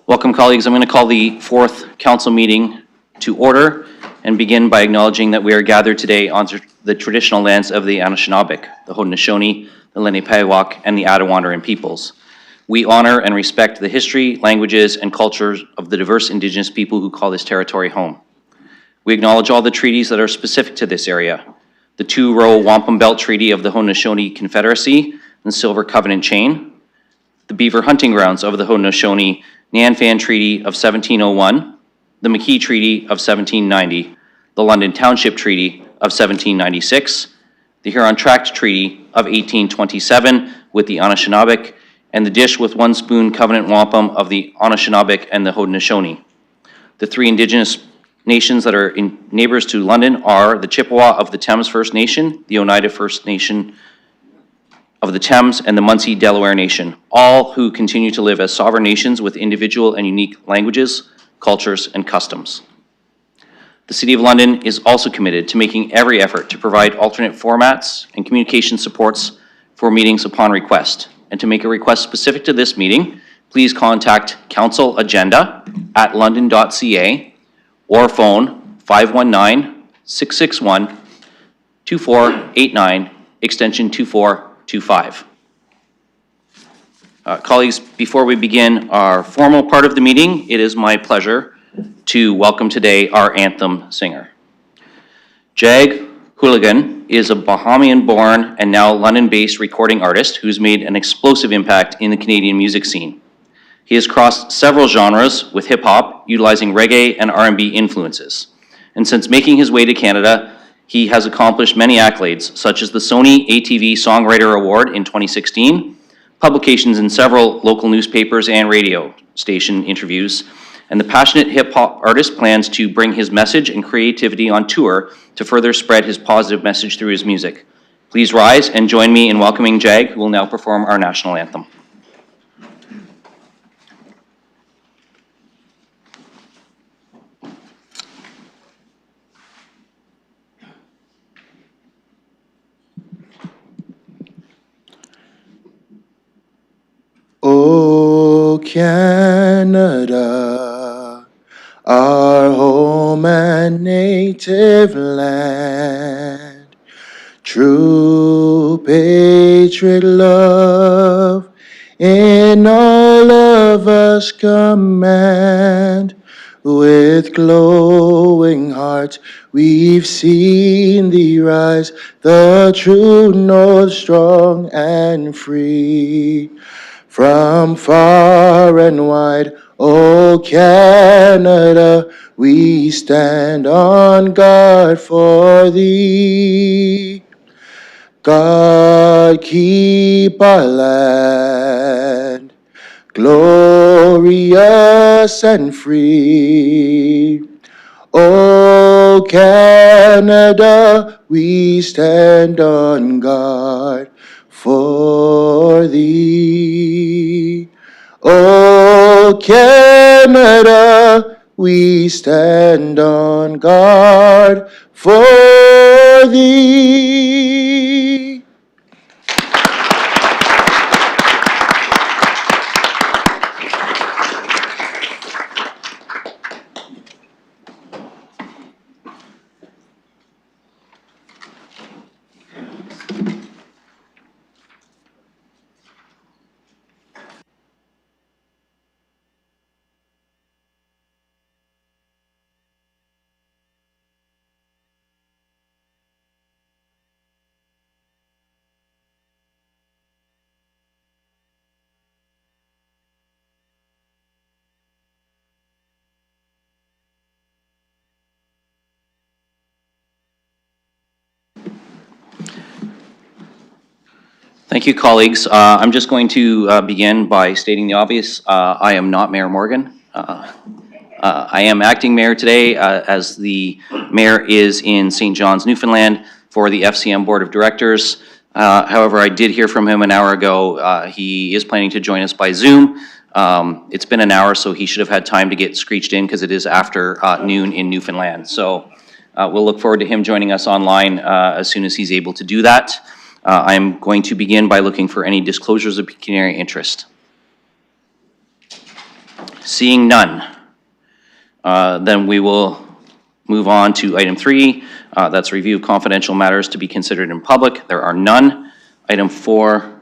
Welcome, colleagues. I'm going to call the fourth council meeting to order and begin by acknowledging that we are gathered today on the traditional lands of the Anishinaabe, the Haudenosaunee, the Lenape-Pequot, and the Attawandaron peoples. We honor and respect the history, languages, and cultures of the diverse Indigenous people who call this territory home. We acknowledge all the treaties that are specific to this area: the two-row Wampum Belt Treaty of the Haudenosaunee Confederacy and Silver Covenant Chain, the Beaver Hunting Grounds of the Haudenosaunee Nanfan Treaty of 1701, the McKee Treaty of 1790, the London Township Treaty of 1796, the Huron Tract Treaty of 1827 with the Anishinaabe, and the Dish with One Spoon Covenant Wampum of the Anishinaabe and the Haudenosaunee. The three Indigenous nations that are neighbors to London are the Chippewa of the Thames First Nation, the Oneida First Nation of the Thames, and the Munsee Delaware Nation, all who continue to live as sovereign nations with individual and unique languages, cultures, and customs. The City of London is also committed to making every effort to provide alternate formats and communication supports for meetings upon request. And to make a request specific to this meeting, please contact councilagenda@london.ca or phone 519-661-2489, extension 2425. Colleagues, before we begin our formal part of the meeting, it is my pleasure to welcome today our anthem singer. Jag Hooligan is a Bahamian-born and now London-based recording artist who's made an explosive impact in the Canadian music scene. He has crossed several genres with hip-hop, utilizing reggae and R&B influences. And since making his way to Canada, he has accomplished many accolades, such as the Sony ATV Songwriter Award in 2016, publications in several local newspapers and radio station interviews, and the passionate hip-hop artist plans to bring his message and creativity on tour to further spread his positive message through his music. Please rise and join me in welcoming Jag, who will now perform our national anthem. O Canada, our home and native land, true patriot love in all of us command. With glowing hearts we've seen thee rise, the true north strong and free. From far and wide, O Canada, we stand on guard for thee. God keep our land glorious and free. O Canada, we stand on guard for thee. O Canada, we stand on guard for thee. Thank you, colleagues. I'm just going to begin by stating the obvious. I am not Mayor Morgan. I am acting mayor today as the mayor is in St. John's, Newfoundland for the FCM Board of Directors. However, I did hear from him an hour ago. He is planning to join us by Zoom. It's been an hour, so he should have had time to get screeched in because it is after noon in Newfoundland. So we'll look forward to him joining us online as soon as he's able to do that. I'm going to begin by looking for any disclosures of pecuniary interest. Seeing none, then we will move on to item 3. That's review of confidential matters to be considered in public. There are none. Item 4,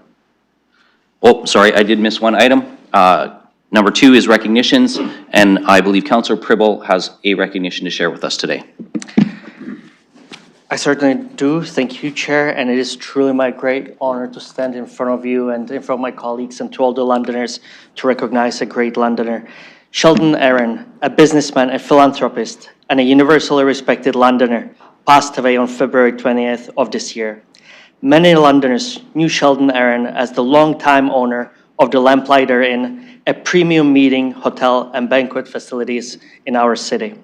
oh, sorry, I did miss one item. Number 2 is recognitions, and I believe Councillor Pribble has a recognition to share with us today. I certainly do. Thank you, Chair. And it is truly my great honor to stand in front of you and in front of my colleagues and to all the Londoners to recognize a great Londoner. Sheldon Aaron, a businessman, a philanthropist, and a universally respected Londoner, passed away on February 20th of this year. Many Londoners knew Sheldon Aaron as the longtime owner of the Lamplighter Inn, a premium meeting, hotel, and banquet facilities in our city.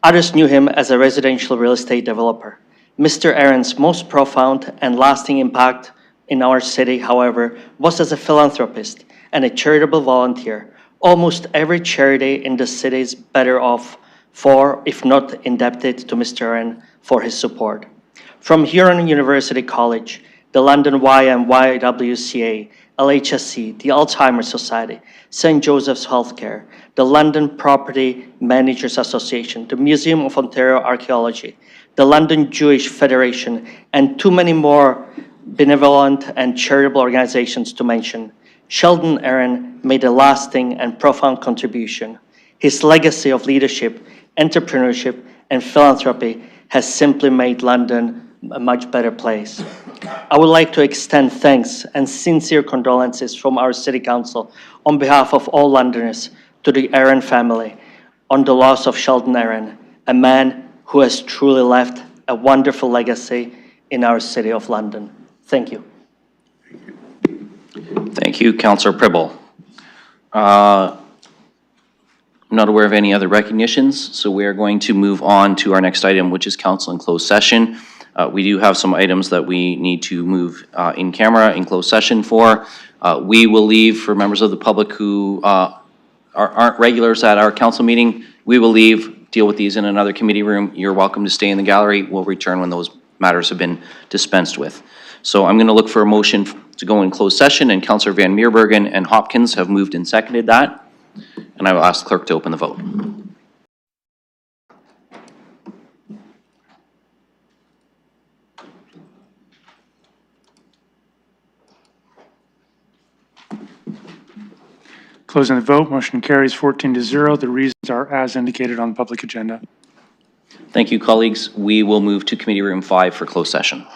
Others knew him as a residential real estate developer. Mr. Aaron's most profound and lasting impact in our city, however, was as a philanthropist and a charitable volunteer. Almost every charity in the city is better off for, if not indebted to Mr. Aaron for his support. From Huron University College, the London YMYWCA, LHSC, the Alzheimer's Society, St. Joseph's Healthcare, the London Property Managers Association, the Museum of Ontario Archaeology, the London Jewish Federation, and too many more benevolent and charitable organizations to mention, Sheldon Aaron made a lasting and profound contribution. His legacy of leadership, entrepreneurship, and philanthropy has simply made London a much better place. I would like to extend thanks and sincere condolences from our City Council on behalf of all Londoners to the Aaron family on the loss of Sheldon Aaron, a man who has truly left a wonderful legacy in our city of London. Thank you. Thank you, Councillor Pribble. I'm not aware of any other recognitions, so we are going to move on to our next item, which is council in closed session. We do have some items that we need to move in camera in closed session for. We will leave for members of the public who aren't regulars at our council meeting. We will leave, deal with these in another committee room. You're welcome to stay in the gallery. We'll return when those matters have been dispensed with. So I'm going to look for a motion to go in closed session, and Councillor Van Meerbergen and Hopkins have moved and seconded that. And I will ask the clerk to open the vote. Closing the vote, motion carries 14-0. The reasons are as indicated on the public agenda. Thank you, colleagues. We will move to committee room 5 for closed session.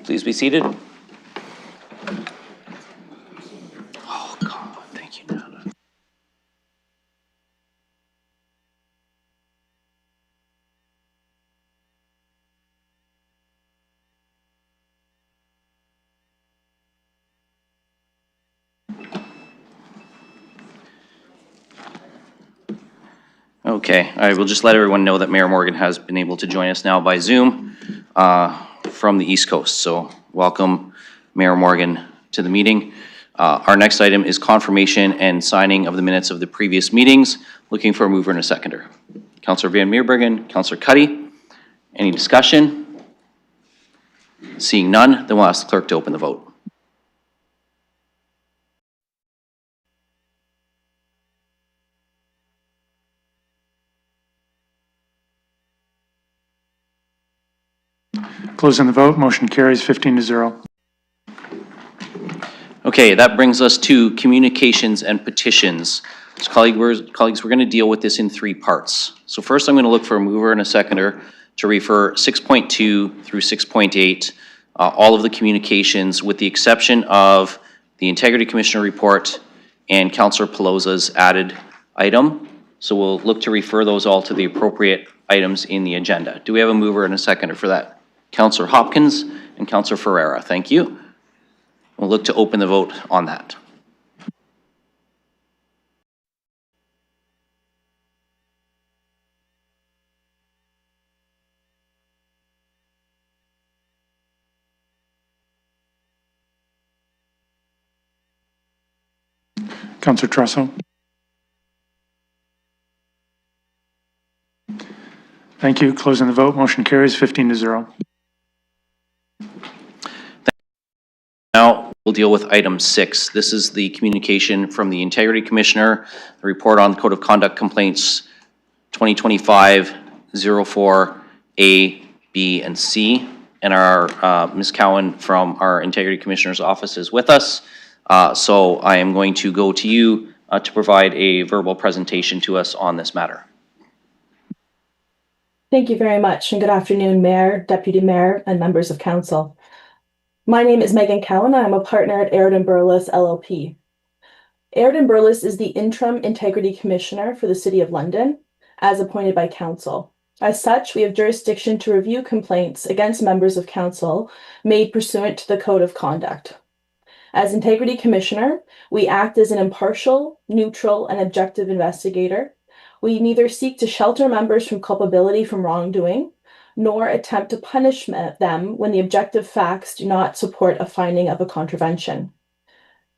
Please be seated. Oh, God, thank you, Nana. Okay, I will just let everyone know that Mayor Morgan has been able to join us now by Zoom from the East Coast. So welcome, Mayor Morgan, to the meeting. Our next item is confirmation and signing of the minutes of the previous meetings. Looking for a mover and a seconder. Councillor Van Meerbergen, Councillor Cuddy. Any discussion? Seeing none, then we'll ask the clerk to open the vote. Closing the vote, motion carries 15-0. Okay, that brings us to communications and petitions. So colleagues, we're going to deal with this in three parts. So first, I'm going to look for a mover and a seconder to refer 6.2 through 6.8, all of the communications with the exception of the Integrity Commissioner report and Councillor Pelosa's added item. So we'll look to refer those all to the appropriate items in the agenda. Do we have a mover and a seconder for that? Councillor Hopkins and Councillor Ferreira, thank you. We'll look to open the vote on that. Councillor Trusso. Thank you. Closing the vote, motion carries 15-0. Now, we'll deal with item 6. This is the communication from the Integrity Commissioner, the report on Code of Conduct Complaints 2025-04A, B, and C. And our Ms. Cowan from our Integrity Commissioner's office is with us. So I am going to go to you to provide a verbal presentation to us on this matter. Thank you very much, and good afternoon, Mayor, Deputy Mayor, and members of Council. My name is Megan Cowan. I'm a partner at Aird & Burles LLP. Aird & Burles is the Interim Integrity Commissioner for the City of London, as appointed by Council. As such, we have jurisdiction to review complaints against members of Council made pursuant to the Code of Conduct. As Integrity Commissioner, we act as an impartial, neutral, and objective investigator. We neither seek to shelter members from culpability from wrongdoing, nor attempt to punish them when the objective facts do not support a finding of a contravention.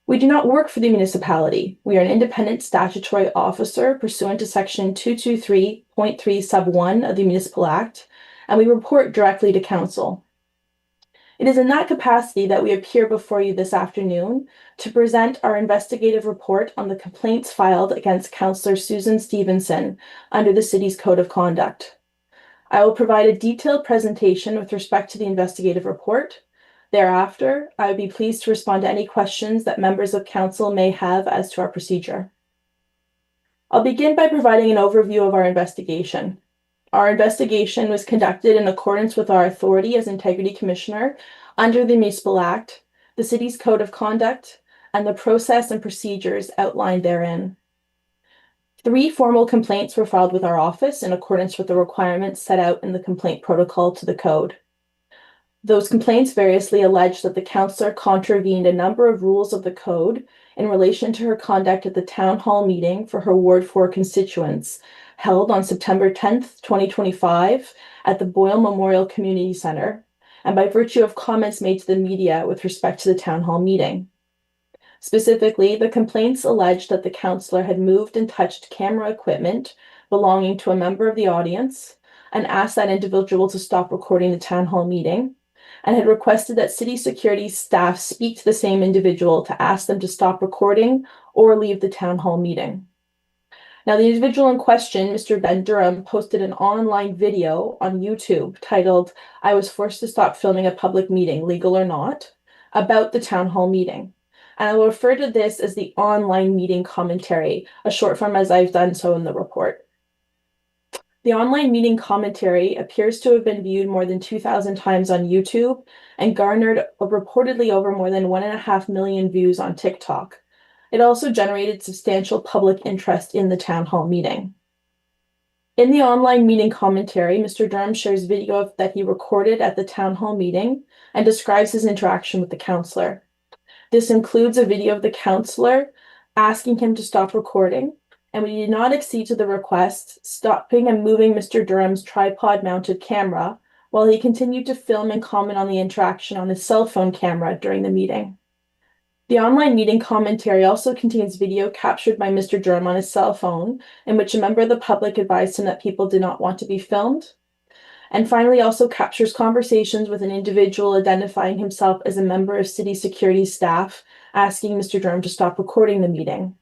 We do not work for the municipality. We are an independent statutory officer pursuant to Section 223.3 sub 1 of the Municipal Act, and we report directly to Council. It is in that capacity that we appear before you this afternoon to present our investigative report on the complaints filed against Councillor Susan Stevenson under the City's Code of Conduct. I will provide a detailed presentation with respect to the investigative report. Thereafter, I would be pleased to respond to any questions that members of Council may have as to our procedure. I'll begin by providing an overview of our investigation. Our investigation was conducted in accordance with our authority as Integrity Commissioner under the Municipal Act, the City's Code of Conduct, and the process and procedures outlined therein. 3 formal complaints were filed with our office in accordance with the requirements set out in the complaint protocol to the code. Those complaints variously allege that the councillor contravened a number of rules of the code in relation to her conduct at the town hall meeting for her Ward 4 constituents held on September 10th, 2025 at the Boyle Memorial Community Centre, and by virtue of comments made to the media with respect to the town hall meeting. Specifically, the complaints allege that the councillor had moved and touched camera equipment belonging to a member of the audience and asked that individual to stop recording the town hall meeting, and had requested that city security staff speak to the same individual to ask them to stop recording or leave the town hall meeting. Now, the individual in question, Mr. Ben Durham, posted an online video on YouTube titled, "I was forced to stop filming a public meeting, legal or not," about the town hall meeting. And I will refer to this as the online meeting commentary, a short form as I've done so in the report. The online meeting commentary appears to have been viewed more than 2,000 times on YouTube and garnered reportedly over more than 1.5 million views on TikTok. It also generated substantial public interest in the town hall meeting. In the online meeting commentary, Mr. Durham shares video that he recorded at the town hall meeting and describes his interaction with the councillor. This includes a video of the councillor asking him to stop recording, and we did not accede to the request, stopping and moving Mr. Durham's tripod-mounted camera while he continued to film and comment on the interaction on his cell phone camera during the meeting. The online meeting commentary also contains video captured by Mr. Durham on his cell phone, in which a member of the public advised him that people did not want to be filmed. And finally, also captures conversations with an individual identifying himself as a member of city security staff, asking Mr. Durham to stop recording the meeting.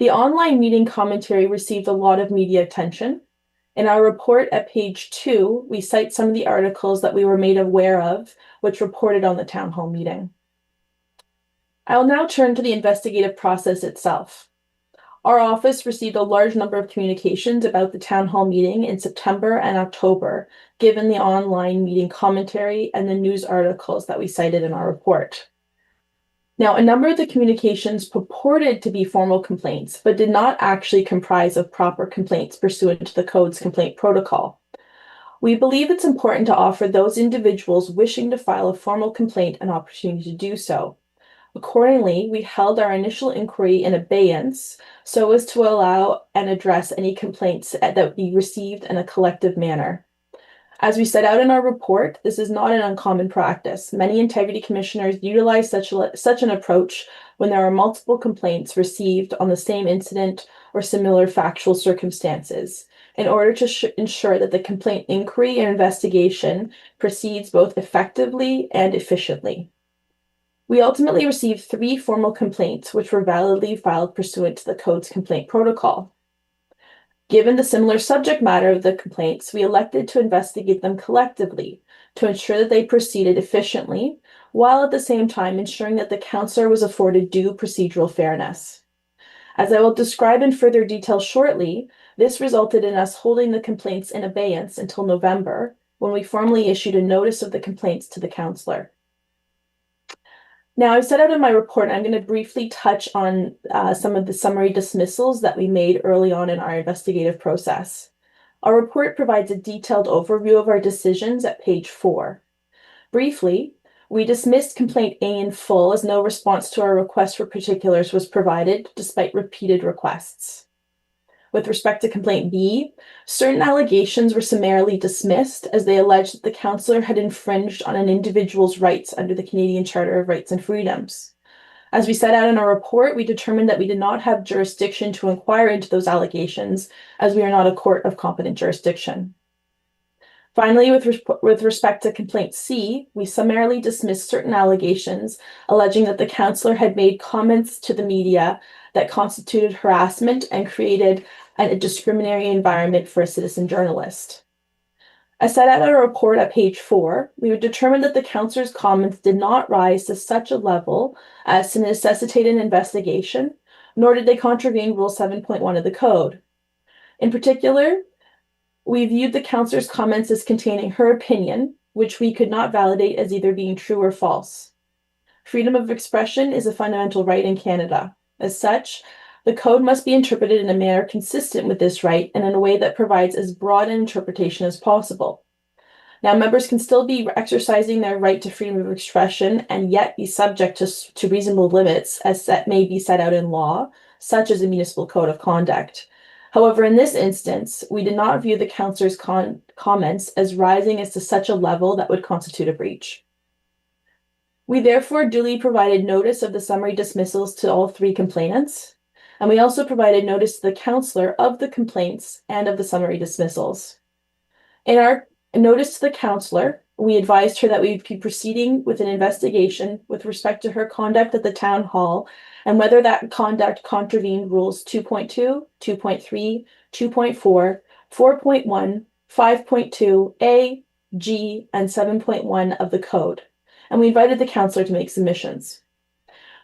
The online meeting commentary received a lot of media attention. In our report at page 2, we cite some of the articles that we were made aware of, which reported on the town hall meeting. I will now turn to the investigative process itself. Our office received a large number of communications about the town hall meeting in September and October, given the online meeting commentary and the news articles that we cited in our report. Now, a number of the communications purported to be formal complaints, but did not actually comprise of proper complaints pursuant to the code's complaint protocol. We believe it's important to offer those individuals wishing to file a formal complaint an opportunity to do so. Accordingly, we held our initial inquiry in abeyance so as to allow and address any complaints that we received in a collective manner. As we set out in our report, this is not an uncommon practice. Many integrity commissioners utilize such an approach when there are multiple complaints received on the same incident or similar factual circumstances, in order to ensure that the complaint inquiry and investigation proceeds both effectively and efficiently. We ultimately received 3 formal complaints, which were validly filed pursuant to the code's complaint protocol. Given the similar subject matter of the complaints, we elected to investigate them collectively to ensure that they proceeded efficiently, while at the same time ensuring that the councillor was afforded due procedural fairness. As I will describe in further detail shortly, this resulted in us holding the complaints in abeyance until November, when we formally issued a notice of the complaints to the councillor. Now, I've set out in my report, I'm going to briefly touch on some of the summary dismissals that we made early on in our investigative process. Our report provides a detailed overview of our decisions at page 4. Briefly, we dismissed complaint A in full as no response to our request for particulars was provided, despite repeated requests. With respect to complaint B, certain allegations were summarily dismissed as they alleged that the councillor had infringed on an individual's rights under the Canadian Charter of Rights and Freedoms. As we set out in our report, we determined that we did not have jurisdiction to inquire into those allegations, as we are not a court of competent jurisdiction. Finally, with respect to complaint C, we summarily dismissed certain allegations alleging that the councillor had made comments to the media that constituted harassment and created a discriminatory environment for a citizen journalist. As set out in our report at page 4, we would determine that the councillor's comments did not rise to such a level as to necessitate an investigation, nor did they contravene Rule 7.1 of the Code. In particular, we viewed the councillor's comments as containing her opinion, which we could not validate as either being true or false. Freedom of expression is a fundamental right in Canada. As such, the code must be interpreted in a manner consistent with this right and in a way that provides as broad an interpretation as possible. Now, members can still be exercising their right to freedom of expression and yet be subject to reasonable limits as may be set out in law, such as the Municipal Code of Conduct. However, in this instance, we did not view the councillor's comments as rising as to such a level that would constitute a breach. We therefore duly provided notice of the summary dismissals to all 3 complainants, and we also provided notice to the councillor of the complaints and of the summary dismissals. In our notice to the councillor, we advised her that we would be proceeding with an investigation with respect to her conduct at the town hall and whether that conduct contravened rules 2.2, 2.3, 2.4, 4.1, 5.2, A, G, and 7.1 of the code, and we invited the councillor to make submissions.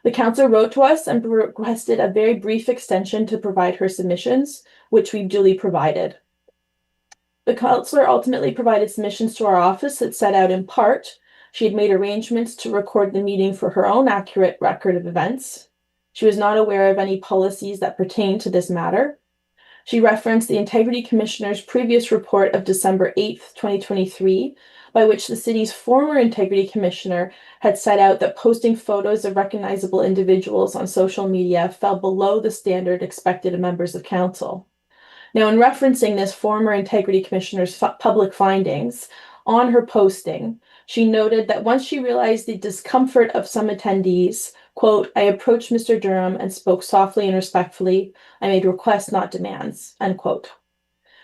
The councillor wrote to us and requested a very brief extension to provide her submissions, which we duly provided. The counselor ultimately provided submissions to our office that set out in part she had made arrangements to record the meeting for her own accurate record of events. She was not aware of any policies that pertain to this matter. She referenced the Integrity Commissioner's previous report of December 8th, 2023, by which the city's former Integrity Commissioner had set out that posting photos of recognizable individuals on social media fell below the standard expected of members of council. Now, in referencing this former Integrity Commissioner's public findings on her posting, she noted that once she realized the discomfort of some attendees, quote, I approached Mr. Durham and spoke softly and respectfully. I made requests, not demands, end quote.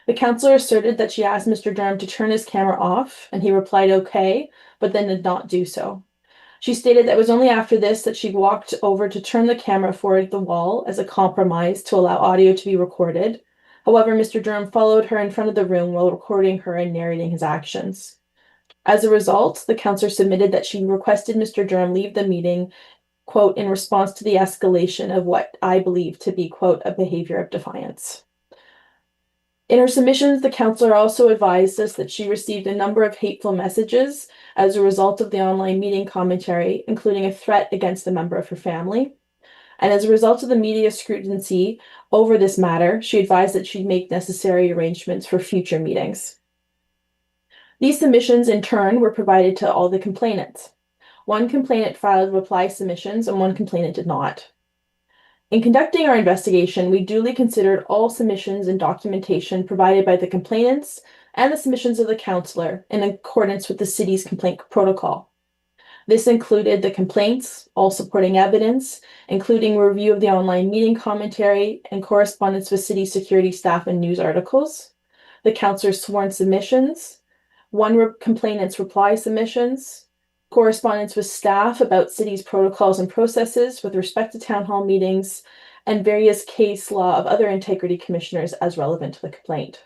The counselor asserted that she asked Mr. Durham to turn his camera off, and he replied okay, but then did not do so. She stated that it was only after this that she walked over to turn the camera forward the wall as a compromise to allow audio to be recorded. However, Mr. Durham followed her in front of the room while recording her and narrating his actions. As a result, the counselor submitted that she requested Mr. Durham leave the meeting, quote, in response to the escalation of what I believe to be, quote, a behavior of defiance. In her submissions, the counselor also advised us that she received a number of hateful messages as a result of the online meeting commentary, including a threat against a member of her family. And as a result of the media scrutiny over this matter, she advised that she'd make necessary arrangements for future meetings. These submissions, in turn, were provided to all the complainants. One complainant filed reply submissions and one complainant did not. In conducting our investigation, we duly considered all submissions and documentation provided by the complainants and the submissions of the counselor in accordance with the city's complaint protocol. This included the complaints, all supporting evidence, including review of the online meeting commentary and correspondence with city security staff and news articles, the counselor's sworn submissions, one complainant's reply submissions, correspondence with staff about city's protocols and processes with respect to town hall meetings, and various case law of other integrity commissioners as relevant to the complaint.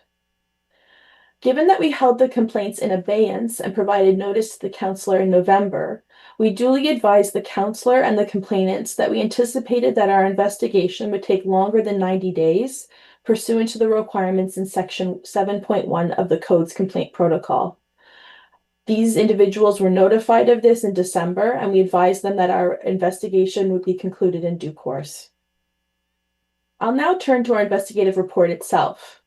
Given that we held the complaints in abeyance and provided notice to the counselor in November, we duly advised the counselor and the complainants that we anticipated that our investigation would take longer than 90 days, pursuant to the requirements in Section 7.1 of the Code's complaint protocol. These individuals were notified of this in December, and we advised them that our investigation would be concluded in due course. I'll now turn to our investigative report itself.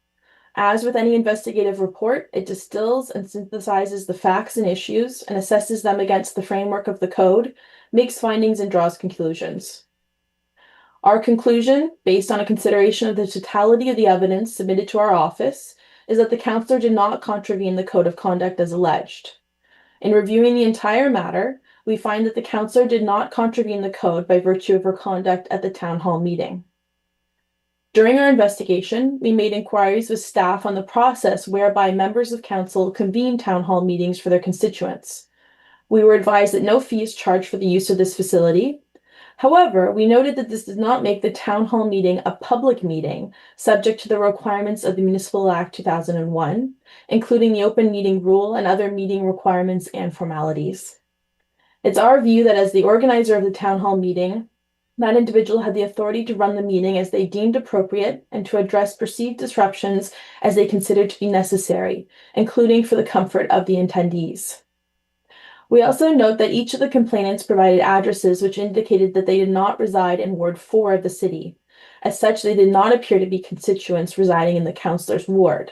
As with any investigative report, it distills and synthesizes the facts and issues and assesses them against the framework of the code, makes findings and draws conclusions. Our conclusion, based on a consideration of the totality of the evidence submitted to our office, is that the counselor did not contravene the code of conduct as alleged. In reviewing the entire matter, we find that the counselor did not contravene the code by virtue of her conduct at the town hall meeting. During our investigation, we made inquiries with staff on the process whereby members of council convene town hall meetings for their constituents. We were advised that no fee is charged for the use of this facility. However, we noted that this does not make the town hall meeting a public meeting, subject to the requirements of the Municipal Act 2001, including the open meeting rule and other meeting requirements and formalities. It's our view that as the organizer of the town hall meeting, that individual had the authority to run the meeting as they deemed appropriate and to address perceived disruptions as they considered to be necessary, including for the comfort of the attendees. We also note that each of the complainants provided addresses which indicated that they did not reside in Ward 4 of the city. As such, they did not appear to be constituents residing in the councillor's ward.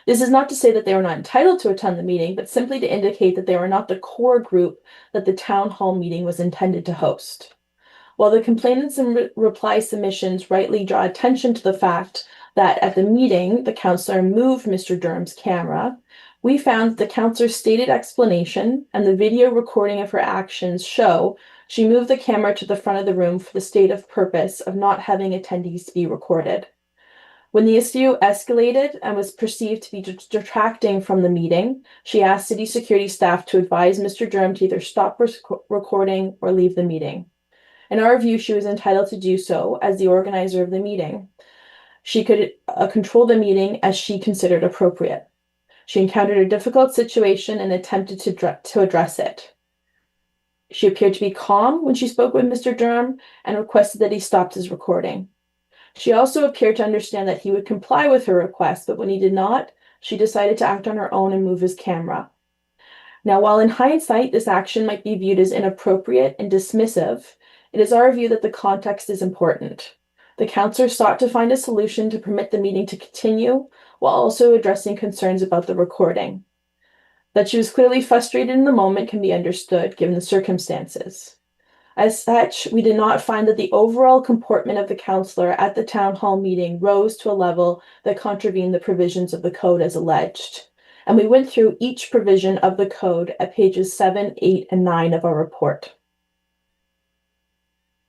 This is not to say that they were not entitled to attend the meeting, but simply to indicate that they were not the core group that the town hall meeting was intended to host. While the complainants and reply submissions rightly draw attention to the fact that at the meeting, the counselor moved Mr. Durham's camera, we found that the counselor's stated explanation and the video recording of her actions show she moved the camera to the front of the room for the stated purpose of not having attendees to be recorded. When the issue escalated and was perceived to be detracting from the meeting, she asked city security staff to advise Mr. Durham to either stop recording or leave the meeting. In our view, she was entitled to do so as the organizer of the meeting. She could control the meeting as she considered appropriate. She encountered a difficult situation and attempted to address it. She appeared to be calm when she spoke with Mr. Durham and requested that he stopped his recording. She also appeared to understand that he would comply with her request, but when he did not, she decided to act on her own and move his camera. Now, while in hindsight, this action might be viewed as inappropriate and dismissive, it is our view that the context is important. The counselor sought to find a solution to permit the meeting to continue while also addressing concerns about the recording. That she was clearly frustrated in the moment can be understood given the circumstances. As such, we did not find that the overall comportment of the counselor at the town hall meeting rose to a level that contravened the provisions of the code as alleged. And we went through each provision of the code at pages 7, 8, and 9 of our report.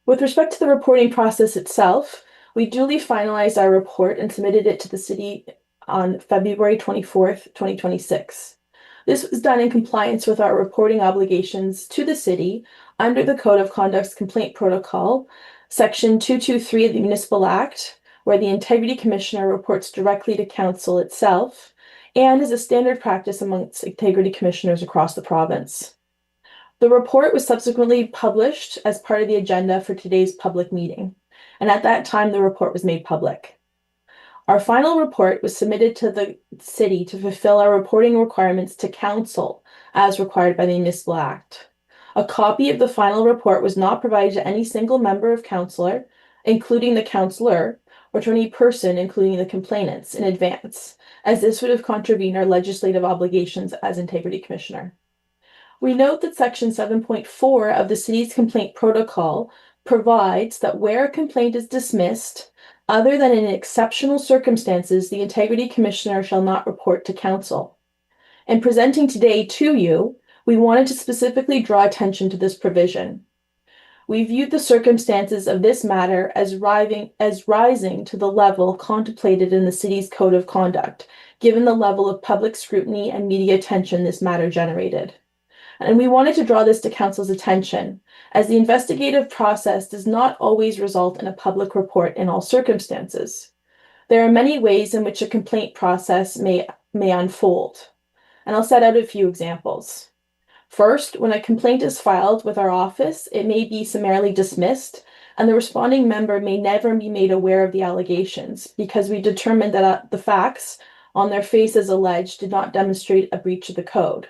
With respect to the reporting process itself, we duly finalized our report and submitted it to the city on February 24th, 2026. This was done in compliance with our reporting obligations to the city under the Code of Conduct's Complaint Protocol, Section 223 of the Municipal Act, where the Integrity Commissioner reports directly to Council itself, and is a standard practice amongst Integrity Commissioners across the province. The report was subsequently published as part of the agenda for today's public meeting, and at that time the report was made public. Our final report was submitted to the city to fulfill our reporting requirements to Council as required by the Municipal Act. A copy of the final report was not provided to any single member of Council, including the Councillor, or to any person, including the complainants, in advance, as this would have contravened our legislative obligations as Integrity Commissioner. We note that Section 7.4 of the city's complaint protocol provides that where a complaint is dismissed, other than in exceptional circumstances, the Integrity Commissioner shall not report to Council. In presenting today to you, we wanted to specifically draw attention to this provision. We viewed the circumstances of this matter as rising to the level contemplated in the city's Code of Conduct, given the level of public scrutiny and media attention this matter generated. And we wanted to draw this to Council's attention, as the investigative process does not always result in a public report in all circumstances. There are many ways in which a complaint process may unfold, and I'll set out a few examples. First, when a complaint is filed with our office, it may be summarily dismissed, and the responding member may never be made aware of the allegations because we determined that the facts on their face as alleged did not demonstrate a breach of the code.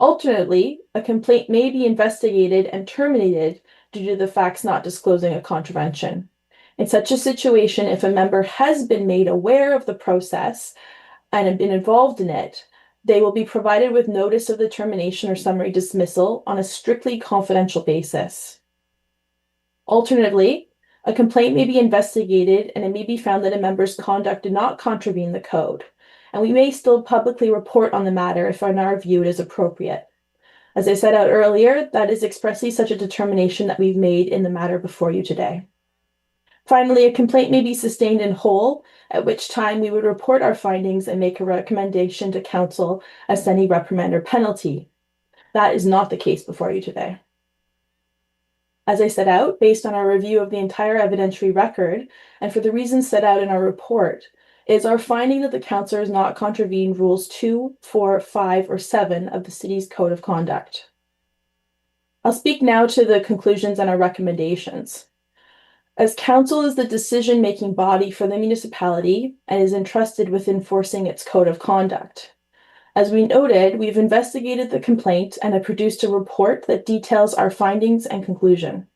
Alternately, a complaint may be investigated and terminated due to the facts not disclosing a contravention. In such a situation, if a member has been made aware of the process and have been involved in it, they will be provided with notice of the termination or summary dismissal on a strictly confidential basis. Alternatively, a complaint may be investigated and it may be found that a member's conduct did not contravene the code, and we may still publicly report on the matter if in our view it is appropriate. As I set out earlier, that is expressly such a determination that we've made in the matter before you today. Finally, a complaint may be sustained in whole, at which time we would report our findings and make a recommendation to Council as to any reprimand or penalty. That is not the case before you today. As I set out, based on our review of the entire evidentiary record, and for the reasons set out in our report, is our finding that the Councillor has not contravened Rules 2, 4, 5, or 7 of the City's Code of Conduct. I'll speak now to the conclusions and our recommendations. As Council is the decision-making body for the municipality and is entrusted with enforcing its Code of Conduct. As we noted, we've investigated the complaint and have produced a report that details our findings and conclusion.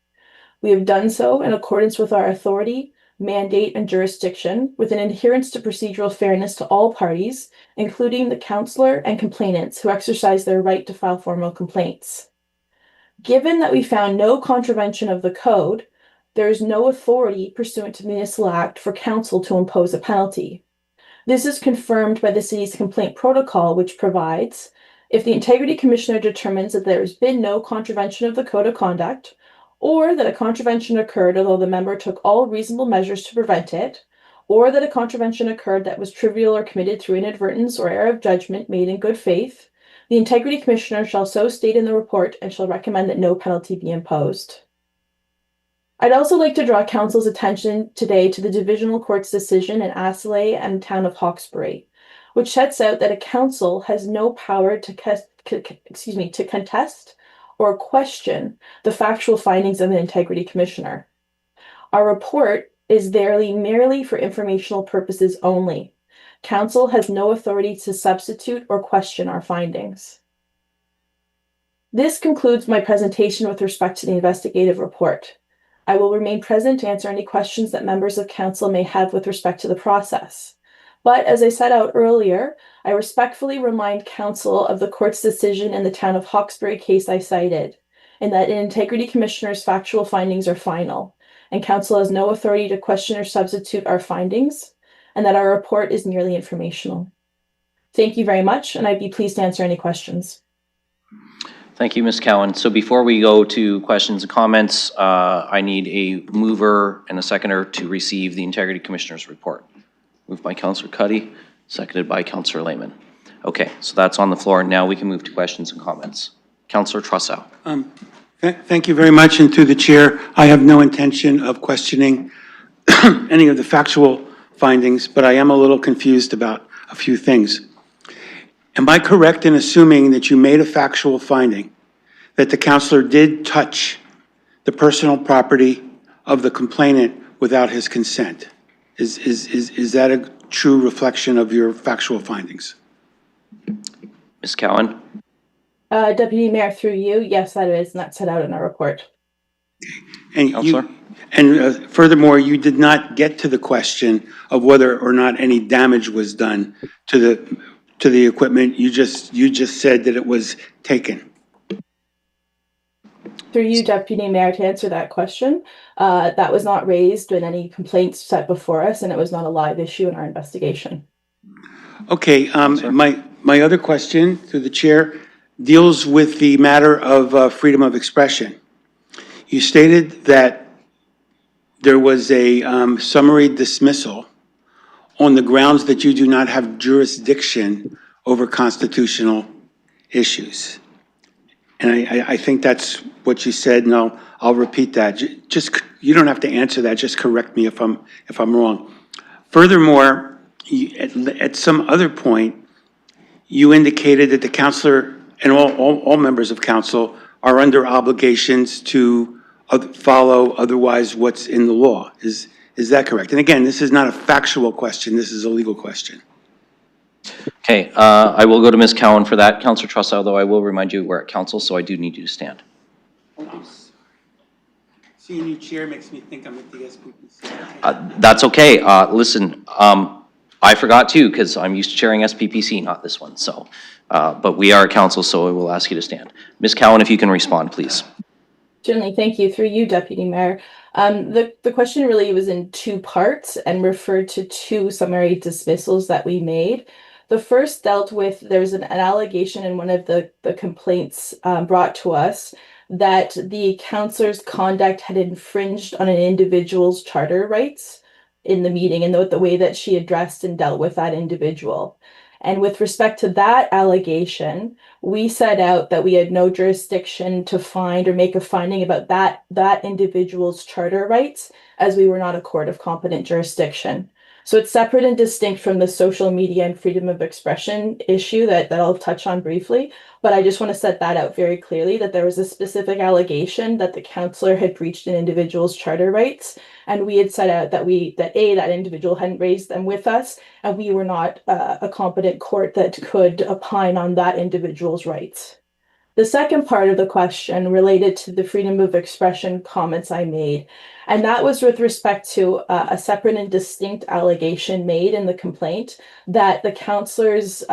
We have done so in accordance with our authority, mandate, and jurisdiction, with an adherence to procedural fairness to all parties, including the councillor and complainants who exercise their right to file formal complaints. Given that we found no contravention of the code, there is no authority pursuant to the Municipal Act for Council to impose a penalty. This is confirmed by the City's Complaint Protocol, which provides, if the Integrity Commissioner determines that there has been no contravention of the Code of Conduct, or that a contravention occurred although the member took all reasonable measures to prevent it, or that a contravention occurred that was trivial or committed through inadvertence or error of judgment made in good faith, the Integrity Commissioner shall so state in the report and shall recommend that no penalty be imposed. I'd also like to draw Council's attention today to the Divisional Court's decision in Asseley and Town of Hawkesbury, which sets out that a council has no power to contest or question the factual findings of an Integrity Commissioner. Our report is merely for informational purposes only. Council has no authority to substitute or question our findings. This concludes my presentation with respect to the investigative report. I will remain present to answer any questions that members of council may have with respect to the process. But as I set out earlier, I respectfully remind council of the court's decision in the town of Hawkesbury case I cited, and that an integrity commissioner's factual findings are final, and council has no authority to question or substitute our findings, and that our report is merely informational. Thank you very much, and I'd be pleased to answer any questions. Thank you, Ms. Cowan. So before we go to questions and comments, I need a mover and a seconder to receive the Integrity Commissioner's report. Moved by Councillor Cuddy, seconded by Councillor Lehman. Okay, so that's on the floor. Now we can move to questions and comments. Councillor Trussow. Thank you very much, and through the chair, I have no intention of questioning any of the factual findings, but I am a little confused about a few things. Am I correct in assuming that you made a factual finding that the counselor did touch the personal property of the complainant without his consent? Is that a true reflection of your factual findings? Ms. Cowan. Deputy Mayor, through you, yes, that is, and that's set out in our report. And Councillor? Furthermore, you did not get to the question of whether or not any damage was done to the equipment. You just said that it was taken. Through you, Deputy Mayor, to answer that question, that was not raised in any complaints set before us, and it was not a live issue in our investigation. Okay, my other question, through the chair, deals with the matter of freedom of expression. You stated that there was a summary dismissal on the grounds that you do not have jurisdiction over constitutional issues. And I think that's what you said, and I'll repeat that. Just, you don't have to answer that, just correct me if I'm wrong. Furthermore, at some other point, you indicated that the counselor and all members of council are under obligations to follow otherwise what's in the law. Is that correct? And again, this is not a factual question, this is a legal question. Okay, I will go to Ms. Cowan for that. Councillor Trussow, although I will remind you we're at council, so I do need you to stand. Seeing you chair makes me think I'm at the SPPC. That's okay. Listen, I forgot too, because I'm used to chairing SPPC, not this one. So, but we are at council, so I will ask you to stand. Ms. Cowan, if you can respond, please. Certainly, thank you. Through you, Deputy Mayor. The question really was in two parts and referred to two summary dismissals that we made. The first dealt with, there's an allegation in one of the complaints brought to us that the counselor's conduct had infringed on an individual's charter rights in the meeting and the way that she addressed and dealt with that individual. And with respect to that allegation, we set out that we had no jurisdiction to find or make a finding about that individual's charter rights, as we were not a court of competent jurisdiction. So it's separate and distinct from the social media and freedom of expression issue that I'll touch on briefly. But I just want to set that out very clearly, that there was a specific allegation that the counselor had breached an individual's charter rights. And we had set out that that individual hadn't raised them with us, and we were not a competent court that could opine on that individual's rights. The second part of the question related to the freedom of expression comments I made, and that was with respect to a separate and distinct allegation made in the complaint that the counselor's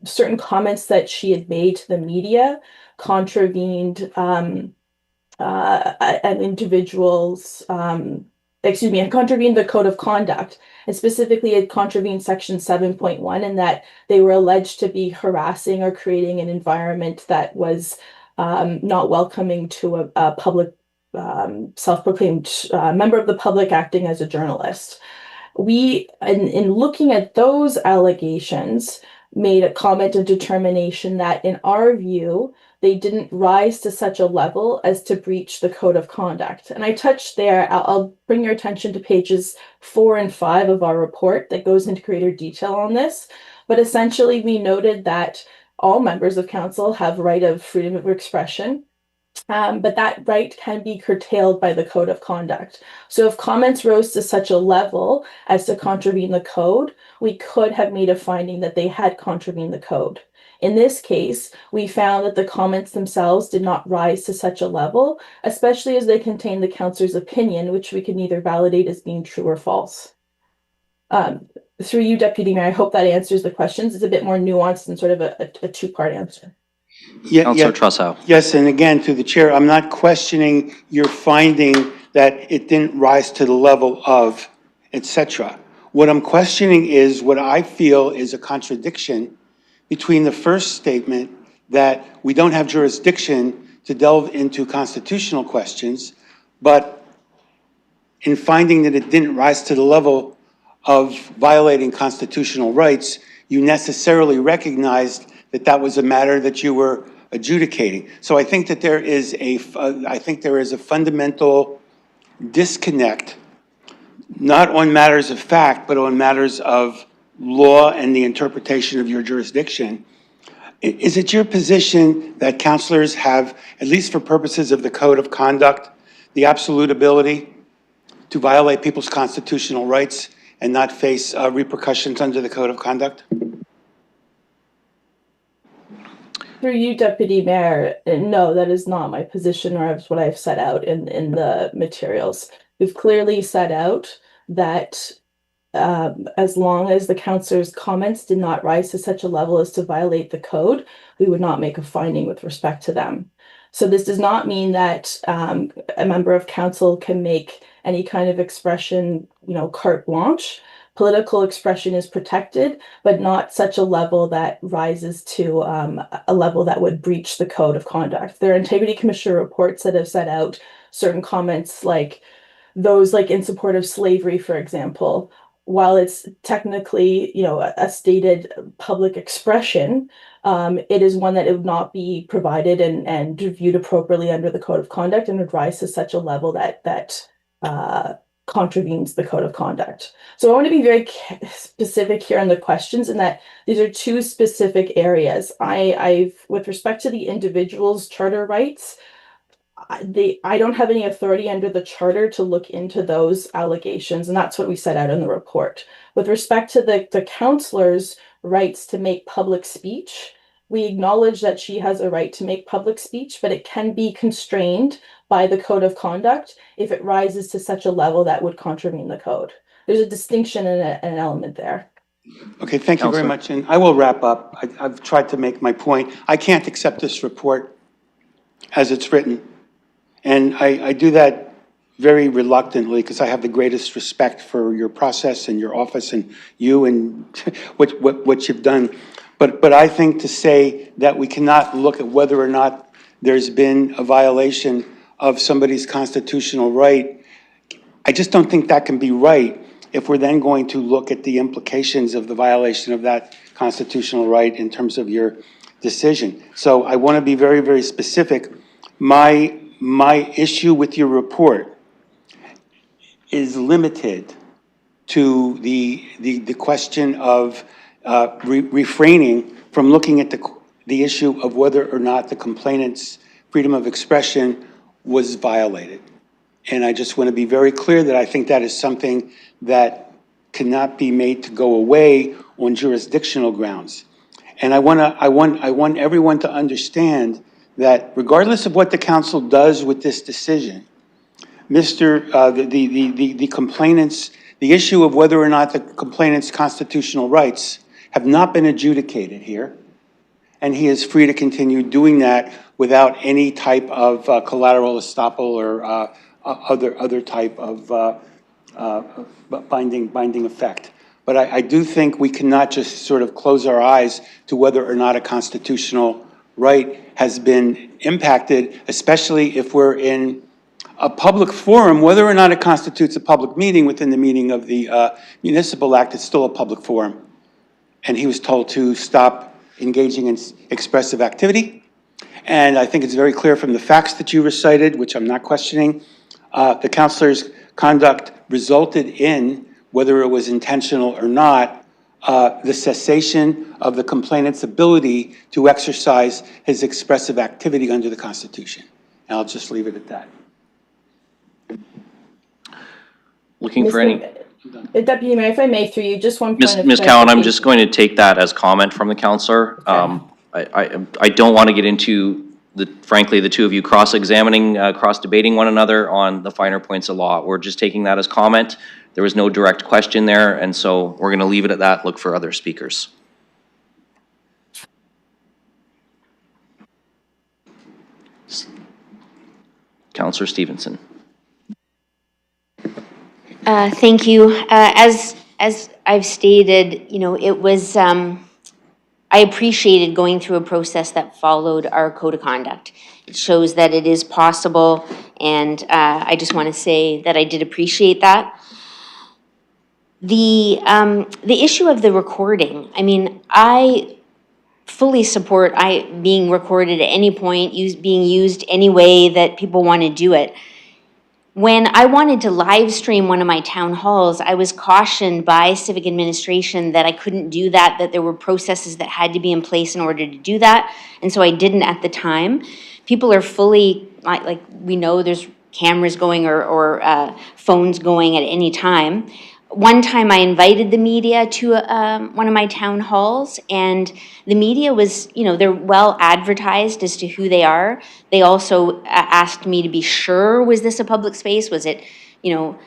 certain comments that she had made to the media contravened an individual's, contravened the code of conduct, and specifically it contravened section 7.1, in that they were alleged to be harassing or creating an environment that was not welcoming to a public self-proclaimed member of the public acting as a journalist. We, in looking at those allegations, made a comment of determination that in our view, they didn't rise to such a level as to breach the code of conduct. And I touched there, I'll bring your attention to pages 4 and 5 of our report that goes into greater detail on this. But essentially, we noted that all members of council have right of freedom of expression. But that right can be curtailed by the code of conduct. So if comments rose to such a level as to contravene the code, we could have made a finding that they had contravened the code. In this case, we found that the comments themselves did not rise to such a level, especially as they contained the counselor's opinion, which we can neither validate as being true or false. Through you, Deputy Mayor, I hope that answers the questions. It's a bit more nuanced and sort of a two-part answer. Yeah, Councillor Trossau. yes, and again, through the chair, I'm not questioning your finding that it didn't rise to the level of, et cetera. What I'm questioning is what I feel is a contradiction between the first statement that we don't have jurisdiction to delve into constitutional questions, but in finding that it didn't rise to the level of violating constitutional rights, you necessarily recognized that that was a matter that you were adjudicating. So I think that there is a fundamental disconnect, not on matters of fact, but on matters of law and the interpretation of your jurisdiction. Is it your position that counselors have, at least for purposes of the code of conduct, the absolute ability to violate people's constitutional rights and not face repercussions under the code of conduct? Through you, Deputy Mayor, no, that is not my position, or what I've set out in the materials. We've clearly set out that as long as the counselor's comments did not rise to such a level as to violate the code, we would not make a finding with respect to them. So this does not mean that a member of council can make any kind of expression, carte blanche. Political expression is protected, but not such a level that rises to a level that would breach the code of conduct. There are Integrity Commissioner reports that have set out certain comments like those in support of slavery, for example. While it's technically, a stated public expression, it is one that it would not be provided and viewed appropriately under the code of conduct and would rise to such a level that contravenes the code of conduct. So I want to be very specific here on the questions, in that these are two specific areas. I've with respect to the individual's charter rights, I don't have any authority under the charter to look into those allegations, and that's what we set out in the report. With respect to the counselor's rights to make public speech, we acknowledge that she has a right to make public speech, but it can be constrained by the code of conduct if it rises to such a level that would contravene the code. There's a distinction and an element there. Okay, thank you very Counselor. much, and I will wrap up. I've tried to make my point. I can't accept this report as it's written, and I do that very reluctantly because I have the greatest respect for your process and your office and you and what you've done. But I think to say that we cannot look at whether or not there's been a violation of somebody's constitutional right, I just don't think that can be right if we're then going to look at the implications of the violation of that constitutional right in terms of your decision. So I want to be very, very specific. My issue with your report is limited to the question of refraining from looking at the issue of whether or not the complainant's freedom of expression was violated. And I just want to be very clear that I think that is something that cannot be made to go away on jurisdictional grounds. And I want everyone to understand that regardless of what the council does with this decision, the complainant's, the issue of whether or not the complainant's constitutional rights have not been adjudicated here, and he is free to continue doing that without any type of collateral estoppel or other type of binding effect. But I do think we cannot just sort of close our eyes to whether or not a constitutional right has been impacted, especially if we're in a public forum. Whether or not it constitutes a public meeting within the meaning of the Municipal Act, it's still a public forum. And he was told to stop engaging in expressive activity. And I think it's very clear from the facts that you recited, which I'm not questioning, the counselor's conduct resulted in, whether it was intentional or not, the cessation of the complainant's ability to exercise his expressive activity under the Constitution. I'll just leave it at that. Looking for any, Deputy Mayor, if I may, through you, just one point of Ms. Cowan, I'm clarification. just going to take that as comment from the counselor. I don't want to get into frankly, the two of you cross-examining, cross-debating one another on the finer points of law. We're just taking that as comment. There was no direct question there, and so we're going to leave it at that, look for other speakers. Counselor Stevenson. Thank you. As I've stated, you know, it was, I appreciated going through a process that followed our code of conduct. It shows that it is possible, and I just want to say that I did appreciate that. The issue of the recording, I mean, I fully support being recorded at any point, being used any way that people want to do it. When I wanted to live stream one of my town halls, I was cautioned by civic administration that I couldn't do that, that there were processes that had to be in place in order to do that, and so I didn't at the time. People are fully, like we know there's cameras going or phones going at any time. One time I invited the media to one of my town halls, and the media was, you know, they're well advertised as to who they are. They also asked me to be sure, was this a public space? Was it, you know,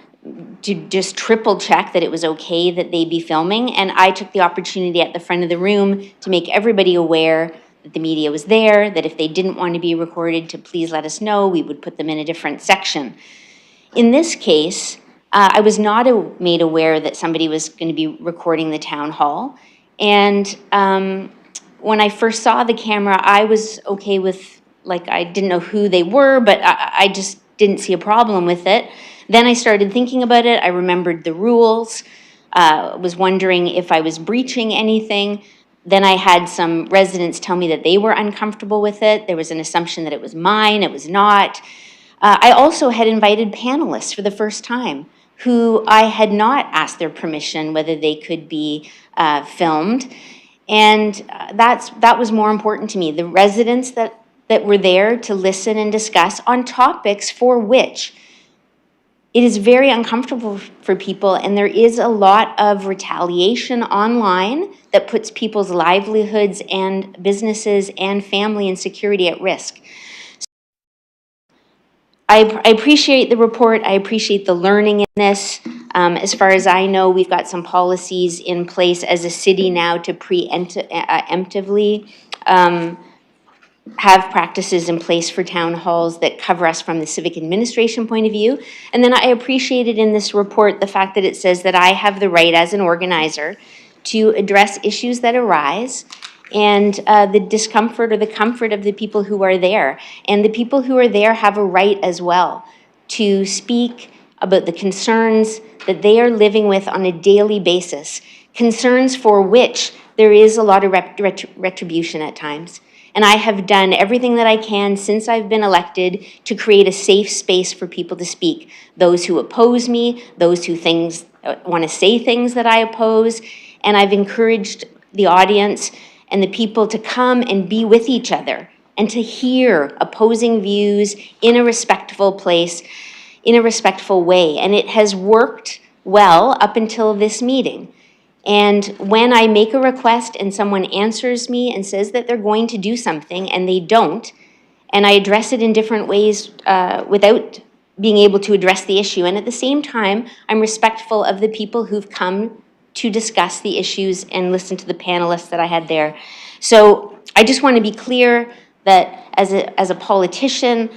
to just triple check that it was okay that they be filming. And I took the opportunity at the front of the room to make everybody aware that the media was there, that if they didn't want to be recorded, to please let us know. We would put them in a different section. In this case, I was not made aware that somebody was going to be recording the town hall. And when I first saw the camera, I was okay with, like, I didn't know who they were, but I just didn't see a problem with it. Then I started thinking about it. I remembered the rules, was wondering if I was breaching anything. Then I had some residents tell me that they were uncomfortable with it. There was an assumption that it was mine. It was not. I also had invited panelists for the first time who I had not asked their permission whether they could be filmed. And that was more important to me. The residents that were there to listen and discuss on topics for which it is very uncomfortable for people, and there is a lot of retaliation online that puts people's livelihoods and businesses and family and security at risk. I appreciate the report. I appreciate the learning in this. As far as I know, we've got some policies in place as a city now to preemptively have practices in place for town halls that cover us from the civic administration point of view. And then I appreciated in this report the fact that it says that I have the right as an organizer to address issues that arise and the discomfort or the comfort of the people who are there. And the people who are there have a right as well to speak about the concerns that they are living with on a daily basis, concerns for which there is a lot of retribution at times. And I have done everything that I can since I've been elected to create a safe space for people to speak. Those who oppose me, those who want to say things that I oppose, and I've encouraged the audience and the people to come and be with each other and to hear opposing views in a respectful place, in a respectful way. And it has worked well up until this meeting. And when I make a request and someone answers me and says that they're going to do something and they don't, and I address it in different ways without being able to address the issue. And at the same time, I'm respectful of the people who've come to discuss the issues and listen to the panelists that I had there. So I just want to be clear that as a politician,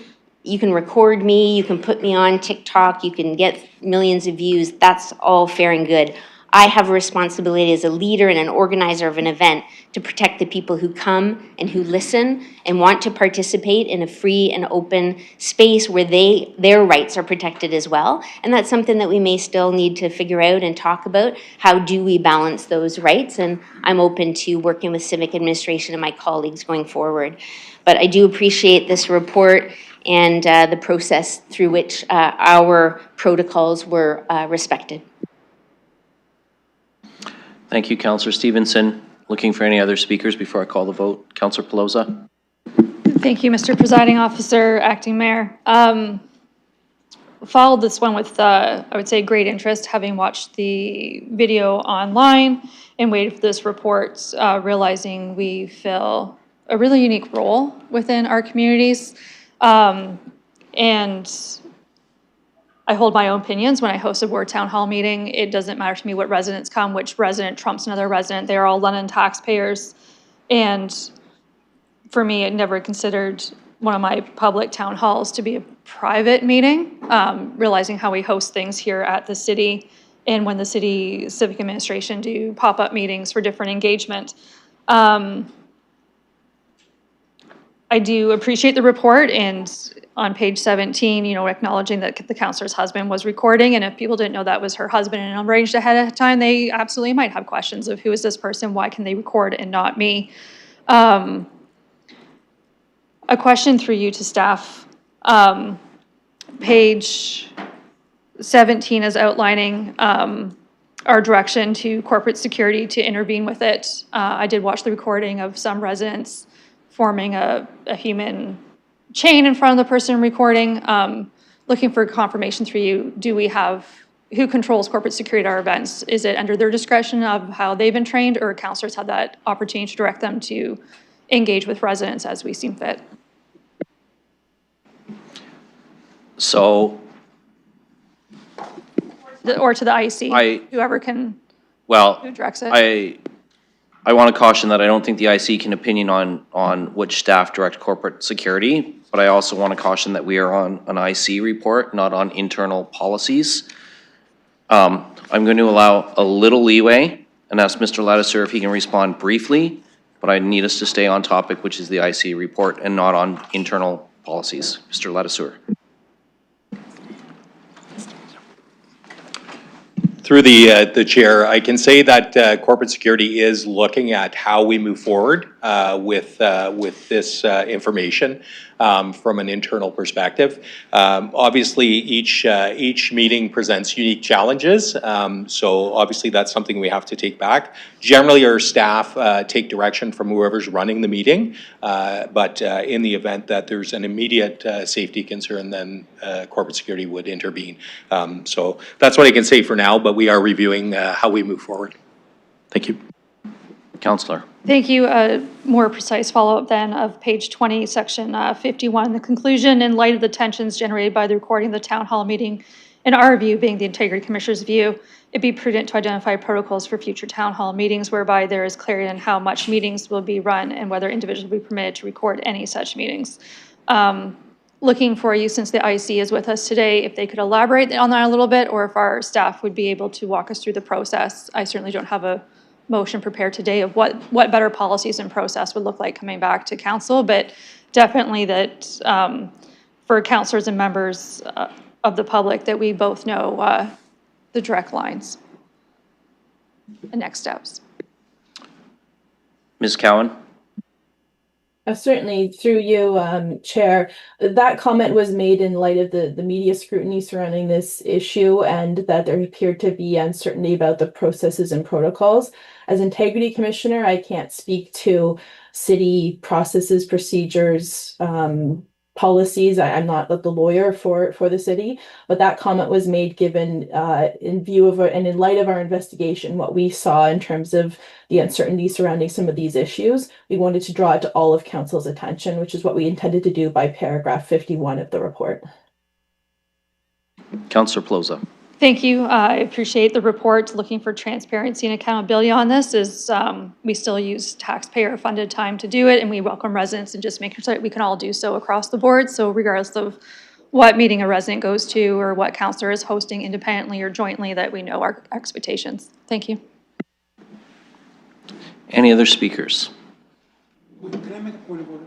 you can record me, you can put me on TikTok, you can get millions of views. That's all fair and good. I have a responsibility as a leader and an organizer of an event to protect the people who come and who listen and want to participate in a free and open space where their rights are protected as well. And that's something that we may still need to figure out and talk about. How do we balance those rights? And I'm open to working with civic administration and my colleagues going forward. But I do appreciate this report and the process through which our protocols were respected. Thank you, Councillor Stevenson. Looking for any other speakers before I call the vote. Councillor Pelosa. Thank you, Mr. Presiding Officer, Acting Mayor. Followed this one with, I would say, great interest, having watched the video online and waited for this report, realizing we fill a really unique role within our communities. And I hold my own opinions when I host a board town hall meeting. It doesn't matter to me what residents come, which resident trumps another resident. They are all London taxpayers. And for me, it never considered one of my public town halls to be a private meeting, realizing how we host things here at the city and when the city civic administration do pop-up meetings for different engagement. I do appreciate the report, and on page 17, acknowledging that the counselor's husband was recording, and if people didn't know that was her husband and arranged ahead of time, they absolutely might have questions of who is this person, why can they record and not me? A question through you to staff. Page 17 is outlining our direction to corporate security to intervene with it. I did watch the recording of some residents forming a human chain in front of the person recording. Looking for confirmation through you, who controls corporate security at our events? Is it under their discretion of how they've been trained, or counselors have that opportunity to direct them to engage with residents as we seem fit? So, Or to the IC, whoever can, well, who directs it? I want to caution that I don't think the IC can opinion on which staff direct corporate security, but I also want to caution that we are on an IC report, not on internal policies. I'm going to allow a little leeway and ask Mr. Ladouceur if he can respond briefly, but I need us to stay on topic, which is the IC report, and not on internal policies. Mr. Ladouceur. Through the chair, I can say that corporate security is looking at how we move forward with this information from an internal perspective. Obviously, each meeting presents unique challenges, so obviously that's something we have to take back. Generally, our staff take direction from whoever's running the meeting, but in the event that there's an immediate safety concern, then corporate security would intervene. So that's what I can say for now, but we are reviewing how we move forward. Thank you. Councillor. Thank you. A more precise follow-up then of page 20, section 51. The conclusion, in light of the tensions generated by the recording of the town hall meeting, in our view, being the Integrity Commissioner's view, it'd be prudent to identify protocols for future town hall meetings whereby there is clarity on how much meetings will be run and whether individuals will be permitted to record any such meetings. Looking for you, since the IC is with us today, if they could elaborate on that a little bit, or if our staff would be able to walk us through the process. I certainly don't have a motion prepared today of what better policies and process would look like coming back to council, but definitely that for councilors and members of the public, that we both know the direct lines and next steps. Ms. Cowan. Certainly, through you, Chair, that comment was made in light of the media scrutiny surrounding this issue, and that there appeared to be uncertainty about the processes and protocols. As Integrity Commissioner, I can't speak to city processes, procedures, policies. I'm not the lawyer for the city, but that comment was made given in view of and in light of our investigation, what we saw in terms of the uncertainty surrounding some of these issues. We wanted to draw it to all of council's attention, which is what we intended to do by paragraph 51 of the report. Councillor Plaza. Thank you. I appreciate the report. Looking for transparency and accountability on this is we still use taxpayer-funded time to do it, and we welcome residents and just making sure that we can all do so across the board. So regardless of what meeting a resident goes to or what councilor is hosting independently or jointly, that we know our expectations. Thank you. Any other speakers? Can I make a point of order?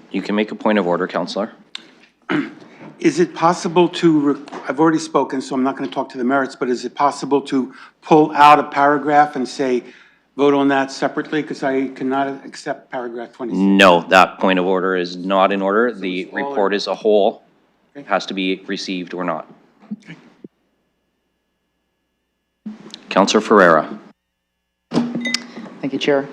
You can make a point of order, Councillor. Is it possible to, I've already spoken, so I'm not going to talk to the merits, but is it possible to pull out a paragraph and say, vote on that separately? Because I cannot accept paragraph 26. No, that point of order is not in order. The report as a whole has to be received or not. Okay. Councillor Ferreira. Thank you, Chair.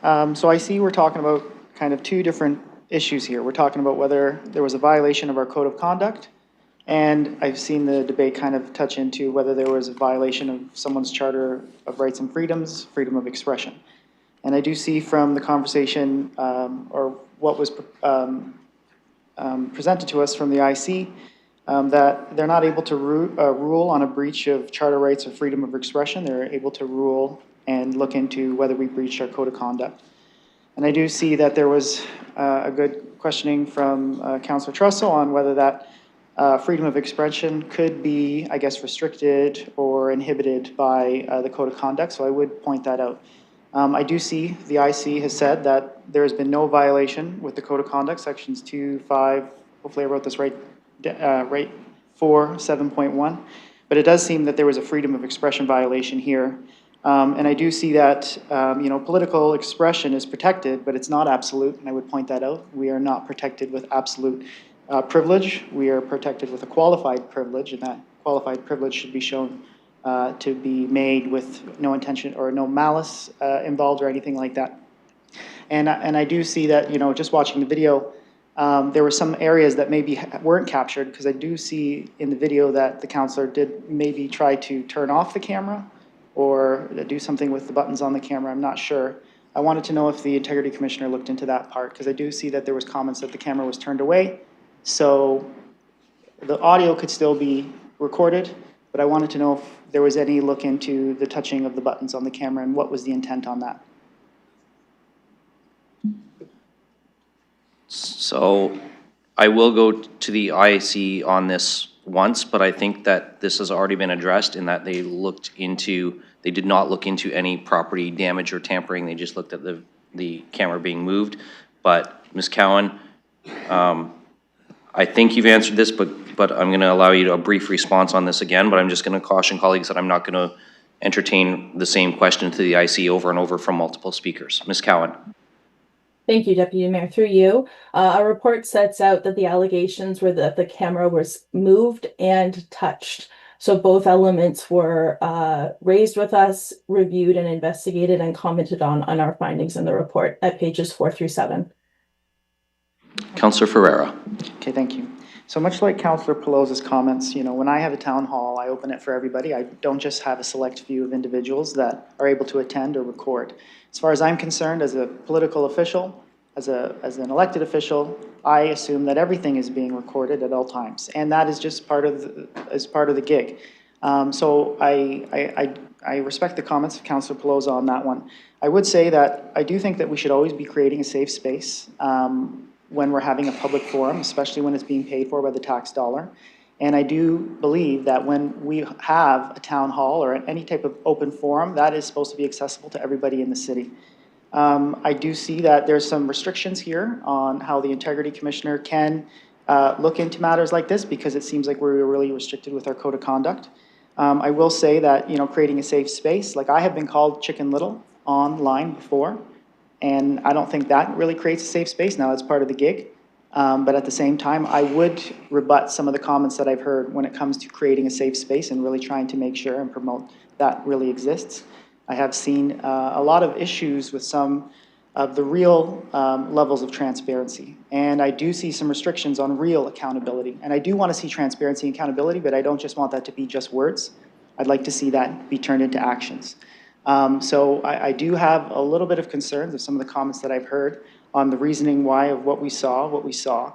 So I see we're talking about kind of two different issues here. We're talking about whether there was a violation of our code of conduct, and I've seen the debate kind of touch into whether there was a violation of someone's Charter of Rights and Freedoms, freedom of expression. And I do see from the conversation, or what was presented to us from the IC, that they're not able to rule on a breach of charter rights or freedom of expression. They're able to rule and look into whether we breached our code of conduct. And I do see that there was a good questioning from Councillor Trussell on whether that freedom of expression could be, I guess, restricted or inhibited by the code of conduct. So I would point that out. I do see the IC has said that there has been no violation with the code of conduct, sections 2, 5, hopefully I wrote this right, 4, 7.1. But it does seem that there was a freedom of expression violation here. And I do see that, political expression is protected, but it's not absolute, and I would point that out. We are not protected with absolute privilege. We are protected with a qualified privilege, and that qualified privilege should be shown to be made with no intention or no malice involved or anything like that. And I do see that, just watching the video, there were some areas that maybe weren't captured, because I do see in the video that the councillor did maybe try to turn off the camera or do something with the buttons on the camera. I'm not sure. I wanted to know if the Integrity Commissioner looked into that part, because I do see that there was comments that the camera was turned away. So the audio could still be recorded, but I wanted to know if there was any look into the touching of the buttons on the camera and what was the intent on that. So I will go to the IAC on this once, but I think that this has already been addressed in that they did not look into any property damage or tampering. They just looked at the camera being moved. But Ms. Cowan, I think you've answered this, but I'm going to allow you a brief response on this again, but I'm just going to caution colleagues that I'm not going to entertain the same question to the IC over and over from multiple speakers. Ms. Cowan. Thank you, Deputy Mayor. Through you, our report sets out that the allegations were that the camera was moved and touched. So both elements were raised with us, reviewed and investigated and commented on our findings in the report at pages 4 through 7. Councillor Ferreira. Okay, thank you. So much like Councillor Pelosi's comments, when I have a town hall, I open it for everybody. I don't just have a select few of individuals that are able to attend or record. As far as I'm concerned, as a political official, as an elected official, I assume that everything is being recorded at all times, and that is just part of the gig. So I respect the comments of Councillor Pelosi on that one. I would say that I do think that we should always be creating a safe space when we're having a public forum, especially when it's being paid for by the tax dollar. And I do believe that when we have a town hall or any type of open forum, that is supposed to be accessible to everybody in the city. I do see that there's some restrictions here on how the Integrity Commissioner can look into matters like this, because it seems like we're really restricted with our code of conduct. I will say that, creating a safe space, like I have been called Chicken Little online before, and I don't think that really creates a safe space. Now, that's part of the gig. But at the same time, I would rebut some of the comments that I've heard when it comes to creating a safe space and really trying to make sure and promote that really exists. I have seen a lot of issues with some of the real levels of transparency. And I do see some restrictions on real accountability. And I do want to see transparency and accountability, but I don't just want that to be just words. I'd like to see that be turned into actions. So I do have a little bit of concerns of some of the comments that I've heard on the reasoning why of what we saw.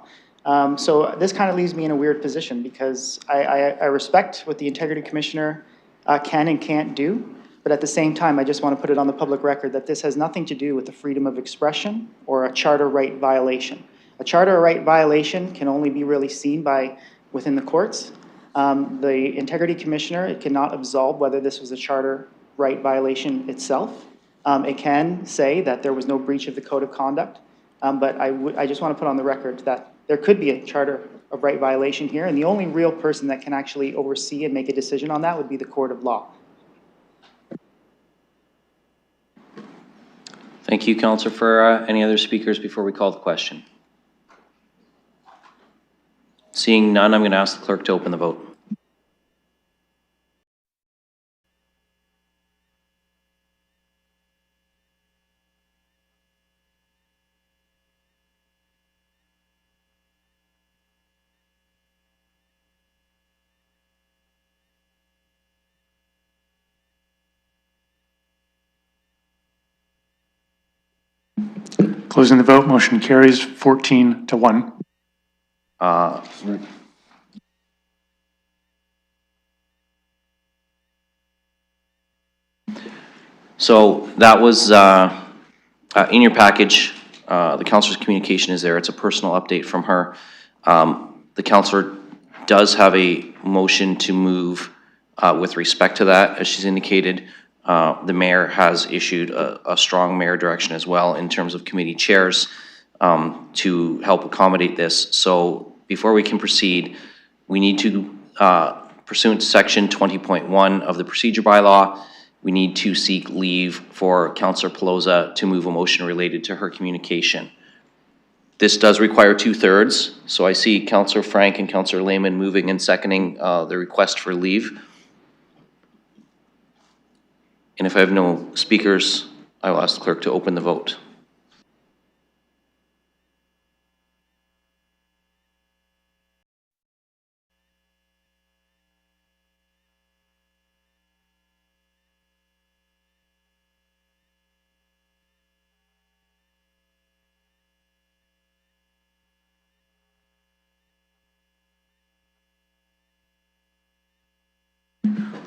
So this kind of leaves me in a weird position, because I respect what the Integrity Commissioner can and can't do, but at the same time, I just want to put it on the public record that this has nothing to do with the freedom of expression or a charter right violation. A charter right violation can only be really seen within the courts. The Integrity Commissioner cannot absolve whether this was a charter right violation itself. It can say that there was no breach of the code of conduct, but I just want to put on the record that there could be a charter of right violation here, and the only real person that can actually oversee and make a decision on that would be the court of law. Thank you, Councillor Ferreira. Any other speakers before we call the question? Seeing none, I'm going to ask the clerk to open the vote. Closing the vote, motion carries 14-1. Uh, So that was in your package. The counselor's communication is there. It's a personal update from her. The counselor does have a motion to move with respect to that, as she's indicated. The mayor has issued a strong mayor direction as well in terms of committee chairs to help accommodate this. So before we can proceed, we need to, pursuant to section 20.1 of the procedure bylaw, we need to seek leave for Councillor Pelosa to move a motion related to her communication. This does require 2/3, so I see Councillor Frank and Councillor Lehman moving and seconding the request for leave. And if I have no speakers, I will ask the clerk to open the vote.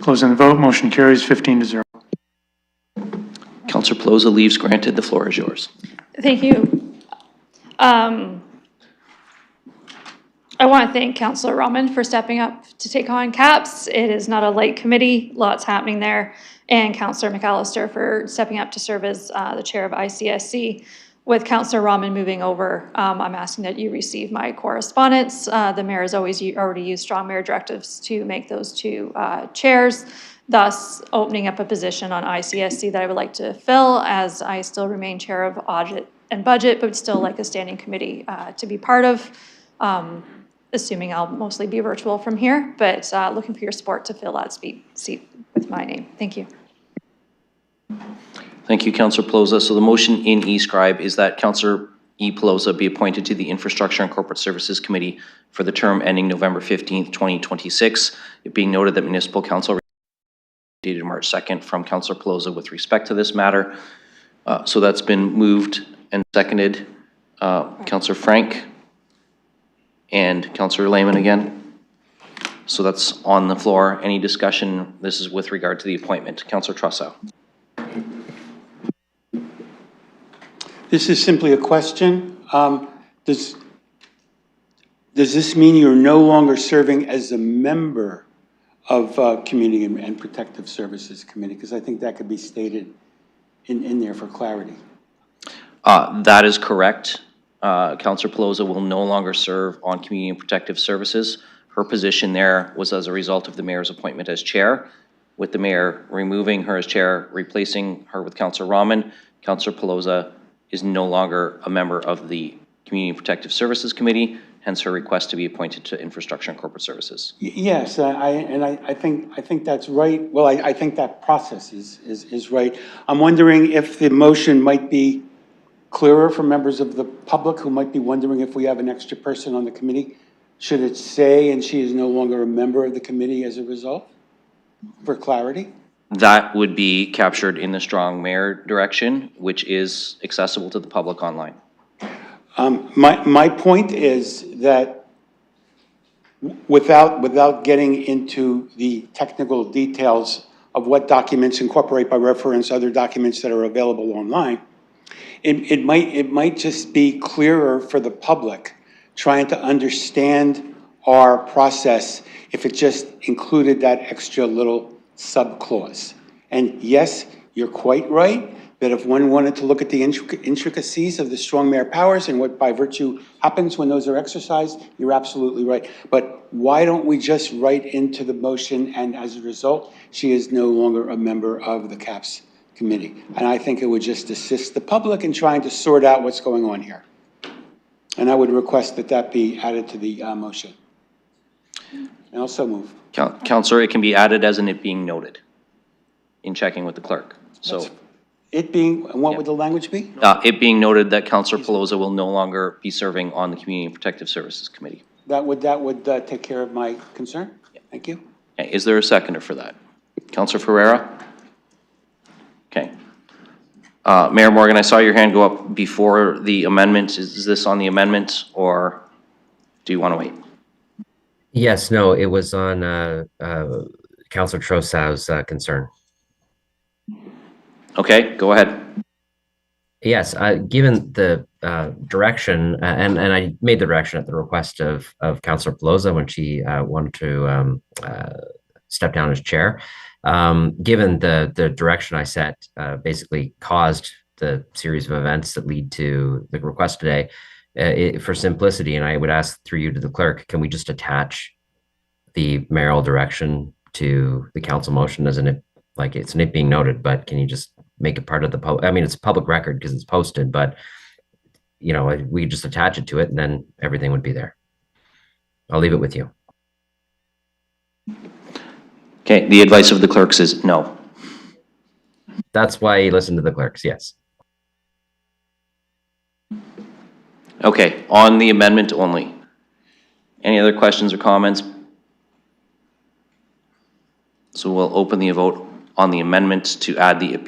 Closing the vote, motion carries 15-0. Councillor Pelosa, leaves granted. The floor is yours. Thank you. I want to thank Councillor Rahman for stepping up to take on CAPS. It is not a light committee, lots happening there. And Councillor McAllister for stepping up to serve as the chair of ICSC. With Councillor Rahman moving over, I'm asking that you receive my correspondence. The mayor has already used strong mayor directives to make those two chairs, thus opening up a position on ICSC that I would like to fill, as I still remain chair of audit and budget, but still like a standing committee to be part of, assuming I'll mostly be virtual from here, but looking for your support to fill that seat with my name. Thank you. Thank you, Councillor Pelosa. So the motion in E-Scribe is that Councillor E. Pelosa be appointed to the Infrastructure and Corporate Services Committee for the term ending November 15th, 2026. It being noted that Municipal Council dated March 2nd from Councillor Pelosa with respect to this matter. So that's been moved and seconded. Councillor Frank and Councillor Lehman again. So that's on the floor. Any discussion? This is with regard to the appointment. Councillor Trussow. This is simply a question. Does this mean you're no longer serving as a member of Community and Protective Services Committee? Because I think that could be stated in there for clarity. That is correct. Councillor Pelosa will no longer serve on Community and Protective Services. Her position there was as a result of the mayor's appointment as chair. With the mayor removing her as chair, replacing her with Councillor Rahman, Councillor Pelosa is no longer a member of the Community and Protective Services Committee, hence her request to be appointed to Infrastructure and Corporate Services. Yes, I think that's right. Well, I think that process is right. I'm wondering if the motion might be clearer for members of the public who might be wondering if we have an extra person on the committee. Should it say, and she is no longer a member of the committee as a result, for clarity? That would be captured in the strong mayor direction, which is accessible to the public online. My point is that without getting into the technical details of what documents incorporate by reference other documents that are available online, it might just be clearer for the public trying to understand our process if it just included that extra little subclause. And yes, you're quite right that if one wanted to look at the intricacies of the strong mayor powers and what by virtue happens when those are exercised, you're absolutely right. But why don't we just write into the motion, and as a result, she is no longer a member of the CAPS committee. And I think it would just assist the public in trying to sort out what's going on here. And I would request that that be added to the motion. And also move. Councillor, it can be added as in it being noted in checking with the clerk. So It being, and what would the language be? it being noted that Councillor Pelosa will no longer be serving on the Community and Protective Services Committee. That would take care of my concern? Thank you. Okay, is there a seconder for that? Councillor Ferreira? Okay. Mayor Morgan, I saw your hand go up before the amendment. Is this on the amendment, or do you want to wait? Yes, no, it was on Councillor Trosau's concern. Okay, go ahead. Yes, given the direction, and I made the direction at the request of Councillor Pelosa when she wanted to step down as chair. Given the direction I set, basically caused the series of events that lead to the request today. For simplicity, and I would ask through you to the clerk, can we just attach the mayoral direction to the council motion as an, like, it's nit being noted, but can you just make it part of the I mean, it's a public record because it's posted, but you know, we just attach it to it and then everything would be there. I'll leave it with you. Okay, the advice of the clerks is no. That's why you listen to the clerks, yes. Okay, on the amendment only. Any other questions or comments? So we'll open the vote on the amendment to add the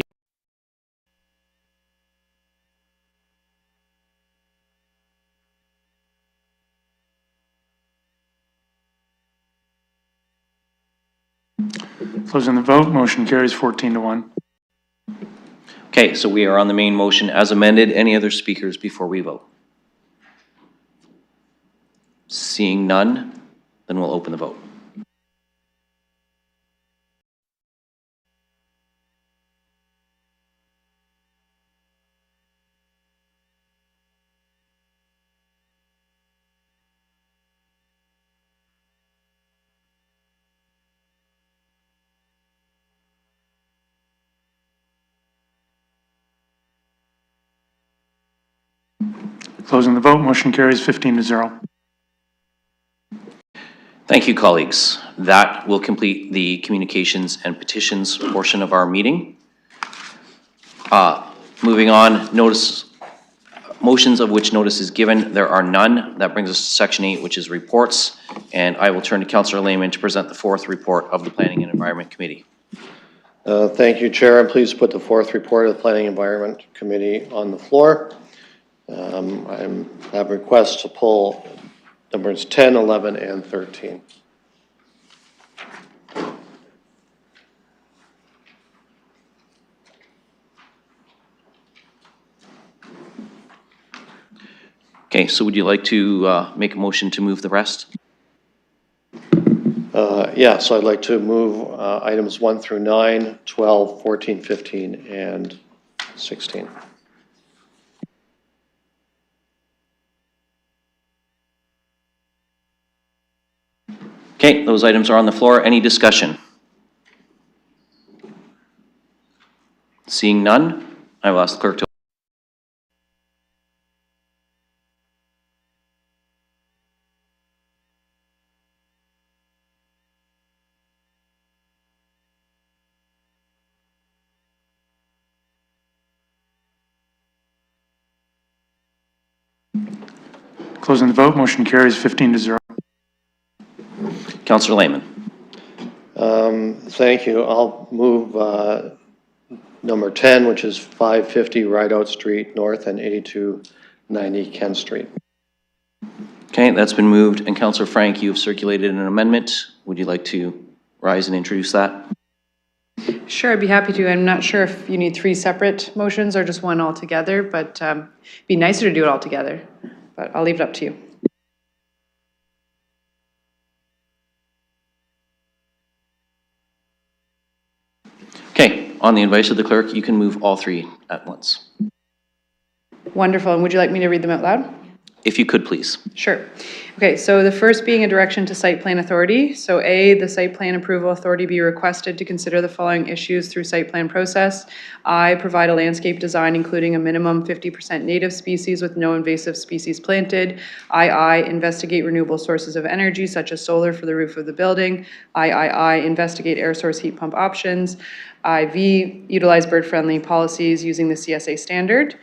Closing the vote, motion carries 14-1. Okay, so we are on the main motion as amended. Any other speakers before we vote? Seeing none, then we'll open the vote. Closing the vote, motion carries 15-0. Thank you, colleagues. That will complete the communications and petitions portion of our meeting. Moving on, motions of which notice is given. There are none. That brings us to section 8, which is reports. And I will turn to Councillor Lehman to present the fourth report of the Planning and Environment Committee. Thank you, Chair. I'm pleased to put the fourth report of the Planning and Environment Committee on the floor. I have requests to pull numbers 10, 11, and 13. Okay, so would you like to make a motion to move the rest? Yeah, so I'd like to move items 1 through 9, 12, 14, 15, and 16. Okay, those items are on the floor. Any discussion? Seeing none, I will ask the clerk to. Closing the vote, motion carries 15-0. Councillor Lehman. Thank you. I'll move number 10, which is 550 Rideout Street North and 8290 Kent Street. Okay, that's been moved. And Councillor Frank, you have circulated an amendment. Would you like to rise and introduce that? Sure, I'd be happy to. I'm not sure if you need 3 separate motions or just one altogether, but it'd be nicer to do it all together. But I'll leave it up to you. Okay, on the advice of the clerk, you can move all 3 at once. Wonderful. And would you like me to read them out loud? If you could, please. Sure. Okay, so the first being a direction to site plan authority. So A, the site plan approval authority be requested to consider the following issues through site plan process. I, provide a landscape design including a minimum 50% native species with no invasive species planted. I, investigate renewable sources of energy such as solar for the roof of the building. I, investigate air source heat pump options. IV, utilize bird-friendly policies using the CSA standard.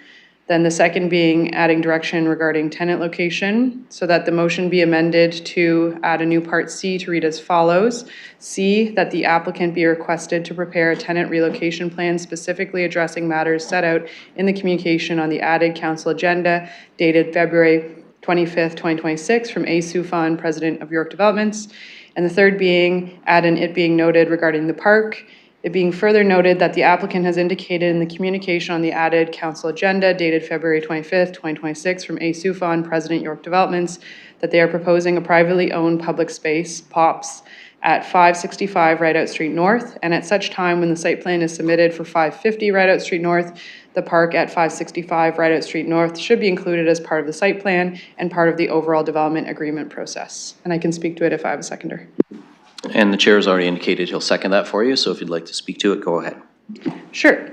Then the second being adding direction regarding tenant location, so that the motion be amended to add a new Part C to read as follows. C, that the applicant be requested to prepare a tenant relocation plan specifically addressing matters set out in the communication on the added council agenda dated February 25th, 2026 from A. Sufan, President of York Developments. And the third being, add an it being noted regarding the park. It being further noted that the applicant has indicated in the communication on the added council agenda dated February 25th, 2026 from A. Sufan, President York Developments, that they are proposing a privately owned public space, POPs, at 565 Rideout Street North, and at such time when the site plan is submitted for 550 Rideout Street North, the park at 565 Rideout Street North should be included as part of the site plan and part of the overall development agreement process. And I can speak to it if I have a seconder. And the chair has already indicated he'll second that for you, so if you'd like to speak to it, go ahead. Sure.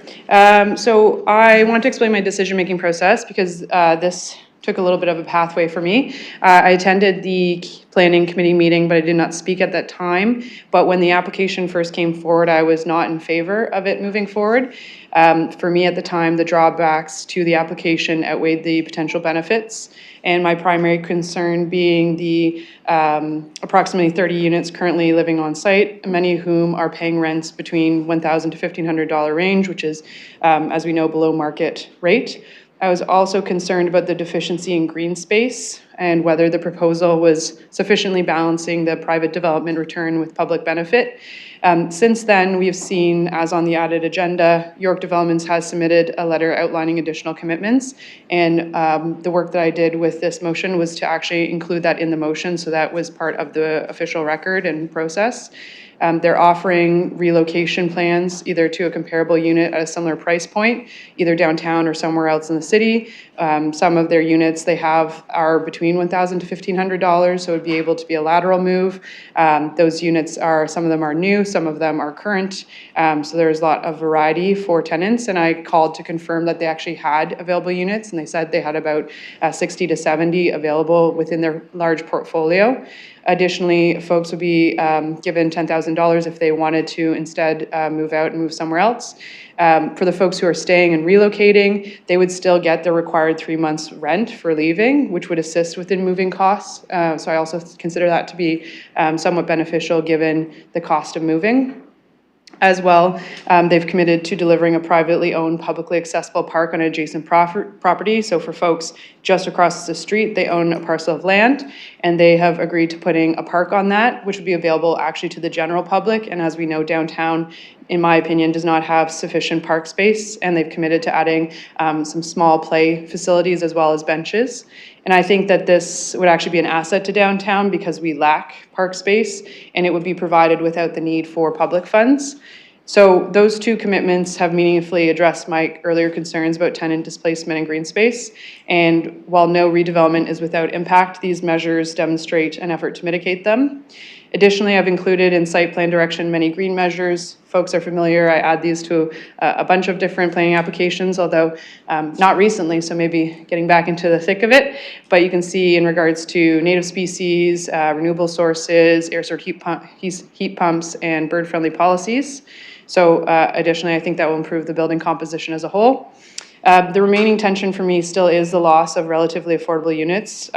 So I want to explain my decision-making process because this took a little bit of a pathway for me. I attended the planning committee meeting, but I did not speak at that time. But when the application first came forward, I was not in favor of it moving forward. For me at the time, the drawbacks to the application outweighed the potential benefits. And my primary concern being the approximately 30 units currently living on site, many of whom are paying rents between $1,000 to $1,500 range, which is, as we know, below market rate. I was also concerned about the deficiency in green space and whether the proposal was sufficiently balancing the private development return with public benefit. Since then, we've seen, as on the added agenda, York Developments has submitted a letter outlining additional commitments. And the work that I did with this motion was to actually include that in the motion, so that was part of the official record and process. They're offering relocation plans either to a comparable unit at a similar price point, either downtown or somewhere else in the city. Some of their units they have are between $1,000 to $1,500, so it would be able to be a lateral move. Those units are, some of them are new, some of them are current. So there's a lot of variety for tenants, and I called to confirm that they actually had available units, and they said they had about 60 to 70 available within their large portfolio. Additionally, folks would be given $10,000 if they wanted to instead move out and move somewhere else. For the folks who are staying and relocating, they would still get the required 3 months rent for leaving, which would assist within moving costs. So I also consider that to be somewhat beneficial given the cost of moving. As well, they've committed to delivering a privately owned, publicly accessible park on adjacent property. So for folks just across the street, they own a parcel of land, and they have agreed to putting a park on that, which would be available actually to the general public. And as we know, downtown, in my opinion, does not have sufficient park space, and they've committed to adding some small play facilities as well as benches. And I think that this would actually be an asset to downtown because we lack park space, and it would be provided without the need for public funds. So those two commitments have meaningfully addressed my earlier concerns about tenant displacement and green space. And while no redevelopment is without impact, these measures demonstrate an effort to mitigate them. Additionally, I've included in site plan direction many green measures. Folks are familiar, I add these to a bunch of different planning applications, although not recently, so maybe getting back into the thick of it. But you can see in regards to native species, renewable sources, air-source heat pumps, and bird-friendly policies. So additionally, I think that will improve the building composition as a whole. The remaining tension for me still is the loss of relatively affordable units,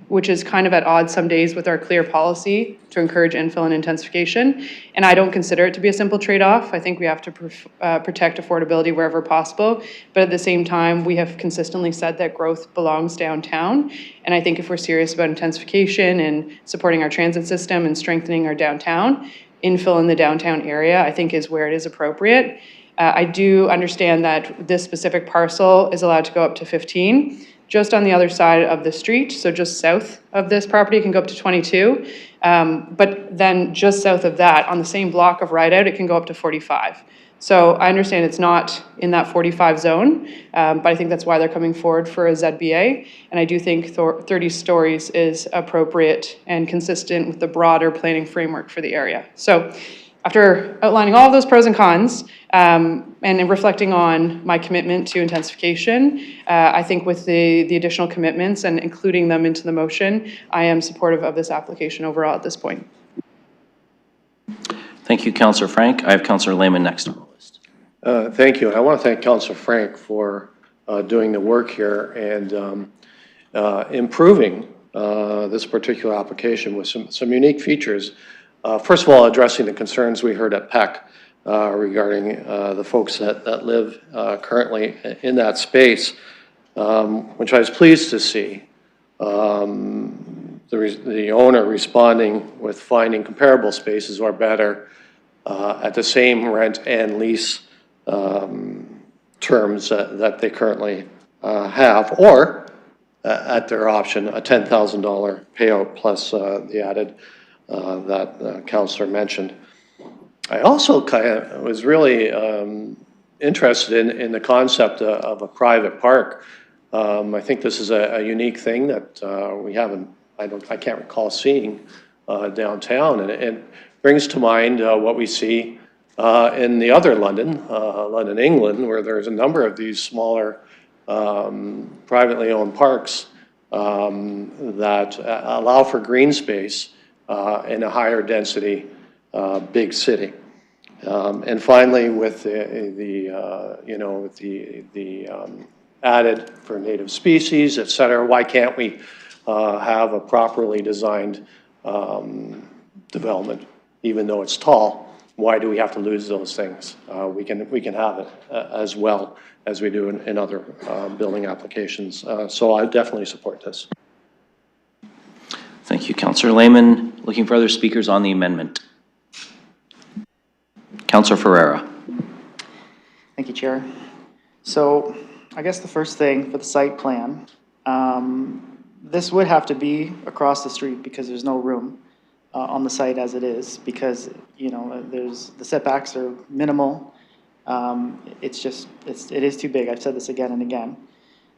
which is kind of at odds some days with our clear policy to encourage infill and intensification. And I don't consider it to be a simple trade-off. I think we have to protect affordability wherever possible. But at the same time, we have consistently said that growth belongs downtown. And I think if we're serious about intensification and supporting our transit system and strengthening our downtown, infill in the downtown area, I think is where it is appropriate. I do understand that this specific parcel is allowed to go up to 15. Just on the other side of the street, so just south of this property, it can go up to 22. But then just south of that, on the same block of Rideout, it can go up to 45. So I understand it's not in that 45 zone, but I think that's why they're coming forward for a ZBA. And I do think 30 stories is appropriate and consistent with the broader planning framework for the area. So after outlining all of those pros and cons, and in reflecting on my commitment to intensification, I think with the additional commitments and including them into the motion, I am supportive of this application overall at this point. Thank you, Councillor Frank. I have Councillor Lehman next on the list. Thank you. I want to thank Councillor Frank for doing the work here and improving this particular application with some unique features. First of all, addressing the concerns we heard at PEC regarding the folks that live currently in that space, which I was pleased to see. The owner responding with finding comparable spaces or better at the same rent and lease terms that they currently have, or at their option, a $10,000 payout plus the added that Councillor mentioned. I also kind of was really interested in the concept of a private park. I think this is a unique thing that we haven't, I can't recall seeing downtown, and it brings to mind what we see in the other London, London, England, where there's a number of these smaller privately owned parks that allow for green space in a higher density big city. And finally, with the added for native species, et cetera, why can't we have a properly designed development, even though it's tall? Why do we have to lose those things? We can have it as well as we do in other building applications. So I definitely support this. Thank you, Councillor Lehman. Looking for other speakers on the amendment. Councillor Ferreira. Thank you, Chair. So I guess the first thing for the site plan, this would have to be across the street because there's no room on the site as it is, because, you know, the setbacks are minimal. It is too big. I've said this again and again.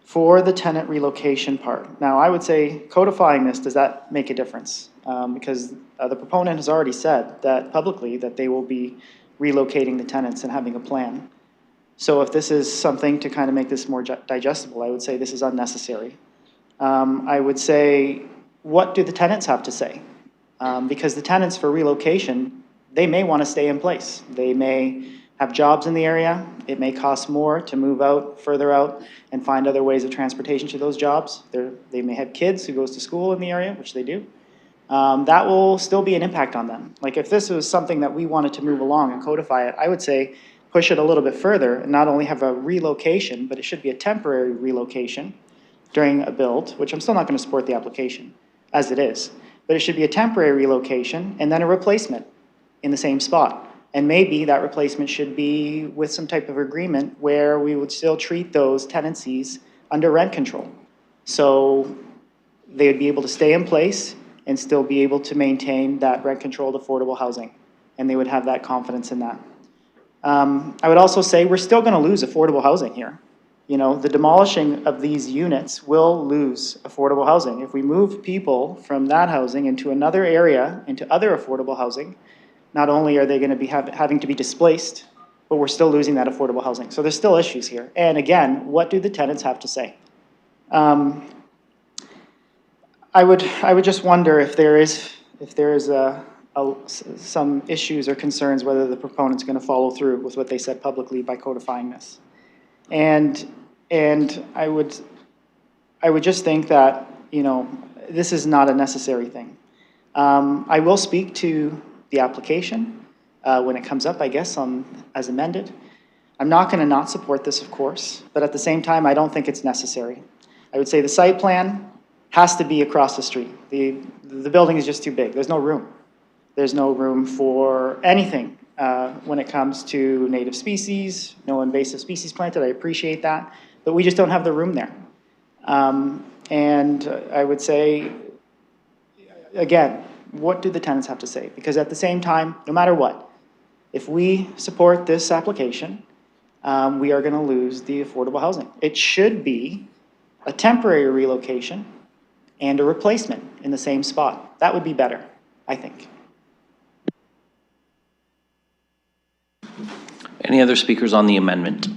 For the tenant relocation part, now I would say codifying this, does that make a difference? Because the proponent has already said that publicly that they will be relocating the tenants and having a plan. So if this is something to kind of make this more digestible, I would say this is unnecessary. I would say, what do the tenants have to say? Because the tenants for relocation, they may want to stay in place. They may have jobs in the area. It may cost more to move out, further out, and find other ways of transportation to those jobs. They may have kids who goes to school in the area, which they do. That will still be an impact on them. Like if this was something that we wanted to move along and codify it, I would say push it a little bit further and not only have a relocation, but it should be a temporary relocation during a build, which I'm still not going to support the application as it is. But it should be a temporary relocation and then a replacement in the same spot. And maybe that replacement should be with some type of agreement where we would still treat those tenancies under rent control. So they would be able to stay in place and still be able to maintain that rent-controlled affordable housing. And they would have that confidence in that. I would also say we're still going to lose affordable housing here. You know, the demolishing of these units will lose affordable housing. If we move people from that housing into another area, into other affordable housing, not only are they going to be having to be displaced, but we're still losing that affordable housing. So there's still issues here. And again, what do the tenants have to say? I would just wonder if there is some issues or concerns whether the proponent's going to follow through with what they said publicly by codifying this. And I would just think that, you know, this is not a necessary thing. I will speak to the application when it comes up, I guess, as amended. I'm not going to not support this, of course, but at the same time, I don't think it's necessary. I would say the site plan has to be across the street. The building is just too big. There's no room. There's no room for anything when it comes to native species, no invasive species planted. I appreciate that, but we just don't have the room there. And I would say, again, what do the tenants have to say? Because at the same time, no matter what, if we support this application, we are going to lose the affordable housing. It should be a temporary relocation and a replacement in the same spot. That would be better, I think. Any other speakers on the amendment?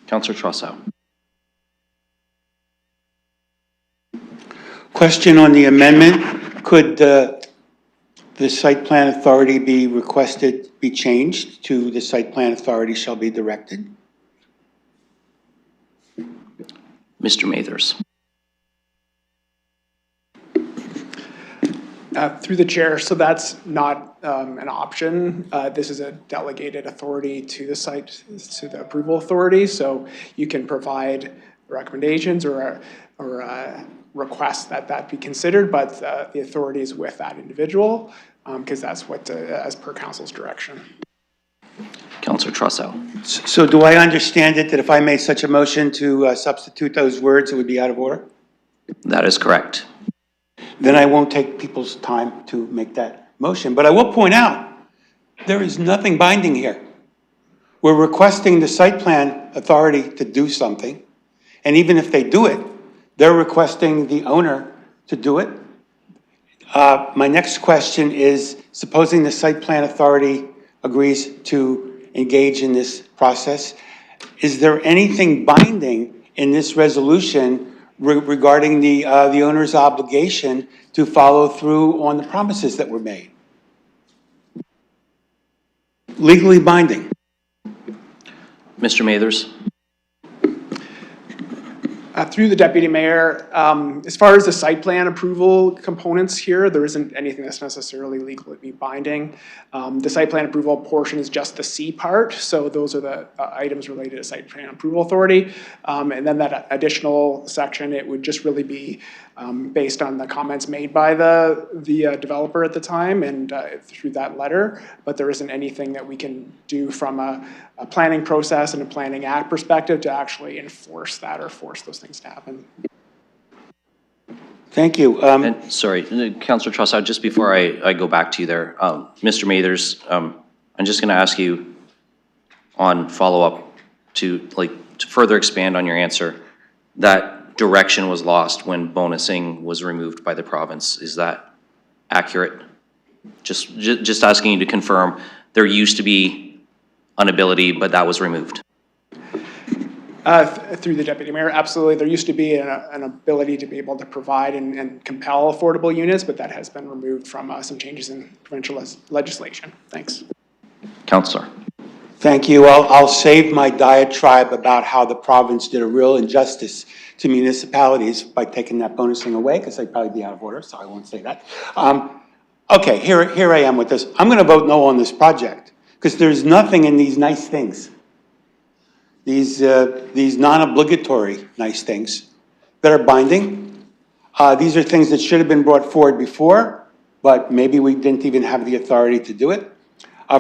Councillor Trossau. Question on the amendment. Could the site plan authority be requested, be changed to the site plan authority shall be directed? Mr. Mathers. Through the chair, so that's not an option. This is a delegated authority to the site, to the approval authority. So you can provide recommendations or request that that be considered, but the authority is with that individual because that's what, as per council's direction. Councillor Trosao. So do I understand it that if I made such a motion to substitute those words, it would be out of order? That is correct. Then I won't take people's time to make that motion. But I will point out, there is nothing binding here. We're requesting the site plan authority to do something. And even if they do it, they're requesting the owner to do it. My next question is, supposing the site plan authority agrees to engage in this process, is there anything binding in this resolution regarding the owner's obligation to follow through on the promises that were made? Legally binding. Mr. Mathers. Through the deputy mayor, as far as the site plan approval components here, there isn't anything that's necessarily legally binding. The site plan approval portion is just the C part, so those are the items related to site plan approval authority. And then that additional section, it would just really be based on the comments made by the developer at the time and through that letter, but there isn't anything that we can do from a planning process and a planning act perspective to actually enforce that or force those things to happen. Thank you. And sorry, Councillor Trosao, just before I go back to you there, Mr. Mathers, I'm just going to ask you on follow-up to further expand on your answer. That direction was lost when bonusing was removed by the province. Is that accurate? Just asking you to confirm. There used to be an ability, but that was removed. Through the deputy mayor, absolutely. There used to be an ability to be able to provide and compel affordable units, but that has been removed from some changes in provincial legislation. Thanks. Councillor. Thank you. I'll save my diatribe about how the province did a real injustice to municipalities by taking that bonusing away, because I'd probably be out of order, so I won't say that. Okay, here I am with this. I'm going to vote no on this project, because there's nothing in these nice things, these non-obligatory nice things that are binding. These are things that should have been brought forward before, but maybe we didn't even have the authority to do it.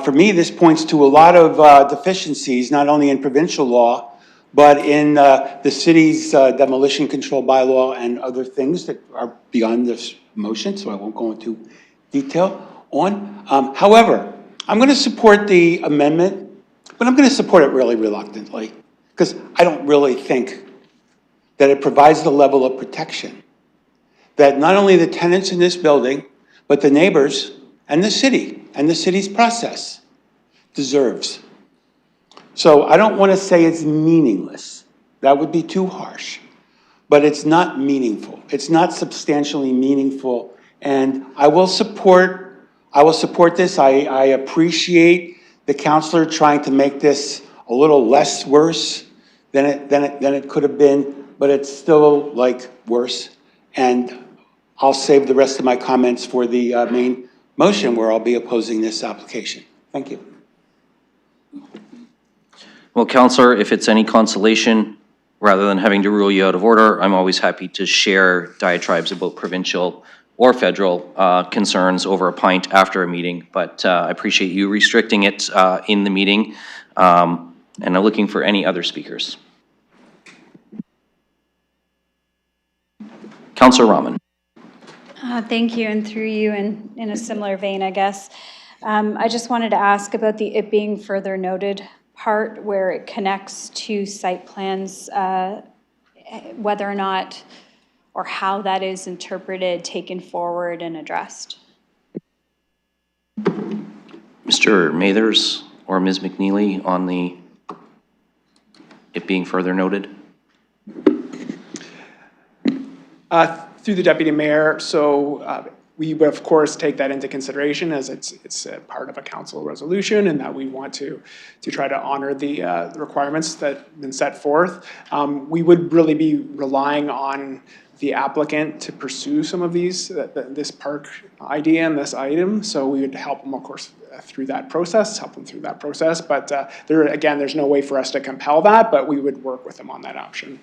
For me, this points to a lot of deficiencies, not only in provincial law, but in the city's demolition control bylaw and other things that are beyond this motion, so I won't go into detail on. However, I'm going to support the amendment, but I'm going to support it really reluctantly, because I don't really think that it provides the level of protection that not only the tenants in this building, but the neighbors and the city and the city's process deserves. So I don't want to say it's meaningless. That would be too harsh. But it's not meaningful. It's not substantially meaningful. And I will support this. I appreciate the councillor trying to make this a little less worse than it could have been, but it's still like worse. And I'll save the rest of my comments for the main motion where I'll be opposing this application. Thank you. Well, Councillor, if it's any consolation, rather than having to rule you out of order, I'm always happy to share diatribes about provincial or federal concerns over a pint after a meeting, but I appreciate you restricting it in the meeting, and I'm looking for any other speakers. Councillor Rahman. Thank you, and through you, in a similar vein, I guess. I just wanted to ask about the it being further noted part where it connects to site plans, whether or not or how that is interpreted, taken forward, and addressed. Mr. Mathers or Ms. McNeely on the it being further noted? Through the deputy mayor, so we would of course take that into consideration as it's a part of a council resolution, and that we want to try to honor the requirements that have been set forth. We would really be relying on the applicant to pursue some of these, this park idea and this item. So we would help them, of course, through that process, But there's no way for us to compel that, but we would work with them on that option.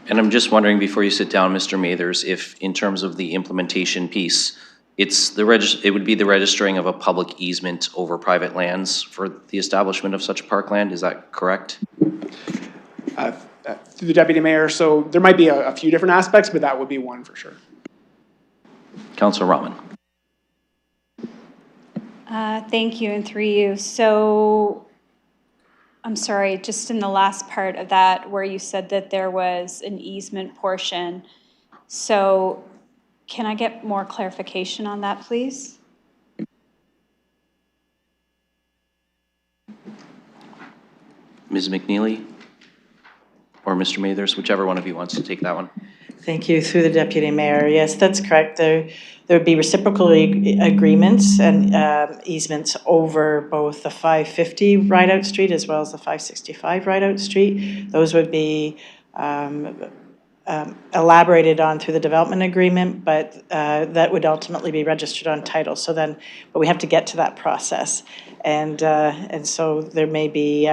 And I'm just wondering, before you sit down, Mr. Mathers, if in terms of the implementation piece, it would be the registering of a public easement over private lands for the establishment of such parkland, is that correct? Through the deputy mayor, so there might be a few different aspects, but that would be one for sure. Councilor Rahman. Thank you, and through you. So, I'm sorry, just in the last part of that, where you said that there was an easement portion. So, can I get more clarification on that, please? Ms. McNeely? Or Mr. Mathers, whichever one of you wants to take that one. Thank you. Through the deputy mayor. Yes, that's correct. There would be reciprocal agreements and easements over both the 550 Rideout Street as well as the 565 Rideout Street. Those would be elaborated on through the development agreement, but that would ultimately be registered on title. So then, but we have to get to that process, and so there may be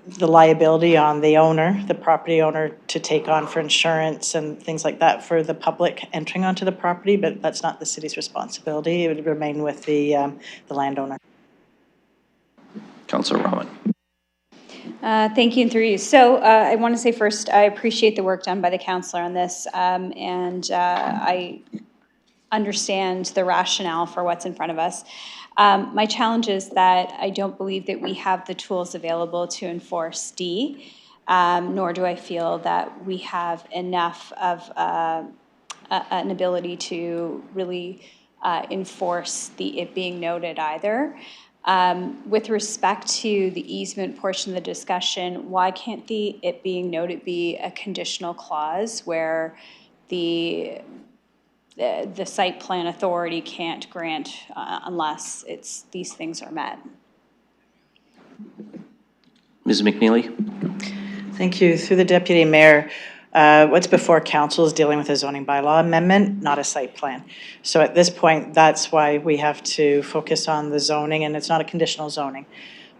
the liability on the owner, the property owner, to take on for insurance and things like that for the public entering onto the property, but that's not the city's responsibility. It would remain with the landowner. Councilor Rahman. Thank you, and through you. So I want to say first, I appreciate the work done by the councillor on this, and I understand the rationale for what's in front of us. My challenge is that I don't believe that we have the tools available to enforce D, nor do I feel that we have enough of an ability to really enforce it being noted either. With respect to the easement portion of the discussion, why can't it being noted be a conditional clause where the site plan authority can't grant unless these things are met? Ms. McNeely? Thank you. Through the deputy mayor, what's before council is dealing with a zoning bylaw amendment, not a site plan. So at this point, that's why we have to focus on the zoning, and it's not a conditional zoning.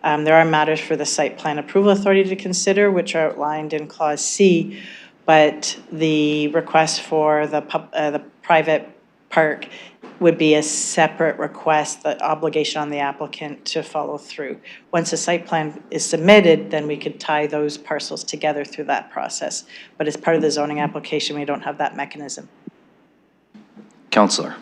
There are matters for the site plan approval authority to consider, which are outlined in clause C, but the request for the private park would be a separate request, the obligation on the applicant to follow through. Once a site plan is submitted, then we could tie those parcels together through that process. But as part of the zoning application, we don't have that mechanism. Councillor.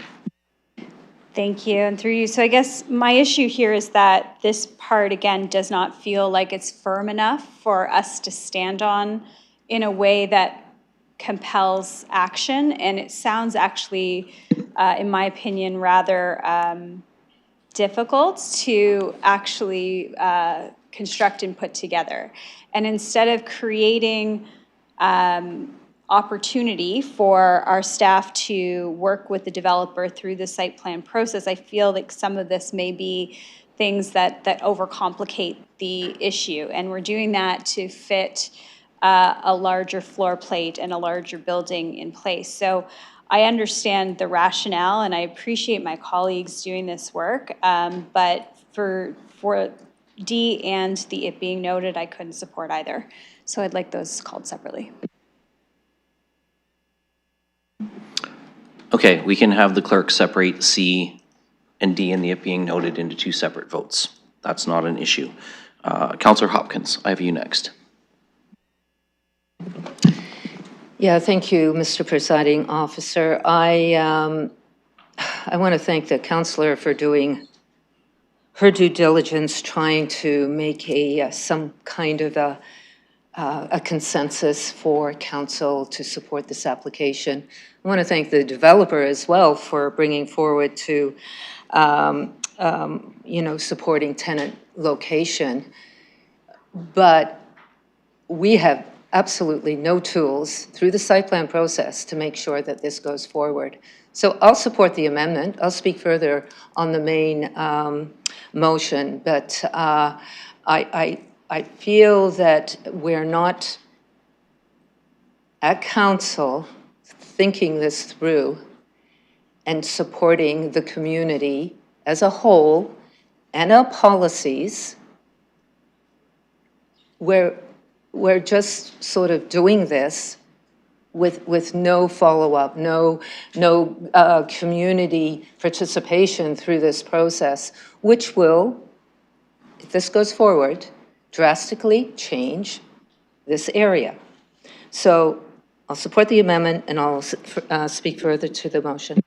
Thank you, and through you. So I guess my issue here is that this part, again, does not feel like it's firm enough for us to stand on in a way that compels action, and it sounds actually, in my opinion, rather difficult to actually construct and put together. And instead of creating opportunity for our staff to work with the developer through the site plan process, I feel like some of this may be things that overcomplicate the issue, and we're doing that to fit a larger floor plate and a larger building in place. So I understand the rationale, and I appreciate my colleagues doing this work, but for D and it being noted, I couldn't support either. So I'd like those called separately. Okay, we can have the clerk separate C and D and it being noted into two separate votes. That's not an issue. Councillor Hopkins, I have you next. Yeah, thank you, Mr. Presiding Officer. I want to thank the councillor for doing her due diligence, trying to make some kind of a consensus for council to support this application. I want to thank the developer as well for bringing forward to, supporting tenant location. But we have absolutely no tools through the site plan process to make sure that this goes forward. So I'll support the amendment. I'll speak further on the main motion, but I feel that we're not at council thinking this through and supporting the community as a whole and our policies. We're just sort of doing this with no follow-up, no community participation through this process, which will, if this goes forward, drastically change this area. So I'll support the amendment and I'll speak further to the motion.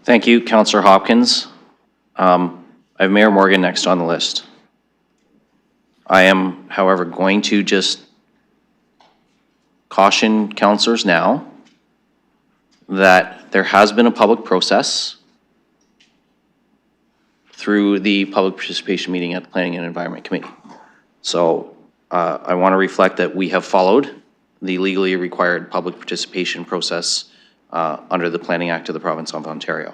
Thank you, Councillor Hopkins. I have Mayor Morgan next on the list. I am, however, going to just caution councillors now that there has been a public process through the public participation meeting at the Planning and Environment Committee. So I want to reflect that we have followed the legally required public participation process under the Planning Act of the Province of Ontario.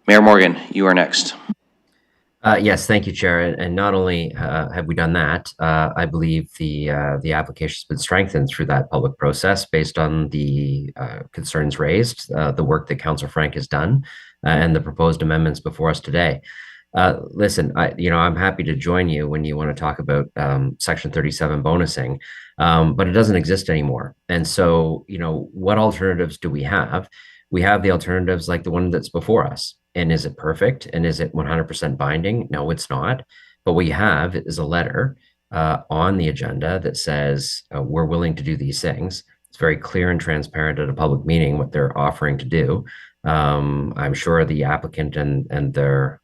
Mayor Morgan, you are next. Yes, thank you, Chair. And not only have we done that, I believe the application has been strengthened through that public process based on the concerns raised, the work that Councillor Frank has done, and the proposed amendments before us today. Listen, I'm happy to join you when you want to talk about Section 37 bonusing, but it doesn't exist anymore. And so, what alternatives do we have? We have the alternatives like the one that's before us. And is it perfect? And is it 100% binding? No, it's not. But what you have is a letter on the agenda that says we're willing to do these things. It's very clear and transparent at a public meeting what they're offering to do. I'm sure the applicant and their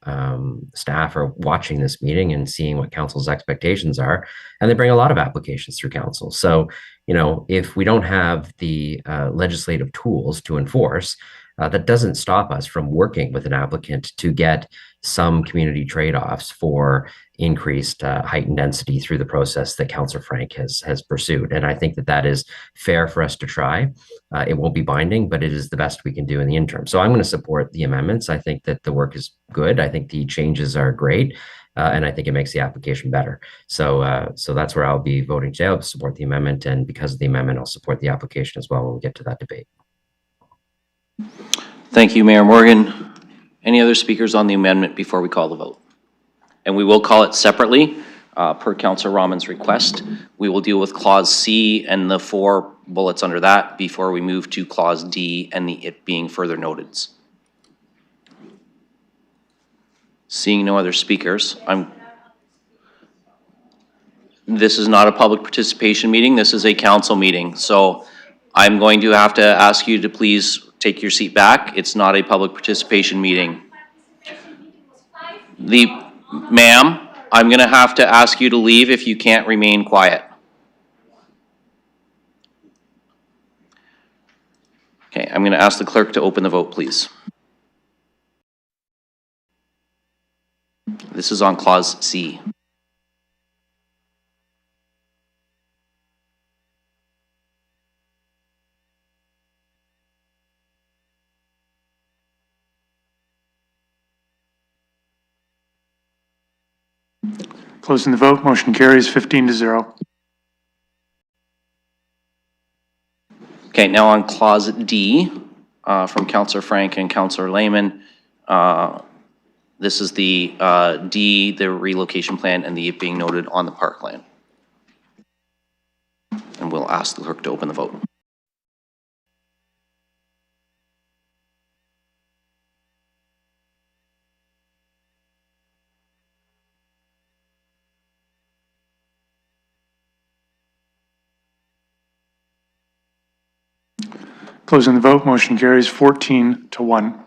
staff are watching this meeting and seeing what council's expectations are, and they bring a lot of applications through council. So, if we don't have the legislative tools to enforce, that doesn't stop us from working with an applicant to get some community trade-offs for increased height and density through the process that Councillor Frank has pursued. And I think that is fair for us to try. It won't be binding, but it is the best we can do in the interim. So I'm going to support the amendments. I think that the work is good. I think the changes are great. And I think it makes the application better. So that's where I'll be voting today. I'll support the amendment. And because of the amendment, I'll support the application as well when we get to that debate. Thank you, Mayor Morgan. Any other speakers on the amendment before we call the vote? And we will call it separately per Councillor Rahman's request. We will deal with Clause C and the 4 bullets under that before we move to Clause D and the it being further noted. Seeing no other speakers, this is not a public participation meeting. This is a council meeting. So I'm going to have to ask you to please take your seat back. It's not a public participation meeting. Ma'am, I'm going to have to ask you to leave if you can't remain quiet. Okay, I'm going to ask the clerk to open the vote, please. This is on Clause C. Closing the vote, motion carries 15-0. Okay, now on Clause D from Councillor Frank and Councillor Lehman. This is the D, the relocation plan, and the it being noted on the parkland. And we'll ask the clerk to open the vote. Closing the vote, motion carries 14-1.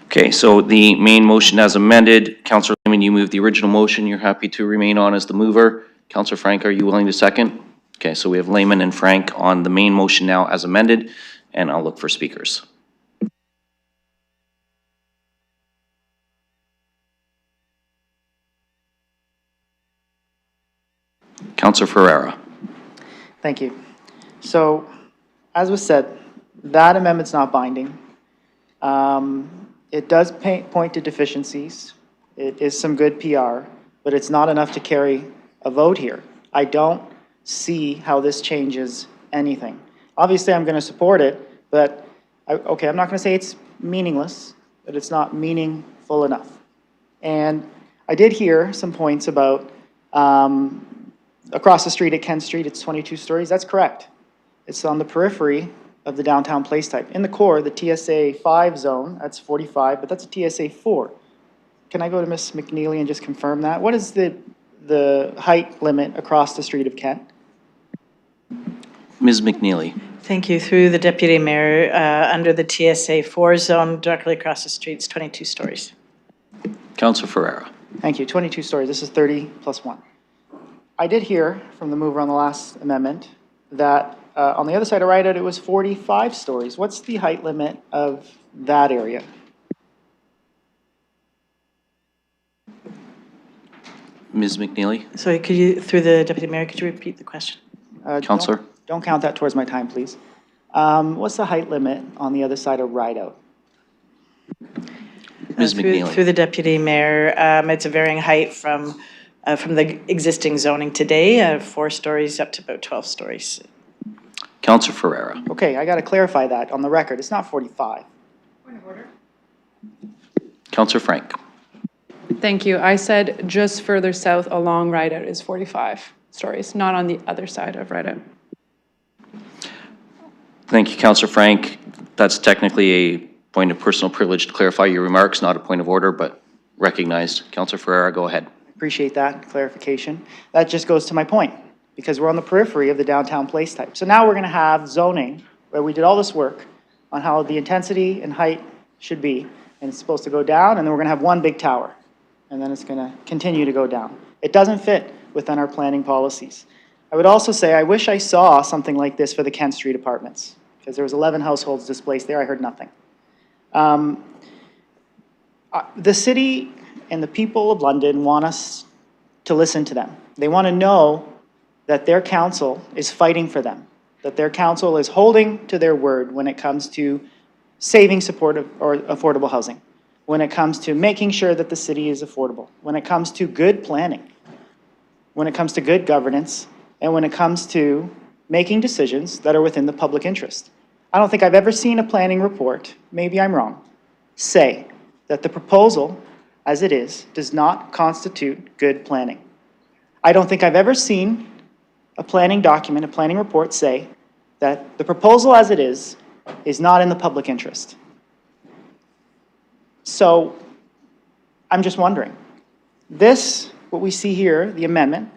Okay, so the main motion as amended, Councillor Lehman, you moved the original motion. You're happy to remain on as the mover. Councillor Frank, are you willing to second? Okay, so we have Lehman and Frank on the main motion now as amended, and I'll look for speakers. Councillor Ferreira. Thank you. So, as was said, that amendment's not binding. It does point to deficiencies. It is some good PR, but it's not enough to carry a vote here. I don't see how this changes anything. Obviously, I'm going to support it, but, okay, I'm not going to say it's meaningless, but it's not meaningful enough. And I did hear some points about across the street at Kent Street, it's 22 stories. That's correct. It's on the periphery of the downtown place type. In the core, the TSA 5 zone, that's 45, but that's a TSA 4. Can I go to Ms. McNeely and just confirm that? What is the height limit across the street of Kent? Ms. McNeely. Thank you. Through the Deputy Mayor, under the TSA 4 zone, directly across the street, it's 22 stories. Councillor Ferreira. Thank you. 22 stories. This is 30 plus 1. I did hear from the mover on the last amendment that on the other side of Rideout, it was 45 stories. What's the height limit of that area? Ms. McNeely. Sorry, could you, through the Deputy Mayor, could you repeat the question? Councillor. Don't count that towards my time, please. What's the height limit on the other side of Rideout? Ms. McNeely. Through the Deputy Mayor, it's a varying height from the existing zoning today, 4 stories up to about 12 stories. Councillor Ferreira. Okay, I got to clarify that on the record. It's not 45. Point of order. Councillor Frank. Thank you. I said just further south along Rideout is 45 stories, not on the other side of Rideout. Thank you, Councillor Frank. That's technically a point of personal privilege to clarify your remarks, not a point of order, but recognized. Councillor Ferreira, go ahead. Appreciate that clarification. That just goes to my point, because we're on the periphery of the downtown place type. So now we're going to have zoning, where we did all this work on how the intensity and height should be, and it's supposed to go down, and then we're going to have one big tower, and then it's going to continue to go down. It doesn't fit within our planning policies. I would also say I wish I saw something like this for the Kent Street apartments, because there was 11 households displaced there. I heard nothing. The city and the people of London want us to listen to them. They want to know that their council is fighting for them, that their council is holding to their word when it comes to saving supportive or affordable housing, when it comes to making sure that the city is affordable, when it comes to good planning, when it comes to good governance, and when it comes to making decisions that are within the public interest. I don't think I've ever seen a planning report, maybe I'm wrong, say that the proposal as it is does not constitute good planning. I don't think I've ever seen a planning document, a planning report say that the proposal as it is not in the public interest. So I'm just wondering, this, what we see here, the amendment,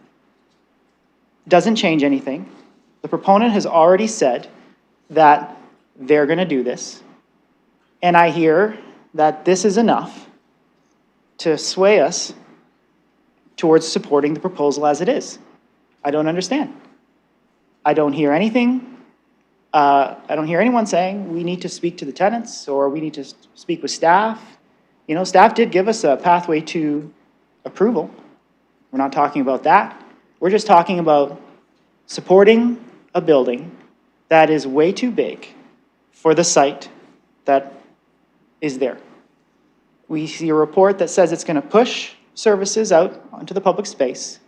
doesn't change anything. The proponent has already said that they're going to do this. And I hear that this is enough to sway us towards supporting the proposal as it is. I don't understand. I don't hear anything. I don't hear anyone saying we need to speak to the tenants or we need to speak with staff. You know, staff did give us a pathway to approval. We're not talking about that. We're just talking about supporting a building that is way too big for the site that is there. We see a report that says it's going to push services out onto the public space.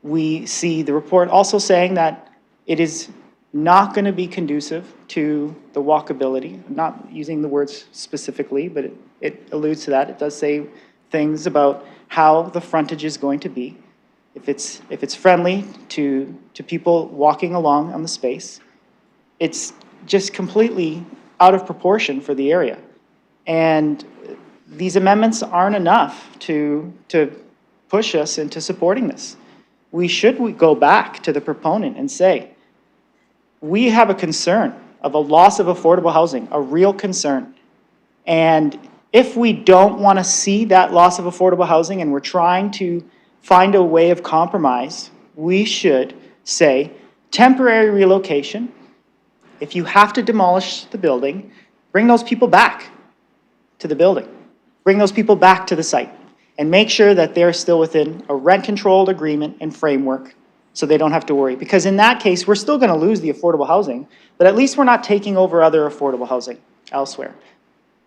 We see the report also saying that it is not going to be conducive to the walkability. I'm not using the words specifically, but it alludes to that. It does say things about how the frontage is going to be. If it's friendly to people walking along on the space, it's just completely out of proportion for the area. And these amendments aren't enough to push us into supporting this. We should go back to the proponent and say, we have a concern of a loss of affordable housing, a real concern. And if we don't want to see that loss of affordable housing and we're trying to find a way of compromise, we should say temporary relocation. If you have to demolish the building, bring those people back to the building. Bring those people back to the site and make sure that they're still within a rent-controlled agreement and framework so they don't have to worry. Because in that case, we're still gonna lose the affordable housing, but at least we're not taking over other affordable housing elsewhere.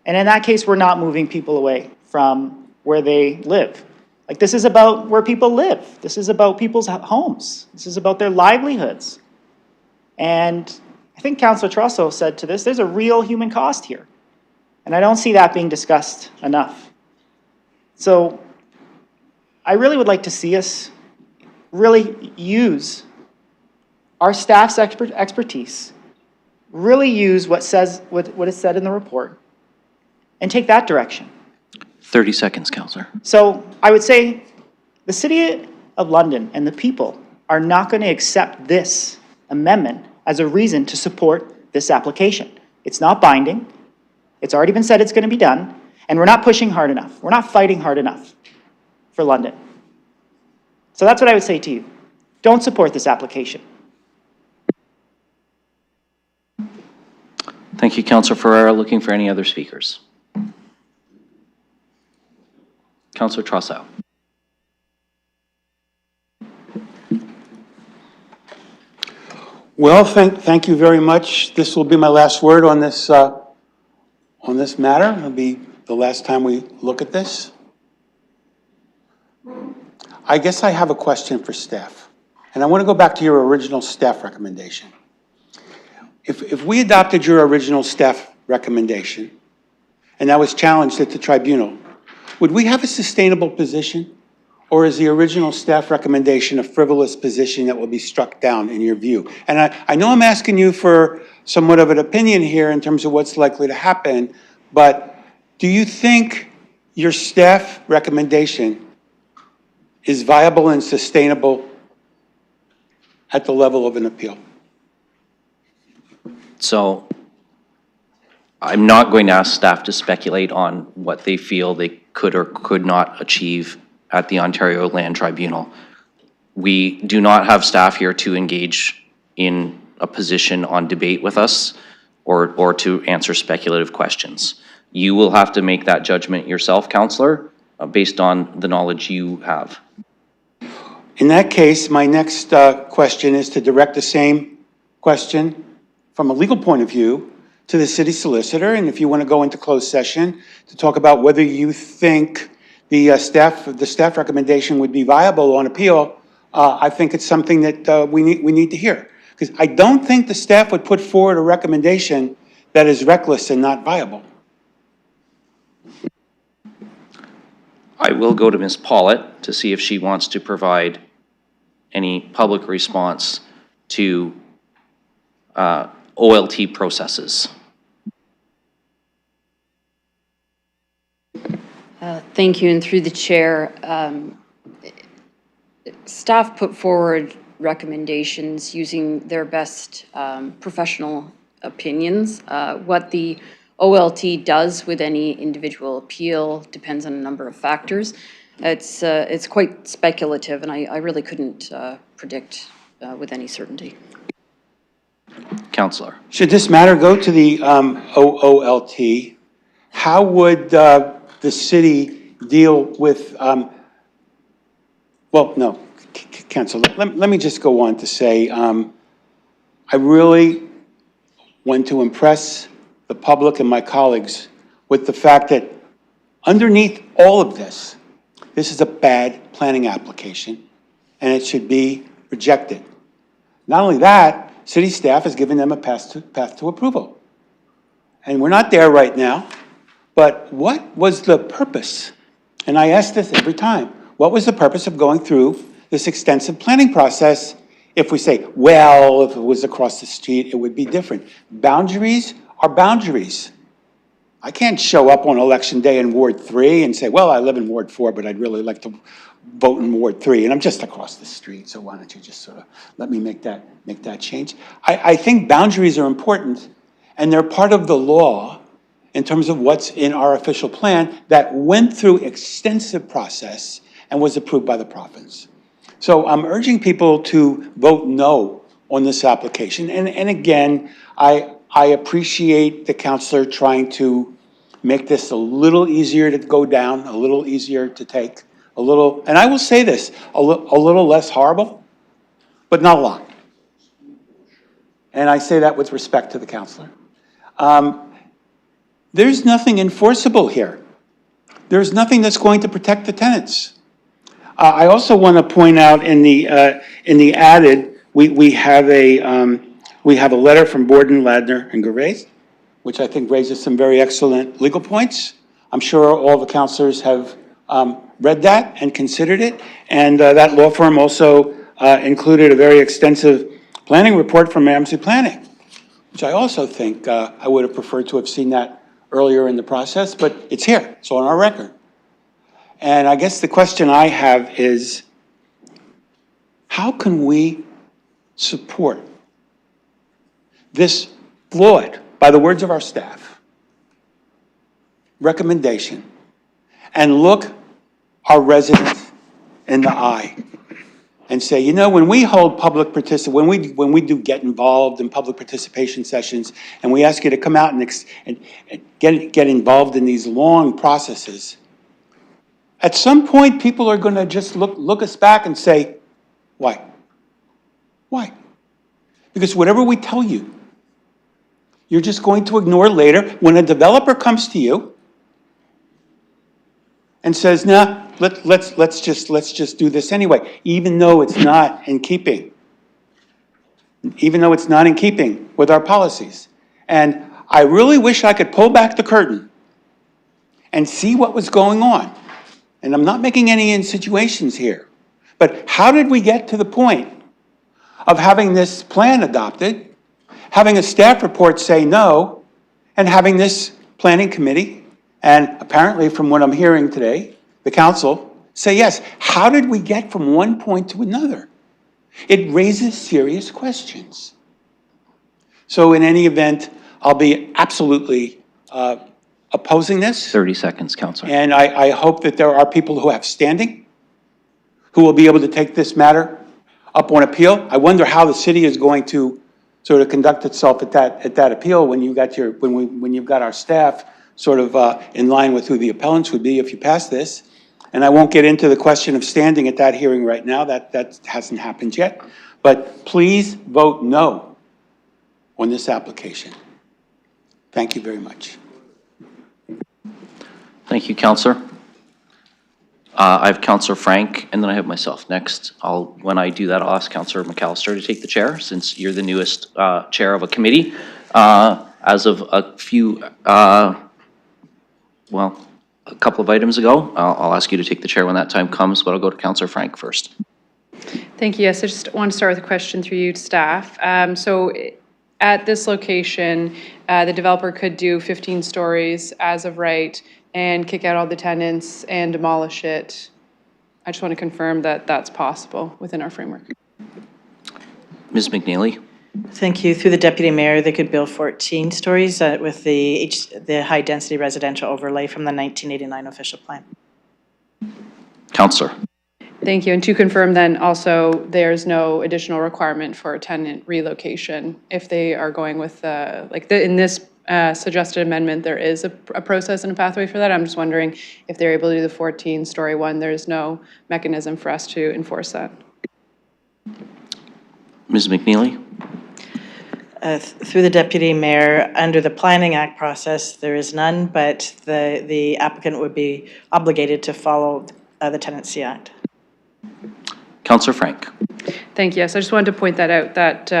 And in that case, we're not moving people away from where they live. Like, this is about where people live. This is about people's homes. This is about their livelihoods. And I think Councillor Trusso said to this, there's a real human cost here. And I don't see that being discussed enough. So I really would like to see us really use our staff's expertise, really use what is said in the report, and take that direction. 30 seconds, Councillor. So I would say the City of London and the people are not going to accept this amendment as a reason to support this application. It's not binding. It's already been said it's going to be done, and we're not pushing hard enough. We're not fighting hard enough for London. So that's what I would say to you. Don't support this application. Thank you, Councillor Ferreira. Looking for any other speakers? Councillor Trossau. Well, thank you very much. This will be my last word on this matter. It'll be the last time we look at this. I guess I have a question for staff, and I want to go back to your original staff recommendation. If we adopted your original staff recommendation, and that was challenged at the tribunal, would we have a sustainable position? Or is the original staff recommendation a frivolous position that will be struck down in your view? And I know I'm asking you for somewhat of an opinion here in terms of what's likely to happen, but do you think your staff recommendation is viable and sustainable at the level of an appeal? So I'm not going to ask staff to speculate on what they feel they could or could not achieve at the Ontario Land Tribunal. We do not have staff here to engage in a position on debate with us or to answer speculative questions. You will have to make that judgment yourself, Councillor, based on the knowledge you have. In that case, my next question is to direct the same question from a legal point of view to the city solicitor, and if you want to go into closed session to talk about whether you think the staff recommendation would be viable on appeal, I think it's something that we need to hear. Because I don't think the staff would put forward a recommendation that is reckless and not viable. I will go to Ms. Pollitt to see if she wants to provide any public response to OLT processes. Thank you, and through the chair, staff put forward recommendations using their best professional opinions. What the OLT does with any individual appeal depends on a number of factors. It's quite speculative, and I really couldn't predict with any certainty. Councillor. Should this matter go to the OLT, how would the city deal with, well, no, cancel. Let me just go on to say, I really want to impress the public and my colleagues with the fact that underneath all of this, this is a bad planning application, and it should be rejected. Not only that, city staff has given them a path to approval. And we're not there right now, but what was the purpose? And I ask this every time. What was the purpose of going through this extensive planning process if we say, well, if it was across the street, it would be different? Boundaries are boundaries. I can't show up on election day in Ward 3 and say, well, I live in Ward 4, but I'd really like to vote in Ward 3, and I'm just across the street, so why don't you just sort of let me make that change? I think boundaries are important, and they're part of the law in terms of what's in our official plan that went through extensive process and was approved by the province. So I'm urging people to vote no on this application. And again, I appreciate the councillor trying to make this a little easier to go down, a little easier to take, a little, and I will say this, a little less horrible. but not a lot. And I say that with respect to the counselor. There's nothing enforceable here. There's nothing that's going to protect the tenants. I also want to point out in the added, we have a letter from Borden, Ladner, and Gervais, which I think raises some very excellent legal points. I'm sure all the counselors have read that and considered it. And that law firm also included a very extensive planning report from Ramsey Planning, which I also think I would have preferred to have seen that earlier in the process, but it's here, it's on our record. And I guess the question I have is, how can we support this flawed, by the words of our staff, recommendation and look our residents in the eye and say, you know, when we hold public when we do get involved in public participation sessions and we ask you to come out and get involved in these long processes, at some point people are going to just look us back and say, why? Why? Because whatever we tell you, you're just going to ignore later when a developer comes to you and says, nah, let's just do this anyway, even though it's not in keeping. Even though it's not in keeping with our policies. And I really wish I could pull back the curtain and see what was going on. And I'm not making any insinuations here. But how did we get to the point of having this plan adopted, having a staff report say no, and having this planning committee, and apparently from what I'm hearing today, the council, say yes? How did we get from one point to another? It raises serious questions. So in any event, I'll be absolutely opposing this. 30 seconds, Councillor. And I hope that there are people who have standing, who will be able to take this matter up on appeal. I wonder how the city is going to sort of conduct itself at that appeal when you've got our staff sort of in line with who the appellants would be if you pass this. And I won't get into the question of standing at that hearing right now. That hasn't happened yet. But please vote no on this application. Thank you very much. Thank you, Councillor. I have Councillor Frank, and then I have myself next. When I do that, I'll ask Councillor McAllister to take the chair, since you're the newest chair of a committee. As of a couple of items ago, I'll ask you to take the chair when that time comes, but I'll go to Councillor Frank first. Thank you. Yes, I just want to start with a question through you to staff. So at this location, the developer could do 15 stories as of right and kick out all the tenants and demolish it. I just want to confirm that that's possible within our framework. Ms. McNeely. Thank you. Through the Deputy Mayor, they could build 14 stories with the high-density residential overlay from the 1989 official plan. Councillor. Thank you. And to confirm then also, there's no additional requirement for tenant relocation if they are going with, in this suggested amendment, there is a process and a pathway for that. I'm just wondering if they're able to do the 14-story one, there's no mechanism for us to enforce that. Ms. McNeely. Through the Deputy Mayor, under the Planning Act process, there is none, but the applicant would be obligated to follow the Tenancy Act. Councillor Frank. Thank you. Yes, I just wanted to point that out, that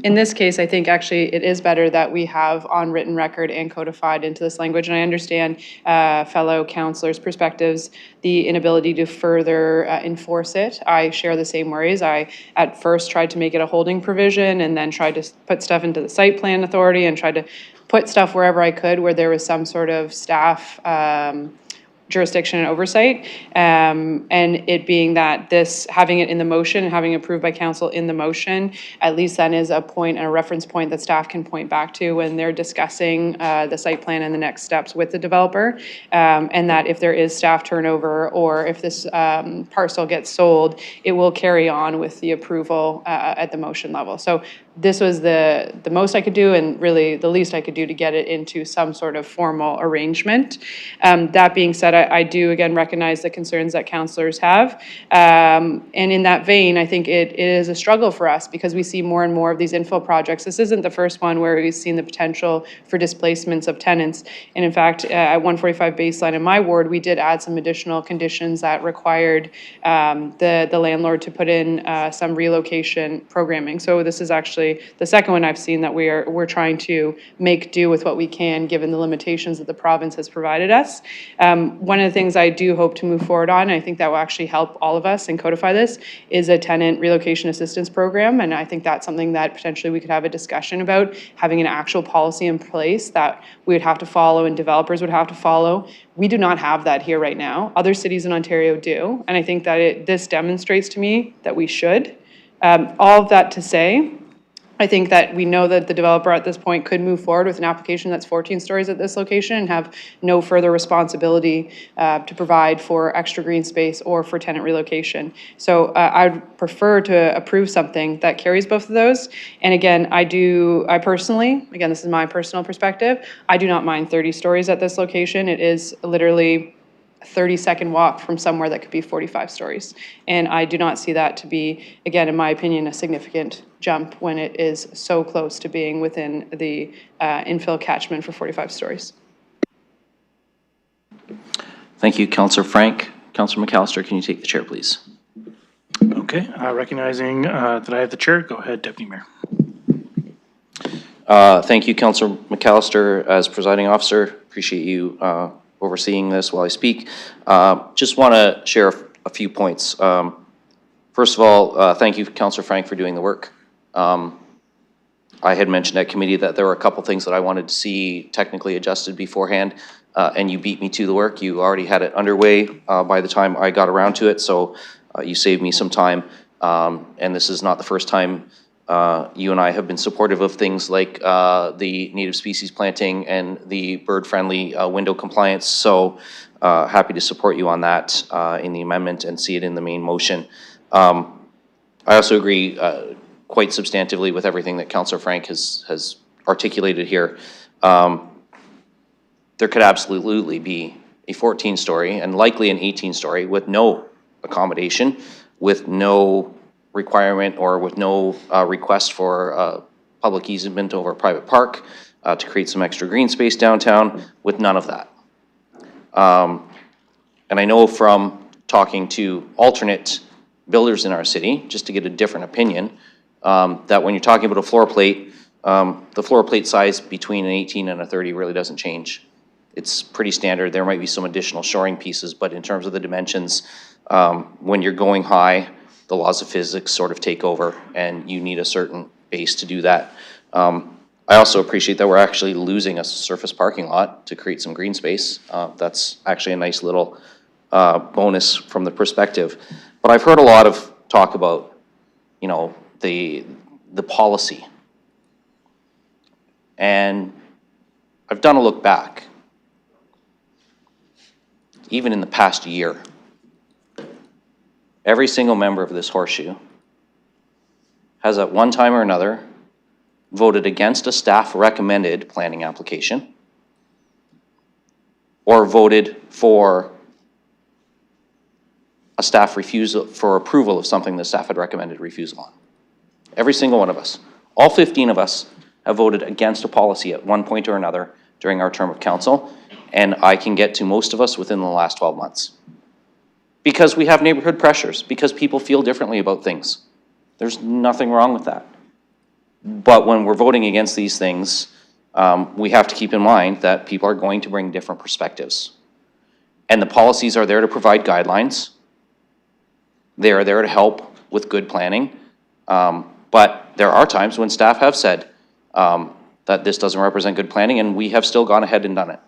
in this case, I think actually it is better that we have on written record and codified into this language. And I understand fellow councillors' perspectives, the inability to further enforce it. I share the same worries. I at first tried to make it a holding provision and then tried to put stuff into the site plan authority and tried to put stuff wherever I could where there was some sort of staff jurisdiction and oversight, and it being that this, having it in the motion and having it approved by council in the motion, at least then is a point and a reference point that staff can point back to when they're discussing the site plan and the next steps with the developer, and that if there is staff turnover or if this parcel gets sold, it will carry on with the approval at the motion level. So this was the most I could do and really the least I could do to get it into some sort of formal arrangement. That being said, I do again recognize the concerns that councillors have. And in that vein, I think it is a struggle for us because we see more and more of these infill projects. This isn't the first one where we've seen the potential for displacements of tenants. And in fact, at 145 Baseline in my ward, we did add some additional conditions that required the landlord to put in some relocation programming. So this is actually the second one I've seen that we're trying to make do with what we can given the limitations that the province has provided us. One of the things I do hope to move forward on, and I think that will actually help all of us and codify this, is a tenant relocation assistance program. And I think that's something that potentially we could have a discussion about, having an actual policy in place that we would have to follow and developers would have to follow. We do not have that here right now. Other cities in Ontario do. And I think that this demonstrates to me that we should. All of that to say, I think that we know that the developer at this point could move forward with an application that's 14 stories at this location and have no further responsibility to provide for extra green space or for tenant relocation. So I'd prefer to approve something that carries both of those. And again, I personally, again, this is my personal perspective, I do not mind 30 stories at this location. It is literally 30-second walk from somewhere that could be 45 stories. And I do not see that to be, again, in my opinion, a significant jump when it is so close to being within the infill catchment for 45 stories. Thank you, Councillor Frank. Councillor McAllister, can you take the chair, please? Okay, recognizing that I have the chair, go ahead, Deputy Mayor. Thank you, Councillor McAllister, as presiding officer. Appreciate you overseeing this while I speak. Just want to share a few points. First of all, thank you, Councillor Frank, for doing the work. I had mentioned at committee that there were a couple things that I wanted to see technically adjusted beforehand, and you beat me to the work. You already had it underway by the time I got around to it, so you saved me some time. And this is not the first time you and I have been supportive of things like the native species planting and the bird-friendly window compliance. So happy to support you on that in the amendment and see it in the main motion. I also agree quite substantively with everything that Councillor Frank has articulated here. There could absolutely be a 14-story and likely an 18-story with no accommodation, with no requirement or with no request for public easement over a private park to create some extra green space downtown, with none of that. And I know from talking to alternate builders in our city, just to get a different opinion, that when you're talking about a floor plate, the floor plate size between an 18 and a 30 really doesn't change. It's pretty standard. There might be some additional shoring pieces, but in terms of the dimensions, when you're going high, the laws of physics sort of take over and you need a certain base to do that. I also appreciate that we're actually losing a surface parking lot to create some green space. That's actually a nice little bonus from the perspective. But I've heard a lot of talk about, you know, the policy. And I've done a look back. Even in the past year, every single member of this horseshoe has at one time or another voted against a staff recommended planning application or voted for a staff refusal for approval of something the staff had recommended refusal on. Every single one of us, all 15 of us, have voted against a policy at one point or another during our term of council, and I can get to most of us within the last 12 months. Because we have neighborhood pressures, because people feel differently about things. There's nothing wrong with that. But when we're voting against these things, we have to keep in mind that people are going to bring different perspectives. And the policies are there to provide guidelines. They are there to help with good planning. But there are times when staff have said that this doesn't represent good planning, and we have still gone ahead and done it.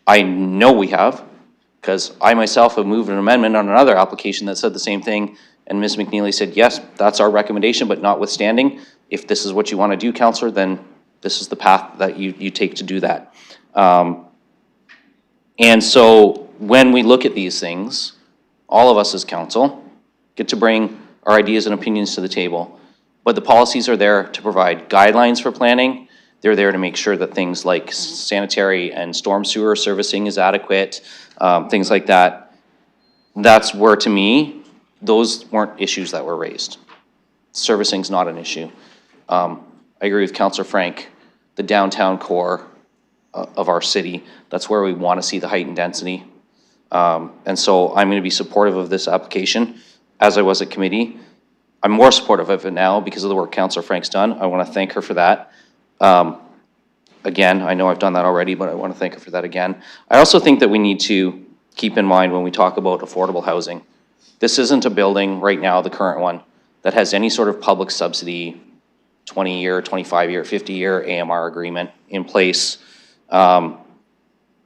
I know we have, because I myself have moved an amendment on another application that said the same thing, and Ms. McNeely said, yes, that's our recommendation, but notwithstanding, if this is what you want to do, Councillor, then this is the path that you take to do that. And so when we look at these things, all of us as council get to bring our ideas and opinions to the table. But the policies are there to provide guidelines for planning. They're there to make sure that things like sanitary and storm sewer servicing is adequate, things like that. That's where, to me, those weren't issues that were raised. Servicing's not an issue. I agree with Councillor Frank, the downtown core of our city, that's where we want to see the height and density. And so I'm going to be supportive of this application, as I was at committee. I'm more supportive of it now because of the work Councillor Frank's done. I want to thank her for that. Again, I know I've done that already, but I want to thank her for that again. I also think that we need to keep in mind when we talk about affordable housing, this isn't a building right now, the current one, that has any sort of public subsidy, 20-year, 25-year, 50-year AMR agreement in place. When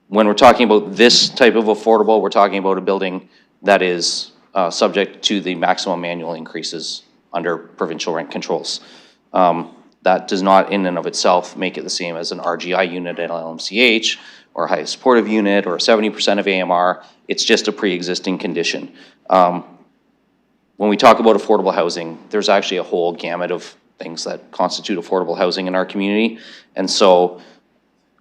we're talking about this type of affordable, we're talking about a building that is subject to the maximum annual increases under provincial rent controls. That does not in and of itself make it the same as an RGI unit at LMCH or a high supportive unit or 70% of AMR. It's just a pre-existing condition. When we talk about affordable housing, there's actually a whole gamut of things that constitute affordable housing in our community. And so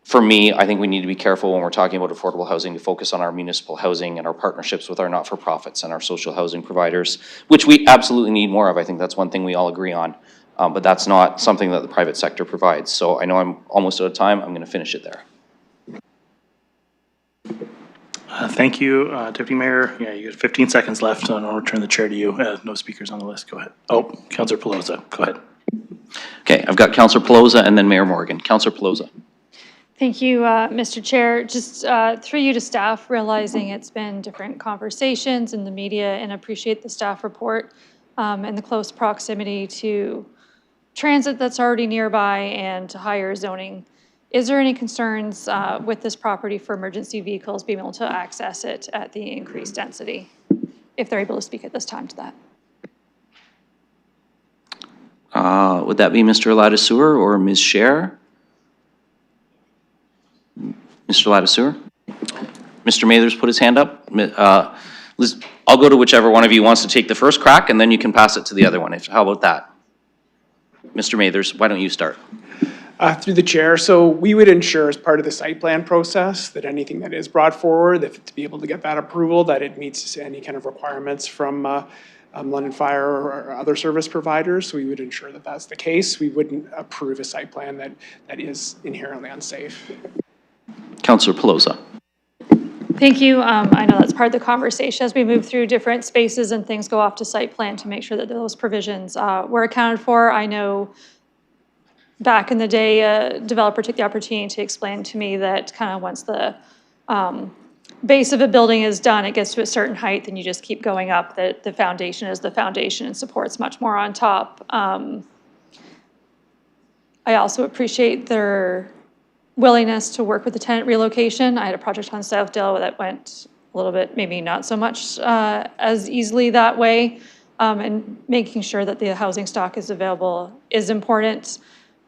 for me, I think we need to be careful when we're talking about affordable housing to focus on our municipal housing and our partnerships with our not-for-profits and our social housing providers, which we absolutely need more of. I think that's one thing we all agree on. But that's not something that the private sector provides. So I know I'm almost out of time. I'm going to finish it there. Thank you, Deputy Mayor. Yeah, you got 15 seconds left, and I'll return the chair to you. No speakers on the list. Go ahead. Oh, Councillor Pelosa, go ahead. Okay, I've got Councillor Pelosa and then Mayor Morgan. Councillor Pelosa. Thank you, Mr. Chair. Just through you to staff, realizing it's been different conversations in the media, and appreciate the staff report and the close proximity to transit that's already nearby and higher zoning. Is there any concerns with this property for emergency vehicles being able to access it at the increased density? If they're able to speak at this time to that. Would that be Mr. Ladouceur or Ms. Scher? Mr. Ladouceur? Mr. Mathers put his hand up. I'll go to whichever one of you wants to take the first crack, and then you can pass it to the other one. How about that? Mr. Mathers, why don't you start? Through the chair, so we would ensure as part of the site plan process that anything that is brought forward, that to be able to get that approval, that it meets any kind of requirements from London Fire or other service providers. So we would ensure that that's the case. We wouldn't approve a site plan that is inherently unsafe. Councillor Pelosa. Thank you. I know that's part of the conversation as we move through different spaces and things go off to site plan to make sure that those provisions were accounted for. I know back in the day, a developer took the opportunity to explain to me that kind of once the base of a building is done, it gets to a certain height, then you just keep going up, that the foundation is the foundation and supports much more on top. I also appreciate their willingness to work with the tenant relocation. I had a project on Southdale that went a little bit, maybe not so much as easily that way, and making sure that the housing stock is available is important.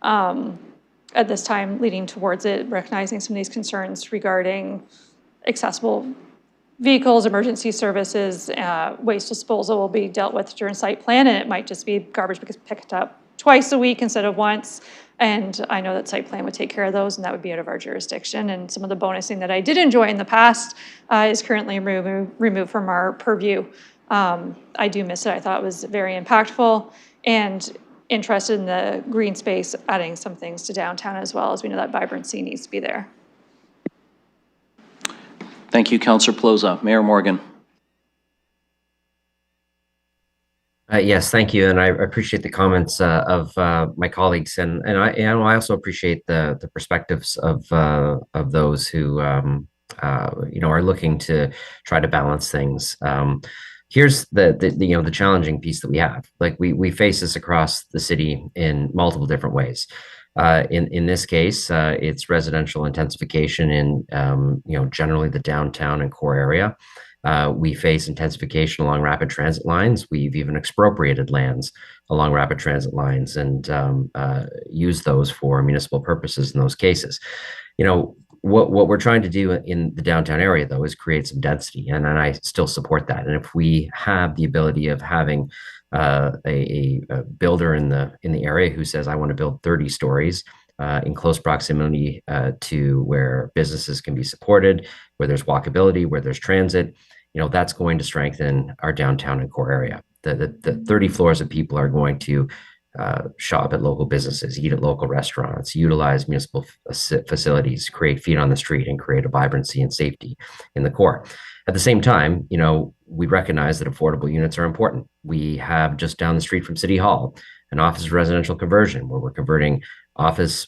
At this time leading towards it, recognizing some of these concerns regarding accessible vehicles, emergency services, waste disposal will be dealt with during site plan, and it might just be garbage because picked up twice a week instead of once. And I know that site plan would take care of those, and that would be out of our jurisdiction. And some of the bonusing that I did enjoy in the past is currently removed from our purview. I do miss it. I thought it was very impactful, and interested in the green space, adding some things to downtown as well, as we know that vibrancy needs to be there. Thank you, Councillor Pelosa. Mayor Morgan. Yes, thank you, and I appreciate the comments of my colleagues, and I also appreciate the perspectives of those who are looking to try to balance things. Here's the challenging piece that we have. Like we face this across the city in multiple different ways. In this case, it's residential intensification in generally the downtown and core area. We face intensification along rapid transit lines. We've even expropriated lands along rapid transit lines and used those for municipal purposes in those cases. What we're trying to do in the downtown area, though, is create some density, and I still support that. And if we have the ability of having a builder in the area who says, I want to build 30 stories in close proximity to where businesses can be supported, where there's walkability, where there's transit, that's going to strengthen our downtown and core area. The 30 floors of people are going to shop at local businesses, eat at local restaurants, utilize municipal facilities, create feet on the street, and create a vibrancy and safety in the core. At the same time, we recognize that affordable units are important. We have just down the street from City Hall an office residential conversion where we're converting office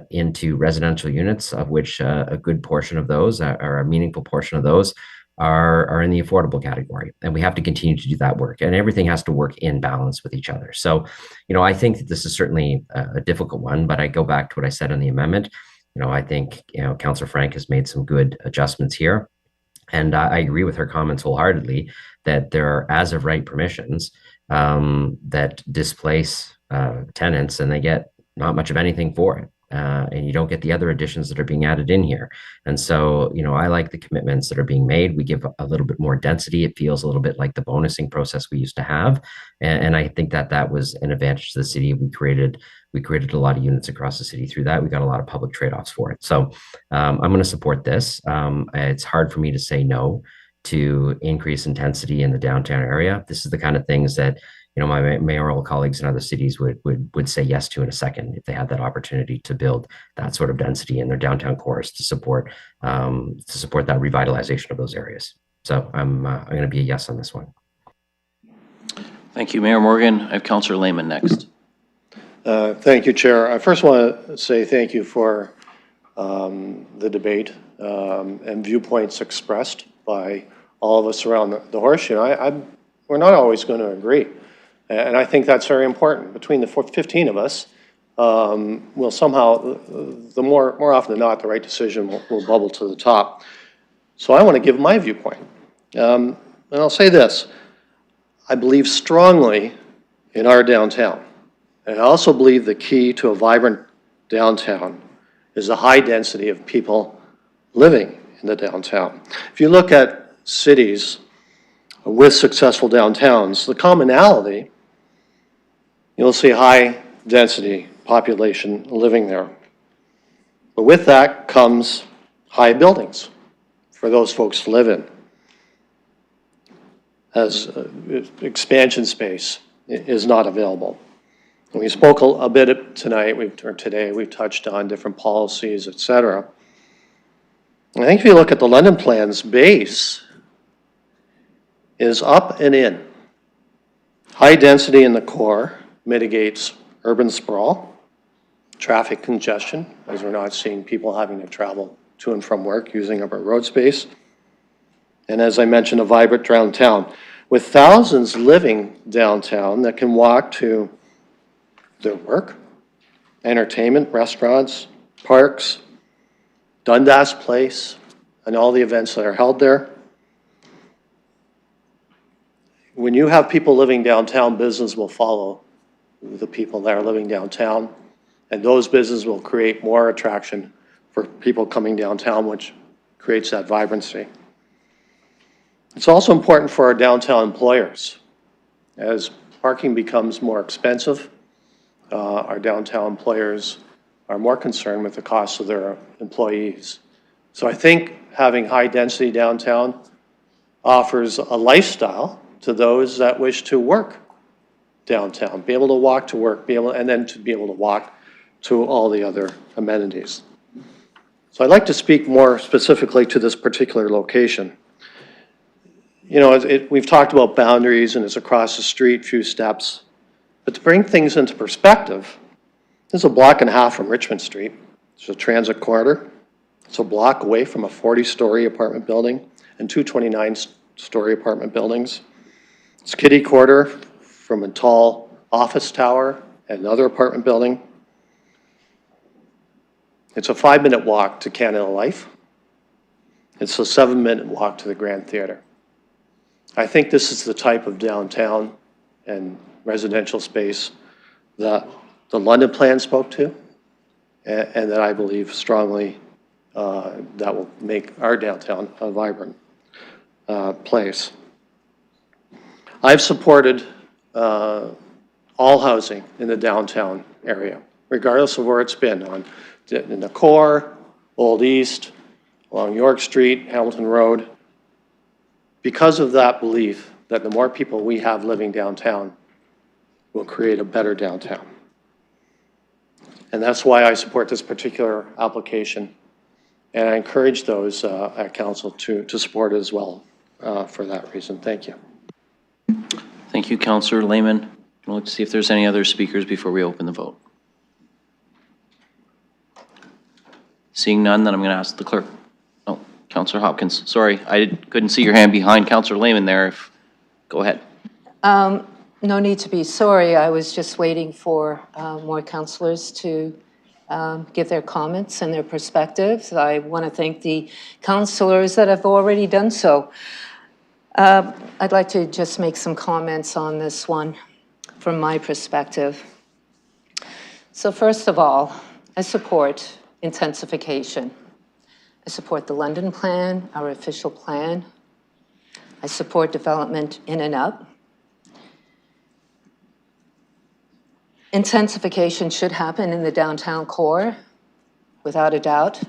into residential units, of which a good portion of those, or a meaningful portion of those, are in the affordable category. And we have to continue to do that work. And everything has to work in balance with each other. So, I think that this is certainly a difficult one, but I go back to what I said in the amendment. I think, Councillor Frank has made some good adjustments here. And I agree with her comments wholeheartedly that there are as of right permissions that displace tenants and they get not much of anything for it. And you don't get the other additions that are being added in here. And so, I like the commitments that are being made. We give a little bit more density. It feels a little bit like the bonusing process we used to have. And I think that was an advantage to the city. We created a lot of units across the city through that. We got a lot of public trade-offs for it. So I'm going to support this. It's hard for me to say no to increase intensity in the downtown area. This is the kind of things that my mayoral colleagues in other cities would say yes to in a second if they had that opportunity to build that sort of density in their downtown cores to support that revitalization of those areas. So I'm going to be a yes on this one. Thank you, Mayor Morgan. I have Councillor Lehman next. Thank you, Chair. I first want to say thank you for the debate and viewpoints expressed by all of us around the horseshoe. We're not always going to agree. And I think that's very important. Between the 15 of us, we'll somehow, more often than not, the right decision will bubble to the top. So I want to give my viewpoint. And I'll say this. I believe strongly in our downtown. And I also believe the key to a vibrant downtown is the high density of people living in the downtown. If you look at cities with successful downtowns, the commonality, you'll see high density population living there. But with that comes high buildings for those folks to live in. As expansion space is not available. And we spoke a bit tonight, today, we've touched on different policies, et cetera. I think if you look at the London Plan's base is up and in. High density in the core mitigates urban sprawl, traffic congestion, as we're not seeing people having to travel to and from work using up our road space. And as I mentioned, a vibrant downtown with thousands living downtown that can walk to their work, entertainment, restaurants, parks, Dundas Place, and all the events that are held there. When you have people living downtown, business will follow the people that are living downtown, and those businesses will create more attraction for people coming downtown, which creates that vibrancy. It's also important for our downtown employers. As parking becomes more expensive, our downtown employers are more concerned with the cost of their employees. So I think having high density downtown offers a lifestyle to those that wish to work downtown, be able to walk to work, and then to be able to walk to all the other amenities. So I'd like to speak more specifically to this particular location. We've talked about boundaries and it's across the street, few steps, but to bring things into perspective, this is a block and a half from Richmond Street. It's a transit corridor. It's a block away from a 40-story apartment building and two 29-story apartment buildings. It's kitty corridor from a tall office tower and another apartment building. It's a 5-minute walk to Canada Life. It's a 7-minute walk to the Grand Theatre. I think this is the type of downtown and residential space that the London Plan spoke to, and that I believe strongly that will make our downtown a vibrant place. I've supported all housing in the downtown area, regardless of where it's been, in the core, Old East, along York Street, Hamilton Road. Because of that belief that the more people we have living downtown will create a better downtown. And that's why I support this particular application. And I encourage those at council to support it as well for that reason. Thank you. Thank you, Councillor Lehman. We'll look to see if there's any other speakers before we open the vote. Seeing none, then I'm going to ask the clerk. Oh, Councillor Hopkins, sorry, I couldn't see your hand behind Councillor Lehman there. Go ahead. No need to be sorry. I was just waiting for more councillors to give their comments and their perspectives. I want to thank the councillors that have already done so. I'd like to just make some comments on this one from my perspective. So first of all, I support intensification. I support the London Plan, our official plan. I support development in and up. Intensification should happen in the downtown core, without a doubt.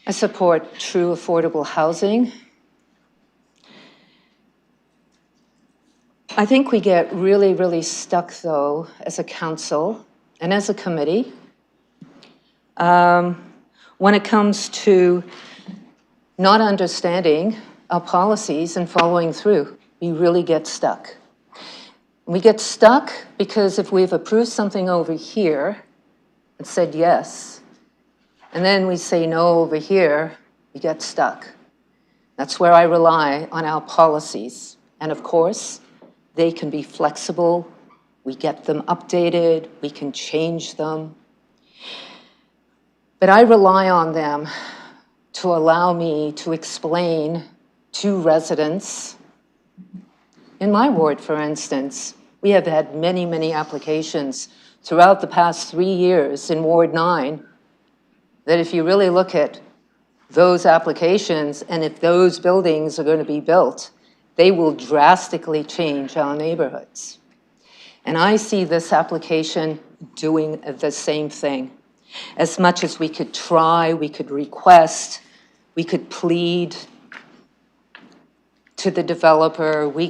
I support true affordable housing. I think we get really, really stuck, though, as a council and as a committee, when it comes to not understanding our policies and following through. We really get stuck. We get stuck because if we've approved something over here and said yes, and then we say no over here, we get stuck. That's where I rely on our policies. And of course, they can be flexible. We get them updated. We can change them. But I rely on them to allow me to explain to residents. In my ward, for instance, we have had many, many applications throughout the past 3 years in Ward 9 that if you really look at those applications and if those buildings are going to be built, they will drastically change our neighborhoods. And I see this application doing the same thing. As much as we could try, we could request, we could plead to the developer, we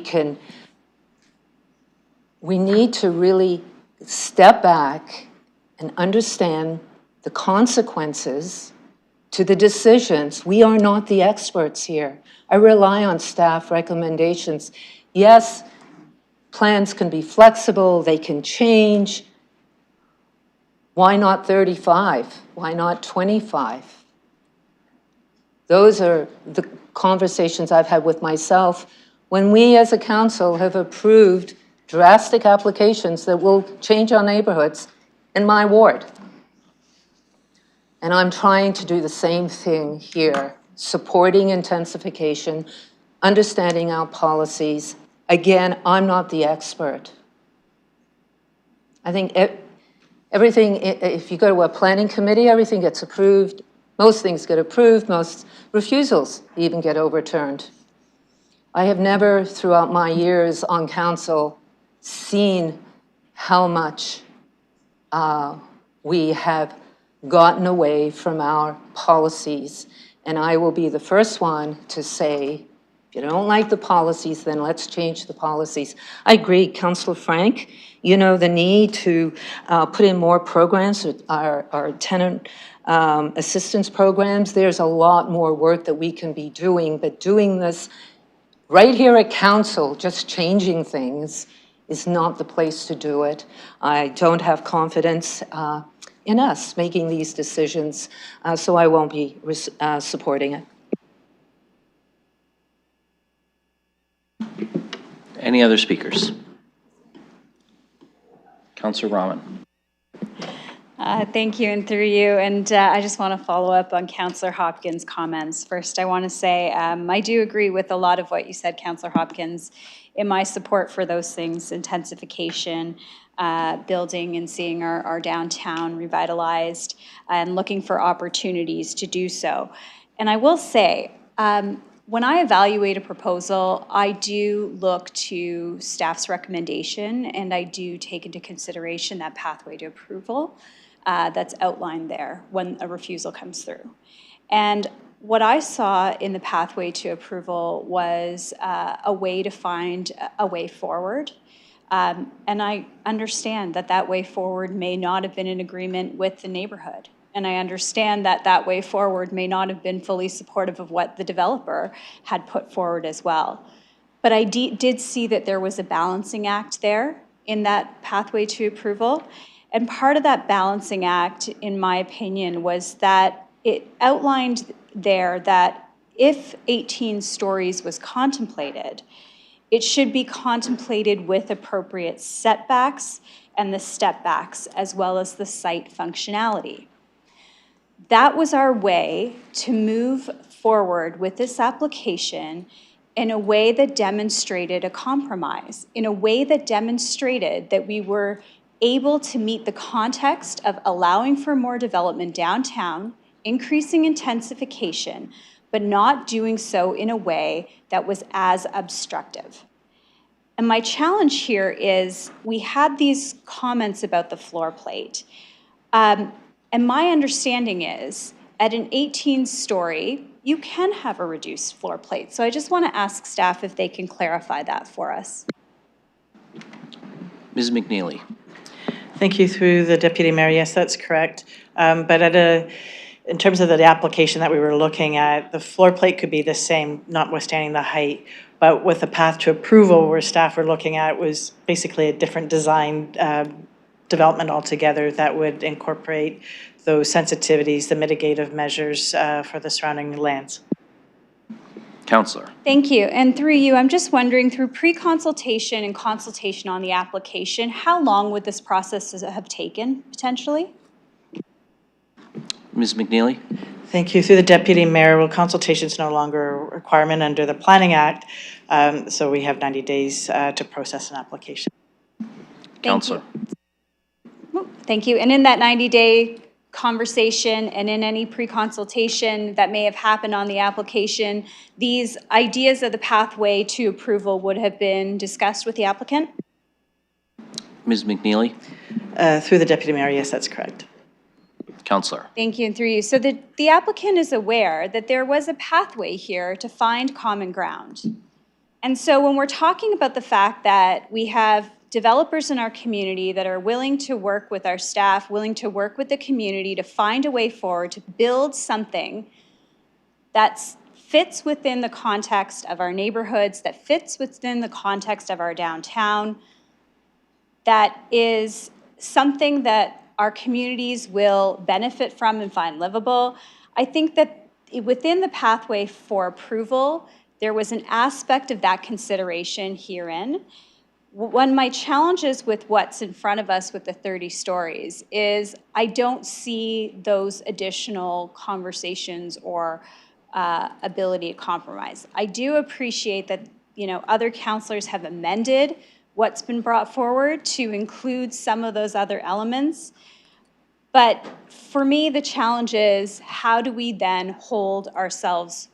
need to really step back and understand the consequences to the decisions. We are not the experts here. I rely on staff recommendations. Yes, plans can be flexible, they can change. Why not 35? Why not 25? Those are the conversations I've had with myself when we as a council have approved drastic applications that will change our neighborhoods in my ward. And I'm trying to do the same thing here, supporting intensification, understanding our policies. Again, I'm not the expert. I think everything, if you go to a planning committee, everything gets approved. Most things get approved, most refusals even get overturned. I have never, throughout my years on council, seen how much we have gotten away from our policies. And I will be the first one to say, if you don't like the policies, then let's change the policies. I agree, Councillor Frank, you know, the need to put in more programs, our tenant assistance programs. There's a lot more work that we can be doing, but doing this right here at council, just changing things, is not the place to do it. I don't have confidence in us making these decisions, so I won't be supporting it. Any other speakers? Councillor Rahman. Thank you, and through you. And I just want to follow up on Councillor Hopkins' comments. First, I want to say I do agree with a lot of what you said, Councillor Hopkins, in my support for those things, intensification, building and seeing our downtown revitalized, and looking for opportunities to do so. And I will say, When I evaluate a proposal, I do look to staff's recommendation, and I do take into consideration that pathway to approval that's outlined there when a refusal comes through. And what I saw in the pathway to approval was a way to find a way forward. And I understand that that way forward may not have been in agreement with the neighborhood. And I understand that that way forward may not have been fully supportive of what the developer had put forward as well. But I did see that there was a balancing act there in that pathway to approval. And part of that balancing act, in my opinion, was that it outlined there that if 18 stories was contemplated, it should be contemplated with appropriate setbacks and the step backs, as well as the site functionality. That was our way to move forward with this application in a way that demonstrated a compromise, in a way that demonstrated that we were able to meet the context of allowing for more development downtown, increasing intensification, but not doing so in a way that was as obstructive. And my challenge here is we had these comments about the floor plate. And my understanding is at an 18-story, you can have a reduced floor plate. So I just want to ask staff if they can clarify that for us. Ms. McNeely. Thank you. Through the Deputy Mayor, yes, that's correct. But in terms of the application that we were looking at, the floor plate could be the same, notwithstanding the height. But with the path to approval, where staff were looking at was basically a different design development altogether that would incorporate those sensitivities, the mitigative measures for the surrounding lands. Councillor. Thank you. And through you, I'm just wondering, through pre-consultation and consultation on the application, how long would this process have taken, potentially? Ms. McNeely. Thank you. Through the Deputy Mayor, well, consultation is no longer a requirement under the Planning Act, so we have 90 days to process an application. Councillor. Thank you. And in that 90-day conversation and in any pre-consultation that may have happened on the application, these ideas of the pathway to approval would have been discussed with the applicant? Ms. McNeely. Through the Deputy Mayor, yes, that's correct. Councillor. Thank you, and through you. So the applicant is aware that there was a pathway here to find common ground. And so when we're talking about the fact that we have developers in our community that are willing to work with our staff, willing to work with the community to find a way forward, to build something that fits within the context of our neighborhoods, that fits within the context of our downtown, that is something that our communities will benefit from and find livable. I think that within the pathway for approval, there was an aspect of that consideration herein. One of my challenges with what's in front of us with the 30 stories is I don't see those additional conversations or ability to compromise. I do appreciate that, other councillors have amended what's been brought forward to include some of those other elements. But for me, the challenge is how do we then hold ourselves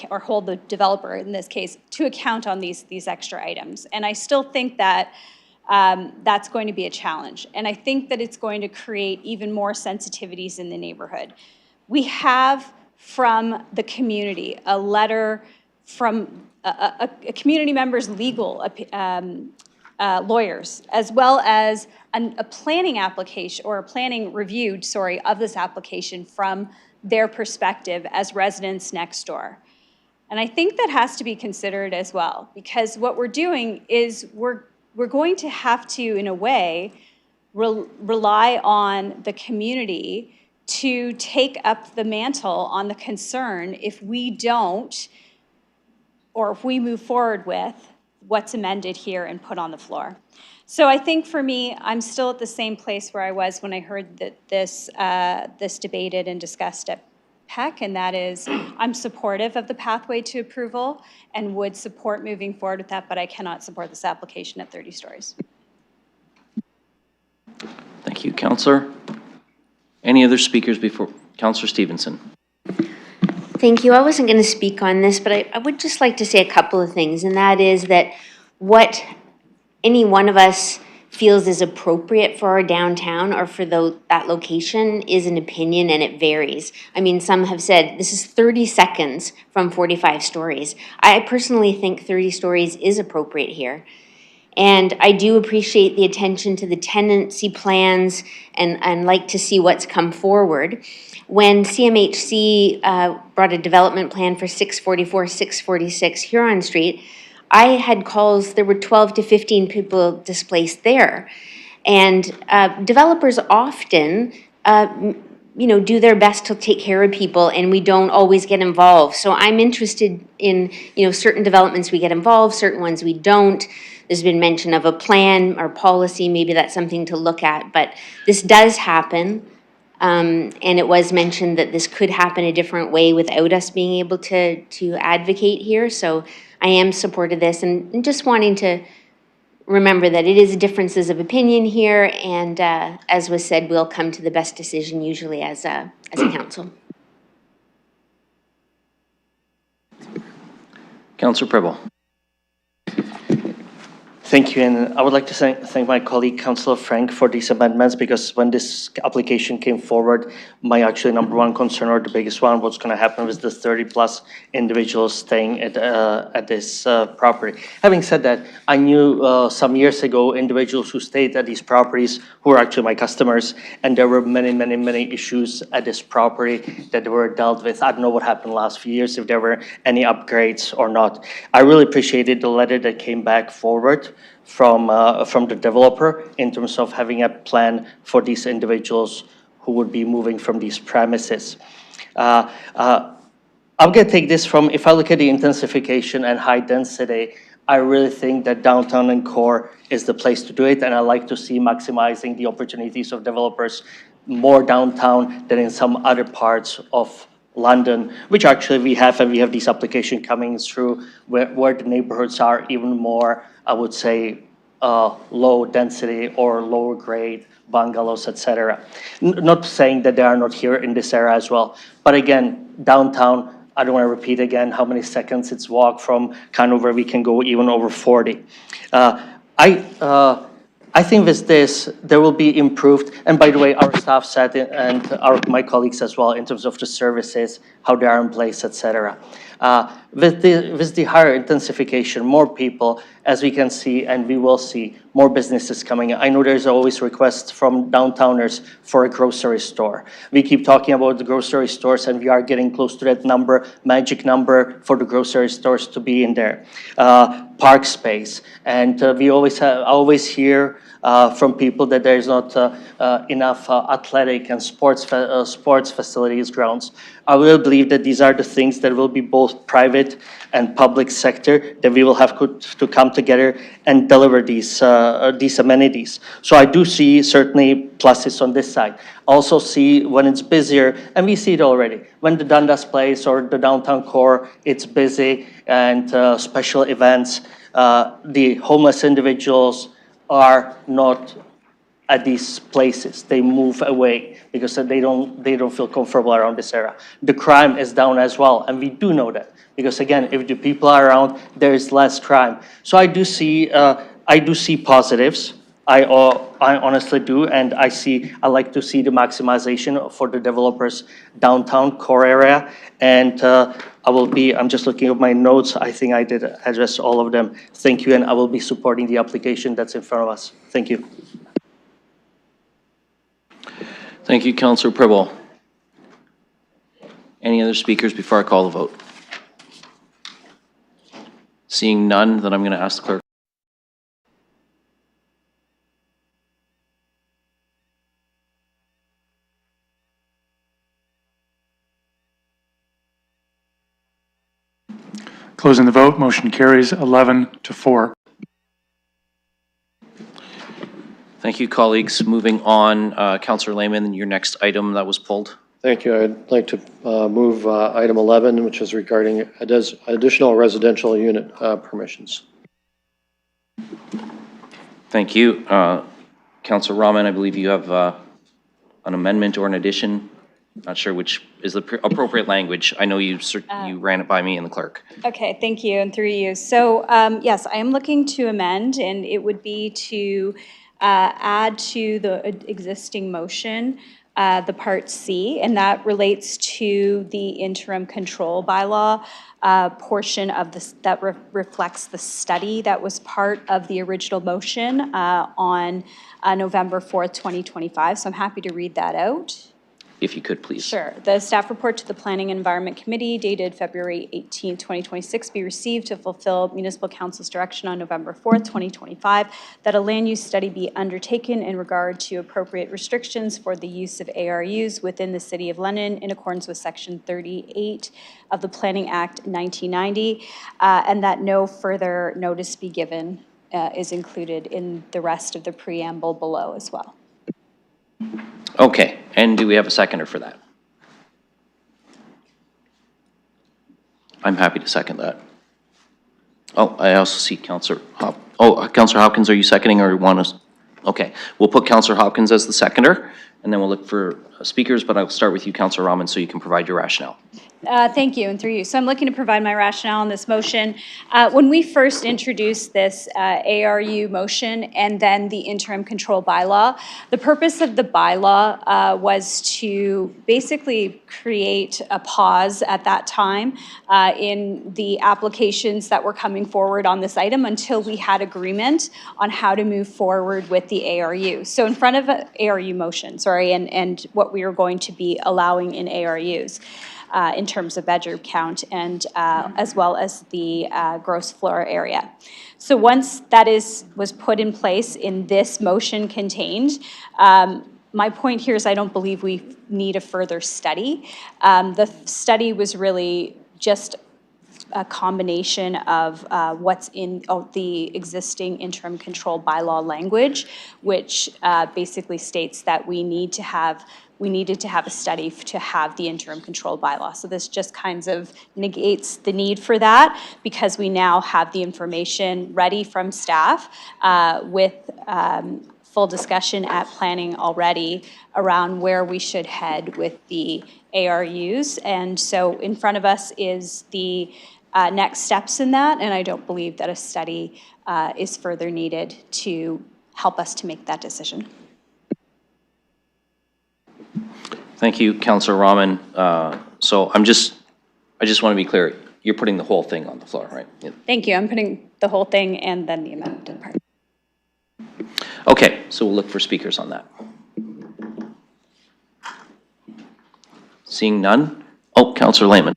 or hold the developer in this case to account on these extra items. And I still think that that's going to be a challenge. And I think that it's going to create even more sensitivities in the neighborhood. We have from the community a letter from a community member's legal lawyers, as well as a planning application or a planning review, of this application from their perspective as residents next door. And I think that has to be considered as well, because what we're doing is we're going to have to, in a way, rely on the community to take up the mantle on the concern if we don't, or if we move forward with what's amended here and put on the floor. So I think for me, I'm still at the same place where I was when I heard that this debated and discussed at PEC, and that is I'm supportive of the pathway to approval and would support moving forward with that, but I cannot support this application at 30 stories. Thank you, Councillor. Any other speakers before Councillor Stevenson? Thank you. I wasn't going to speak on this, but I would just like to say a couple of things, and that is that what any one of us feels is appropriate for our downtown or for that location is an opinion, and it varies. I mean, some have said this is 30 seconds from 45 stories. I personally think 30 stories is appropriate here. And I do appreciate the attention to the tenancy plans and like to see what's come forward. When CMHC brought a development plan for 644, 646 Huron Street, I had calls, there were 12 to 15 people displaced there. And developers often, do their best to take care of people, and we don't always get involved. So I'm interested in, certain developments we get involved, certain ones we don't. There's been mention of a plan or policy, maybe that's something to look at, but this does happen. And it was mentioned that this could happen a different way without us being able to advocate here. So I am supportive of this and just wanting to remember that it is differences of opinion here. And as was said, we'll come to the best decision usually as a council. Councillor Preble. Thank you, and I would like to thank my colleague, Councillor Frank, for these amendments, because when this application came forward, my actually number one concern, or the biggest one, what's going to happen with the 30-plus individuals staying at this property. Having said that, I knew some years ago individuals who stayed at these properties who were actually my customers, and there were many, many, many issues at this property that were dealt with. I don't know what happened last few years, if there were any upgrades or not. I really appreciated the letter that came back forward from the developer in terms of having a plan for these individuals who would be moving from these premises. I'm going to take this from, if I look at the intensification and high density, I really think that downtown and core is the place to do it, and I like to see maximizing the opportunities of developers more downtown than in some other parts of London, which actually we have, and we have these applications coming through where the neighborhoods are even more, I would say, low density or lower grade bungalows, etc. Not saying that they are not here in this area as well, but again, downtown, I don't want to repeat again how many seconds it's walk from kind of where we can go even over 40. I think with this, there will be improved, and by the way, our staff said, and my colleagues as well, in terms of the services, how they are in place, etc. With the higher intensification, more people, as we can see, and we will see, more businesses coming in. I know there's always requests from downtowners for a grocery store. We keep talking about the grocery stores, and we are getting close to that number, magic number for the grocery stores to be in there. Park space, and we always hear from people that there's not enough athletic and sports facilities grounds. I will believe that these are the things that will be both private and public sector that we will have to come together and deliver these amenities. So I do see certainly pluses on this side. Also see when it's busier, and we see it already, when the Dundas Place or the downtown core, it's busy, and special events, the homeless individuals are not at these places. They move away because they don't feel comfortable around this area. The crime is down as well, and we do know that, because again, if the people are around, there is less crime. So I do see positives. I honestly do, and I like to see the maximization for the developers downtown core area, and I'm just looking at my notes. I think I did address all of them. Thank you, and I will be supporting the application that's in front of us. Thank you. Thank you, Councillor Preble. Any other speakers before I call the vote? Seeing none, then I'm going to ask the clerk. Closing the vote, motion carries 11-4. Thank you, colleagues. Moving on, Councillor Lehman, your next item that was pulled. Thank you. I'd like to move item 11, which is regarding additional residential unit permissions. Thank you. Councillor Rahman, I believe you have an amendment or an addition. Not sure which is the appropriate language. I know you ran it by me and the clerk. Okay, thank you, and through you. So, yes, I am looking to amend, and it would be to add to the existing motion, the Part C, and that relates to the interim control bylaw portion of this, that reflects the study that was part of the original motion on November 4th, 2025. So I'm happy to read that out. If you could, please. Sure. The staff report to the Planning and Environment Committee dated February 18, 2026 be received to fulfill Municipal Council's direction on November 4th, 2025, that a land use study be undertaken in regard to appropriate restrictions for the use of ARUs within the City of London in accordance with Section 38 of the Planning Act 1990, and that no further notice be given is included in the rest of the preamble below as well. Okay, and do we have a seconder for that? I'm happy to second that. Oh, I also see Councillor Councillor Hopkins, are you seconding or want us? Okay, we'll put Councillor Hopkins as the seconder, and then we'll look for speakers, but I'll start with you, Councillor Rahman, so you can provide your rationale. Thank you, and through you. So I'm looking to provide my rationale on this motion. When we first introduced this ARU motion and then the interim control bylaw, the purpose of the bylaw was to basically create a pause at that time in the applications that were coming forward on this item until we had agreement on how to move forward with the ARU. So in front of ARU motion, sorry, and what we are going to be allowing in ARUs. In terms of bedroom count and as well as the gross floor area. So once that was put in place in this motion contained, my point here is I don't believe we need a further study. The study was really just a combination of what's in the existing interim control bylaw language, which basically states that we needed to have a study to have the interim control bylaw. So this just kind of negates the need for that because we now have the information ready from staff with full discussion at planning already around where we should head with the ARUs. And so in front of us is the next steps in that, and I don't believe that a study is further needed to help us to make that decision. Thank you, Councillor Rahman. So I just want to be clear, you're putting the whole thing on the floor, right? Yeah. Thank you. I'm putting the whole thing and then the amended part. Okay, so we'll look for speakers on that. Seeing none? Oh, Councillor Lehman.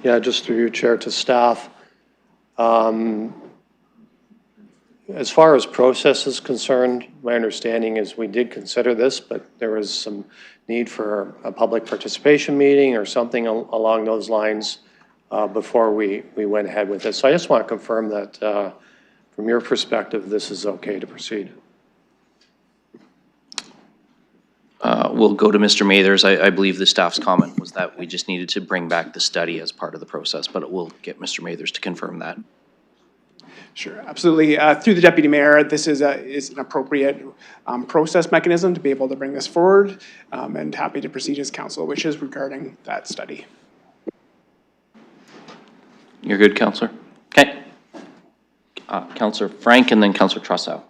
Yeah, just through you, Chair, to staff. As far as process is concerned, my understanding is we did consider this, but there was some need for a public participation meeting or something along those lines before we went ahead with this. So I just want to confirm that from your perspective, this is okay to proceed. We'll go to Mr. Mathers. I believe the staff's comment was that we just needed to bring back the study as part of the process, but we'll get Mr. Mathers to confirm that. Sure, absolutely. Through the Deputy Mayor, this is an appropriate process mechanism to be able to bring this forward, and happy to proceed as council wishes regarding that study. You're good, Councillor? Okay. Councillor Frank and then Councillor Trussow.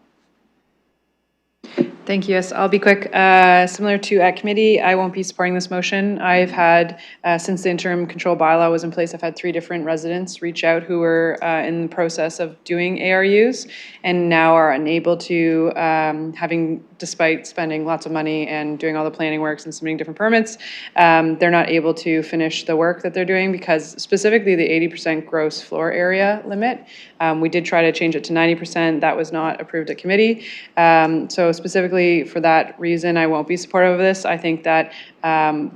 Thank you. Yes, I'll be quick. Similar to at committee, I won't be supporting this motion. I've had, since the interim control bylaw was in place, I've had 3 different residents reach out who were in the process of doing ARUs and now are unable to, despite spending lots of money and doing all the planning works and submitting different permits, they're not able to finish the work that they're doing because specifically the 80% gross floor area limit. We did try to change it to 90%. That was not approved at committee. So specifically for that reason, I won't be supportive of this. I think that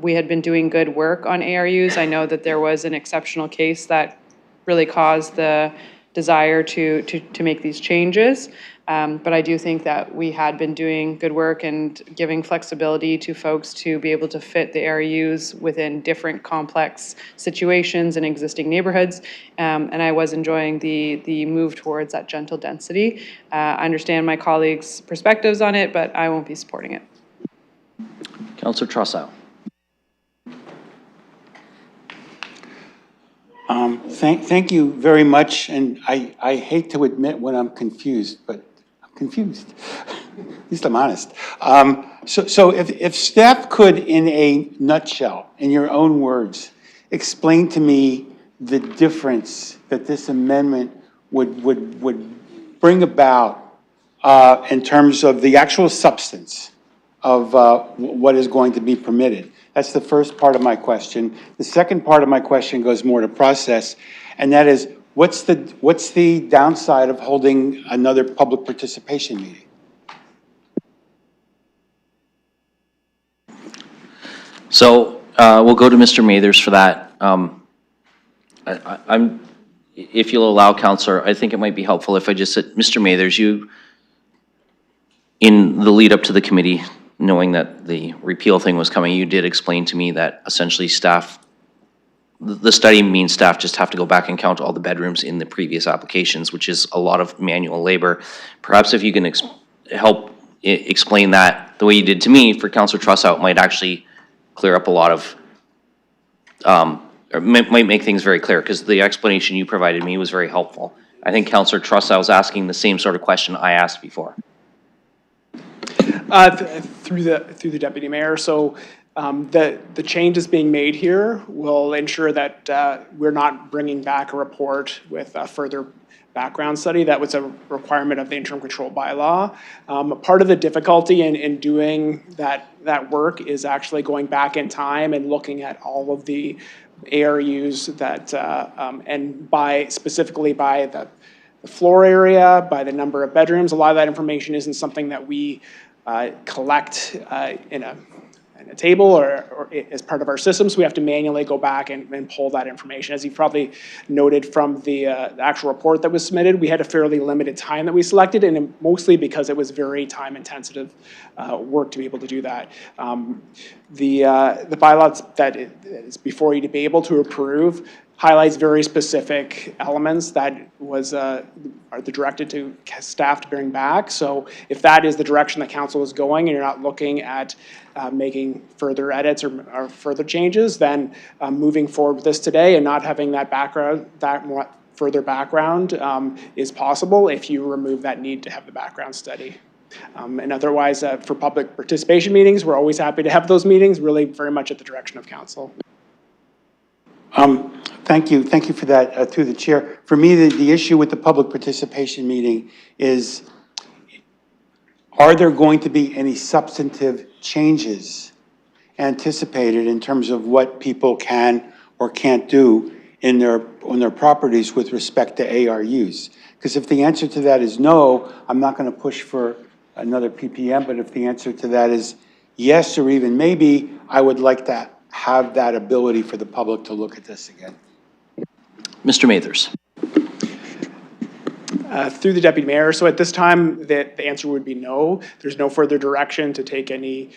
we had been doing good work on ARUs. I know that there was an exceptional case that really caused the desire to make these changes. But I do think that we had been doing good work and giving flexibility to folks to be able to fit the ARUs within different complex situations and existing neighborhoods. And I was enjoying the move towards that gentle density. I understand my colleagues' perspectives on it, but I won't be supporting it. Counselor Trossau. Thank you very much, and I hate to admit when I'm confused, but I'm confused. At least I'm honest. So if staff could, in a nutshell, in your own words, explain to me the difference that this amendment would bring about in terms of the actual substance of what is going to be permitted. That's the first part of my question. The second part of my question goes more to process, and that is, what's the downside of holding another public participation meeting? So we'll go to Mr. Mathers for that. If you'll allow, Counselor, I think it might be helpful if I just said, Mr. Mathers, you, in the lead up to the committee, knowing that the repeal thing was coming, you did explain to me that essentially staff, the study means staff just have to go back and count all the bedrooms in the previous applications, which is a lot of manual labor. Perhaps if you can help explain that the way you did to me for Counselor Trossau, it might actually clear up a lot of, or might make things very clear, because the explanation you provided me was very helpful. I think Counselor Trossau was asking the same sort of question I asked before. Through the Deputy Mayor, so the changes being made here will ensure that we're not bringing back a report with a further background study. That was a requirement of the interim control bylaw. Part of the difficulty in doing that work is actually going back in time and looking at all of the ARUs that, and specifically by the floor area, by the number of bedrooms. A lot of that information isn't something that we collect in a table or as part of our system, so we have to manually go back and pull that information. As you probably noted from the actual report that was submitted, we had a fairly limited time that we selected, and mostly because it was very time-intensive work to be able to do that. The bylaws that is before you to be able to approve highlights very specific elements that are directed to staff to bring back. So if that is the direction that council is going and you're not looking at making further edits or further changes, then moving forward with this today and not having that background, further background is possible if you remove that need to have the background study. And otherwise, for public participation meetings, we're always happy to have those meetings, really very much at the direction of council. Thank you for that, through the chair. For me, the issue with the public participation meeting is, are there going to be any substantive changes anticipated in terms of what people can or can't do on their properties with respect to ARUs? Because if the answer to that is no, I'm not going to push for another PPM, but if the answer to that is yes, or even maybe, I would like to have that ability for the public to look at this again. Mr. Mathers. Through the Deputy Mayor, so at this time, the answer would be no. There's no further direction to take any,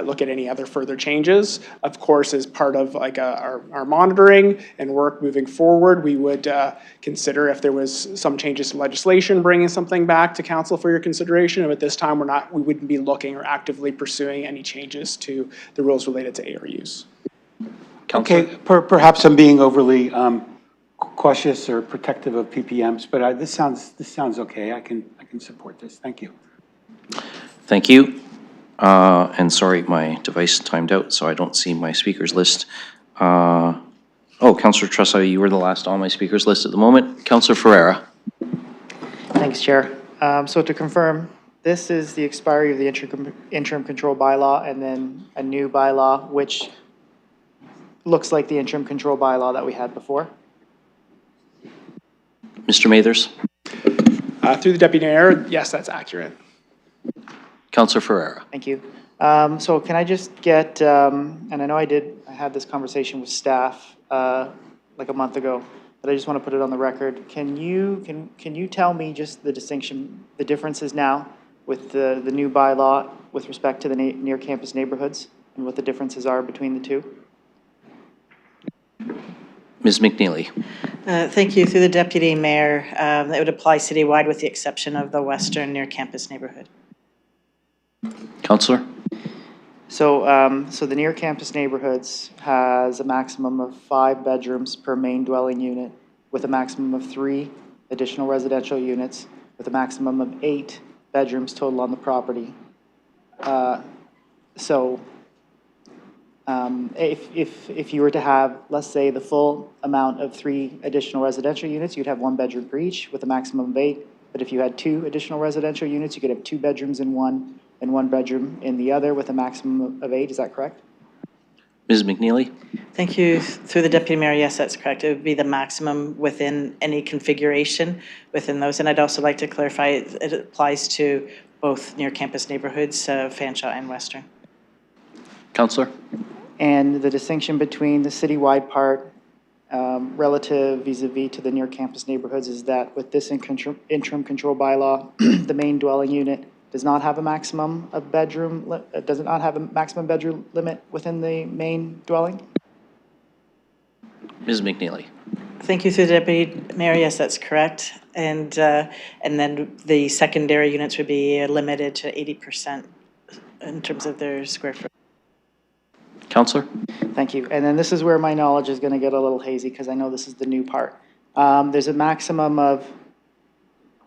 look at any other further changes. Of course, as part of like our monitoring and work moving forward, we would consider if there was some changes to legislation, bringing something back to council for your consideration. And at this time, we wouldn't be looking or actively pursuing any changes to the rules related to ARUs. Councilor? Okay, perhaps I'm being overly cautious or protective of PPMs, but this sounds okay. I can support this. Thank you. Thank you. And sorry, my device timed out, so I don't see my speakers list. Oh, Councillor Trossau, you were the last on my speakers list at the moment. Councillor Ferreira. Thanks, Chair. So to confirm, this is the expiry of the interim control bylaw and then a new bylaw, which looks like the interim control bylaw that we had before. Mr. Mathers. Through the Deputy Mayor, yes, that's accurate. Councillor Ferreira. Thank you. So can I just get, and I know I had this conversation with staff like a month ago, but I just want to put it on the record. Can you tell me just the distinction, the differences now with the new bylaw with respect to the near campus neighborhoods and what the differences are between the two? Ms. McNeely. Thank you. Through the Deputy Mayor, that would apply citywide with the exception of the western near campus neighborhood. Councillor. So the near campus neighborhoods has a maximum of 5 bedrooms per main dwelling unit with a maximum of 3 additional residential units with a maximum of 8 bedrooms total on the property. So if you were to have, let's say, the full amount of 3 additional residential units, you'd have 1 bedroom per each with a maximum of 8. But if you had 2 additional residential units, you could have 2 bedrooms in one and 1 bedroom in the other with a maximum of 8. Is that correct? Ms. McNeely? Thank you. Through the Deputy Mayor, yes, that's correct. It would be the maximum within any configuration within those. And I'd also like to clarify, it applies to both near campus neighborhoods, Fanshawe and Western. Counselor? And the distinction between the citywide part relative vis-a-vis to the near campus neighborhoods is that with this interim control bylaw, the main dwelling unit does not have a maximum of bedroom, does not have a maximum bedroom limit within the main dwelling? Ms. McNeely? Thank you. Through the Deputy Mayor, yes, that's correct. And then the secondary units would be limited to 80% in terms of their square foot. Counselor? Thank you. And then this is where my knowledge is going to get a little hazy because I know this is the new part. There's a maximum of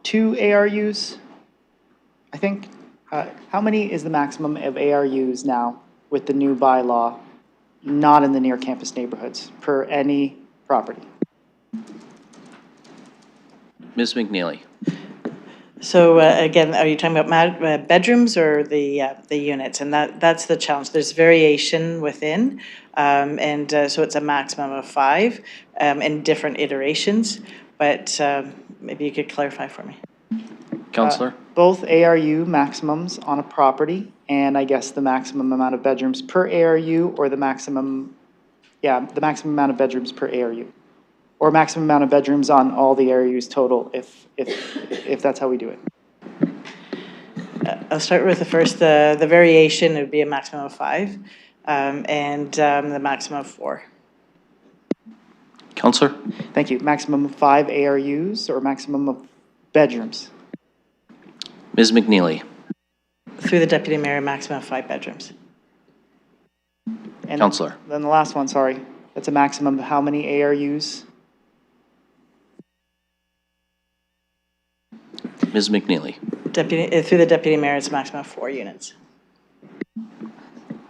2 ARUs, I think. How many is the maximum of ARUs now with the new bylaw, not in the near campus neighborhoods, per any property? Ms. McNeely? So again, are you talking about bedrooms or the units? And that's the challenge. There's variation within, and so it's a maximum of 5 in different iterations. But maybe you could clarify for me. Counselor? Both ARU maximums on a property, and I guess the maximum amount of bedrooms per ARU, or the maximum amount of bedrooms per ARU, or maximum amount of bedrooms on all the ARUs total, if that's how we do it. I'll start with the first. The variation would be a maximum of 5, and the maximum of 4. Counselor? Thank you. Maximum of 5 ARUs or maximum of bedrooms? Ms. McNeely? Through the Deputy Mayor, maximum of 5 bedrooms. And Counselor? Then the last one, sorry. That's a maximum of how many ARUs? Ms. McNeely? Through the Deputy Mayor, it's a maximum of 4 units.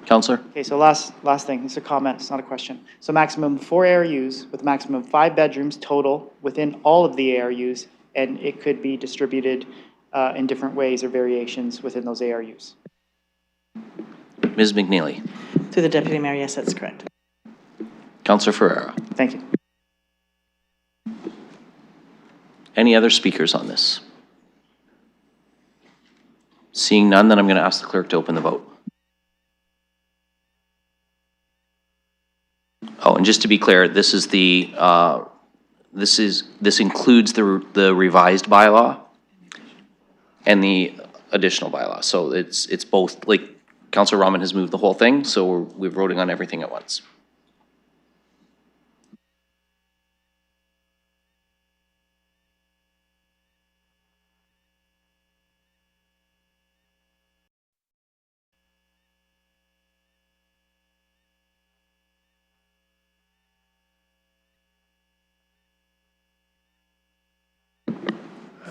Counselor? Okay, so last thing, it's a comment, it's not a question. So maximum of 4 ARUs with a maximum of 5 bedrooms total within all of the ARUs, and it could be distributed in different ways or variations within those ARUs. Ms. McNeely? Through the Deputy Mayor, yes, that's correct. Counselor Ferreira? Thank you. Any other speakers on this? Seeing none, then I'm going to ask the clerk to open the vote. Oh, and just to be clear, this is the this includes the revised bylaw and the additional bylaw. So it's both, like Councillor Rahman has moved the whole thing, so we're voting on everything at once.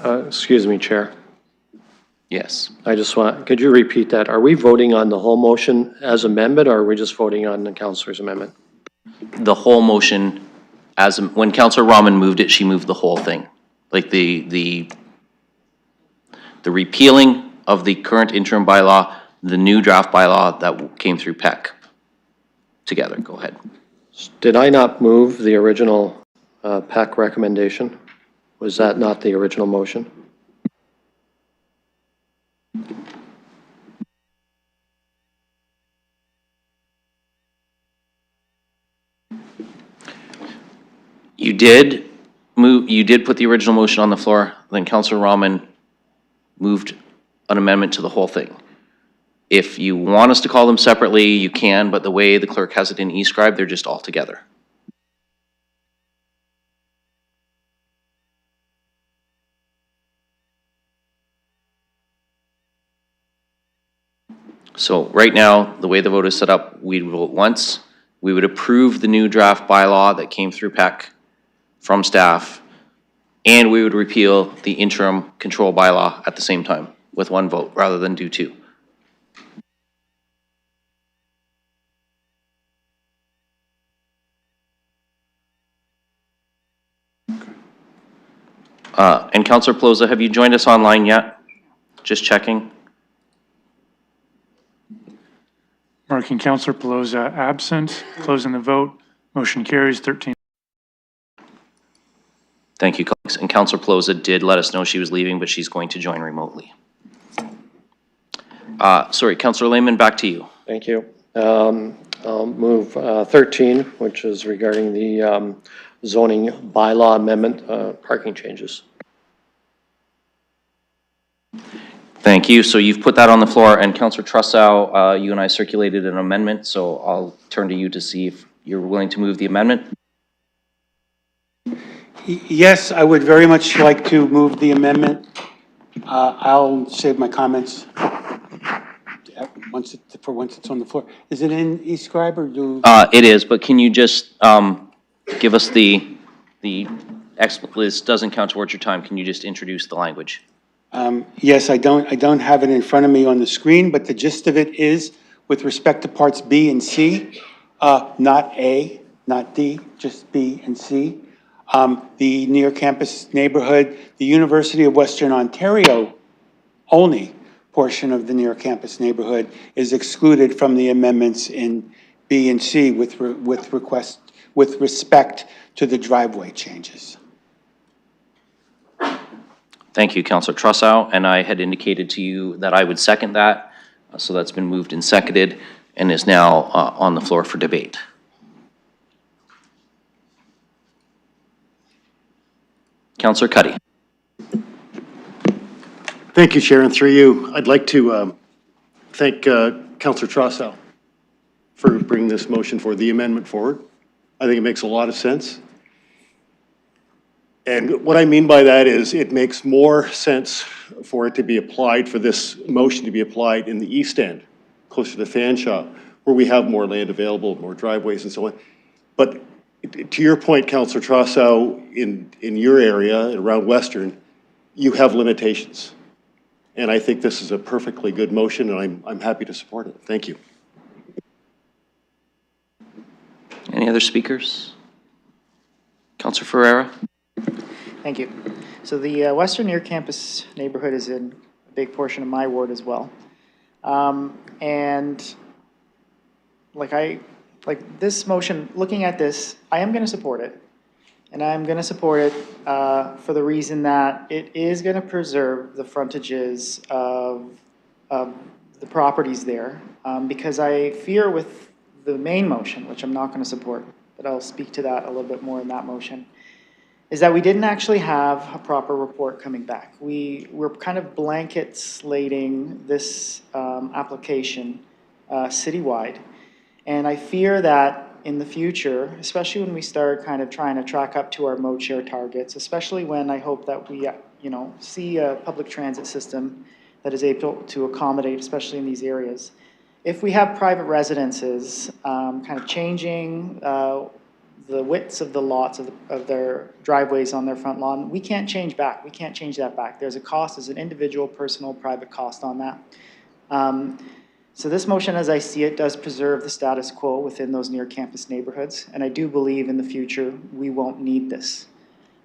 Excuse me, Chair. Yes. I just want, could you repeat that? Are we voting on the whole motion as amended, or are we just voting on the councillor's amendment? The whole motion, when Councillor Rahman moved it, she moved the whole thing. Like the repealing of the current interim bylaw, the new draft bylaw that came through PEC together. Go ahead. Did I not move the original PEC recommendation? Was that not the original motion? You did put the original motion on the floor, then Councillor Rahman moved an amendment to the whole thing. If you want us to call them separately, you can, but the way the clerk has it in e-scribe, they're just all together. So right now, the way the vote is set up, we'd vote once. We would approve the new draft bylaw that came through PEC from staff, and we would repeal the interim control bylaw at the same time with one vote rather than do two. And Councillor Pelosi, have you joined us online yet? Just checking. Marking Councillor Pelosi absent, closing the vote, motion carries 13. Thank you, colleagues. And Councillor Pelosi did let us know she was leaving, but she's going to join remotely. Sorry, Councillor Lehman, back to you. Thank you. I'll move 13, which is regarding the zoning bylaw amendment, parking changes. Thank you. So you've put that on the floor, and Councillor Trussow, you and I circulated an amendment, so I'll turn to you to see if you're willing to move the amendment. Yes, I would very much like to move the amendment. I'll save my comments once it's on the floor. Is it in e-scribe or do? It is, but can you just give us the this doesn't count towards your time. Can you just introduce the language? Yes, I don't have it in front of me on the screen, but the gist of it is with respect to parts B and C, not A, not D, just B and C. The near campus neighborhood, the University of Western Ontario only portion of the near campus neighborhood is excluded from the amendments in B and C with respect to the driveway changes. Thank you, Councillor Trussow, and I had indicated to you that I would second that, so that's been moved and seconded and is now on the floor for debate. Councillor Cuddy. Thank you, Chair, and through you, I'd like to thank Councillor Trussow for bringing this motion for the amendment forward. I think it makes a lot of sense. And what I mean by that is it makes more sense for it to be applied, for this motion to be applied in the East End, closer to Fanshawe, where we have more land available, more driveways and so on. But to your point, Councillor Trussow, in your area, around Western, you have limitations. And I think this is a perfectly good motion, and I'm happy to support it. Thank you. Any other speakers? Councillor Ferreira. Thank you. So the Western Near Campus neighborhood is in a big portion of my ward as well. And like this motion, looking at this, I am going to support it. And I'm going to support it for the reason that it is going to preserve the frontages of the properties there. Because I fear with the main motion, which I'm not going to support, but I'll speak to that a little bit more in that motion, is that we didn't actually have a proper report coming back. We were kind of blanket slating this application citywide. And I fear that in the future, especially when we start kind of trying to track up to our mode share targets, especially when I hope that we see a public transit system that is able to accommodate, especially in these areas. If we have private residences kind of changing the widths of the lots of their driveways on their front lawn, we can't change back. We can't change that back. There's a cost, there's an individual, personal, private cost on that. So this motion, as I see it, does preserve the status quo within those near campus neighborhoods. And I do believe in the future we won't need this.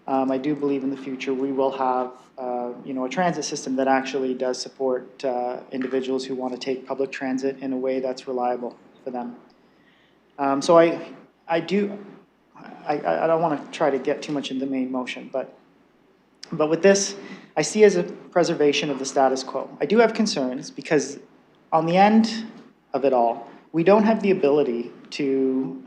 I do believe in the future we will have a transit system that actually does support individuals who want to take public transit in a way that's reliable for them. So I don't want to try to get too much in the main motion, but with this, I see as a preservation of the status quo. I do have concerns because on the end of it all, we don't have the ability to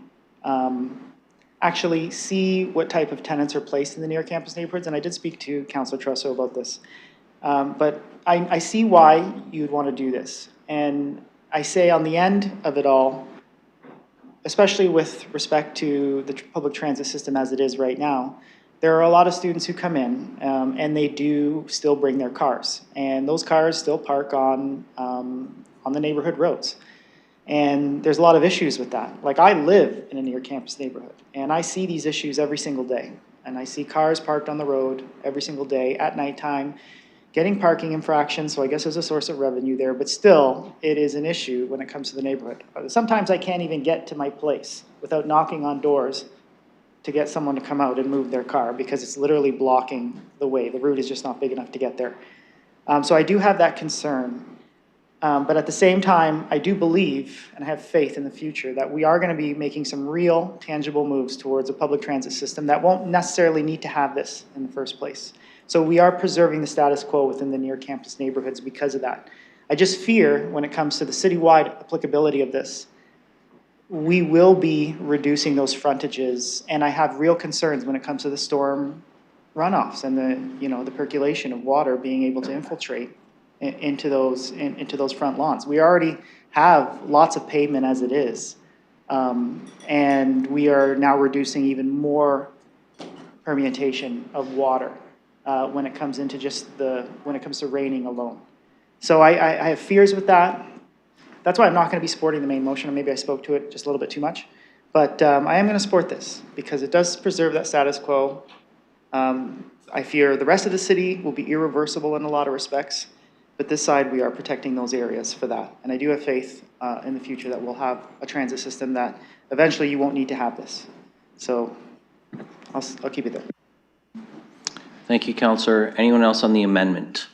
actually see what type of tenants are placed in the near campus neighborhoods, and I did speak to Councillor Trussow about this. But I see why you'd want to do this. And I say on the end of it all, especially with respect to the public transit system as it is right now, there are a lot of students who come in and they do still bring their cars. And those cars still park on on the neighborhood roads. And there's a lot of issues with that. Like, I live in a near-campus neighborhood, and I see these issues every single day. And I see cars parked on the road every single day at nighttime, getting parking infractions, so I guess there's a source of revenue there, but still, it is an issue when it comes to the neighborhood. Sometimes I can't even get to my place without knocking on doors to get someone to come out and move their car, because it's literally blocking the way. The route is just not big enough to get there. So I do have that concern. But at the same time, I do believe and I have faith in the future that we are going to be making some real, tangible moves towards a public transit system that won't necessarily need to have this in the first place. So we are preserving the status quo within the near-campus neighborhoods because of that. I just fear when it comes to the citywide applicability of this, we will be reducing those frontages, and I have real concerns when it comes to the storm runoffs and the percolation of water being able to infiltrate into those front lawns. We already have lots of pavement as it is, and we are now reducing even more permeation of water when it comes to raining alone. So I have fears with that. That's why I'm not going to be supporting the main motion, or maybe I spoke to it just a little bit too much. But I am going to support this because it does preserve that status quo. I fear the rest of the city will be irreversible in a lot of respects. But this side, we are protecting those areas for that. And I do have faith in the future that we'll have a transit system that eventually you won't need to have this. So I'll keep it there. Thank you, Councillor. Anyone else on the amendment?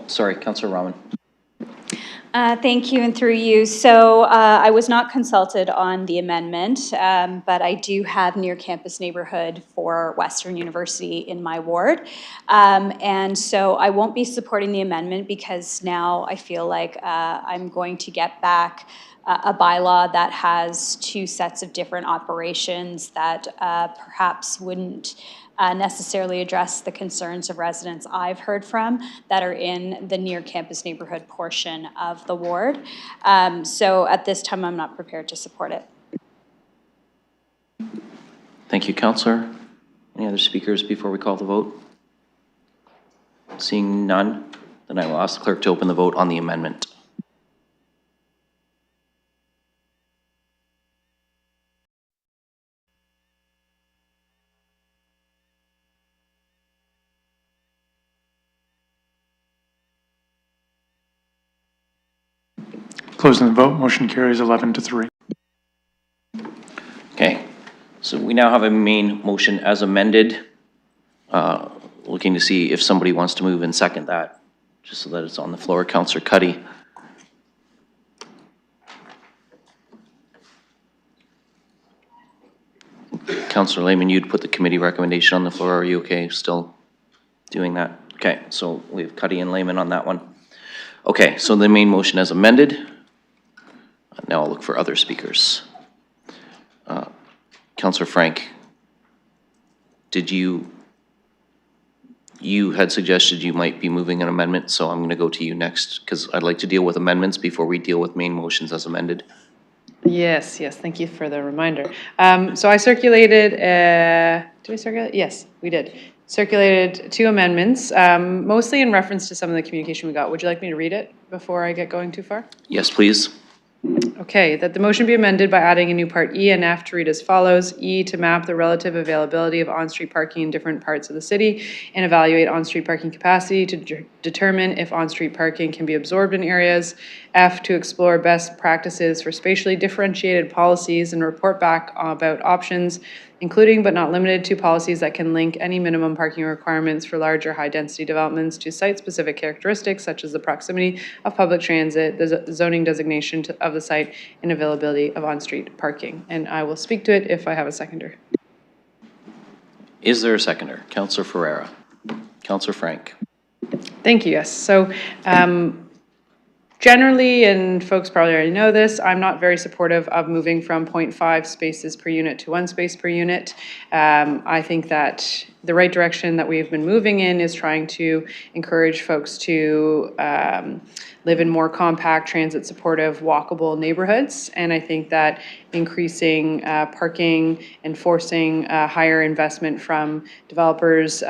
Sorry, Councillor Rahman. Thank you, and through you. So I was not consulted on the amendment, but I do have near-campus neighborhood for Western University in my ward. And so I won't be supporting the amendment because now I feel like I'm going to get back a bylaw that has two sets of different operations that perhaps wouldn't necessarily address the concerns of residents I've heard from that are in the near-campus neighborhood portion of the ward. So at this time, I'm not prepared to support it. Thank you, Councillor. Any other speakers before we call the vote? Seeing none, then I will ask the clerk to open the vote on the amendment. Closing the vote, motion carries 11-3. Okay, so we now have a main motion as amended. Looking to see if somebody wants to move and second that, just so that it's on the floor. Councillor Cuddy. Councillor Lehman, you'd put the committee recommendation on the floor. Are you okay still doing that? Okay, so we have Cuddy and Lehman on that one. Okay, so the main motion as amended. Now I'll look for other speakers. Councillor Frank, did you had suggested you might be moving an amendment, so I'm going to go to you next because I'd like to deal with amendments before we deal with main motions as amended. Yes, thank you for the reminder. So I circulated, did we circulate? Yes, we did. Circulated two amendments, mostly in reference to some of the communication we got. Would you like me to read it before I get going too far? Yes, please. Okay, that the motion be amended by adding a new part E and F to read as follows. E, to map the relative availability of on-street parking in different parts of the city and evaluate on-street parking capacity to determine if on-street parking can be absorbed in areas. F, to explore best practices for spatially differentiated policies and report back about options, including but not limited to policies that can link any minimum parking requirements for larger high-density developments to site-specific characteristics such as the proximity of public transit, the zoning designation of the site, and availability of on-street parking. And I will speak to it if I have a seconder. Is there a seconder? Councillor Ferreira. Councillor Frank. Thank you, yes. So generally, and folks probably already know this, I'm not very supportive of moving from 0.5 spaces per unit to 1 space per unit. I think that the right direction that we've been moving in is trying to encourage folks to live in more compact, transit-supportive, walkable neighborhoods. And I think that increasing parking and forcing higher investment from developers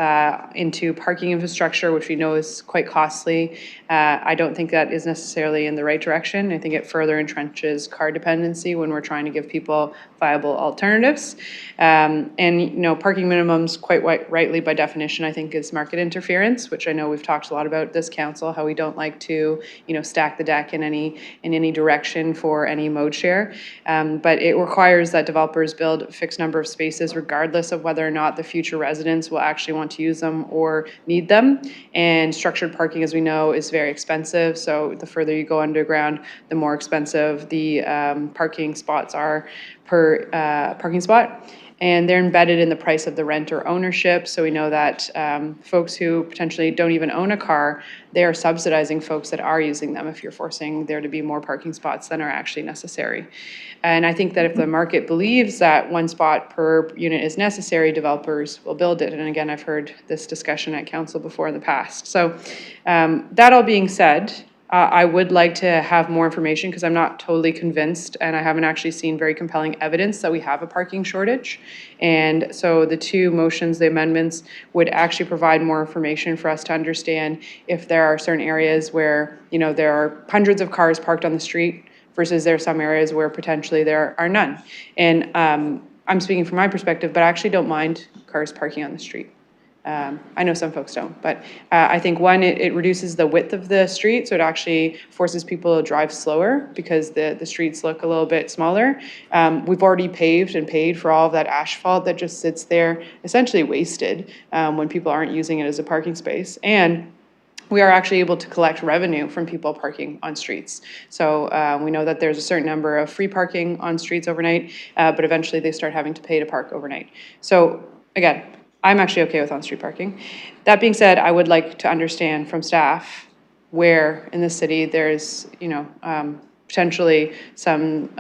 into parking infrastructure, which we know is quite costly, I don't think that is necessarily in the right direction. I think it further entrenches car dependency when we're trying to give people viable alternatives. And, you know, parking minimums, quite rightly by definition, I think is market interference, which I know we've talked a lot about this council, how we don't like to, you know, stack the deck in any direction for any mode share. But it requires that developers build a fixed number of spaces regardless of whether or not the future residents will actually want to use them or need them. And structured parking, as we know, is very expensive. So the further you go underground, the more expensive the parking spots are per parking spot. And they're embedded in the price of the rent or ownership. So we know that folks who potentially don't even own a car, they are subsidizing folks that are using them if you're forcing there to be more parking spots than are actually necessary. And I think that if the market believes that one spot per unit is necessary, developers will build it. And again, I've heard this discussion at council before in the past. So that all being said, I would like to have more information because I'm not totally convinced and I haven't actually seen very compelling evidence that we have a parking shortage. And so the two motions, the amendments, would actually provide more information for us to understand if there are certain areas where, you know, there are hundreds of cars parked on the street versus there are some areas where potentially there are none. And I'm speaking from my perspective, but I actually don't mind cars parking on the street. I know some folks don't, but I think one, it reduces the width of the street, so it actually forces people to drive slower because the streets look a little bit smaller. We've already paved and paid for all of that asphalt that just sits there, essentially wasted, when people aren't using it as a parking space. And we are actually able to collect revenue from people parking on streets. So we know that there's a certain number of free parking on streets overnight, but eventually they start having to pay to park overnight. So again, I'm actually okay with on-street parking. That being said, I would like to understand from staff where in the city there's, you know, potentially some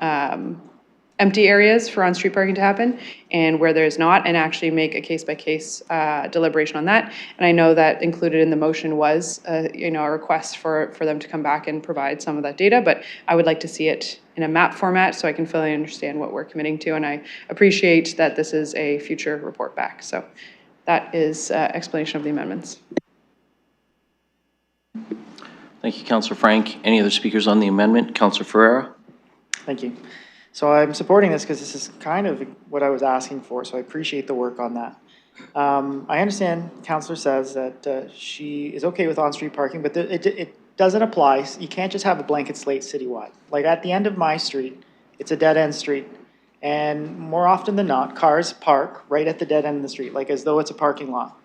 empty areas for on-street parking to happen and where there's not, and actually make a case-by-case deliberation on that. And I know that included in the motion was, you know, a request for them to come back and provide some of that data, but I would like to see it in a map format so I can fully understand what we're committing to, and I appreciate that this is a future report back. So that is explanation of the amendments. Thank you, Councillor Frank. Any other speakers on the amendment? Councillor Ferreira? Thank you. So I'm supporting this because this is kind of what I was asking for, so I appreciate the work on that. I understand Councillor says that she is okay with on-street parking, but it doesn't apply. You can't just have a blanket slate citywide. Like at the end of my street, it's a dead-end street. And more often than not, cars park right at the dead end of the street, like as though it's a parking lot.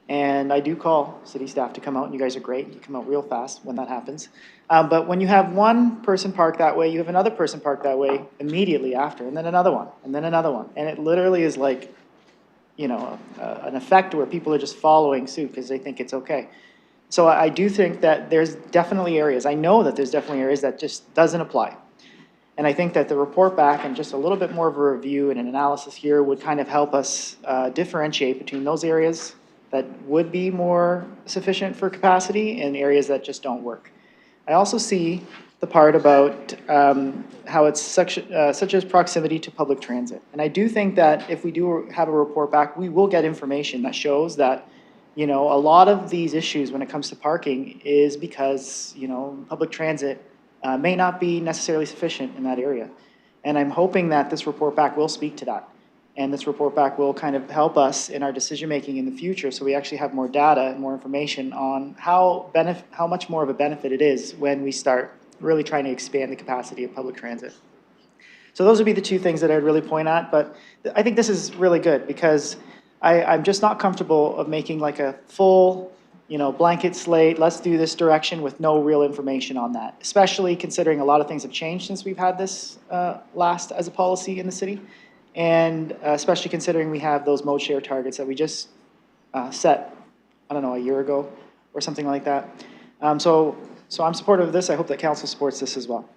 And I do call city staff to come out, and you guys are great. You come out real fast when that happens. But when you have one person park that way, you have another person park that way immediately after, and then another one, and then another one. And it literally is like, you know, an effect where people are just following suit because they think it's okay. So I do think that there's definitely areas, I know that there's definitely areas that just doesn't apply. And I think that the report back and just a little bit more of a review and an analysis here would kind of help us differentiate between those areas that would be more sufficient for capacity and areas that just don't work. I also see the part about how it's such as proximity to public transit. And I do think that if we do have a report back, we will get information that shows that, you know, a lot of these issues when it comes to parking is because, you know, public transit may not be necessarily sufficient in that area. And I'm hoping that this report back will speak to that. And this report back will kind of help us in our decision-making in the future so we actually have more data and more information on how much more of a benefit it is when we start really trying to expand the capacity of public transit. So those would be the two things that I'd really point at, but I think this is really good because I'm just not comfortable of making like a full, you know, blanket slate, let's do this direction with no real information on that, especially considering a lot of things have changed since we've had this last as a policy in the city. And especially considering we have those mode share targets that we just set, I don't know, a year ago or something like that. So I'm supportive of this. I hope that council supports this as well.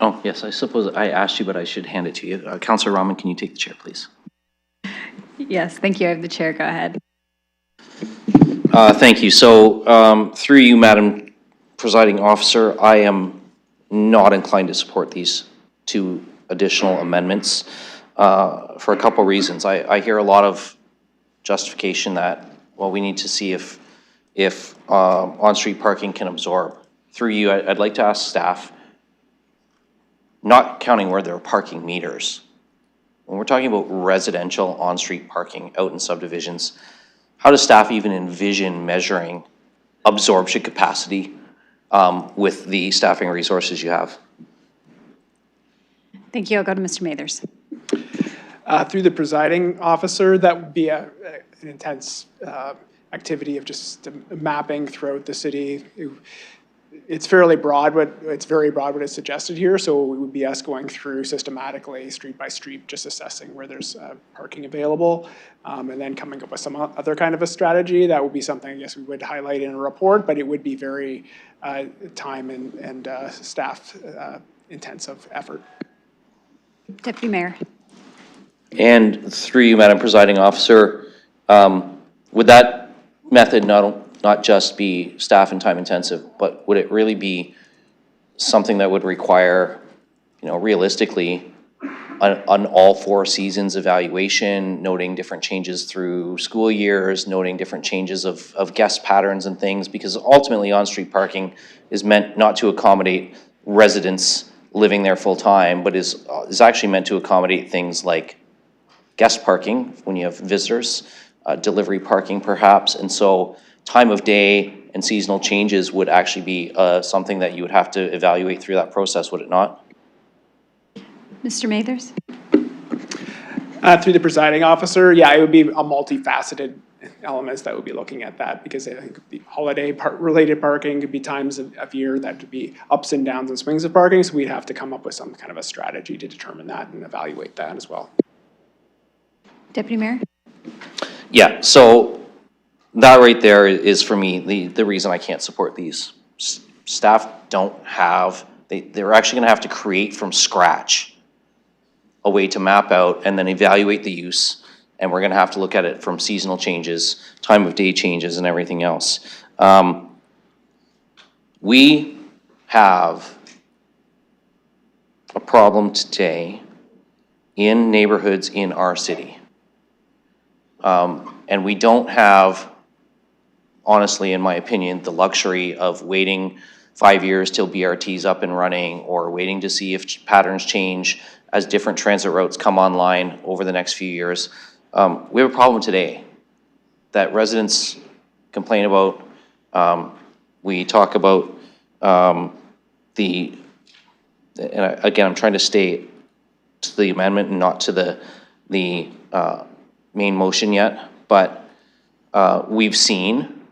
Oh, yes, I suppose I asked you, but I should hand it to you. Councillor Rahman, can you take the chair, please? Yes, thank you. I have the chair. Go ahead. Thank you. So, through you, Madam Presiding Officer, I am not inclined to support these two additional amendments for a couple reasons. I hear a lot of justification that, well, we need to see if on-street parking can absorb. Through you, I'd like to ask staff, not counting where there are parking meters, when we're talking about residential on-street parking out in subdivisions, how does staff even envision measuring absorption capacity with the staffing resources you have? Thank you. I'll go to Mr. Mathers. Through the presiding officer, that would be an intense activity of just mapping throughout the city. It's fairly broad, but it's very broad what is suggested here, so it would be us going through systematically, street by street, just assessing where there's parking available, and then coming up with some other kind of a strategy. That would be something, I guess, we would highlight in a report, but it would be very time and staff intensive effort. Deputy Mayor. And through you, Madam Presiding Officer, would that method not just be staff and time intensive, but would it really be something that would require, realistically, an all 4 seasons evaluation, noting different changes through school years, noting different changes of guest patterns and things, because ultimately on-street parking is meant not to accommodate residents living there full time, but is actually meant to accommodate things like guest parking when you have visitors, delivery parking perhaps, and so time of day and seasonal changes would actually be something that you would have to evaluate through that process, would it not? Mr. Mathers. Through the presiding officer, yeah, it would be a multifaceted elements that would be looking at that, because I think the holiday related parking could be times of year that would be ups and downs and swings of parking, so we'd have to come up with some kind of a strategy to determine that and evaluate that as well. Deputy Mayor. Yeah, so that right there is for me the reason I can't support these. Staff don't have, they're actually going to have to create from scratch a way to map out and then evaluate the use, and we're going to have to look at it from seasonal changes, time of day changes, and everything else. We have a problem today in neighborhoods in our city. And we don't have, honestly, in my opinion, the luxury of waiting 5 years till BRT's up and running, or waiting to see if patterns change as different transit routes come online over the next few years. We have a problem today that residents complain about. We talk about and again, I'm trying to stay to the amendment and not to the main motion yet, but we've seen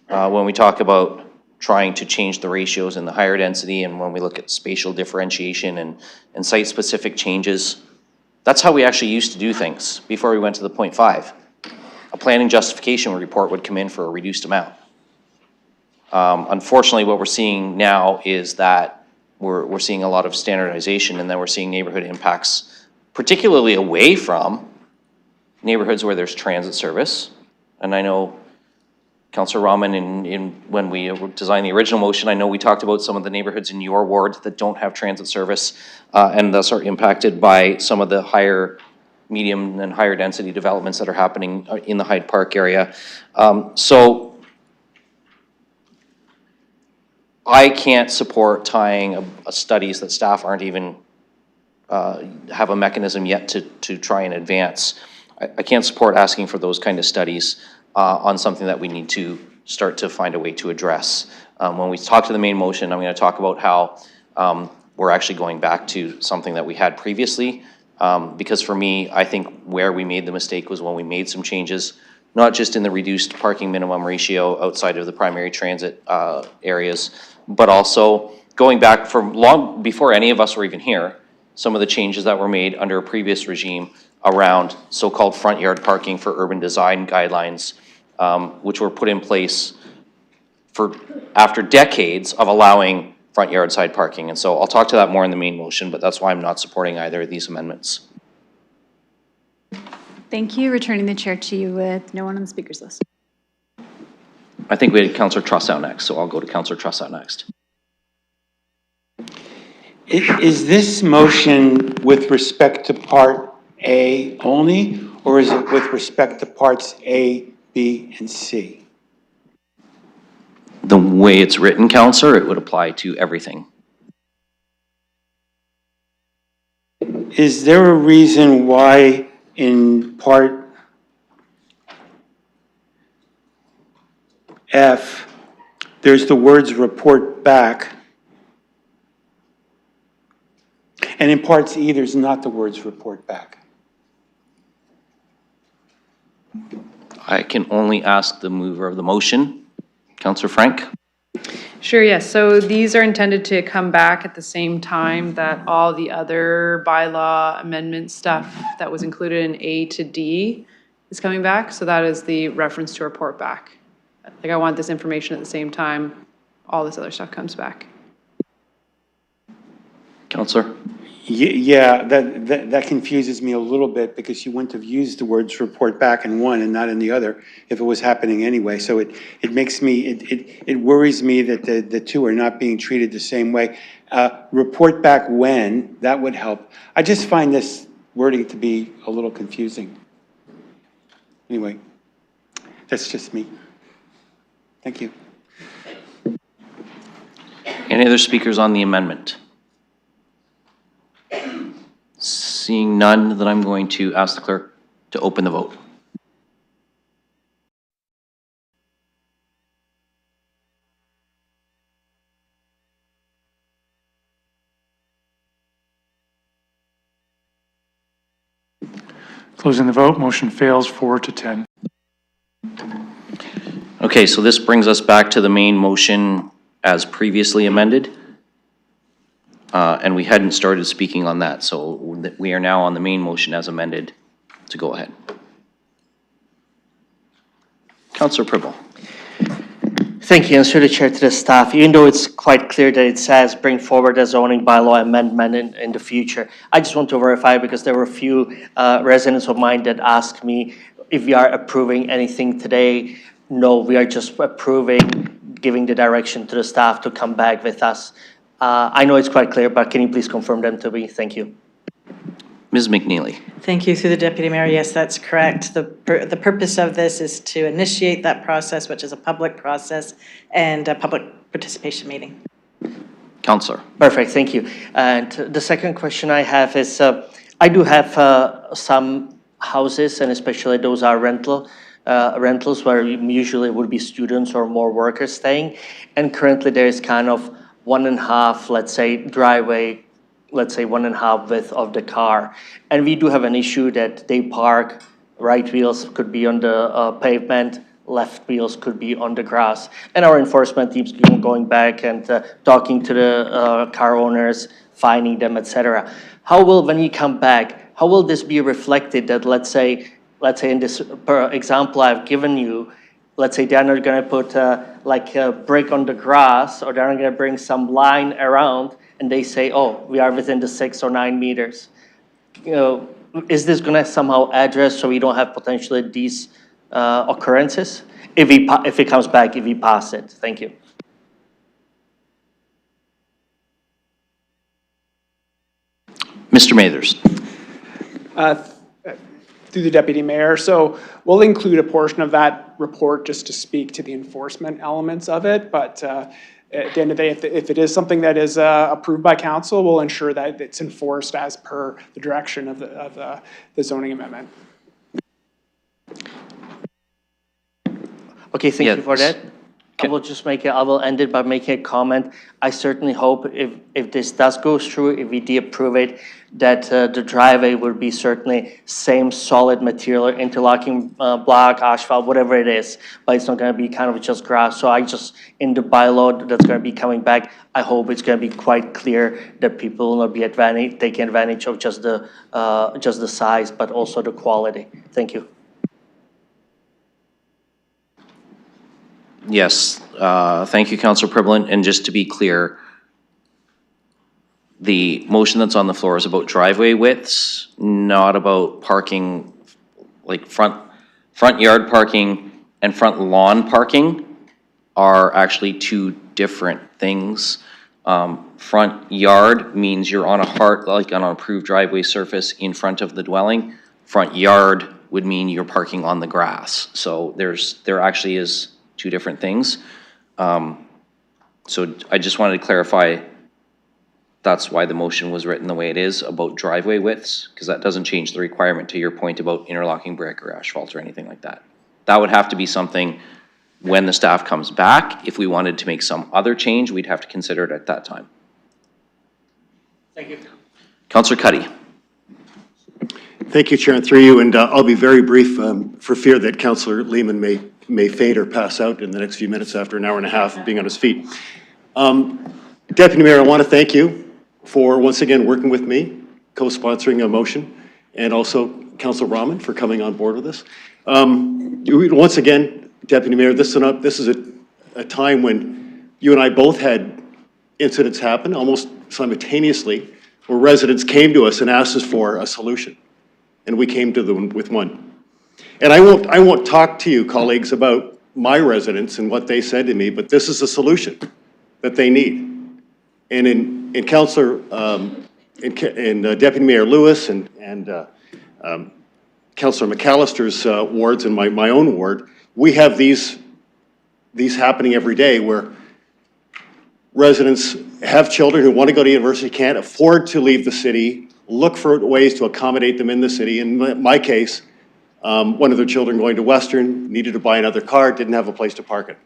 when we talk about trying to change the ratios in the higher density, and when we look at spatial differentiation and site-specific changes, that's how we actually used to do things before we went to the 0.5. A planning justification report would come in for a reduced amount. Unfortunately, what we're seeing now is that we're seeing a lot of standardization, and then we're seeing neighborhood impacts, particularly away from neighborhoods where there's transit service. And I know Councillor Rahman, when we designed the original motion, I know we talked about some of the neighborhoods in your ward that don't have transit service and thus are impacted by some of the higher, medium and higher density developments that are happening in the Hyde Park area. So I can't support tying studies that staff aren't even have a mechanism yet to try and advance. I can't support asking for those kind of studies on something that we need to start to find a way to address. When we talk to the main motion, I'm going to talk about how we're actually going back to something that we had previously. Because for me, I think where we made the mistake was when we made some changes, not just in the reduced parking minimum ratio outside of the primary transit areas, but also going back from long before any of us were even here, some of the changes that were made under a previous regime around so-called front yard parking for urban design guidelines, which were put in place after decades of allowing front yard side parking. And so I'll talk to that more in the main motion, but that's why I'm not supporting either of these amendments. Thank you. Returning the chair to you with no one on the speakers list. I think we had Councillor Trussow next, so I'll go to Councillor Trussow next. Is this motion with respect to Part A only, or is it with respect to Parts A, B, and C? The way it's written, Councillor, it would apply to everything. Is there a reason why in Part F, there's the words report back, and in Parts E, there's not the words report back? I can only ask the mover of the motion. Councillor Frank? Sure, yes. So these are intended to come back at the same time that all the other bylaw amendment stuff that was included in A to D is coming back. So that is the reference to report back. Like, I want this information at the same time all this other stuff comes back. Councillor? Yeah, that confuses me a little bit, because you wouldn't have used the words report back in one and not in the other if it was happening anyway. So it makes me, it worries me that the two are not being treated the same way. Report back when, that would help. I just find this wording to be a little confusing. Anyway, that's just me. Thank you. Any other speakers on the amendment? Seeing none, then I'm going to ask the clerk to open the vote. Closing the vote, motion fails 4-10. Okay, so this brings us back to the main motion as previously amended. And we hadn't started speaking on that, so we are now on the main motion as amended to go ahead. Councillor Pribble. Thank you, and through the chair to the staff. Even though it's quite clear that it says bring forward a zoning bylaw amendment in the future, I just want to verify, because there were a few residents of mine that asked me if we are approving anything today. No, we are just approving, giving the direction to the staff to come back with us. I know it's quite clear, but can you please confirm them to me? Thank you. Ms. McNeely. Thank you. Through the Deputy Mayor, yes, that's correct. The purpose of this is to initiate that process, which is a public process, and a public participation meeting. Councillor. Perfect, thank you. And the second question I have is, I do have some houses, and especially those are rentals where usually would be students or more workers staying. And currently there is kind of 1.5, let's say, driveway, let's say 1.5 width of the car. And we do have an issue that they park, right wheels could be on the pavement, left wheels could be on the grass. And our enforcement teams going back and talking to the car owners, fining them, etc. How will, when you come back, how will this be reflected that, let's say in this example I've given you, let's say they're not going to put like a brick on the grass, or they're not going to bring some line around, and they say, oh, we are within the 6 or 9 meters. You know, is this going to somehow address so we don't have potentially these occurrences if it comes back, if we pass it? Thank you. Mr. Mathers. Through the Deputy Mayor. So we'll include a portion of that report just to speak to the enforcement elements of it. But at the end of the day, if it is something that is approved by council, we'll ensure that it's enforced as per the direction of the zoning amendment. Okay, thank you for that. I will just I will end it by making a comment. I certainly hope if this does go through, if we de-approve it, that the driveway will be certainly same solid material, interlocking block, asphalt, whatever it is, but it's not going to be kind of just grass. So in the bylaw that's going to be coming back, I hope it's going to be quite clear that people will not be taking advantage of just the size, but also the quality. Thank you. Yes, thank you, Councillor Pribble. And just to be clear, the motion that's on the floor is about driveway widths, not about parking, like front yard parking and front lawn parking are actually two different things. Front yard means you're on like on an approved driveway surface in front of the dwelling. Front yard would mean you're parking on the grass. So there actually is two different things. So I just wanted to clarify, that's why the motion was written the way it is about driveway widths, because that doesn't change the requirement to your point about interlocking brick or asphalt or anything like that. That would have to be something when the staff comes back. If we wanted to make some other change, we'd have to consider it at that time. Thank you. Councillor Cuddy. Thank you, Chair, and through you, and I'll be very brief for fear that Councillor Lehman may fade or pass out in the next few minutes after an hour and a half of being on his feet. Deputy Mayor, I want to thank you for once again working with me, co-sponsoring a motion, and also Councillor Rahman for coming on board with this. Once again, Deputy Mayor, this is a time when you and I both had incidents happen almost simultaneously where residents came to us and asked us for a solution, and we came to them with one. And I won't talk to you, colleagues, about my residents and what they said to me, but this is a solution that they need. And in Councillor, in Deputy Mayor Lewis and Councillor McAllister's wards and my own ward, we have these happening every day where residents have children who want to go to university, can't afford to leave the city, look for ways to accommodate them in the city. In my case, one of their children going to Western needed to buy another car, didn't have a place to park it.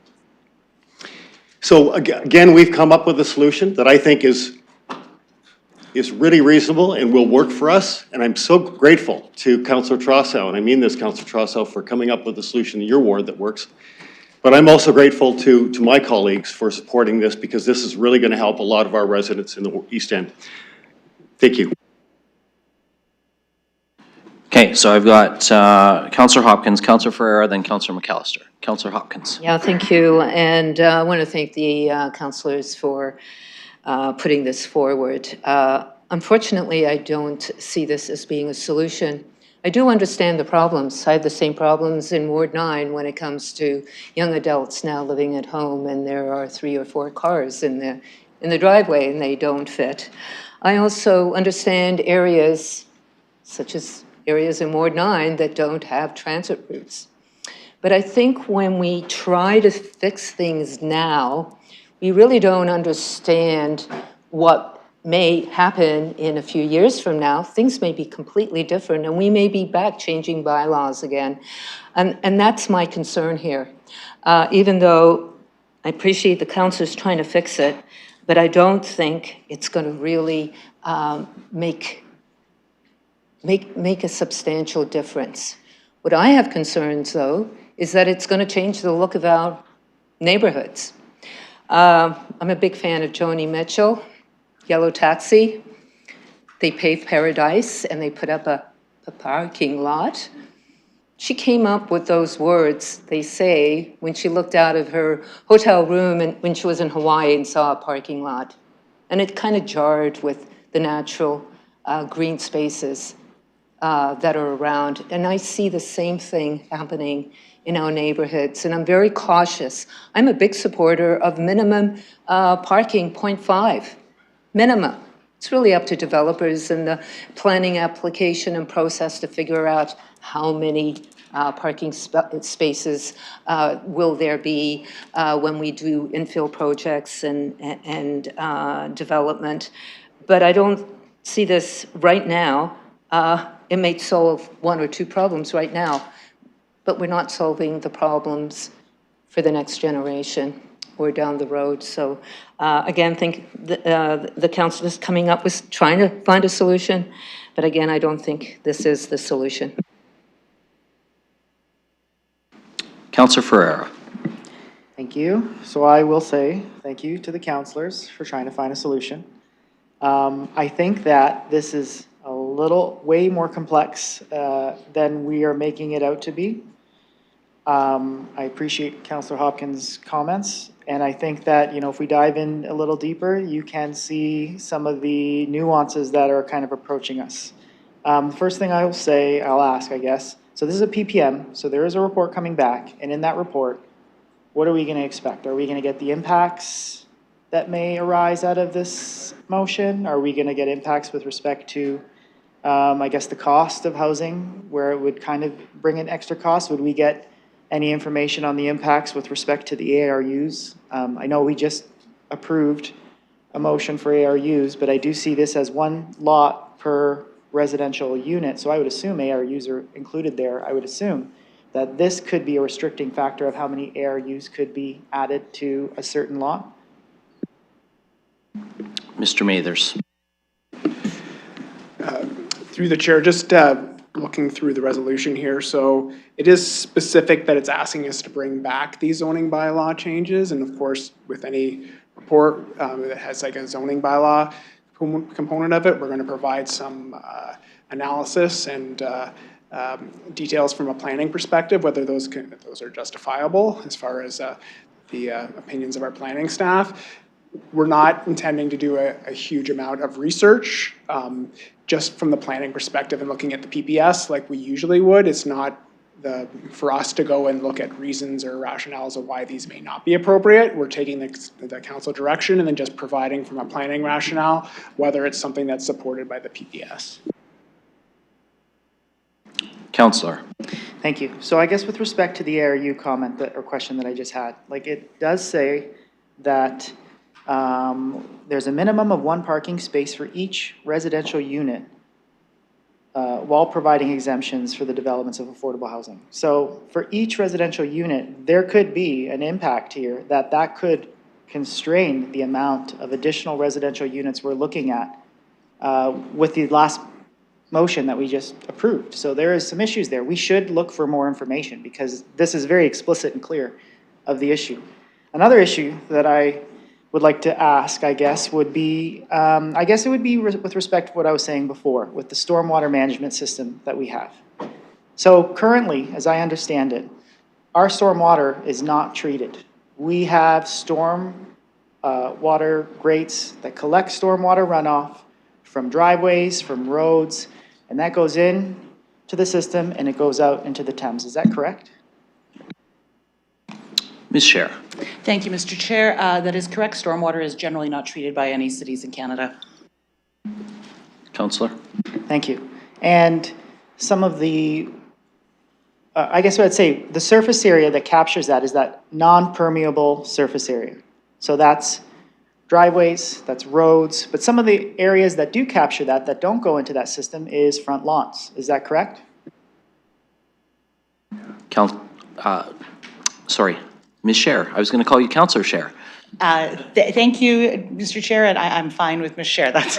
So again, we've come up with a solution that I think is really reasonable and will work for us. And I'm so grateful to Councillor Trossow, and I mean this, Councillor Trossow, for coming up with a solution in your ward that works. But I'm also grateful to my colleagues for supporting this, because this is really going to help a lot of our residents in the East End. Thank you. Okay, so I've got Councillor Hopkins, Councillor Ferreira, then Councillor McAllister. Councillor Hopkins. Yeah, thank you. And I want to thank the councillors for putting this forward. Unfortunately, I don't see this as being a solution. I do understand the problems. I have the same problems in Ward 9 when it comes to young adults now living at home, and there are 3 or 4 cars in the driveway and they don't fit. I also understand areas such as areas in Ward 9 that don't have transit routes. But I think when we try to fix things now, we really don't understand what may happen in a few years from now. Things may be completely different, and we may be back changing bylaws again. And that's my concern here. Even though I appreciate the councillors trying to fix it, but I don't think it's going to really make a substantial difference. What I have concerns, though, is that it's going to change the look of our neighborhoods. I'm a big fan of Joni Mitchell, Yellow Taxi. They paved Paradise and they put up a parking lot. She came up with those words, they say, when she looked out of her hotel room and when she was in Hawaii and saw a parking lot. And it kind of jarred with the natural green spaces that are around. And I see the same thing happening in our neighborhoods, and I'm very cautious. I'm a big supporter of minimum parking, 0.5, minimum. It's really up to developers and the planning application and process to figure out how many parking spaces will there be when we do infill projects and development. But I don't see this right now. It may solve 1 or 2 problems right now, but we're not solving the problems for the next generation or down the road. So again, think the council is coming up with trying to find a solution, but again, I don't think this is the solution. Councillor Ferreira. Thank you. So I will say thank you to the councillors for trying to find a solution. I think that this is a little way more complex than we are making it out to be. I appreciate Councillor Hopkins' comments, and I think that, you know, if we dive in a little deeper, you can see some of the nuances that are kind of approaching us. First thing I'll ask, I guess, so this is a PPM, so there is a report coming back, and in that report, what are we going to expect? Are we going to get the impacts that may arise out of this motion? Are we going to get impacts with respect to, I guess, the cost of housing, where it would kind of bring in extra costs? Would we get any information on the impacts with respect to the ARUs? I know we just approved a motion for ARUs, but I do see this as one lot per residential unit, so I would assume ARUs are included there. I would assume that this could be a restricting factor of how many ARUs could be added to a certain lot. Mr. Mathers. Through the chair, just looking through the resolution here, so it is specific that it's asking us to bring back these zoning bylaw changes, and of course, with any report that has like a zoning bylaw component of it, we're going to provide some analysis and details from a planning perspective, whether those are justifiable as far as the opinions of our planning staff. We're not intending to do a huge amount of research, just from the planning perspective and looking at the PPS like we usually would. It's not for us to go and look at reasons or rationales of why these may not be appropriate. We're taking the council direction and then just providing from a planning rationale, whether it's something that's supported by the PPS. Councillor. Thank you. So I guess with respect to the ARU comment or question that I just had, like it does say that there's a minimum of 1 parking space for each residential unit while providing exemptions for the developments of affordable housing. So for each residential unit, there could be an impact here that could constrain the amount of additional residential units we're looking at with the last motion that we just approved. So there is some issues there. We should look for more information because this is very explicit and clear of the issue. Another issue that I would like to ask, I guess, would be, I guess it would be with respect to what I was saying before, with the stormwater management system that we have. So currently, as I understand it, our stormwater is not treated. We have water grates that collect stormwater runoff from driveways, from roads, and that goes in to the system and it goes out into the Thames. Is that correct? Ms. Scher. Thank you, Mr. Chair. That is correct. Stormwater is generally not treated by any cities in Canada. Councillor. Thank you. And some of the, I guess what I'd say, the surface area that captures that is that non-permeable surface area. So that's driveways, that's roads, but some of the areas that do capture that don't go into that system is front lawns. Is that correct? Sorry, Ms. Scher. I was going to call you Councillor Scher. Thank you, Mr. Chair, and I'm fine with Ms. Scher. That's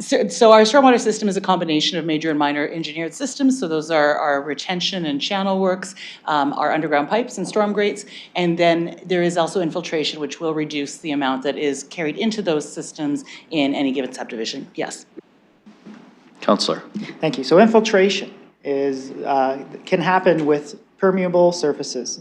so our stormwater system is a combination of major and minor engineered systems. So those are our retention and channel works, our underground pipes and storm grates, and then there is also infiltration, which will reduce the amount that is carried into those systems in any given subdivision. Yes. Councillor. Thank you. So infiltration is can happen with permeable surfaces.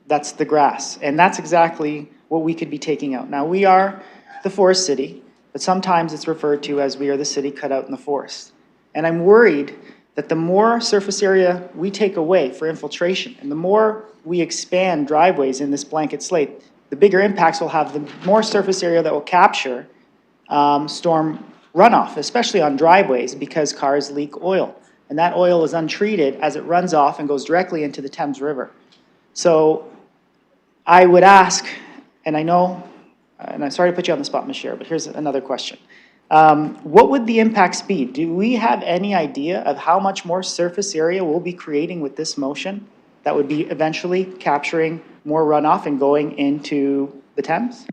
That's the grass, and that's exactly what we could be taking out. Now, we are the forest city, but sometimes it's referred to as we are the city cut out in the forest. And I'm worried that the more surface area we take away for infiltration, and the more we expand driveways in this blanket slate, the bigger impacts we'll have, the more surface area that will capture storm runoff, especially on driveways, because cars leak oil. And that oil is untreated as it runs off and goes directly into the Thames River. So I would ask, and I know, and I'm sorry to put you on the spot, Ms. Scher, but here's another question. What would the impacts be? Do we have any idea of how much more surface area we'll be creating with this motion that would be eventually capturing more runoff and going into the Thames?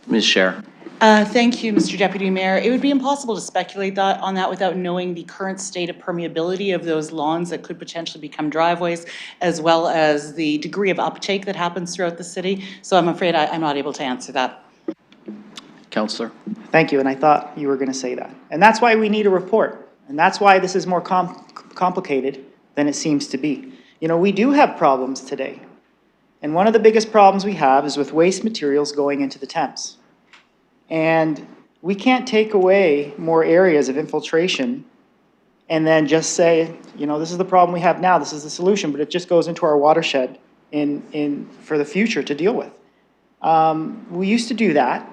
Ms. Scher. Thank you, Mr. Deputy Mayor. It would be impossible to speculate on that without knowing the current state of permeability of those lawns that could potentially become driveways, as well as the degree of uptake that happens throughout the city. So I'm afraid I'm not able to answer that. Councillor. Thank you, and I thought you were going to say that. And that's why we need a report. And that's why this is more complicated than it seems to be. You know, we do have problems today. And one of the biggest problems we have is with waste materials going into the Thames. And we can't take away more areas of infiltration and then just say, you know, this is the problem we have now, this is the solution, but it just goes into our watershed for the future to deal with. We used to do that.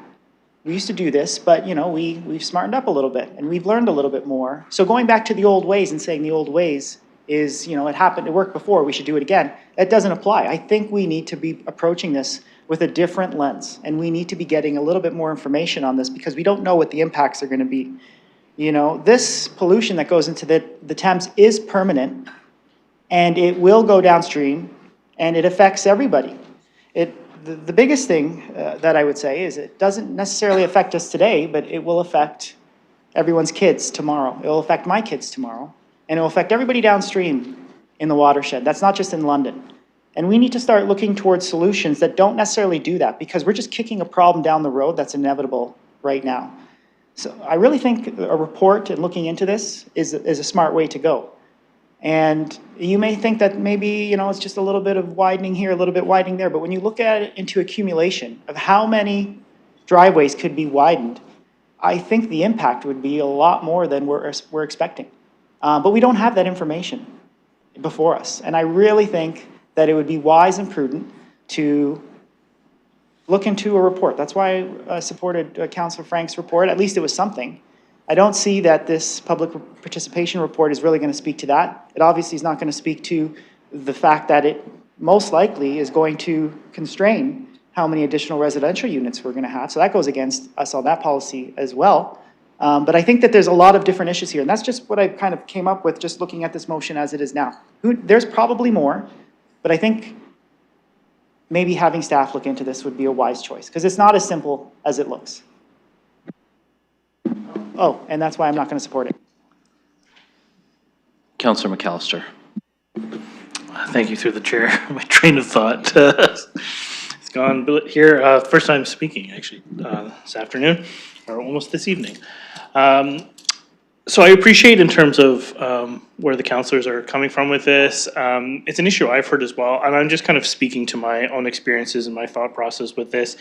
We used to do this, but you know, we've smartened up a little bit and we've learned a little bit more. So going back to the old ways and saying the old ways is, you know, it worked before, we should do it again, that doesn't apply. I think we need to be approaching this with a different lens, and we need to be getting a little bit more information on this because we don't know what the impacts are going to be. You know, this pollution that goes into the Thames is permanent, and it will go downstream, and it affects everybody. The biggest thing that I would say is it doesn't necessarily affect us today, but it will affect everyone's kids tomorrow. It will affect my kids tomorrow, and it will affect everybody downstream in the watershed. That's not just in London. And we need to start looking towards solutions that don't necessarily do that, because we're just kicking a problem down the road that's inevitable right now. So I really think a report and looking into this is a smart way to go. And you may think that maybe, you know, it's just a little bit of widening here, a little bit widening there, but when you look at it into accumulation of how many driveways could be widened, I think the impact would be a lot more than we're expecting. But we don't have that information before us. And I really think that it would be wise and prudent to look into a report. That's why I supported Councillor Frank's report. At least it was something. I don't see that this public participation report is really going to speak to that. It obviously is not going to speak to the fact that it most likely is going to constrain how many additional residential units we're going to have. So that goes against us on that policy as well. But I think that there's a lot of different issues here. And that's just what I kind of came up with just looking at this motion as it is now. There's probably more, but I think maybe having staff look into this would be a wise choice, because it's not as simple as it looks. Oh, and that's why I'm not going to support it. Councillor McAllister. Thank you through the chair. My train of thought it's gone here. First time speaking, actually, this afternoon, or almost this evening. So I appreciate in terms of where the councillors are coming from with this. It's an issue I've heard as well, and I'm just kind of speaking to my own experiences and my thought process with this.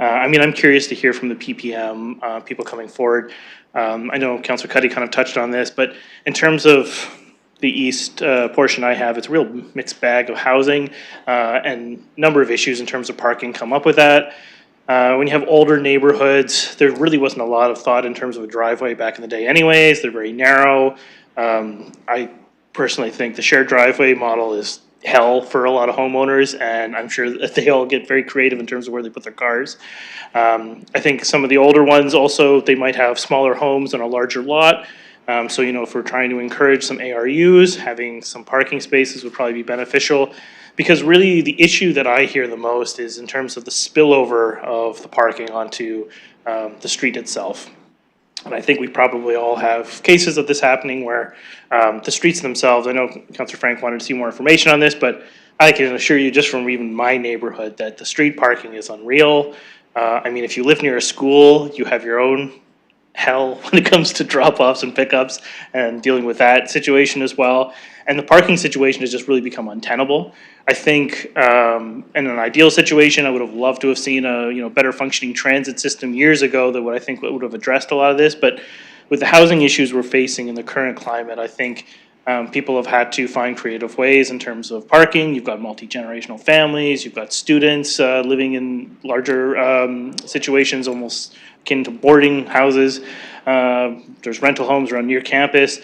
I mean, I'm curious to hear from the PPM, people coming forward. I know Councillor Cuddy kind of touched on this, but in terms of the east portion I have, it's a real mixed bag of housing and number of issues in terms of parking come up with that. When you have older neighborhoods, there really wasn't a lot of thought in terms of a driveway back in the day anyways. They're very narrow. I personally think the shared driveway model is hell for a lot of homeowners, and I'm sure that they all get very creative in terms of where they put their cars. I think some of the older ones also, they might have smaller homes on a larger lot. So, you know, if we're trying to encourage some ARUs, having some parking spaces would probably be beneficial. Because really the issue that I hear the most is in terms of the spillover of the parking onto the street itself. And I think we probably all have cases of this happening where the streets themselves, I know Councillor Frank wanted to see more information on this, but I can assure you just from even my neighborhood that the street parking is unreal. I mean, if you live near a school, you have your own hell when it comes to drop-offs and pickups and dealing with that situation as well. And the parking situation has just really become untenable. I think in an ideal situation, I would have loved to have seen a better functioning transit system years ago that I think would have addressed a lot of this. But with the housing issues we're facing in the current climate, I think people have had to find creative ways in terms of parking. You've got multi-generational families, you've got students living in larger situations, almost akin to boarding houses. There's rental homes around near campus.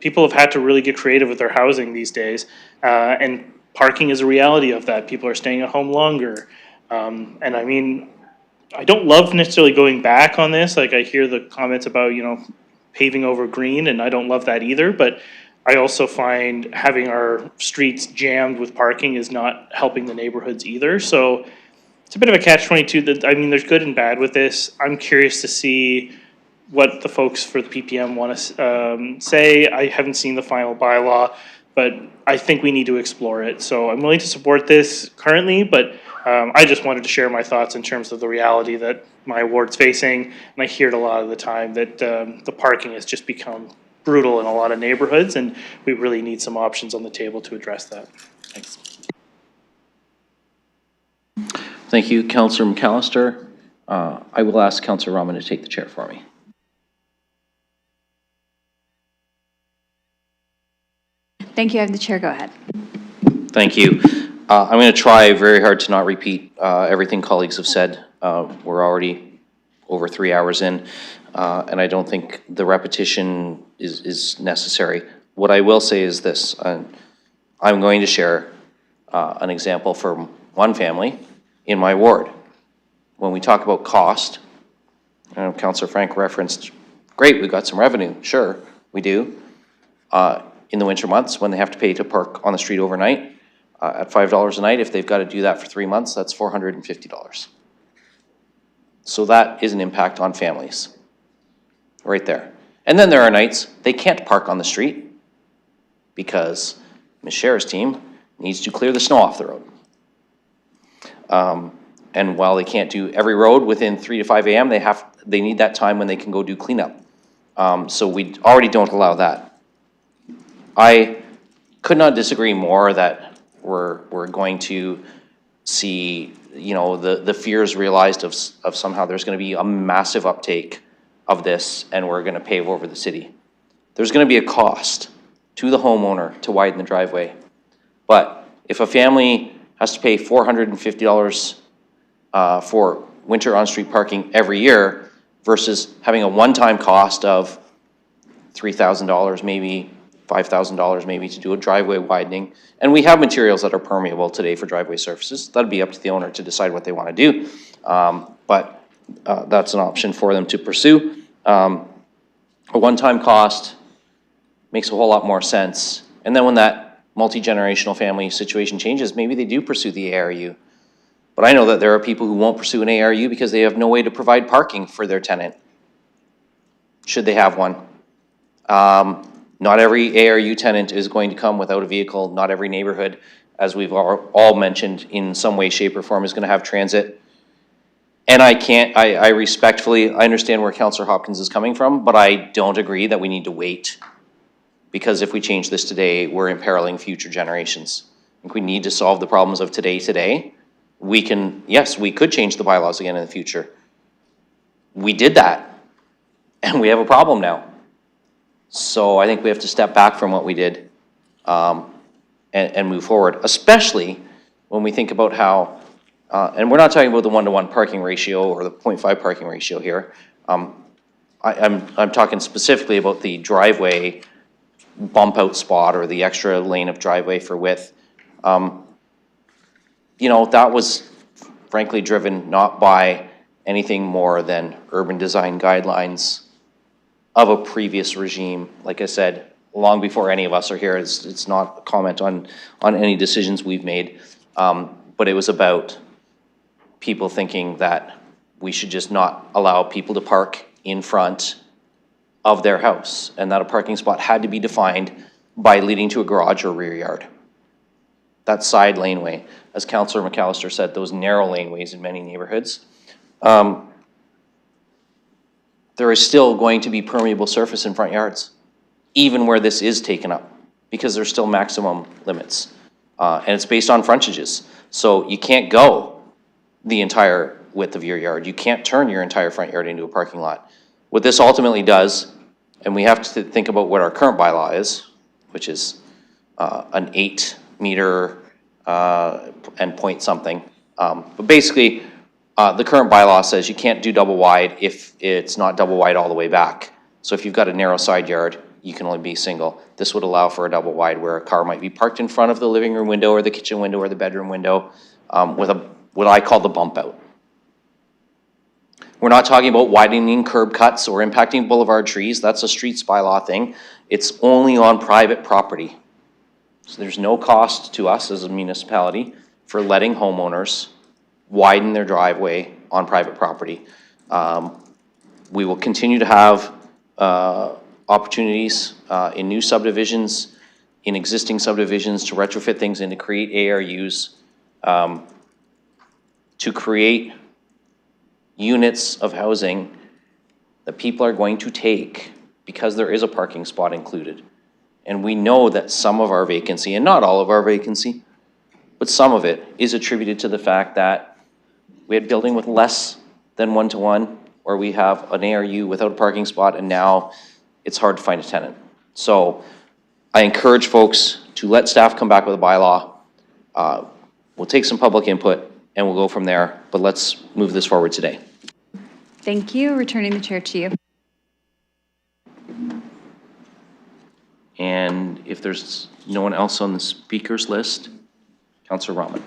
People have had to really get creative with their housing these days. And parking is a reality of that. People are staying at home longer. And I mean, I don't love necessarily going back on this. Like I hear the comments about, paving over green, and I don't love that either. But I also find having our streets jammed with parking is not helping the neighborhoods either. So it's a bit of a catch-22. I mean, there's good and bad with this. I'm curious to see what the folks for the PPM want to say. I haven't seen the final bylaw, but I think we need to explore it. So I'm willing to support this currently, but I just wanted to share my thoughts in terms of the reality that my ward's facing. And I hear it a lot of the time that the parking has just become brutal in a lot of neighborhoods, and we really need some options on the table to address that. Thanks. Thank you, Councillor McAllister. I will ask Councillor Rahman to take the chair for me. Thank you. I have the chair. Go ahead. Thank you. I'm going to try very hard to not repeat everything colleagues have said. We're already over 3 hours in, and I don't think the repetition is necessary. What I will say is this. I'm going to share an example from one family in my ward. When we talk about cost, Councillor Frank referenced, great, we've got some revenue. Sure, we do. In the winter months, when they have to pay to park on the street overnight, at $5 a night, if they've got to do that for 3 months, that's $450. So that is an impact on families, right there. And then there are nights they can't park on the street because Ms. Scher's team needs to clear the snow off the road. And while they can't do every road within 3 to 5 a.m., they need that time when they can go do cleanup. So we already don't allow that. I could not disagree more that we're going to see, the fears realized of somehow there's going to be a massive uptake of this and we're going to pave over the city. There's going to be a cost to the homeowner to widen the driveway. But if a family has to pay $450 for winter on-street parking every year versus having a one-time cost of $3,000 maybe, $5,000 maybe to do a driveway widening. And we have materials that are permeable today for driveway surfaces. That'd be up to the owner to decide what they want to do. But that's an option for them to pursue. A one-time cost makes a whole lot more sense. And then when that multi-generational family situation changes, maybe they do pursue the ARU. But I know that there are people who won't pursue an ARU because they have no way to provide parking for their tenant, should they have one. Not every ARU tenant is going to come without a vehicle. Not every neighborhood, as we've all mentioned, in some way, shape, or form is going to have transit. And I respectfully, I understand where Councillor Hopkins is coming from, but I don't agree that we need to wait. Because if we change this today, we're imperiling future generations. I think we need to solve the problems of today. We could change the bylaws again in the future. We did that, and we have a problem now. So I think we have to step back from what we did and move forward, especially when we think about how, and we're not talking about the 1-to-1 parking ratio or the 0.5 parking ratio here. I'm talking specifically about the driveway bump out spot or the extra lane of driveway for width. That was frankly driven not by anything more than urban design guidelines of a previous regime. Like I said, long before any of us are here, it's not a comment on any decisions we've made, but it was about people thinking that we should just not allow people to park in front of their house, and that a parking spot had to be defined by leading to a garage or rear yard. That side laneway, as Councillor McAllister said, those narrow laneways in many neighborhoods, there is still going to be permeable surface in front yards, even where this is taken up, because there's still maximum limits. And it's based on frontages. So you can't go the entire width of your yard. You can't turn your entire front yard into a parking lot. What this ultimately does, and we have to think about what our current bylaw is, which is an 8 meter and point something. But basically, the current bylaw says you can't do double wide if it's not double wide all the way back. So if you've got a narrow side yard, you can only be single. This would allow for a double wide where a car might be parked in front of the living room window or the kitchen window or the bedroom window with what I call the bump out. We're not talking about widening curb cuts or impacting boulevard trees. That's a streets bylaw thing. It's only on private property. So there's no cost to us as a municipality for letting homeowners widen their driveway on private property. We will continue to have opportunities in new subdivisions, in existing subdivisions to retrofit things and to create ARUs, to create units of housing that people are going to take because there is a parking spot included. And we know that some of our vacancy, and not all of our vacancy, but some of it is attributed to the fact that we had building with less than one-to-one, or we have an ARU without a parking spot, and now it's hard to find a tenant. So I encourage folks to let staff come back with a bylaw. We'll take some public input and we'll go from there, but let's move this forward today. Thank you. Returning the chair to you. And if there's no one else on the speakers list, Councillor Rahman.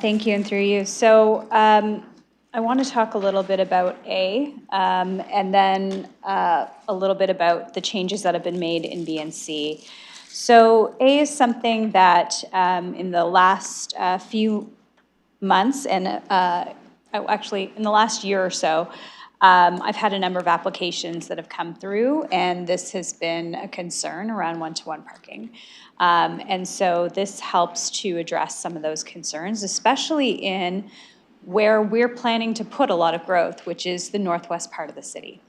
Thank you, and through you. So I want to talk a little bit about A, and then a little bit about the changes that have been made in B and C. So A is something that in the last few months, and actually in the last year or so, I've had a number of applications that have come through, and this has been a concern around one-to-one parking. And so this helps to address some of those concerns, especially in where we're planning to put a lot of growth, which is the northwest part of the city.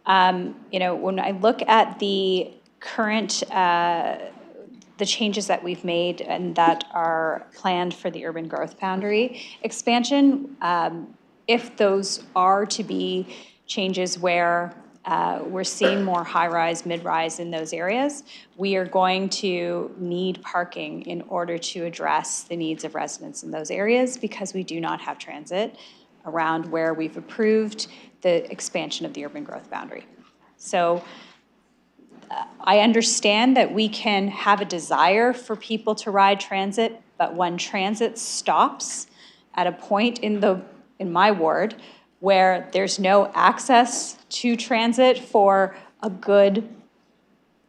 You know, when I look at the current, the changes that we've made and that are planned for the urban growth boundary expansion, if those are to be changes where we're seeing more high-rise, mid-rise in those areas, we are going to need parking in order to address the needs of residents in those areas because we do not have transit around where we've approved the expansion of the urban growth boundary. So I understand that we can have a desire for people to ride transit, but when transit stops at a point in my ward where there's no access to transit for a good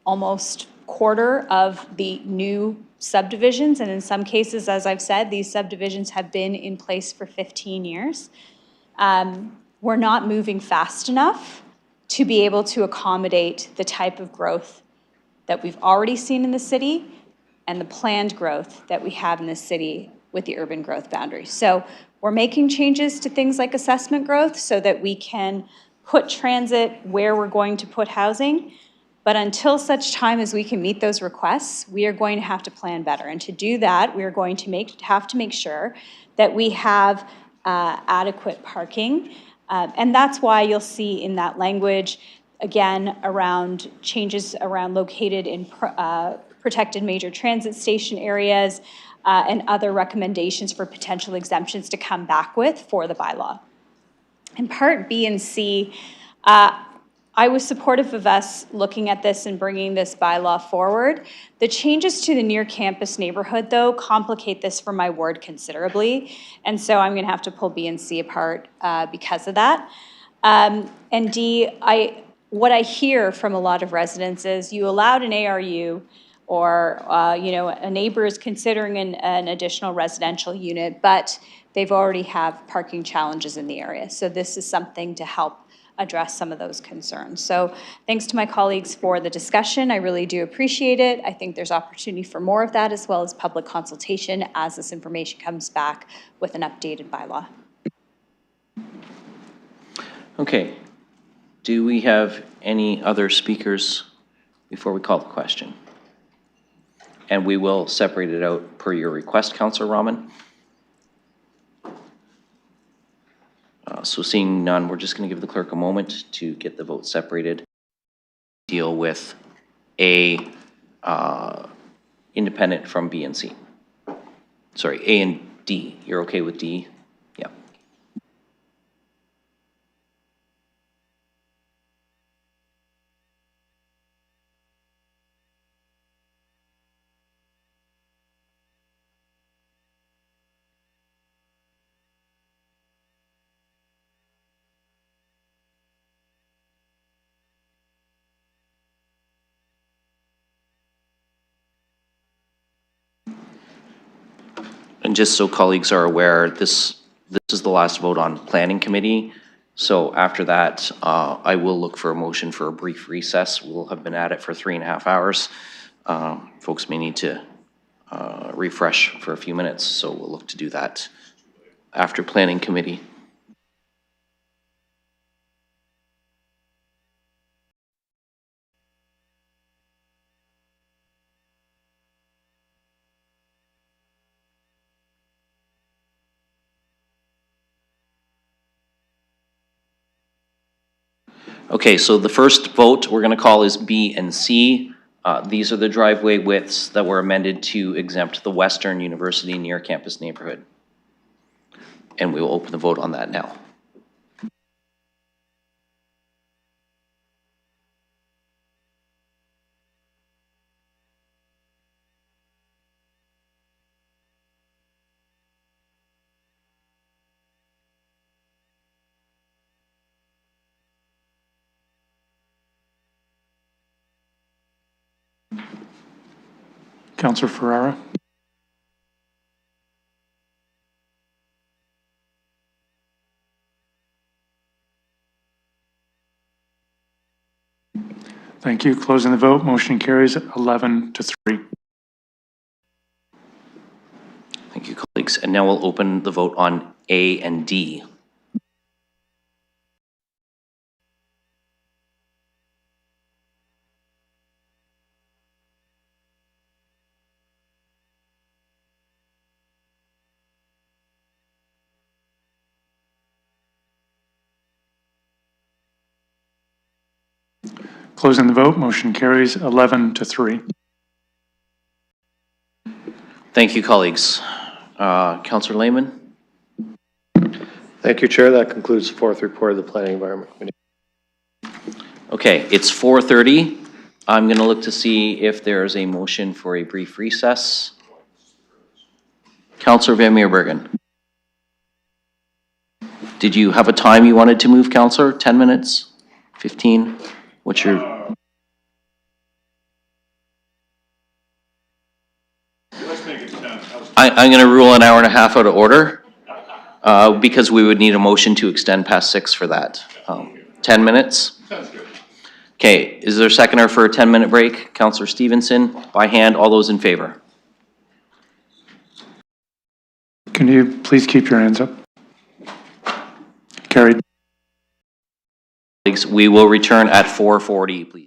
almost quarter of the new subdivisions, and in some cases, as I've said, these subdivisions have been in place for 15 years. We're not moving fast enough to be able to accommodate the type of growth that we've already seen in the city and the planned growth that we have in the city with the urban growth boundary. So we're making changes to things like assessment growth so that we can put transit where we're going to put housing. But until such time as we can meet those requests, we are going to have to plan better. And to do that, we are going to have to make sure that we have adequate parking. And that's why you'll see in that language, again, around changes around located in protected major transit station areas, and other recommendations for potential exemptions to come back with for the bylaw. In part B and C, I was supportive of us looking at this and bringing this bylaw forward. The changes to the near campus neighborhood, though, complicate this for my ward considerably, and so I'm going to have to pull B and C apart because of that. And D, what I hear from a lot of residents is you allowed an ARU, or you know, a neighbor is considering an additional residential unit, but they've already have parking challenges in the area. So this is something to help address some of those concerns. So thanks to my colleagues for the discussion. I really do appreciate it. I think there's opportunity for more of that, as well as public consultation as this information comes back with an updated bylaw. Okay. Do we have any other speakers before we call the question? And we will separate it out per your request, Councillor Rahman. So seeing none, we're just going to give the clerk a moment to get the vote separated. Deal with A, independent from B and C. Sorry, A and D. You're okay with D? Yeah. And just so colleagues are aware, this is the last vote on planning committee. So after that, I will look for a motion for a brief recess. We'll have been at it for 3.5 hours. Folks may need to refresh for a few minutes, so we'll look to do that after planning committee. Okay, so the first vote we're going to call is B and C. These are the driveway widths that were amended to exempt the Western University near campus neighborhood. And we will open the vote on that now. Counselor Ferrara? Thank you. Closing the vote, motion carries 11 to 3. Thank you, colleagues. And now we'll open the vote on A and D. Closing the vote, motion carries 11 to 3. Thank you, colleagues. Councillor Lehman? Thank you, Chair. That concludes the fourth report of the Planning Environment Committee. Okay, it's 4:30. I'm going to look to see if there's a motion for a brief recess. Councillor Van Meerbergen. Did you have a time you wanted to move, Councillor? 10 minutes? 15? What's your... I'm going to rule an hour and a half out of order because we would need a motion to extend past 6 for that. 10 minutes? Sounds good. Okay, is there a seconder for a 10-minute break? Councillor Stevenson, by hand, all those in favor? Can you please keep your hands up? Carried. We will return at 4:40, please.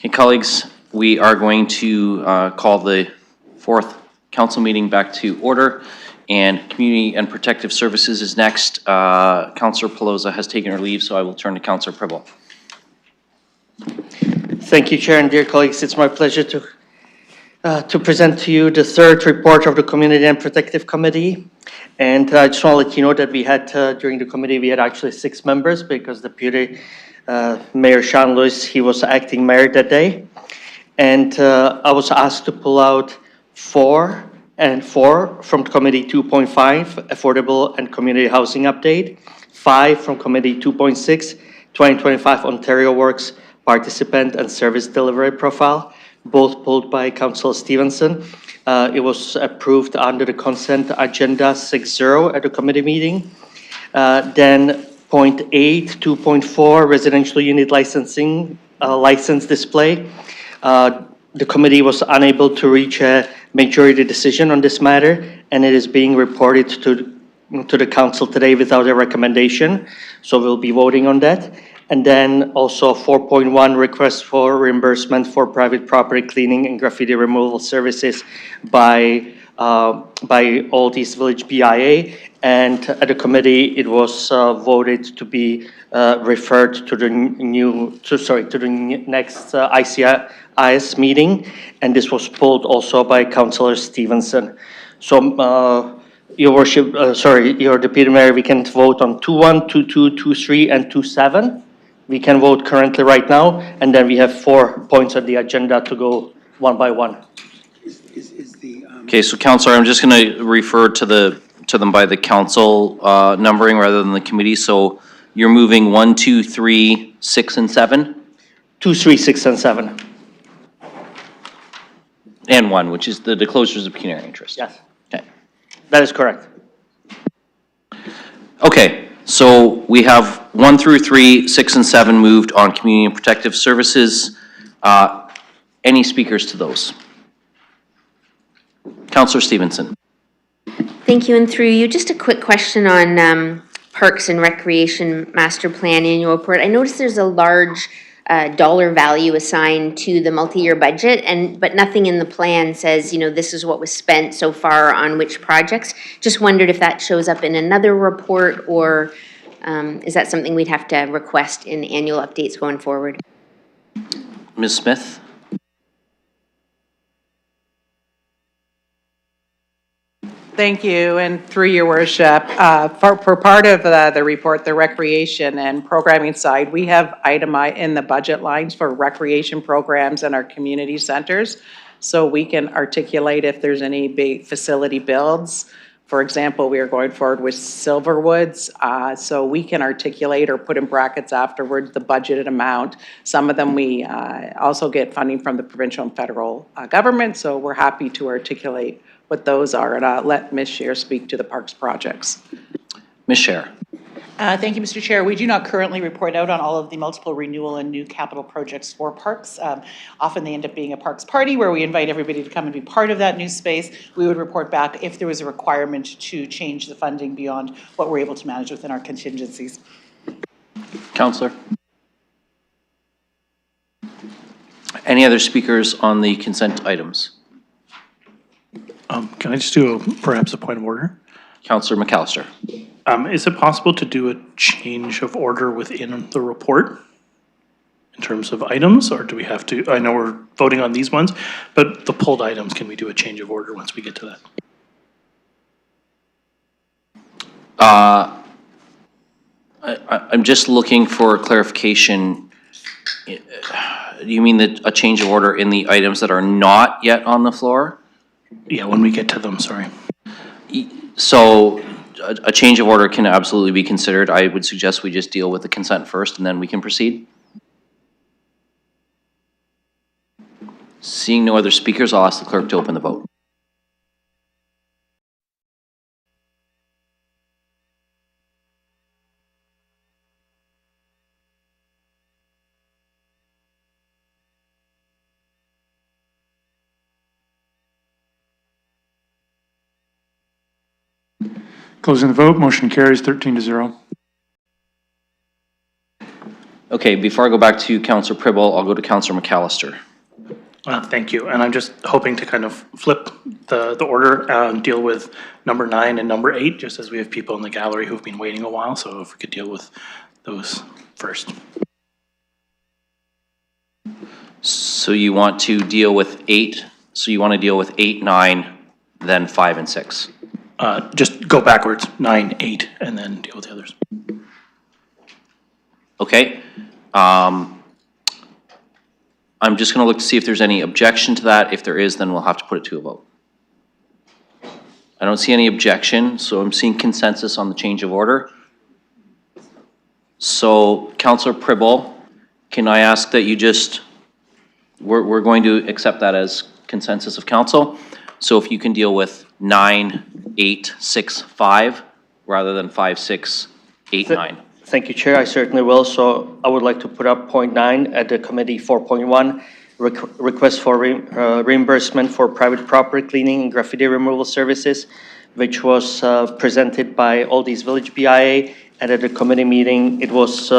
Okay, colleagues, we are going to call the fourth council meeting back to order, and Community and Protective Services is next. Councillor Pelosa has taken her leave, so I will turn to Councillor Preble. Thank you, Chair and dear colleagues. It's my pleasure to present to you the third report of the Community and Protective Committee. And I just want to let you know that we had, during the committee, we had actually 6 members because Deputy Mayor Sean Lewis, he was acting mayor that day. And I was asked to pull out 4 from Committee 2.5, Affordable and Community Housing Update, 5 from Committee 2.6, 2025 Ontario Works Participant and Service Delivery Profile, both pulled by Councillor Stevenson. It was approved under the consent agenda 6-0 at the committee meeting. Then point 8, 2.4, residential unit licensing, license display. The committee was unable to reach a majority decision on this matter, and it is being reported to the council today without a recommendation. So we'll be voting on that. And then also 4.1, request for reimbursement for private property cleaning and graffiti removal services by Old East Village BIA. And at the committee, it was voted to be referred to the next ICIS meeting. And this was pulled also by Councillor Stevenson. So, Your Worship, your Deputy Mayor, we can vote on 2.1, 2.2, 2.3, and 2.7. We can vote currently right now, and then we have 4 points on the agenda to go one by one. Okay, so Councillor, I'm just going to refer to them by the council numbering rather than the committee. So you're moving 1, 2, 3, 6, and 7? 2, 3, 6, and 7. And 1, which is the disclosures of pecuniary interest. Yes. Okay. That is correct. Okay, so we have 1 through 3, 6, and 7 moved on Community and Protective Services. Any speakers to those? Councillor Stevenson. Thank you, and through you, just a quick question on Parks and Recreation Master Plan Annual Report. I noticed there's a large dollar value assigned to the multi-year budget, but nothing in the plan says, this is what was spent so far on which projects. Just wondered if that shows up in another report, or is that something we'd have to request in annual updates going forward? Ms. Smith? Thank you, and through your worship, for part of the report, the recreation and programming side, we have itemized in the budget lines for recreation programs in our community centers, so we can articulate if there's any big facility builds. For example, we are going forward with Silverwoods, so we can articulate or put in brackets afterwards the budgeted amount. Some of them we also get funding from the provincial and federal government, so we're happy to articulate what those are, and I'll let Ms. Scheer speak to the parks projects. Ms. Scheer. Thank you, Mr. Chair. We do not currently report out on all of the multiple renewal and new capital projects for parks. Often they end up being a parks party where we invite everybody to come and be part of that new space. We would report back if there was a requirement to change the funding beyond what we're able to manage within our contingencies. Councillor. Any other speakers on the consent items? Can I just do perhaps a point of order? Councillor McAllister. Is it possible to do a change of order within the report in terms of items, or do we have to, I know we're voting on these ones, but the pulled items, can we do a change of order once we get to that? I'm just looking for clarification. You mean that a change of order in the items that are not yet on the floor? Yeah, when we get to them, sorry. So a change of order can absolutely be considered. I would suggest we just deal with the consent first and then we can proceed. Seeing no other speakers, I'll ask the clerk to open the vote. Closing the vote, motion carries 13-0. Okay, before I go back to Councillor Pribble, I'll go to Councillor McAllister. Thank you, and I'm just hoping to kind of flip the order, deal with number 9 and number 8, just as we have people in the gallery who've been waiting a while, so if we could deal with those first. So you want to deal with 8, so you want to deal with 8, 9, then 5 and 6? Just go backwards, 9, 8, and then deal with the others. Okay. I'm just going to look to see if there's any objection to that. If there is, then we'll have to put it to a vote. I don't see any objection, so I'm seeing consensus on the change of order. So, Councillor Pribble, can I ask that you just, we're going to accept that as consensus of council. So if you can deal with 9, 8, 6, 5, rather than 5, 6, 8, 9. Thank you, Chair. I certainly will. So I would like to put up point 9 at the committee 4.1, request for reimbursement for private property cleaning and graffiti removal services, which was presented by Oldies Village BIA. And at the committee meeting, it was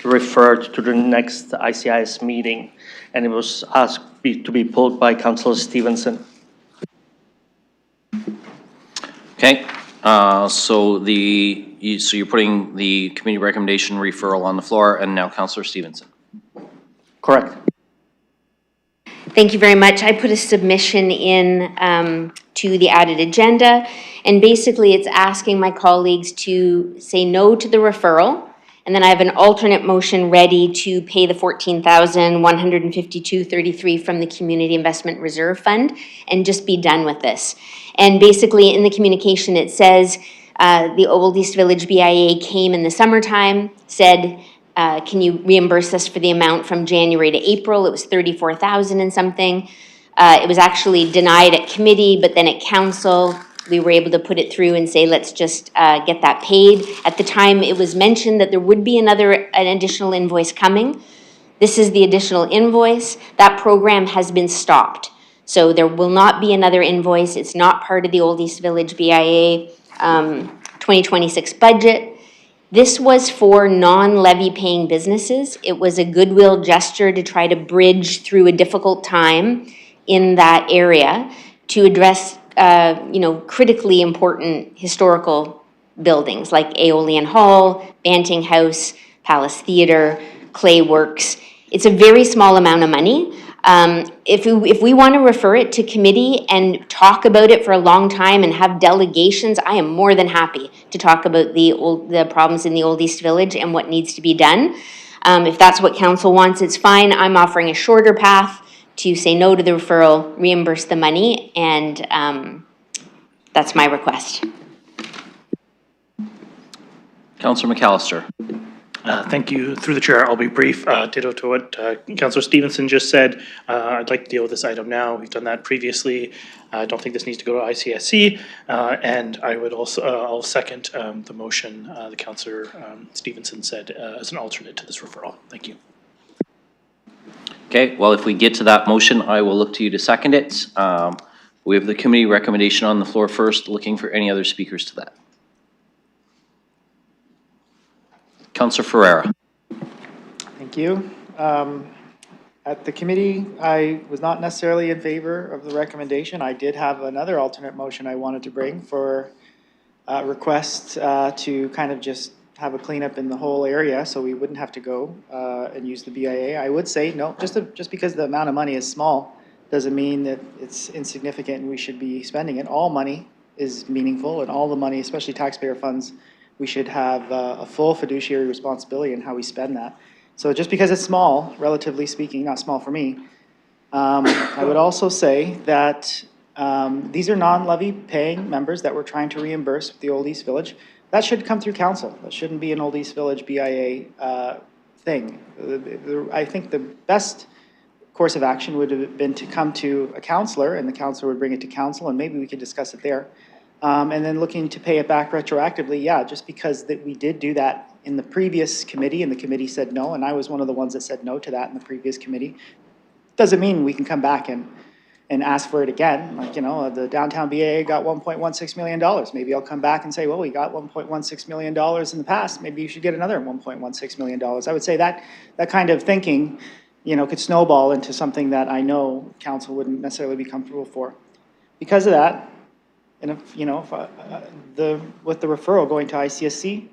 referred to the next ICIS meeting. And it was asked to be pulled by Councillor Stevenson. Okay. So you're putting the committee recommendation referral on the floor, and now Councillor Stevenson. Correct. Thank you very much. I put a submission in to the added agenda, and basically it's asking my colleagues to say no to the referral, and then I have an alternate motion ready to pay the $14,152.33 from the Community Investment Reserve Fund and just be done with this. And basically in the communication it says the Old East Village BIA came in the summertime, said, can you reimburse us for the amount from January to April? It was $34,000 and something. It was actually denied at committee, but then at council, we were able to put it through and say, let's just get that paid. At the time, it was mentioned that there would be an additional invoice coming. This is the additional invoice. That program has been stopped. So there will not be another invoice. It's not part of the Old East Village BIA 2026 budget. This was for non-levy paying businesses. It was a goodwill gesture to try to bridge through a difficult time in that area to address critically important historical buildings like Aeolian Hall, Banting House, Palace Theatre, Clay Works. It's a very small amount of money. If we want to refer it to committee and talk about it for a long time and have delegations, I am more than happy to talk about the problems in the Old East Village and what needs to be done. If that's what council wants, it's fine. I'm offering a shorter path to say no to the referral, reimburse the money, and that's my request. Councillor McAllister. Thank you. Through the chair, I'll be brief. Ditto to what Councillor Stevenson just said. I'd like to deal with this item now. We've done that previously. I don't think this needs to go to ICSC. And I would also, I'll second the motion that Councillor Stevenson said as an alternate to this referral. Thank you. Okay, well, if we get to that motion, I will look to you to second it. We have the committee recommendation on the floor first, looking for any other speakers to that. Councillor Ferreira. Thank you. At the committee, I was not necessarily in favor of the recommendation. I did have another alternate motion I wanted to bring for a request to kind of just have a cleanup in the whole area so we wouldn't have to go and use the BIA. I would say no, just because the amount of money is small doesn't mean that it's insignificant and we should be spending it. All money is meaningful, and all the money, especially taxpayer funds, we should have a full fiduciary responsibility in how we spend that. So just because it's small, relatively speaking, not small for me, I would also say that these are non-levy paying members that we're trying to reimburse with the Old East Village. That should come through council. That shouldn't be an Old East Village BIA thing. I think the best course of action would have been to come to a councillor, and the councillor would bring it to council, and maybe we could discuss it there. And then looking to pay it back retroactively, yeah, just because that we did do that in the previous committee and the committee said no, and I was one of the ones that said no to that in the previous committee, doesn't mean we can come back and and ask for it again, like, the downtown BAA got $1.16 million. Maybe I'll come back and say, well, we got $1.16 million in the past, maybe you should get another $1.16 million. I would say that kind of thinking, could snowball into something that I know council wouldn't necessarily be comfortable for. Because of that, and if, with the referral going to ICSC,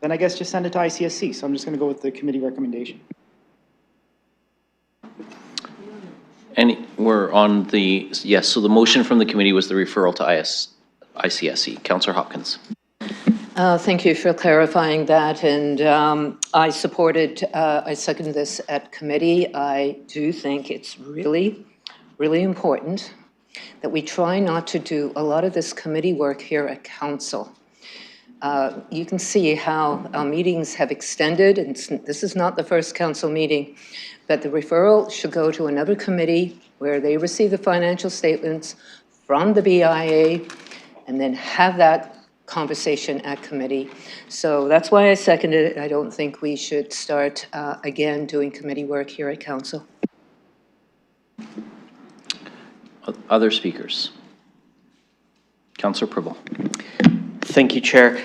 then I guess just send it to ICSC. So I'm just going to go with the committee recommendation. And we're on the, yes, so the motion from the committee was the referral to ICSC. Councillor Hopkins. Thank you for clarifying that, and I second this at committee. I do think it's really, really important that we try not to do a lot of this committee work here at council. You can see how our meetings have extended, and this is not the first council meeting, but the referral should go to another committee where they receive the financial statements from the BIA and then have that conversation at committee. So that's why I seconded it. I don't think we should start again doing committee work here at council. Other speakers? Councillor Pribble. Thank you, Chair.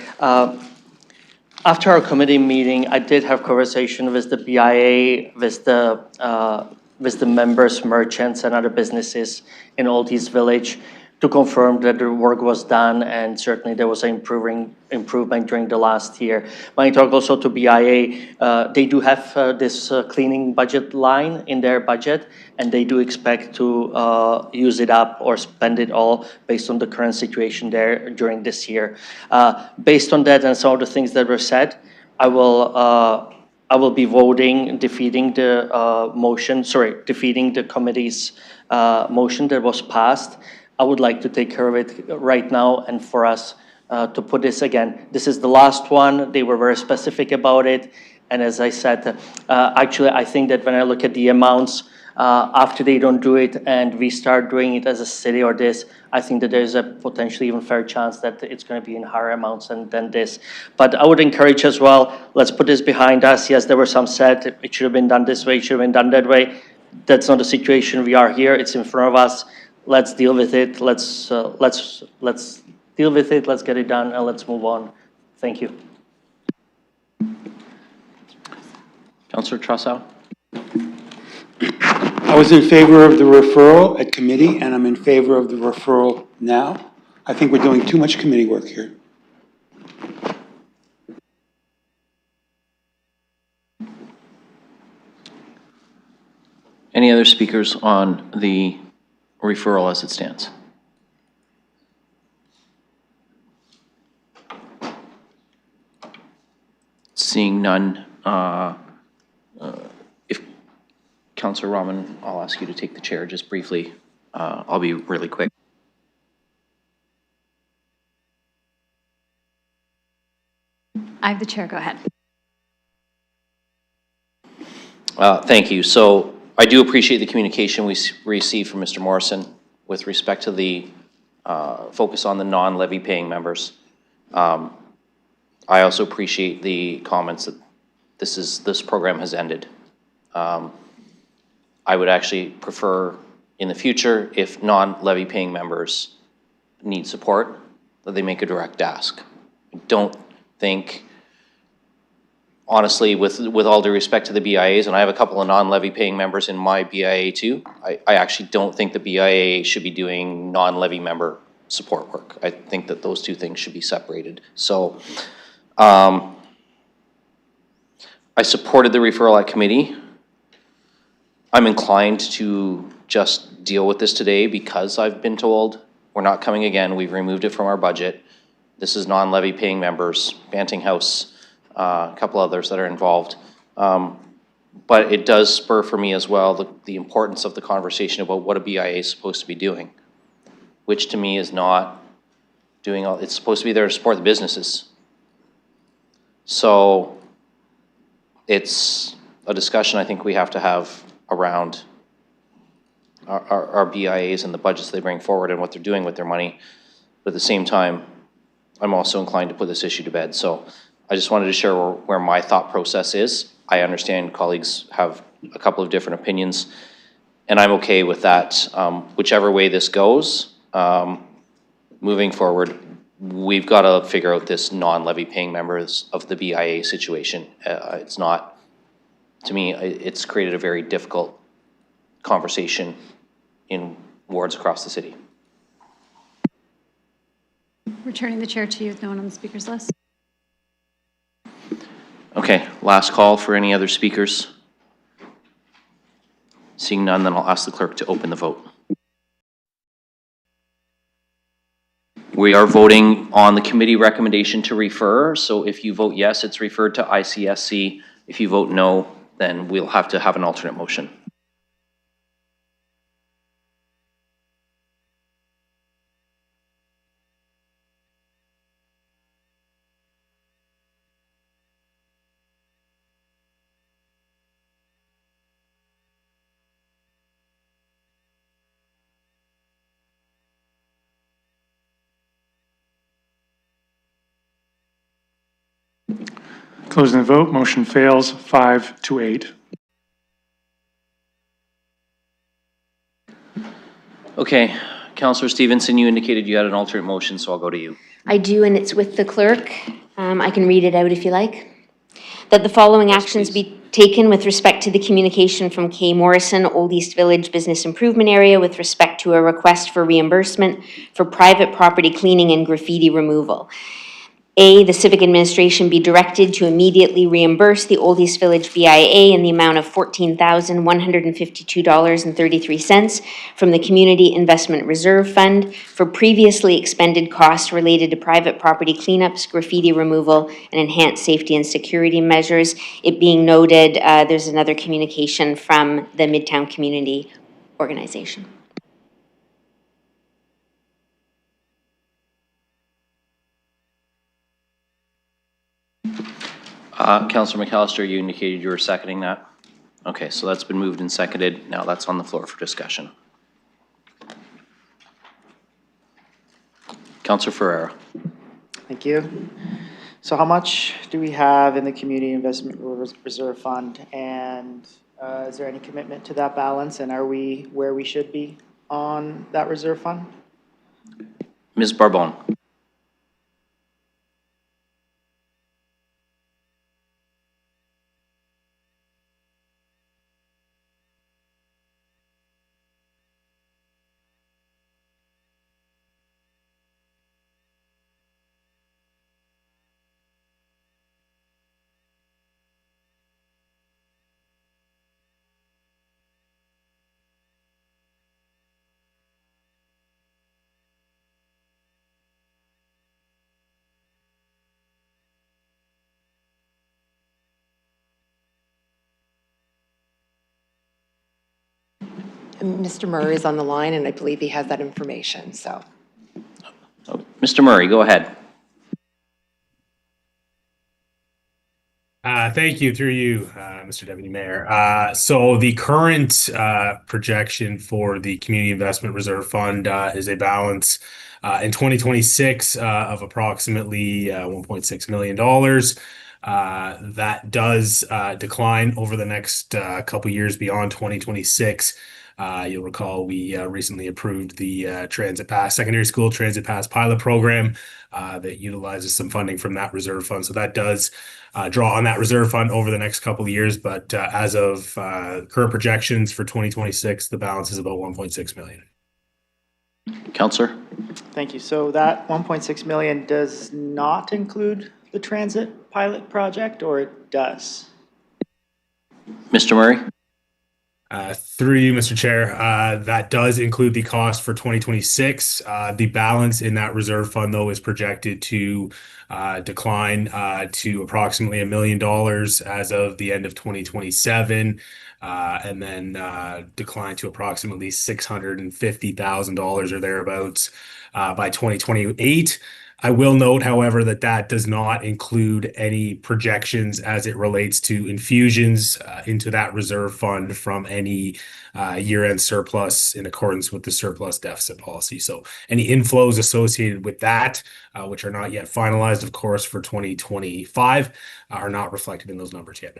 After our committee meeting, I did have conversation with the BIA, with the members, merchants, and other businesses in Oldies Village to confirm that the work was done, and certainly there was an improvement during the last year. When I talk also to BIA, they do have this cleaning budget line in their budget, and they do expect to use it up or spend it all based on the current situation there during this year. Based on that and some of the things that were said, I will be voting defeating the defeating the committee's motion that was passed. I would like to take care of it right now and for us to put this again. This is the last one. They were very specific about it. And as I said, actually, I think that when I look at the amounts, after they don't do it and we start doing it as a city or this, I think that there's a potentially even fair chance that it's going to be in higher amounts than this. But I would encourage as well, let's put this behind us. Yes, there were some said it should have been done this way, it should have been done that way. That's not the situation we are here. It's in front of us. Let's deal with it. Let's deal with it. Let's get it done, and let's move on. Thank you. Councillor Trosau. I was in favor of the referral at committee, and I'm in favor of the referral now. I think we're doing too much committee work here. Any other speakers on the referral as it stands? Seeing none, if Councillor Rahman, I'll ask you to take the chair just briefly. I'll be really quick. I have the chair, go ahead. Thank you. So I do appreciate the communication we received from Mr. Morrison with respect to the focus on the non-levy paying members. I also appreciate the comments that this program has ended. I would actually prefer in the future, if non-levy paying members need support, that they make a direct ask. I don't think, honestly, with all due respect to the BIAs, and I have a couple of non-levy paying members in my BIA too, I actually don't think the BIA should be doing non-levy member support work. I think that those two things should be separated. So I supported the referral at committee. I'm inclined to just deal with this today because I've been told we're not coming again. We've removed it from our budget. This is non-levy paying members, Banting House, a couple others that are involved. But it does spur for me as well the importance of the conversation about what a BIA is supposed to be doing, which to me is not doing all, it's supposed to be there to support the businesses. So it's a discussion I think we have to have around our BIAs and the budgets they bring forward and what they're doing with their money. But at the same time, I'm also inclined to put this issue to bed. So I just wanted to share where my thought process is. I understand colleagues have a couple of different opinions. And I'm okay with that. Whichever way this goes, moving forward, we've got to figure out this non-levy paying members of the BIA situation. It's not, to me, it's created a very difficult conversation in wards across the city. Returning the chair to you with no one on the speakers list. Okay, last call for any other speakers. Seeing none, then I'll ask the clerk to open the vote. We are voting on the committee recommendation to refer, so if you vote yes, it's referred to ICSC. If you vote no, then we'll have to have an alternate motion. Closing the vote, motion fails 5-8. Okay, Councillor Stevenson, you indicated you had an alternate motion, so I'll go to you. I do, and it's with the clerk. I can read it out if you like. That the following actions be taken with respect to the communication from Kay Morrison, Old East Village Business Improvement Area, with respect to a request for reimbursement for private property cleaning and graffiti removal. A, the civic administration be directed to immediately reimburse the Old East Village BIA in the amount of $14,152.33 from the Community Investment Reserve Fund for previously expended costs related to private property cleanups, graffiti removal, and enhanced safety and security measures. It being noted, there's another communication from the Midtown Community Organization. Councillor McAllister, you indicated you were seconding that? Okay, so that's been moved and seconded. Now that's on the floor for discussion. Councillor Ferreira. Thank you. So how much do we have in the Community Investment Reserve Fund? And is there any commitment to that balance? And are we where we should be on that reserve fund? Ms. Barbone. Mr. Murray is on the line, and I believe he has that information, so. Oh, Mr. Murray, go ahead. Thank you, through you, Mr. Deputy Mayor. So the current projection for the Community Investment Reserve Fund is a balance in 2026 of approximately $1.6 million. That does decline over the next couple years beyond 2026. You'll recall we recently approved the Transit Pass, Secondary School Transit Pass pilot program that utilizes some funding from that reserve fund. So that does draw on that reserve fund over the next couple of years. But as of current projections for 2026, the balance is about $1.6 million. Councillor? Thank you. So that 1.6 million does not include the transit pilot project, or it does? Mr. Murray? Through you, Mr. Chair, that does include the cost for 2026. The balance in that reserve fund, though, is projected to decline to approximately $1 million as of the end of 2027, and then decline to approximately $650,000 or thereabouts by 2028. I will note, however, that that does not include any projections as it relates to infusions into that reserve fund from any year-end surplus in accordance with the surplus deficit policy. So any inflows associated with that, which are not yet finalized, of course, for 2025, are not reflected in those numbers yet.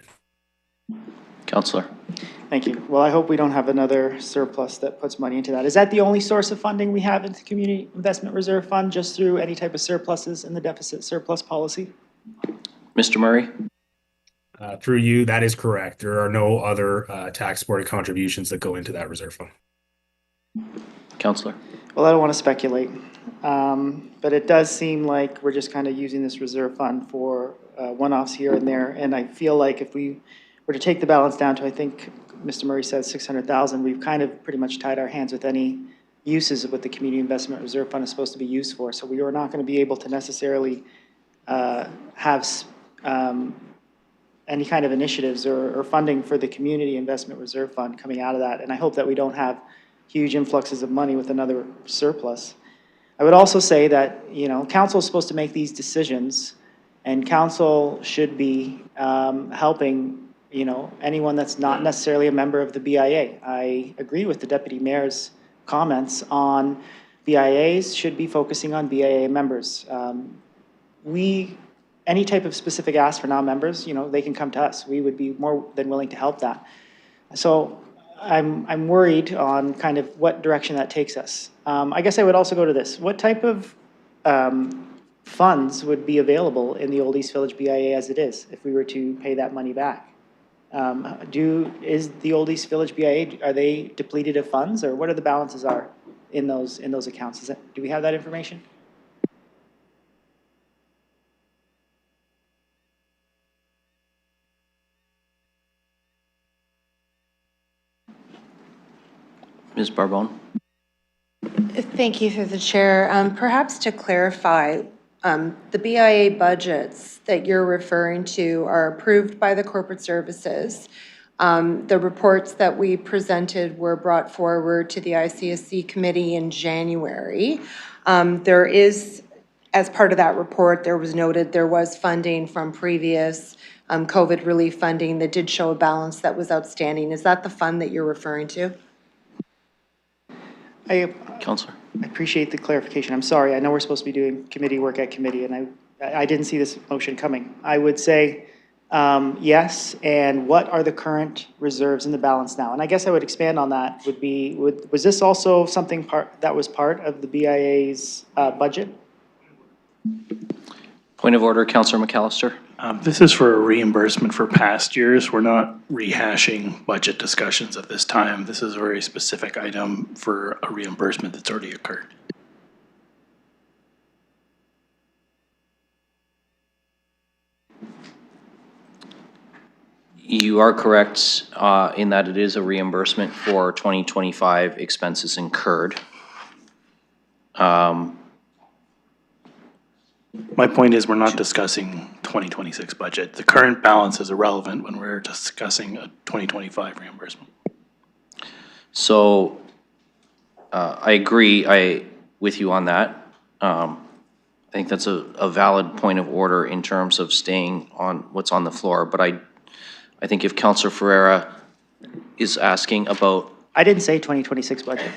Counselor. Thank you. Well, I hope we don't have another surplus that puts money into that. Is that the only source of funding we have in the Community Investment Reserve Fund, just through any type of surpluses in the deficit surplus policy? Mr. Murray? Through you, that is correct. There are no other tax-supported contributions that go into that reserve fund. Counselor. Well, I don't want to speculate, but it does seem like we're just kind of using this reserve fund for one-offs here and there. And I feel like if we were to take the balance down to, I think Mr. Murray said 600,000, we've kind of pretty much tied our hands with any uses of what the Community Investment Reserve Fund is supposed to be used for. So we are not going to be able to necessarily have any kind of initiatives or funding for the Community Investment Reserve Fund coming out of that. And I hope that we don't have huge influxes of money with another surplus. I would also say that, you know, council is supposed to make these decisions, and council should be helping, you know, anyone that's not necessarily a member of the BIA. I agree with the Deputy Mayor's comments on BIAs should be focusing on BIA members. Any type of specific ask for non-members, you know, they can come to us. We would be more than willing to help that. So I'm worried on kind of what direction that takes us. I guess I would also go to this. What type of funds would be available in the Old East Village BIA as it is if we were to pay that money back? Is the Old East Village BIA, are they depleted of funds, or what are the balances are in those accounts? Do we have that information? Ms. Barbone? Thank you through the chair. Perhaps to clarify, the BIA budgets that you're referring to are approved by the corporate services. The reports that we presented were brought forward to the ICSC committee in January. There is, as part of that report, there was noted there was funding from previous COVID relief funding that did show a balance that was outstanding. Is that the fund that you're referring to? Counselor. I appreciate the clarification. I'm sorry. I know we're supposed to be doing committee work at committee, and I didn't see this motion coming. I would say yes, and what are the current reserves in the balance now? And I guess I would expand on that. Was this also something that was part of the BIA's budget? Point of order, Counselor McAllister. This is for a reimbursement for past years. We're not rehashing budget discussions at this time. This is a very specific item for a reimbursement that's already occurred. You are correct in that it is a reimbursement for 2025 expenses incurred. My point is we're not discussing 2026 budget. The current balance is irrelevant when we're discussing a 2025 reimbursement. So I agree with you on that. I think that's a valid point of order in terms of staying on what's on the floor. But I think if Councillor Ferreira is asking about... I didn't say 2026 budget.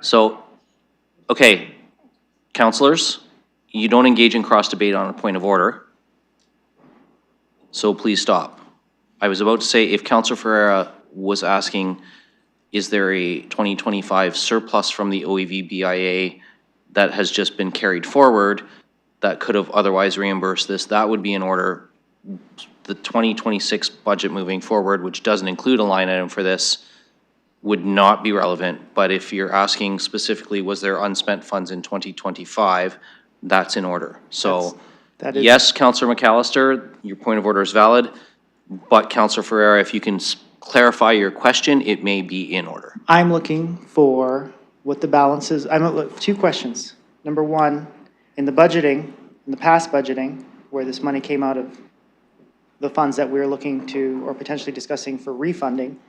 So, okay, councillors, you don't engage in cross debate on a point of order. So please stop. I was about to say if Councillor Ferreira was asking, is there a 2025 surplus from the OEV BIA that has just been carried forward that could have otherwise reimbursed this, that would be in order. The 2026 budget moving forward, which doesn't include a line item for this, would not be relevant. But if you're asking specifically, was there unspent funds in 2025, that's in order. So yes, Councillor McAllister, your point of order is valid, but Councillor Ferreira, if you can clarify your question, it may be in order. I'm looking for what the balance is. Two questions. Number one, in the budgeting, in the past budgeting, where this money came out of the funds that we're looking to or potentially discussing for refunding,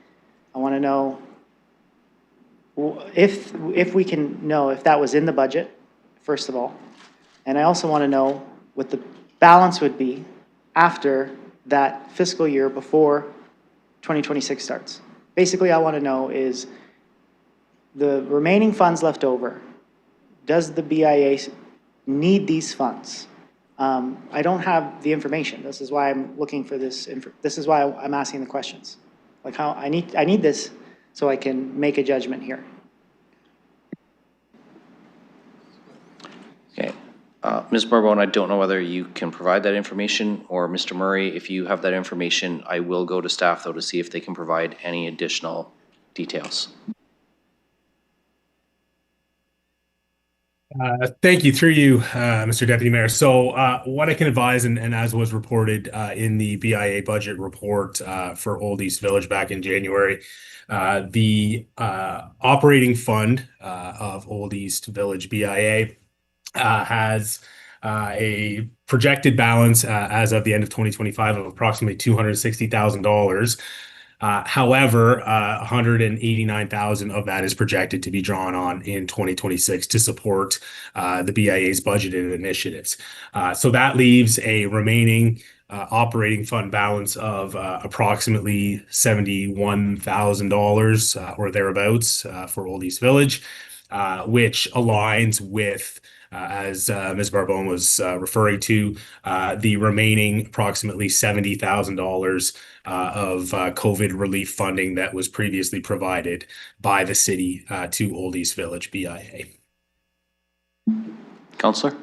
I want to know if we can know if that was in the budget, first of all. And I also want to know what the balance would be after that fiscal year before 2026 starts. Basically, I want to know is the remaining funds left over, does the BIA need these funds I don't have the information. This is why I'm looking for this, this is why I'm asking the questions. Like how, I need this so I can make a judgment here. Okay. Ms. Barbone, I don't know whether you can provide that information, or Mr. Murray, if you have that information, I will go to staff though to see if they can provide any additional details. Thank you, through you, Mr. Deputy Mayor. So what I can advise, and as was reported in the BIA budget report for Old East Village back in January, the operating fund of Old East Village BIA has a projected balance as of the end of 2025 of approximately $260,000. However, 189,000 of that is projected to be drawn on in 2026 to support the BIA's budgeted initiatives. So that leaves a remaining operating fund balance of approximately $71,000 or thereabouts for Old East Village, which aligns with as Ms. Barbone was referring to, the remaining approximately $70,000 of COVID relief funding that was previously provided by the city to Old East Village BIA. Councillor?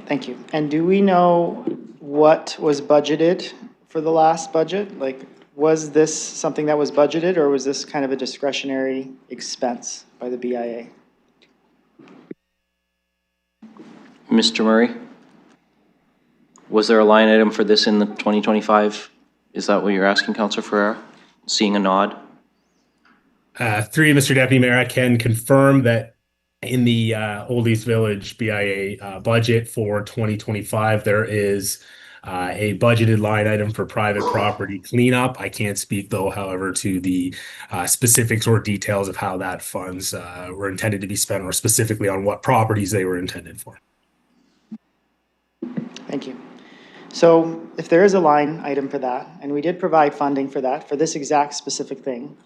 Thank you. And do we know what was budgeted for the last budget? Like, was this something that was budgeted, or was this kind of a discretionary expense by the BIA? Mr. Murray? Was there a line item for this in the 2025? Is that what you're asking, Councillor Ferreira? Seeing a nod? Through you, Mr. Deputy Mayor, I can confirm that in the Old East Village BIA budget for 2025, there is a budgeted line item for private property cleanup. I can't speak, though, however, to the specifics or details of how that funds were intended to be spent, or specifically on what properties they were intended for. Thank you. So if there is a line item for that, and we did provide funding for that, for this exact specific thing,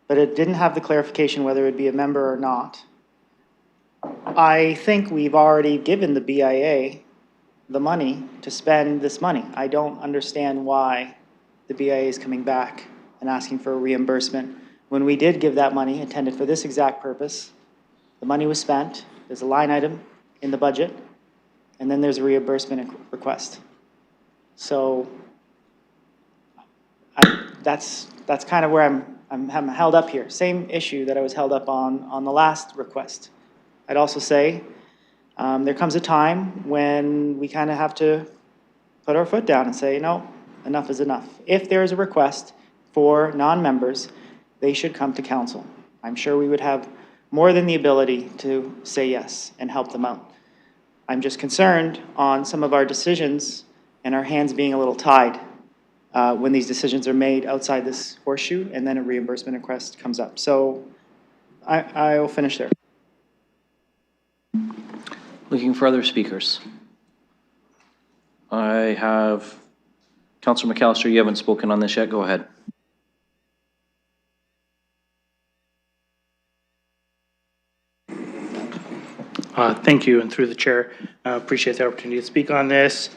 but it didn't have the clarification whether it would be a member or not, I think we've already given the BIA the money to spend this money. I don't understand why the BIA is coming back and asking for a reimbursement when we did give that money intended for this exact purpose. The money was spent, there's a line item in the budget, and then there's a reimbursement request. So that's kind of where I'm held up here. Same issue that I was held up on the last request. I'd also say there comes a time when we kind of have to put our foot down and say, no, enough is enough. If there is a request for non-members, they should come to council. I'm sure we would have more than the ability to say yes and help them out. I'm just concerned on some of our decisions and our hands being a little tied when these decisions are made outside this horseshoe and then a reimbursement request comes up. So I will finish there. Looking for other speakers. I have Councillor McAllister, you haven't spoken on this yet. Go ahead. Thank you, and through the chair, appreciate the opportunity to speak on this.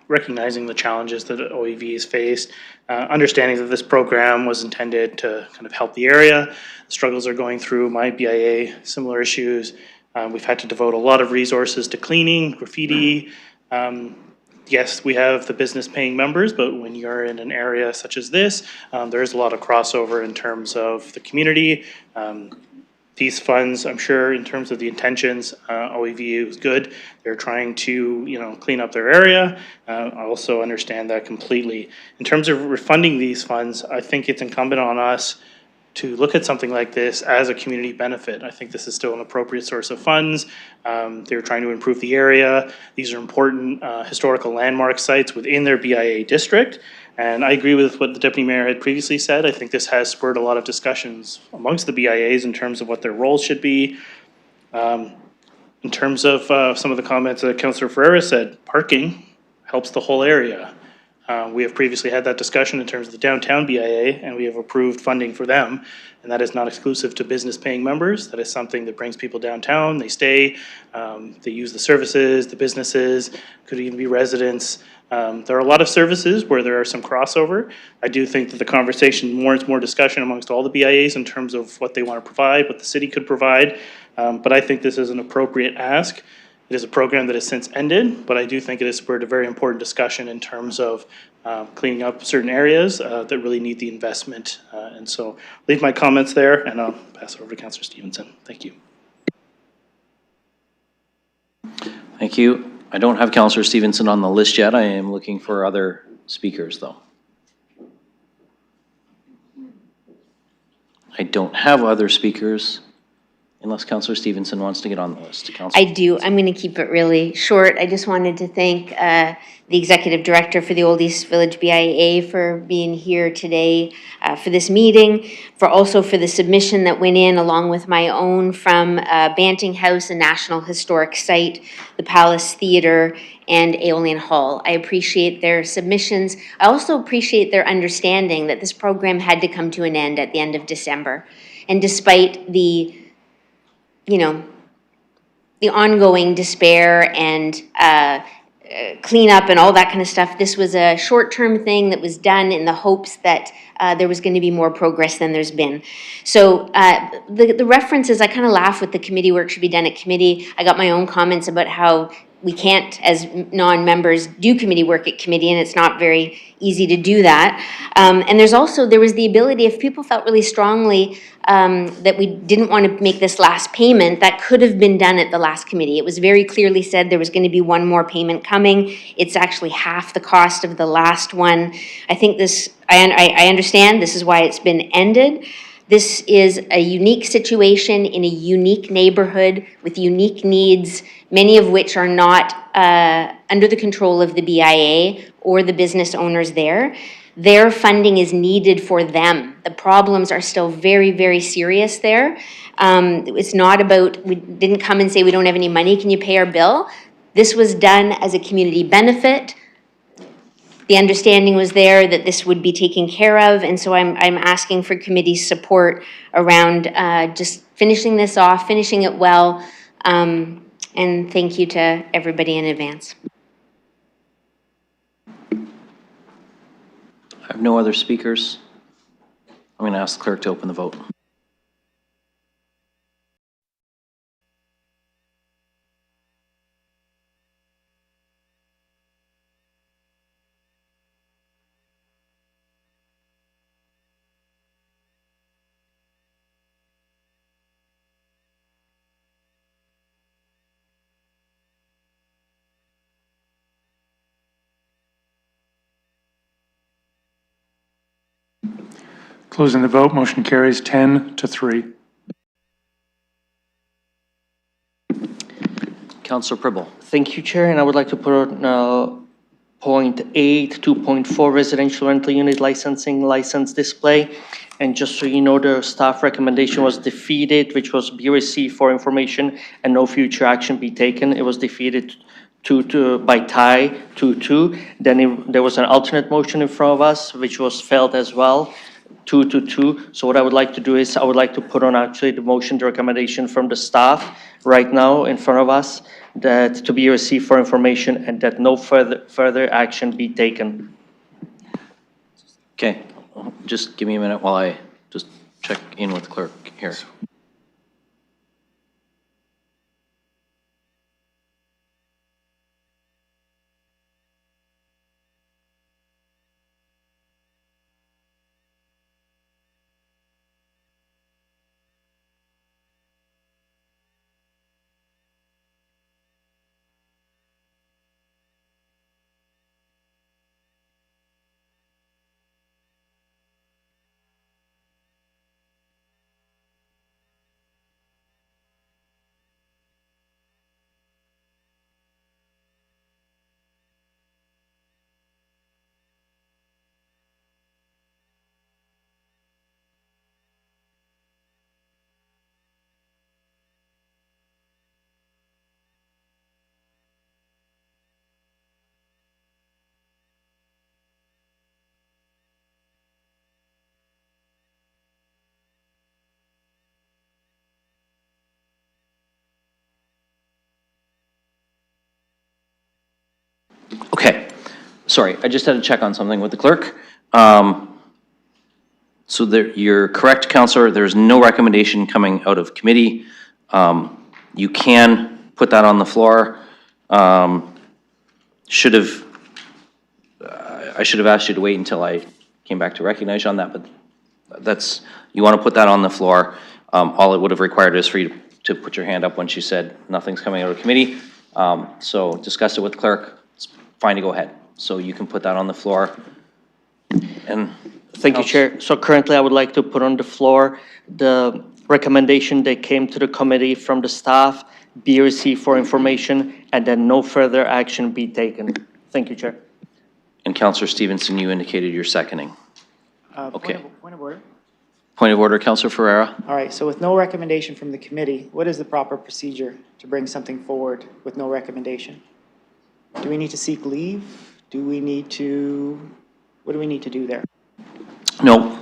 Recognizing the challenges that OEV has faced, understanding that this program was intended to kind of help the area. The struggles are going through my BIA, similar issues. We've had to devote a lot of resources to cleaning, graffiti. Yes, we have the business paying members, but when you're in an area such as this, there is a lot of crossover in terms of the community. These funds, I'm sure, in terms of the intentions, OEV is good. They're trying to, clean up their area. I also understand that completely. In terms of refunding these funds, I think it's incumbent on us to look at something like this as a community benefit. I think this is still an appropriate source of funds. They're trying to improve the area. These are important historical landmark sites within their BIA district. And I agree with what the Deputy Mayor had previously said. I think this has spurred a lot of discussions amongst the BIAs in terms of what their roles should be. In terms of some of the comments that Councillor Ferreira said, parking helps the whole area. We have previously had that discussion in terms of the downtown BIA, and we have approved funding for them. And that is not exclusive to business paying members. That is something that brings people downtown, they stay, they use the services, the businesses, could even be residents. There are a lot of services where there are some crossover. I do think that the conversation warrants more discussion amongst all the BIAs in terms of what they want to provide, what the city could provide. But I think this is an appropriate ask. It is a program that has since ended, but I do think it has spurred a very important discussion in terms of cleaning up certain areas that really need the investment. And so leave my comments there, and I'll pass it over to Councillor Stevenson. Thank you. Thank you. I don't have Councillor Stevenson on the list yet. I am looking for other speakers, though. I don't have other speakers unless Councillor Stevenson wants to get on the list. I do. I'm going to keep it really short. I just wanted to thank the Executive Director for the Old East Village BIA for being here today for this meeting, for the submission that went in along with my own from Banting House, a National Historic Site, the Palace Theatre, and Aeolian Hall. I appreciate their submissions. I also appreciate their understanding that this program had to come to an end at the end of December. And despite the ongoing despair and cleanup and all that kind of stuff. This was a short-term thing that was done in the hopes that there was going to be more progress than there's been. So the references, I kind of laugh with the committee work should be done at committee. I got my own comments about how we can't, as non-members, do committee work at committee, and it's not very easy to do that. And there was the ability, if people felt really strongly that we didn't want to make this last payment, that could have been done at the last committee. It was very clearly said there was going to be one more payment coming. It's actually half the cost of the last one. I think I understand this is why it's been ended. This is a unique situation in a unique neighborhood with unique needs, many of which are not under the control of the BIA or the business owners there. Their funding is needed for them. The problems are still very, very serious there. It's not about, we didn't come and say we don't have any money, can you pay our bill? This was done as a community benefit. The understanding was there that this would be taken care of, and so I'm asking for committee support around just finishing this off, finishing it well, and thank you to everybody in advance. I have no other speakers. I'm going to ask the clerk to open the vote. Closing the vote, motion carries 10-3. Councillor Pribble. Thank you, Chair, and I would like to put on point 8, 2.4 residential rental unit licensing license display. And just so you know, the staff recommendation was defeated, which was be received for information and no future action be taken. It was defeated by tie 2-2. Then there was an alternate motion in front of us, which was failed as well. 2-2. So what I would like to do is I would like to put on actually the motion, the recommendation from the staff right now in front of us that to be received for information and that no further action be taken. Okay, just give me a minute while I just check in with the clerk here. Sorry, I just had to check on something with the clerk. So there, you're correct, Counselor, there's no recommendation coming out of committee. You can put that on the floor. I should have asked you to wait until I came back to recognize you on that, but that's, you want to put that on the floor. All it would have required is for you to put your hand up when she said nothing's coming out of committee. So discuss it with the clerk, it's fine to go ahead. So you can put that on the floor. And Thank you, Chair. So currently, I would like to put on the floor the recommendation that came to the committee from the staff, be received for information, and then no further action be taken. Thank you, Chair. And Councillor Stevenson, you indicated you're seconding. Okay. Point of order. Point of order, Councillor Ferreira. All right, so with no recommendation from the committee, what is the proper procedure to bring something forward with no recommendation? Do we need to seek leave? Do we need to, what do we need to do there? No,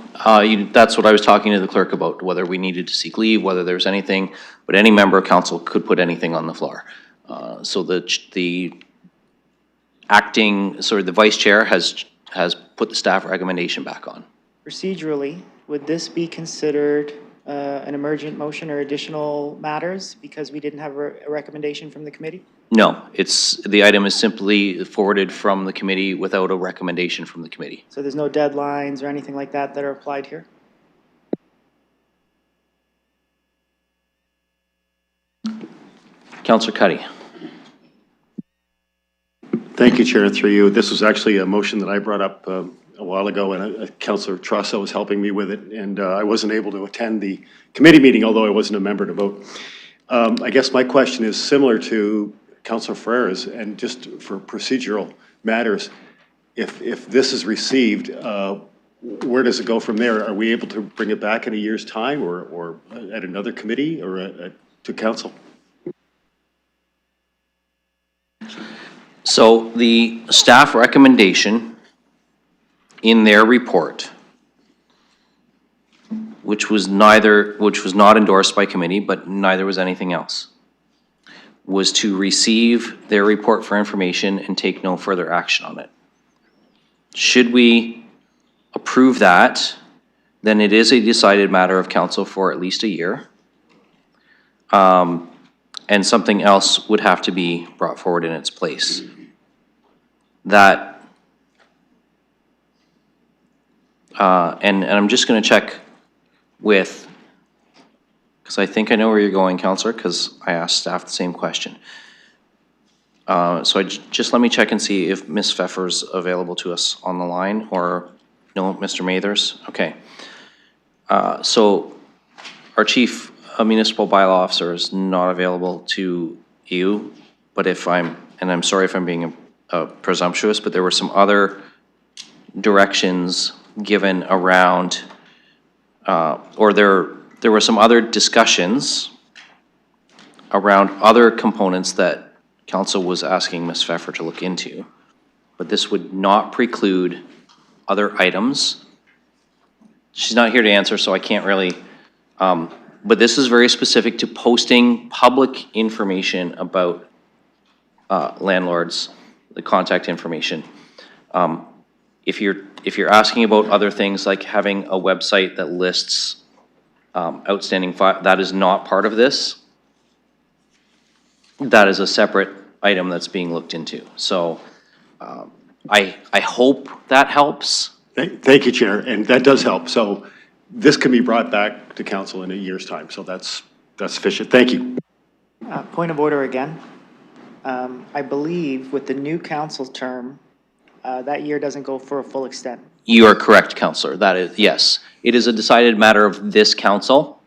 that's what I was talking to the clerk about, whether we needed to seek leave, whether there's anything, but any member of council could put anything on the floor. So the acting, sorry, the vice chair has put the staff recommendation back on. Procedurally, would this be considered an emergent motion or additional matters because we didn't have a recommendation from the committee? No, the item is simply forwarded from the committee without a recommendation from the committee. So there's no deadlines or anything like that that are applied here? Councillor Cuddy. Thank you, Chair, through you. This was actually a motion that I brought up a while ago, and Councillor Trussa was helping me with it, and I wasn't able to attend the committee meeting, although I wasn't a member to vote. I guess my question is similar to Councillor Ferreira's, and just for procedural matters, if this is received, where does it go from there? Are we able to bring it back in a year's time, or at another committee, or to council? So the staff recommendation in their report, which was not endorsed by committee, but neither was anything else, was to receive their report for information and take no further action on it. Should we approve that, then it is a decided matter of council for at least a year. And something else would have to be brought forward in its place. That, and I'm just going to check with, because I think I know where you're going, Councillor, because I asked staff the same question. So just let me check and see if Ms. Pfeffer's available to us on the line, or no, Mr. Mathers? Okay. So our Chief Municipal Bylaw Officer is not available to you, but and I'm sorry if I'm being presumptuous, but there were some other directions given around, or there were some other discussions around other components that council was asking Ms. Pfeffer to look into, but this would not preclude other items. She's not here to answer, so I can't really, but this is very specific to posting public information about landlords, the contact information. If you're asking about other things like having a website that lists outstanding that is not part of this. That is a separate item that's being looked into. So I hope that helps. Thank you, Chair, and that does help. So this can be brought back to council in a year's time, so that's sufficient. Thank you. Point of order again. I believe with the new council term, that year doesn't go for a full extent. You are correct, Councillor. That is, yes. It is a decided matter of this council.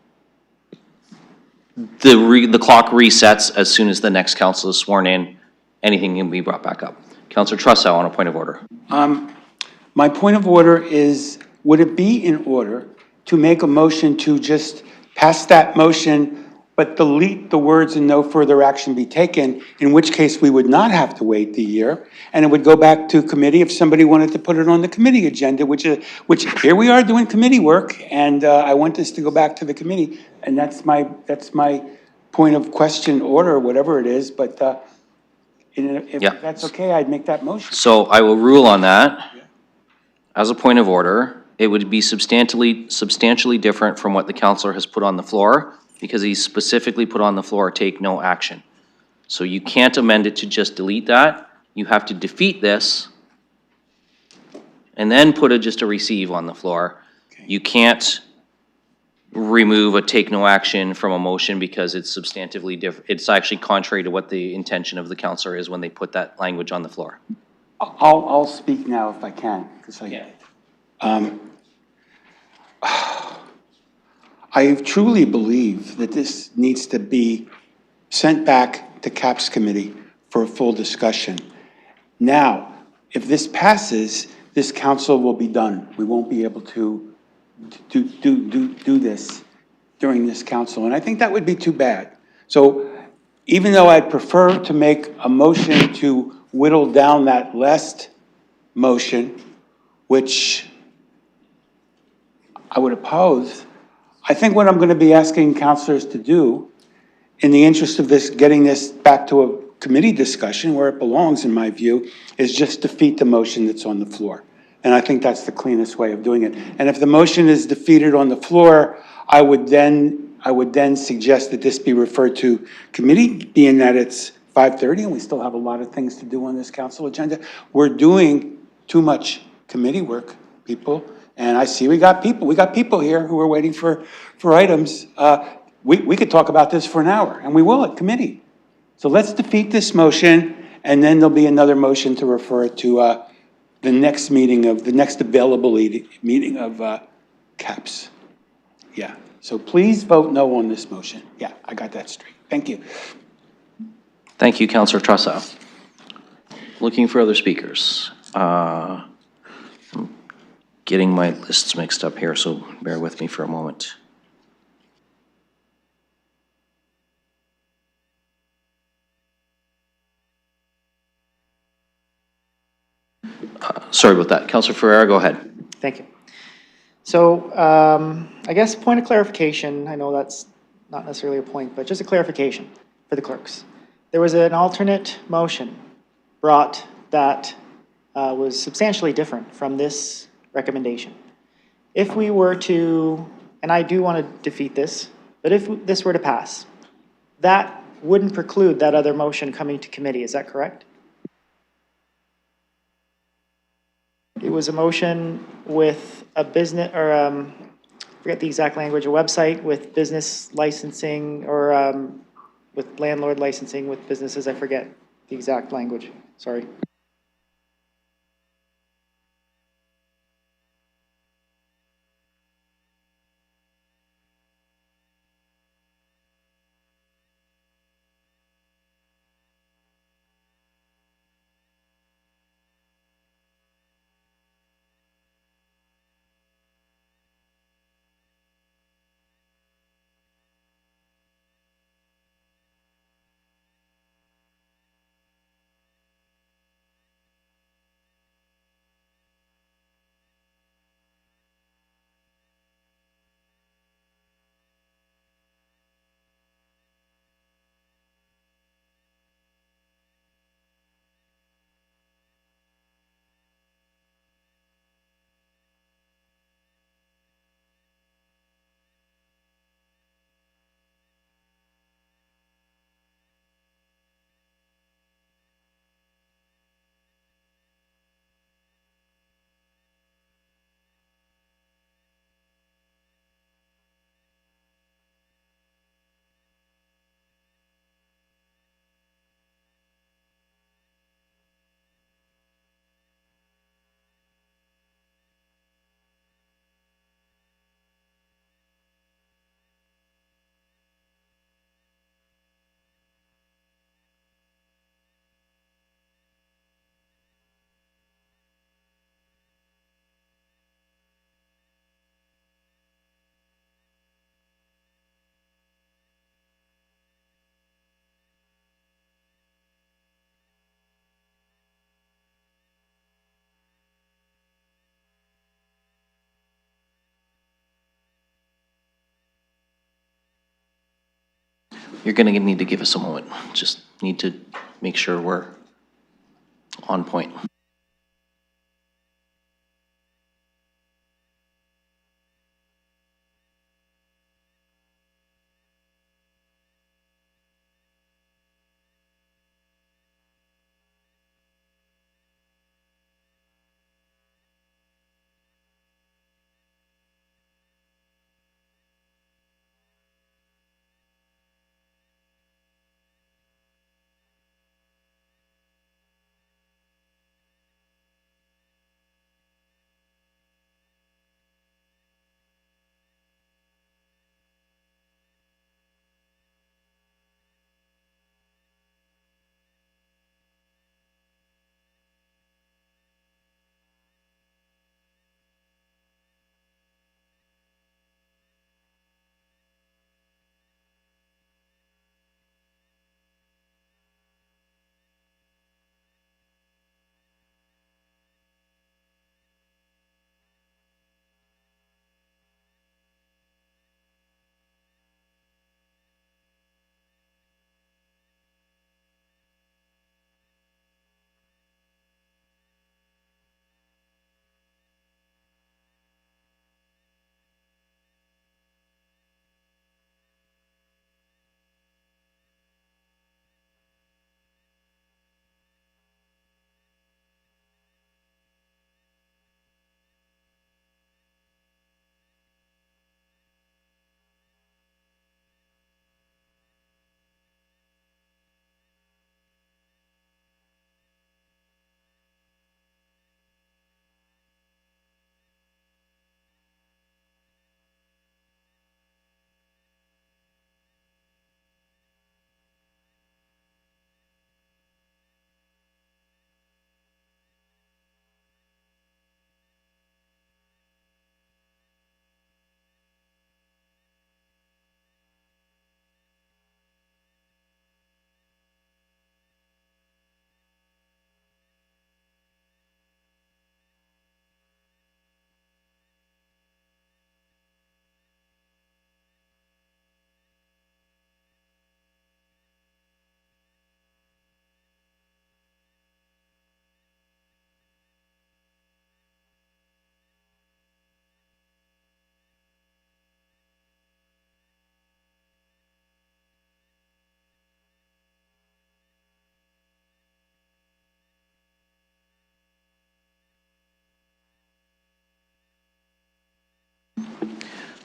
The clock resets as soon as the next council is sworn in. Anything can be brought back up. Councillor Trussa on a point of order. My point of order is, would it be in order to make a motion to just pass that motion but delete the words "and no further action be taken," in which case we would not have to wait the year, and it would go back to committee if somebody wanted to put it on the committee agenda, which here we are doing committee work, and I want this to go back to the committee, and that's my point of question order, whatever it is, but And if Yeah. that's okay, I'd make that motion. So I will rule on that. As a point of order, it would be substantially different from what the counselor has put on the floor, because he specifically put on the floor, take no action. So you can't amend it to just delete that. You have to defeat this and then put just a receive on the floor. You can't remove a take no action from a motion because it's substantively different. It's actually contrary to what the intention of the counselor is when they put that language on the floor. I'll speak now if I can, because I truly believe that this needs to be sent back to CAPS committee for a full discussion. Now, if this passes, this council will be done. We won't be able to do this during this council, and I think that would be too bad. So even though I'd prefer to make a motion to whittle down that last motion, which I would oppose, I think what I'm going to be asking councilors to do, in the interest of this, getting this back to a committee discussion where it belongs, in my view, is just defeat the motion that's on the floor. And I think that's the cleanest way of doing it. And if the motion is defeated on the floor, I would then suggest that this be referred to committee, being that it's 5:30 and we still have a lot of things to do on this council agenda. We're doing too much committee work, people. And I see we got people here who are waiting for items. We could talk about this for an hour, and we will at committee. So let's defeat this motion, and then there'll be another motion to refer it to the next available meeting of CAPS. Yeah, so please vote no on this motion. Yeah, I got that straight. Thank you. Thank you, Councillor Trussow. Looking for other speakers. I'm getting my lists mixed up here, so bear with me for a moment. Sorry about that. Councillor Ferreira, go ahead. Thank you. So I guess point of clarification, I know that's not necessarily a point, but just a clarification for the clerks. There was an alternate motion brought that was substantially different from this recommendation. If we were to, and I do want to defeat this, but if this were to pass, that wouldn't preclude that other motion coming to committee, is that correct? It was a motion with a business, or forget the exact language, a website with business licensing, or with landlord licensing with businesses, I forget the exact language, sorry. You're going to need to give us a moment. Just need to make sure we're on point.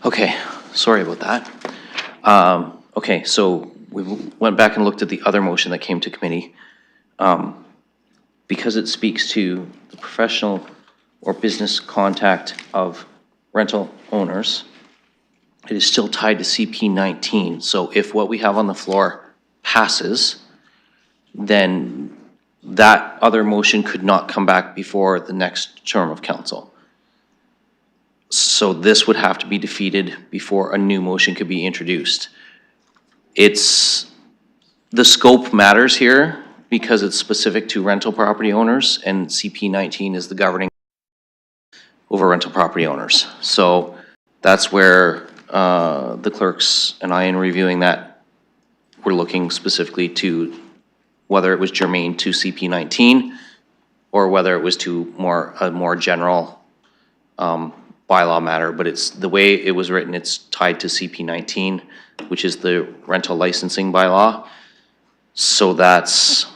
Okay, sorry about that. Okay, so we went back and looked at the other motion that came to committee. Because it speaks to the professional or business contact of rental owners, it is still tied to CP 19. So if what we have on the floor passes, then that other motion could not come back before the next term of council. So this would have to be defeated before a new motion could be introduced. The scope matters here because it's specific to rental property owners, and CP 19 is the governing over rental property owners. So that's where the clerks and I, in reviewing that, we're looking specifically to whether it was germane to CP 19 or whether it was to a more general bylaw matter. But it's the way it was written, it's tied to CP 19, which is the rental licensing bylaw. So that's,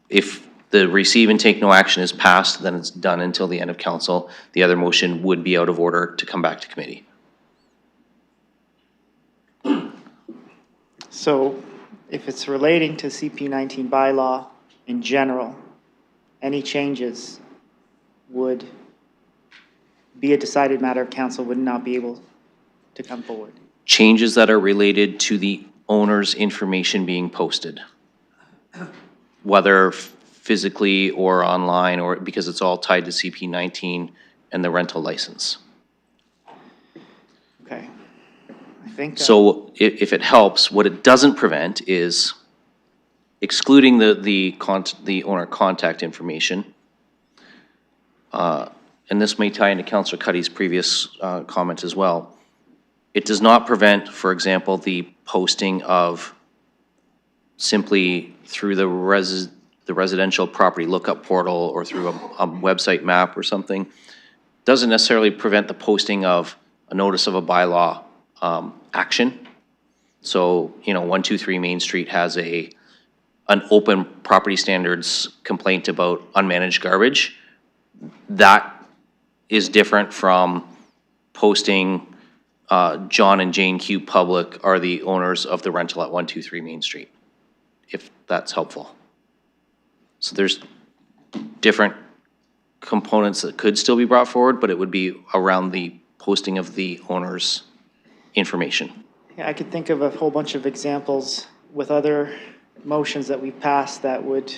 if the receive and take no action is passed, then it's done until the end of council. The other motion would be out of order to come back to committee. So if it's relating to CP 19 bylaw in general, any changes would be a decided matter of council, would not be able to come forward. Changes that are related to the owner's information being posted, whether physically or online, or because it's all tied to CP 19 and the rental license. Okay. I think. So if it helps, what it doesn't prevent is excluding the owner contact information. And this may tie into Councillor Cuddy's previous comment as well. It does not prevent, for example, the posting of simply through the the residential property lookup portal or through a website map or something, doesn't necessarily prevent the posting of a notice of a bylaw action. So, 123 Main Street has an open property standards complaint about unmanaged garbage. That is different from posting John and Jane Q Public are the owners of the rental at 123 Main Street, if that's helpful. So there's different components that could still be brought forward, but it would be around the posting of the owner's information. Yeah, I could think of a whole bunch of examples with other motions that we've passed that would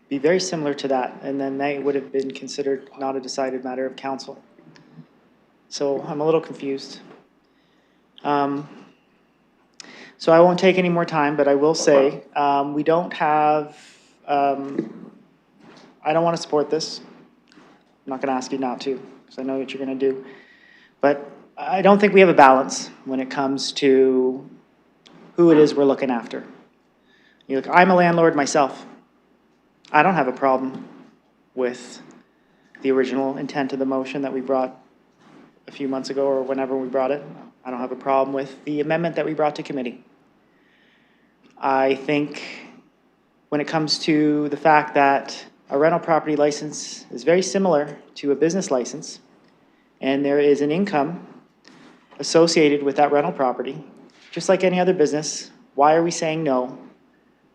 be very similar to that, and then they would have been considered not a decided matter of council. So I'm a little confused. So I won't take any more time, but I will say, we don't have, I don't want to support this. I'm not going to ask you not to, because I know what you're going to do. But I don't think we have a balance when it comes to who it is we're looking after. Look, I'm a landlord myself. I don't have a problem with the original intent of the motion that we brought a few months ago or whenever we brought it. I don't have a problem with the amendment that we brought to committee. I think when it comes to the fact that a rental property license is very similar to a business license, and there is an income associated with that rental property, just like any other business, why are we saying no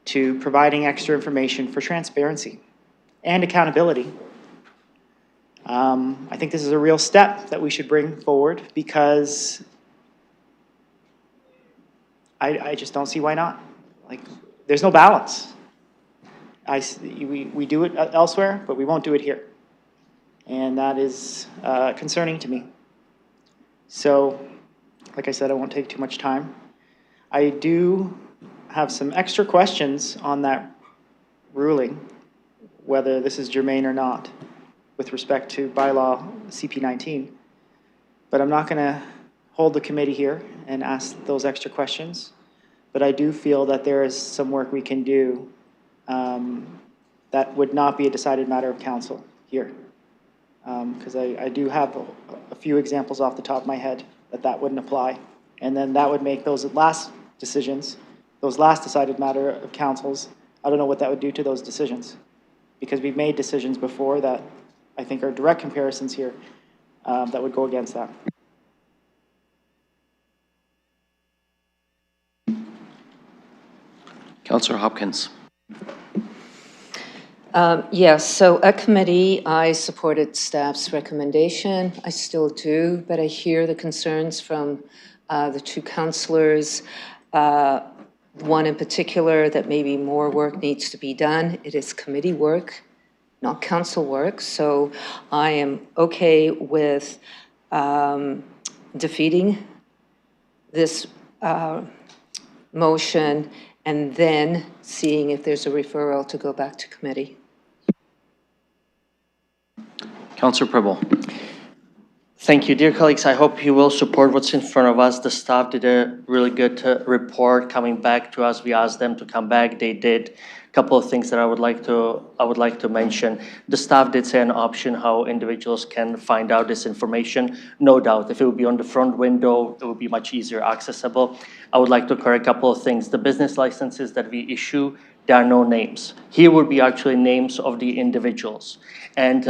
to providing extra information for transparency and accountability? I think this is a real step that we should bring forward because I just don't see why not. Like, there's no balance. We do it elsewhere, but we won't do it here. And that is concerning to me. So, like I said, I won't take too much time. I do have some extra questions on that ruling, whether this is germane or not, with respect to bylaw CP19. But I'm not going to hold the committee here and ask those extra questions. But I do feel that there is some work we can do that would not be a decided matter of council here. Because I do have a few examples off the top of my head that wouldn't apply. And then that would make those last decisions, those last decided matter of councils, I don't know what that would do to those decisions. Because we've made decisions before that I think are direct comparisons here that would go against that. Councillor Hopkins. Yes, so at committee, I supported staff's recommendation. I still do, but I hear the concerns from the two councillors. One in particular, that maybe more work needs to be done. It is committee work, not council work. So I am okay with defeating this motion and then seeing if there's a referral to go back to committee. Councillor Pribble. Thank you, dear colleagues. I hope you will support what's in front of us. The staff did a really good report coming back to us. We asked them to come back. They did. A couple of things that I would like to mention. The staff did say an option how individuals can find out this information. No doubt, if it would be on the front window, it would be much easier accessible. I would like to correct a couple of things. The business licenses that we issue, there are no names. Here would be actually names of the individuals. And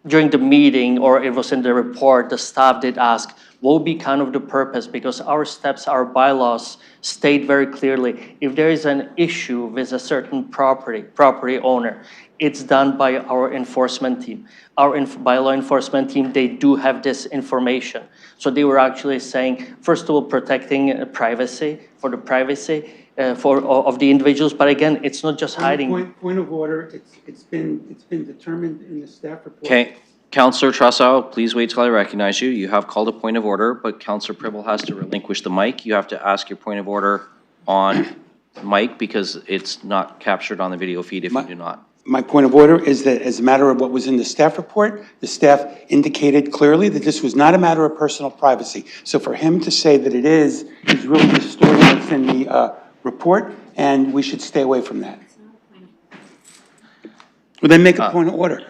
during the meeting, or it was in the report, the staff did ask, what would be kind of the purpose? Because our steps, our bylaws state very clearly, if there is an issue with a certain property owner, it's done by our enforcement team. Our bylaw enforcement team, they do have this information. So they were actually saying, first of all, protecting privacy, for the privacy of the individuals. But again, it's not just hiding. Point of order, it's been determined in the staff report. Okay, Councillor Trasau, please wait till I recognize you. You have called a point of order, but Councillor Pribble has to relinquish the mic. You have to ask your point of order on mic because it's not captured on the video feed if you do not. My point of order is that as a matter of what was in the staff report, the staff indicated clearly that this was not a matter of personal privacy. So for him to say that it is really distorting what's in the report, and we should stay away from that. Well, then make a point of order.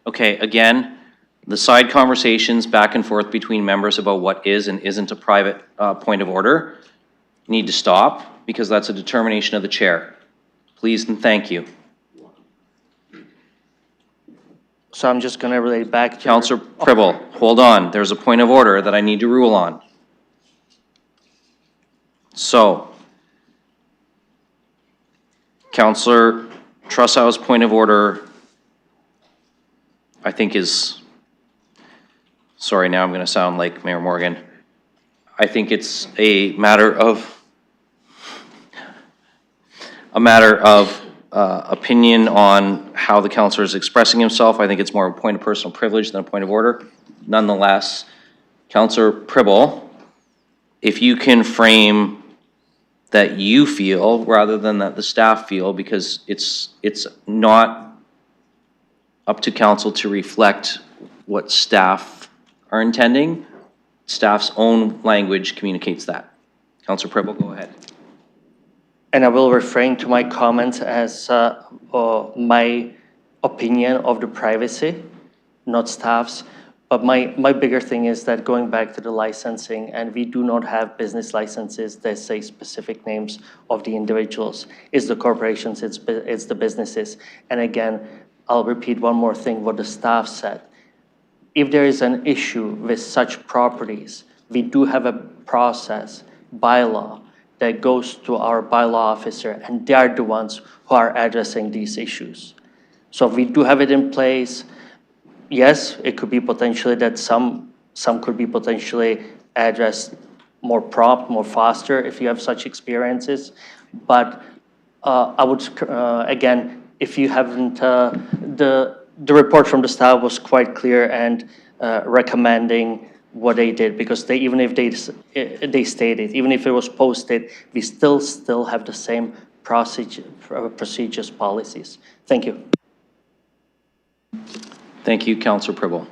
Okay, again, the side conversations back and forth between members about what is and isn't a private point of order need to stop, because that's a determination of the chair. Please and thank you. So I'm just gonna relate back to. Councillor Pribble, hold on. There's a point of order that I need to rule on. So, Councillor Trussow's point of order, I think is, sorry, now I'm going to sound like Mayor Morgan. I think it's a matter of opinion on how the councillor is expressing himself. I think it's more a point of personal privilege than a point of order. Nonetheless, Councillor Pribble, if you can frame that you feel rather than that the staff feel, because it's not up to council to reflect what staff are intending. Staff's own language communicates that. Councillor Pribble, go ahead. And I will refrain to my comments as my opinion of the privacy, not staff's. But my bigger thing is that going back to the licensing, and we do not have business licenses that say specific names of the individuals. It's the corporations, it's the businesses. And again, I'll repeat one more thing what the staff said. If there is an issue with such properties, we do have a process, bylaw, that goes to our bylaw officer, and they are the ones who are addressing these issues. So we do have it in place. Yes, it could be potentially that some could be potentially addressed more prompt, more faster if you have such experiences. But I would, again, if you haven't, the report from the staff was quite clear and recommending what they did, because they, even if they stated, even if it was posted, we still have the same procedures, policies. Thank you. Thank you, Councillor Pribble.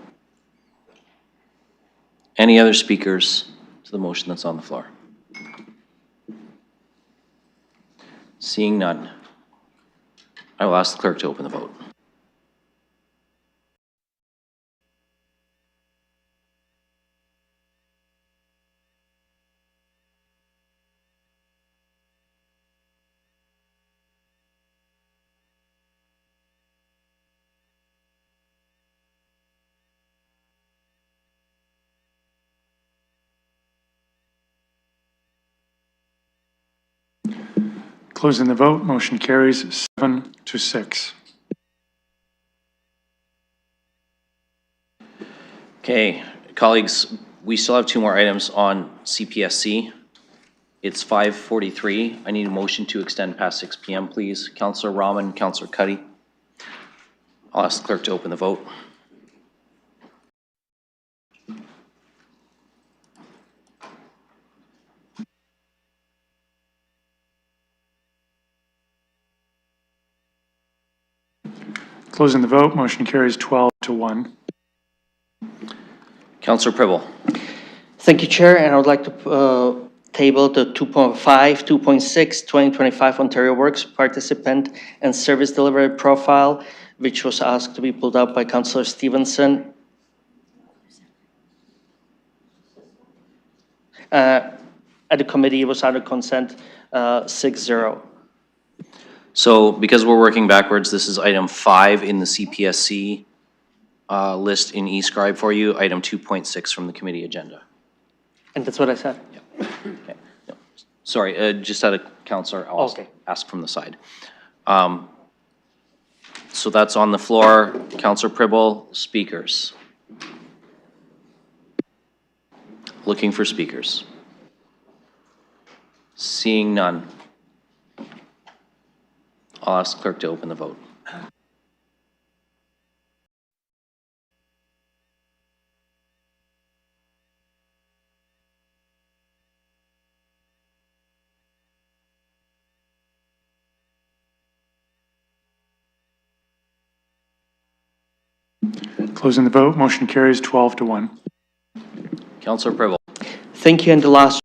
Any other speakers to the motion that's on the floor? Seeing none, I will ask the clerk to open the vote. Closing the vote, motion carries 7-6. Okay, colleagues, we still have two more items on CPSC. It's 5:43. I need a motion to extend past 6 p.m., please. Councillor Rahman, Councillor Cuddy. I'll ask the clerk to open the vote. Closing the vote, motion carries 12-1. Councillor Pribble. Thank you, Chair, and I would like to table the 2.5, 2.6, 2025 Ontario Works participant and service delivery profile, which was asked to be pulled up by Councillor Stevenson. At the committee, it was under consent 6-0. So because we're working backwards, this is item 5 in the CPSC list in eScribe for you, item 2.6 from the committee agenda. And that's what I said? Yeah. Okay. No. Sorry, just out of Councillor, I'll also ask from the side. So that's on the floor. Councillor Pribble, speakers. Looking for speakers. Seeing none. I'll ask the clerk to open the vote. Closing the vote, motion carries 12-1. Councillor Pribble. Thank you. And the last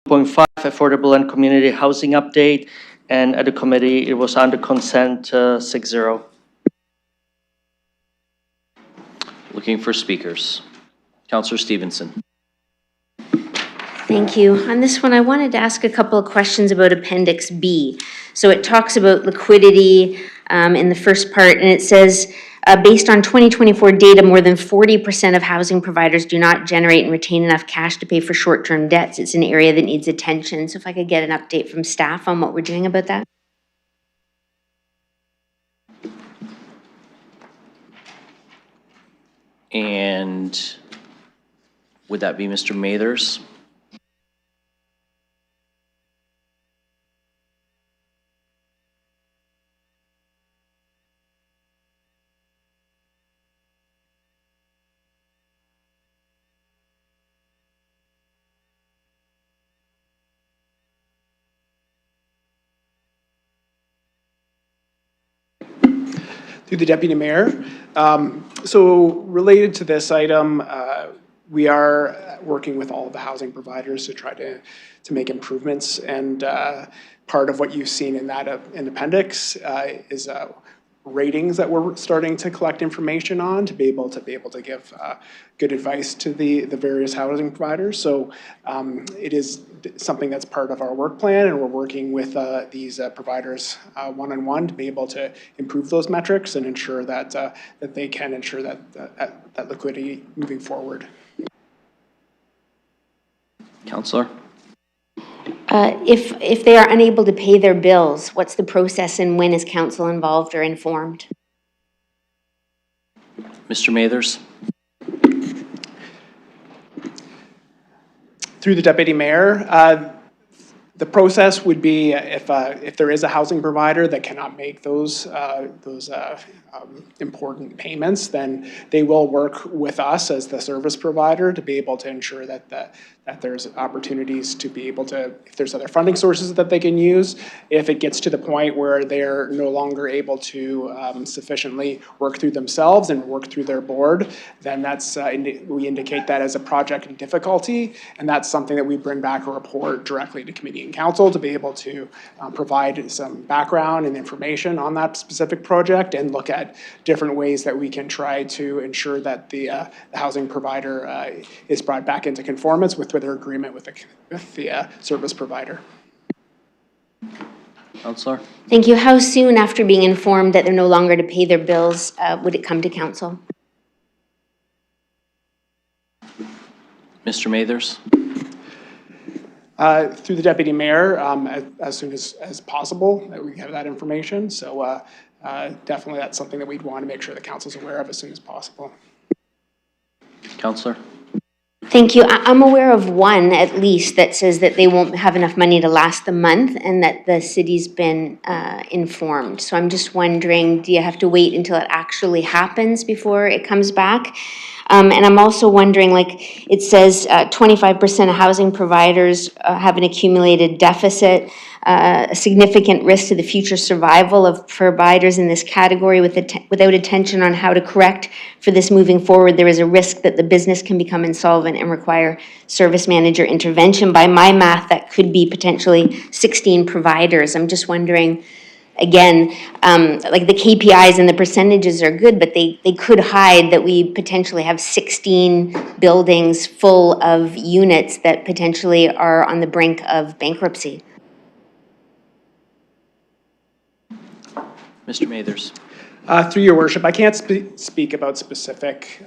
2.5, affordable and community housing update. And at the committee, it was under consent 6-0. Looking for speakers. Councillor Stevenson. Thank you. On this one, I wanted to ask a couple of questions about Appendix B. So it talks about liquidity in the first part, and it says, based on 2024 data, more than 40% of housing providers do not generate and retain enough cash to pay for short-term debts. It's an area that needs attention. So if I could get an update from staff on what we're doing about that. And would that be Mr. Mathers? Through the Deputy Mayor. So related to this item, we are working with all of the housing providers to try to make improvements. And part of what you've seen in that in appendix is ratings that we're starting to collect information on to be able to give good advice to the various housing providers. So it is something that's part of our work plan, and we're working with these providers one-on-one to be able to improve those metrics and ensure that that they can ensure that liquidity moving forward. Councillor. If they are unable to pay their bills, what's the process and when is council involved or informed? Mr. Mathers. Through the Deputy Mayor, the process would be if there is a housing provider that cannot make those important payments, then they will work with us as the service provider to be able to ensure that there's opportunities to be able to, if there's other funding sources that they can use. If it gets to the point where they're no longer able to sufficiently work through themselves and work through their board, then that's we indicate that as a project in difficulty, and that's something that we bring back a report directly to committee and council to be able to provide some background and information on that specific project and look at different ways that we can try to ensure that the housing provider is brought back into conformance with their agreement with the service provider. Councillor. Thank you. How soon after being informed that they're no longer to pay their bills would it come to council? Mr. Mathers. Through the Deputy Mayor, as soon as possible, that we have that information. So definitely that's something that we'd want to make sure the council's aware of as soon as possible. Councillor. Thank you. I'm aware of one, at least, that says that they won't have enough money to last the month and that the city's been informed. So I'm just wondering, do you have to wait until it actually happens before it comes back? And I'm also wondering, like, it says 25% of housing providers have an accumulated deficit, a significant risk to the future survival of providers in this category without attention on how to correct for this moving forward. There is a risk that the business can become insolvent and require service manager intervention. By my math, that could be potentially 16 providers. I'm just wondering, again, like the KPIs and the percentages are good, but they could hide that we potentially have 16 buildings full of units that potentially are on the brink of bankruptcy. Mr. Mathers. Through your worship, I can't speak about specific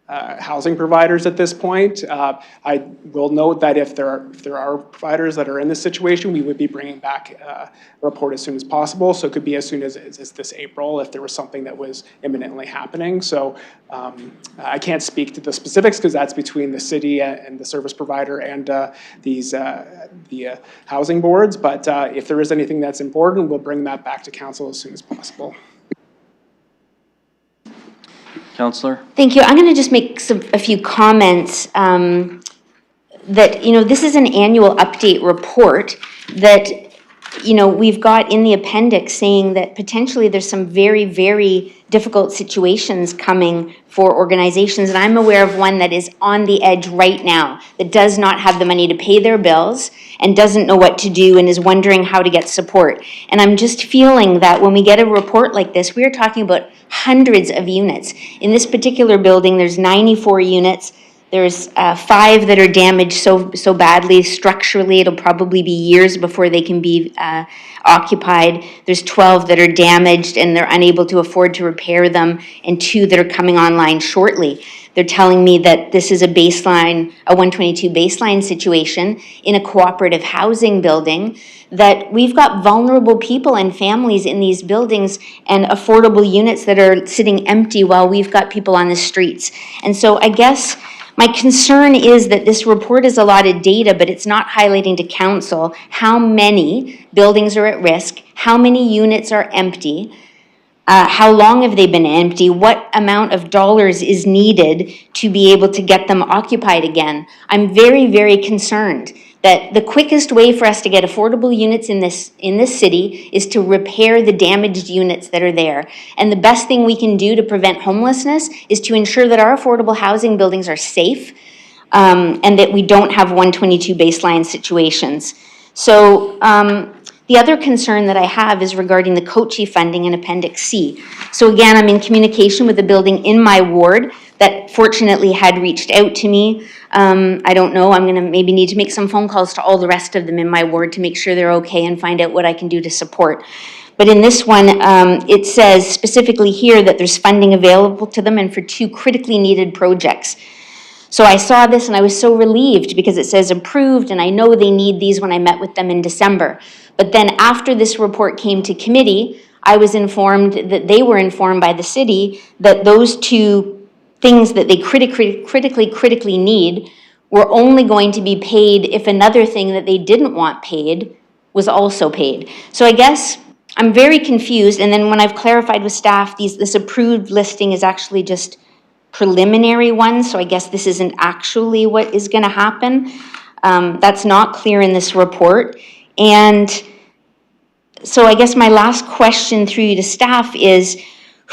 housing providers at this point. I will note that if there are providers that are in this situation, we would be bringing back a report as soon as possible. So it could be as soon as this April if there was something that was imminently happening. So I can't speak to the specifics because that's between the city and the service provider and the housing boards. But if there is anything that's important, we'll bring that back to council as soon as possible. Councillor. Thank you. I'm going to just make a few comments that, this is an annual update report that you know, we've got in the appendix saying that potentially there's some very, very difficult situations coming for organizations. And I'm aware of one that is on the edge right now, that does not have the money to pay their bills and doesn't know what to do and is wondering how to get support. And I'm just feeling that when we get a report like this, we are talking about hundreds of units. In this particular building, there's 94 units. There's 5 that are damaged so badly structurally, it'll probably be years before they can be occupied. There's 12 that are damaged and they're unable to afford to repair them, and 2 that are coming online shortly. They're telling me that this is a 122 baseline situation in a cooperative housing building, that we've got vulnerable people and families in these buildings and affordable units that are sitting empty while we've got people on the streets. And so I guess my concern is that this report is a lot of data, but it's not highlighting to council how many buildings are at risk, how many units are empty, how long have they been empty, what amount of dollars is needed to be able to get them occupied again. I'm very, very concerned that the quickest way for us to get affordable units in this city is to repair the damaged units that are there. And the best thing we can do to prevent homelessness is to ensure that our affordable housing buildings are safe, and that we don't have 122 baseline situations. So the other concern that I have is regarding the COCHI funding in Appendix C. So again, I'm in communication with the building in my ward that fortunately had reached out to me. I don't know, I'm gonna maybe need to make some phone calls to all the rest of them in my ward to make sure they're okay and find out what I can do to support. But in this one, it says specifically here that there's funding available to them and for 2 critically needed projects. So I saw this and I was so relieved because it says approved, and I know they need these when I met with them in December. But then after this report came to committee, I was informed that they were informed by the city that those 2 things that they critically need were only going to be paid if another thing that they didn't want paid was also paid. So I guess I'm very confused, and then when I've clarified with staff, this approved listing is actually just preliminary ones, so I guess this isn't actually what is gonna happen. That's not clear in this report. And so I guess my last question through you to staff is,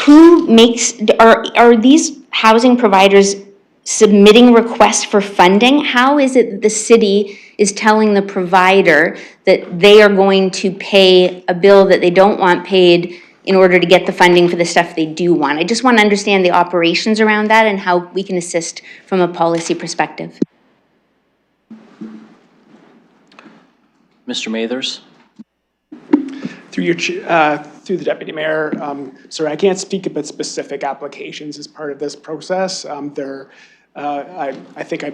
are these housing providers submitting requests for funding? How is it that the city is telling the provider that they are going to pay a bill that they don't want paid in order to get the funding for the stuff they do want? I just want to understand the operations around that and how we can assist from a policy perspective. Mr. Mathers? Through the Deputy Mayor, sorry, I can't speak about specific applications as part of this process. I think I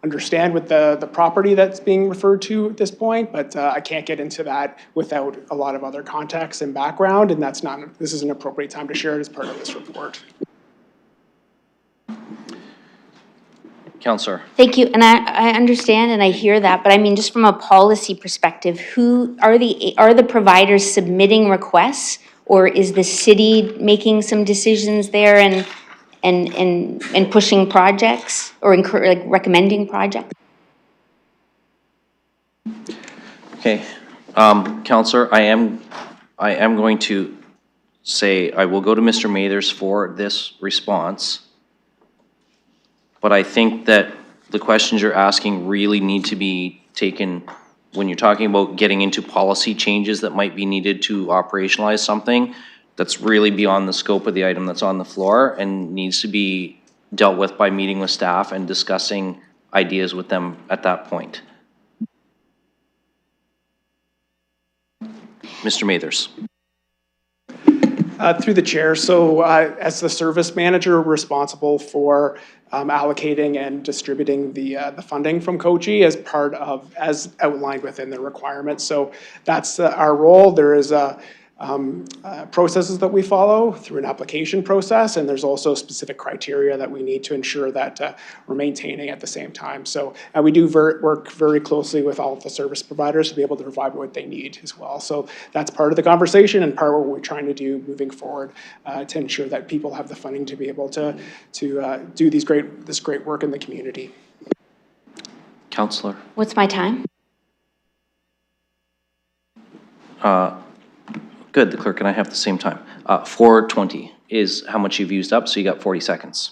understand with the property that's being referred to at this point, but I can't get into that without a lot of other context and background, and this is an appropriate time to share it as part of this report. Councillor. Thank you, and I understand and I hear that, but I mean, just from a policy perspective, who are the providers submitting requests, or is the city making some decisions there and pushing projects or recommending projects? Okay, Councillor, I am going to say I will go to Mr. Mathers for this response. But I think that the questions you're asking really need to be taken when you're talking about getting into policy changes that might be needed to operationalize something that's really beyond the scope of the item that's on the floor and needs to be dealt with by meeting with staff and discussing ideas with them at that point. Mr. Mathers. Through the chair, so as the service manager responsible for allocating and distributing the funding from COCHI as outlined within the requirements. So that's our role. There is processes that we follow through an application process, and there's also specific criteria that we need to ensure that we're maintaining at the same time. So we do work very closely with all of the service providers to be able to provide what they need as well. So that's part of the conversation and part of what we're trying to do moving forward to ensure that people have the funding to be able to do this great work in the community. Councillor. What's my time? Good, the clerk and I have the same time. 4:20 is how much you've used up, so you got 40 seconds.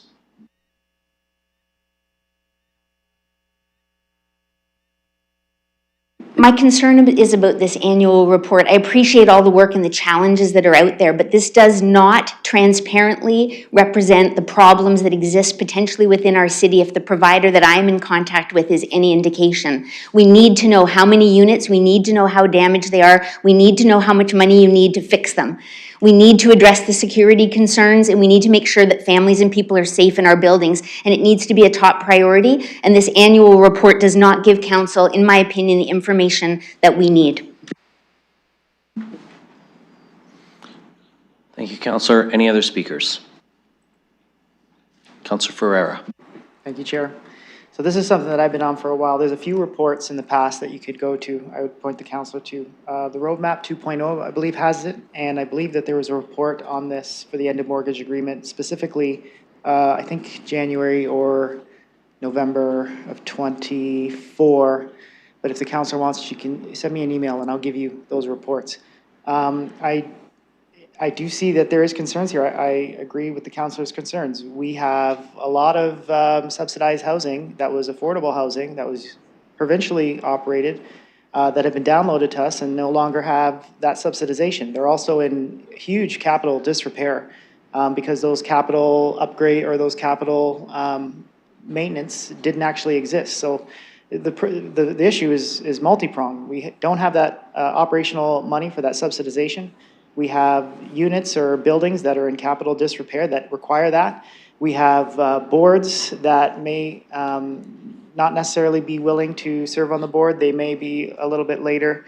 My concern is about this annual report. I appreciate all the work and the challenges that are out there, but this does not transparently represent the problems that exist potentially within our city if the provider that I am in contact with is any indication. We need to know how many units, we need to know how damaged they are, we need to know how much money you need to fix them. We need to address the security concerns, and we need to make sure that families and people are safe in our buildings, and it needs to be a top priority, and this annual report does not give council, in my opinion, the information that we need. Thank you, Councillor. Any other speakers? Councillor Ferreira. Thank you, Chair. So this is something that I've been on for a while. There's a few reports in the past that you could go to. I would point the councilor to. The Roadmap 2.0, I believe, has it, and I believe that there was a report on this for the end of mortgage agreement, specifically, I think January or November of 24. But if the councilor wants, she can send me an email and I'll give you those reports. I do see that there is concerns here. I agree with the councilor's concerns. We have a lot of subsidized housing that was affordable housing that was provincially operated that have been downloaded to us and no longer have that subsidization. They're also in huge capital disrepair because those capital upgrade or those capital maintenance didn't actually exist. So the issue is multi-pronged. We don't have that operational money for that subsidization. We have units or buildings that are in capital disrepair that require that. We have boards that may not necessarily be willing to serve on the board. They may be a little bit later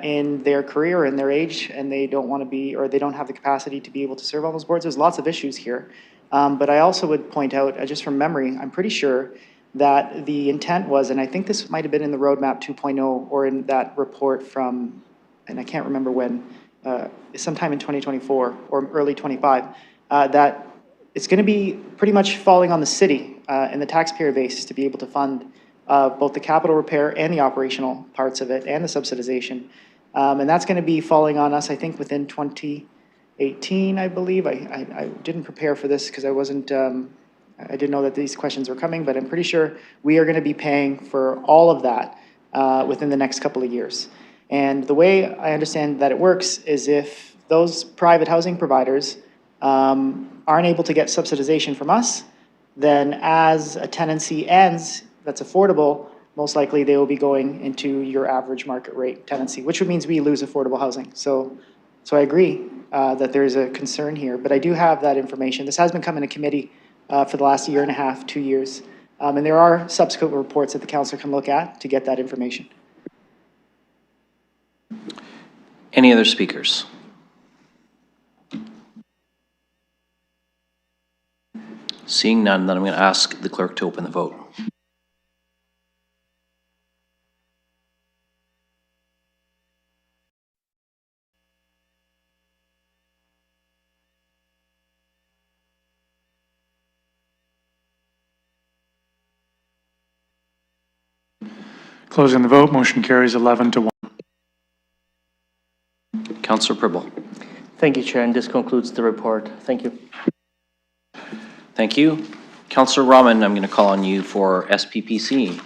in their career or in their age, and they don't want to be, or they don't have the capacity to be able to serve on those boards. There's lots of issues here. But I also would point out, just from memory, I'm pretty sure that the intent was, and I think this might have been in the Roadmap 2.0 or in that report from, and I can't remember when, sometime in 2024 or early 25, that it's going to be pretty much falling on the city and the taxpayer base to be able to fund both the capital repair and the operational parts of it and the subsidization. And that's going to be falling on us, I think, within 2018, I believe. I didn't prepare for this because I wasn't, I didn't know that these questions were coming, but I'm pretty sure we are going to be paying for all of that within the next couple of years. And the way I understand that it works is if those private housing providers aren't able to get subsidization from us, then as a tenancy ends that's affordable, most likely they will be going into your average market rate tenancy, which means we lose affordable housing. So I agree that there's a concern here, but I do have that information. This has been coming to committee for the last year and a half, 2 years. And there are subsequent reports that the council can look at to get that information. Any other speakers? Seeing none, then I'm going to ask the clerk to open the vote. Closing the vote, motion carries 11-1. Councillor Pribble. Thank you, Chair, and this concludes the report. Thank you. Thank you. Councillor Rahman, I'm going to call on you for SPPC.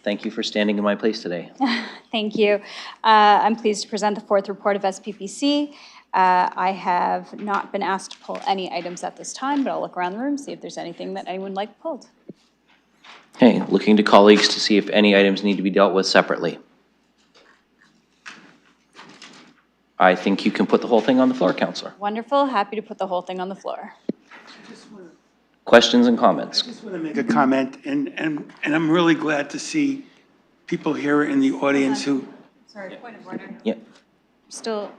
Thank you for standing in my place today. Thank you. I'm pleased to present the fourth report of SPPC. I have not been asked to pull any items at this time, but I'll look around the room, see if there's anything that anyone would like pulled. Hey, looking to colleagues to see if any items need to be dealt with separately. I think you can put the whole thing on the floor, Councillor. Wonderful. Happy to put the whole thing on the floor. Questions and comments? I just want to make a comment, and I'm really glad to see people here in the audience who. Sorry, point of order. Yeah. Still.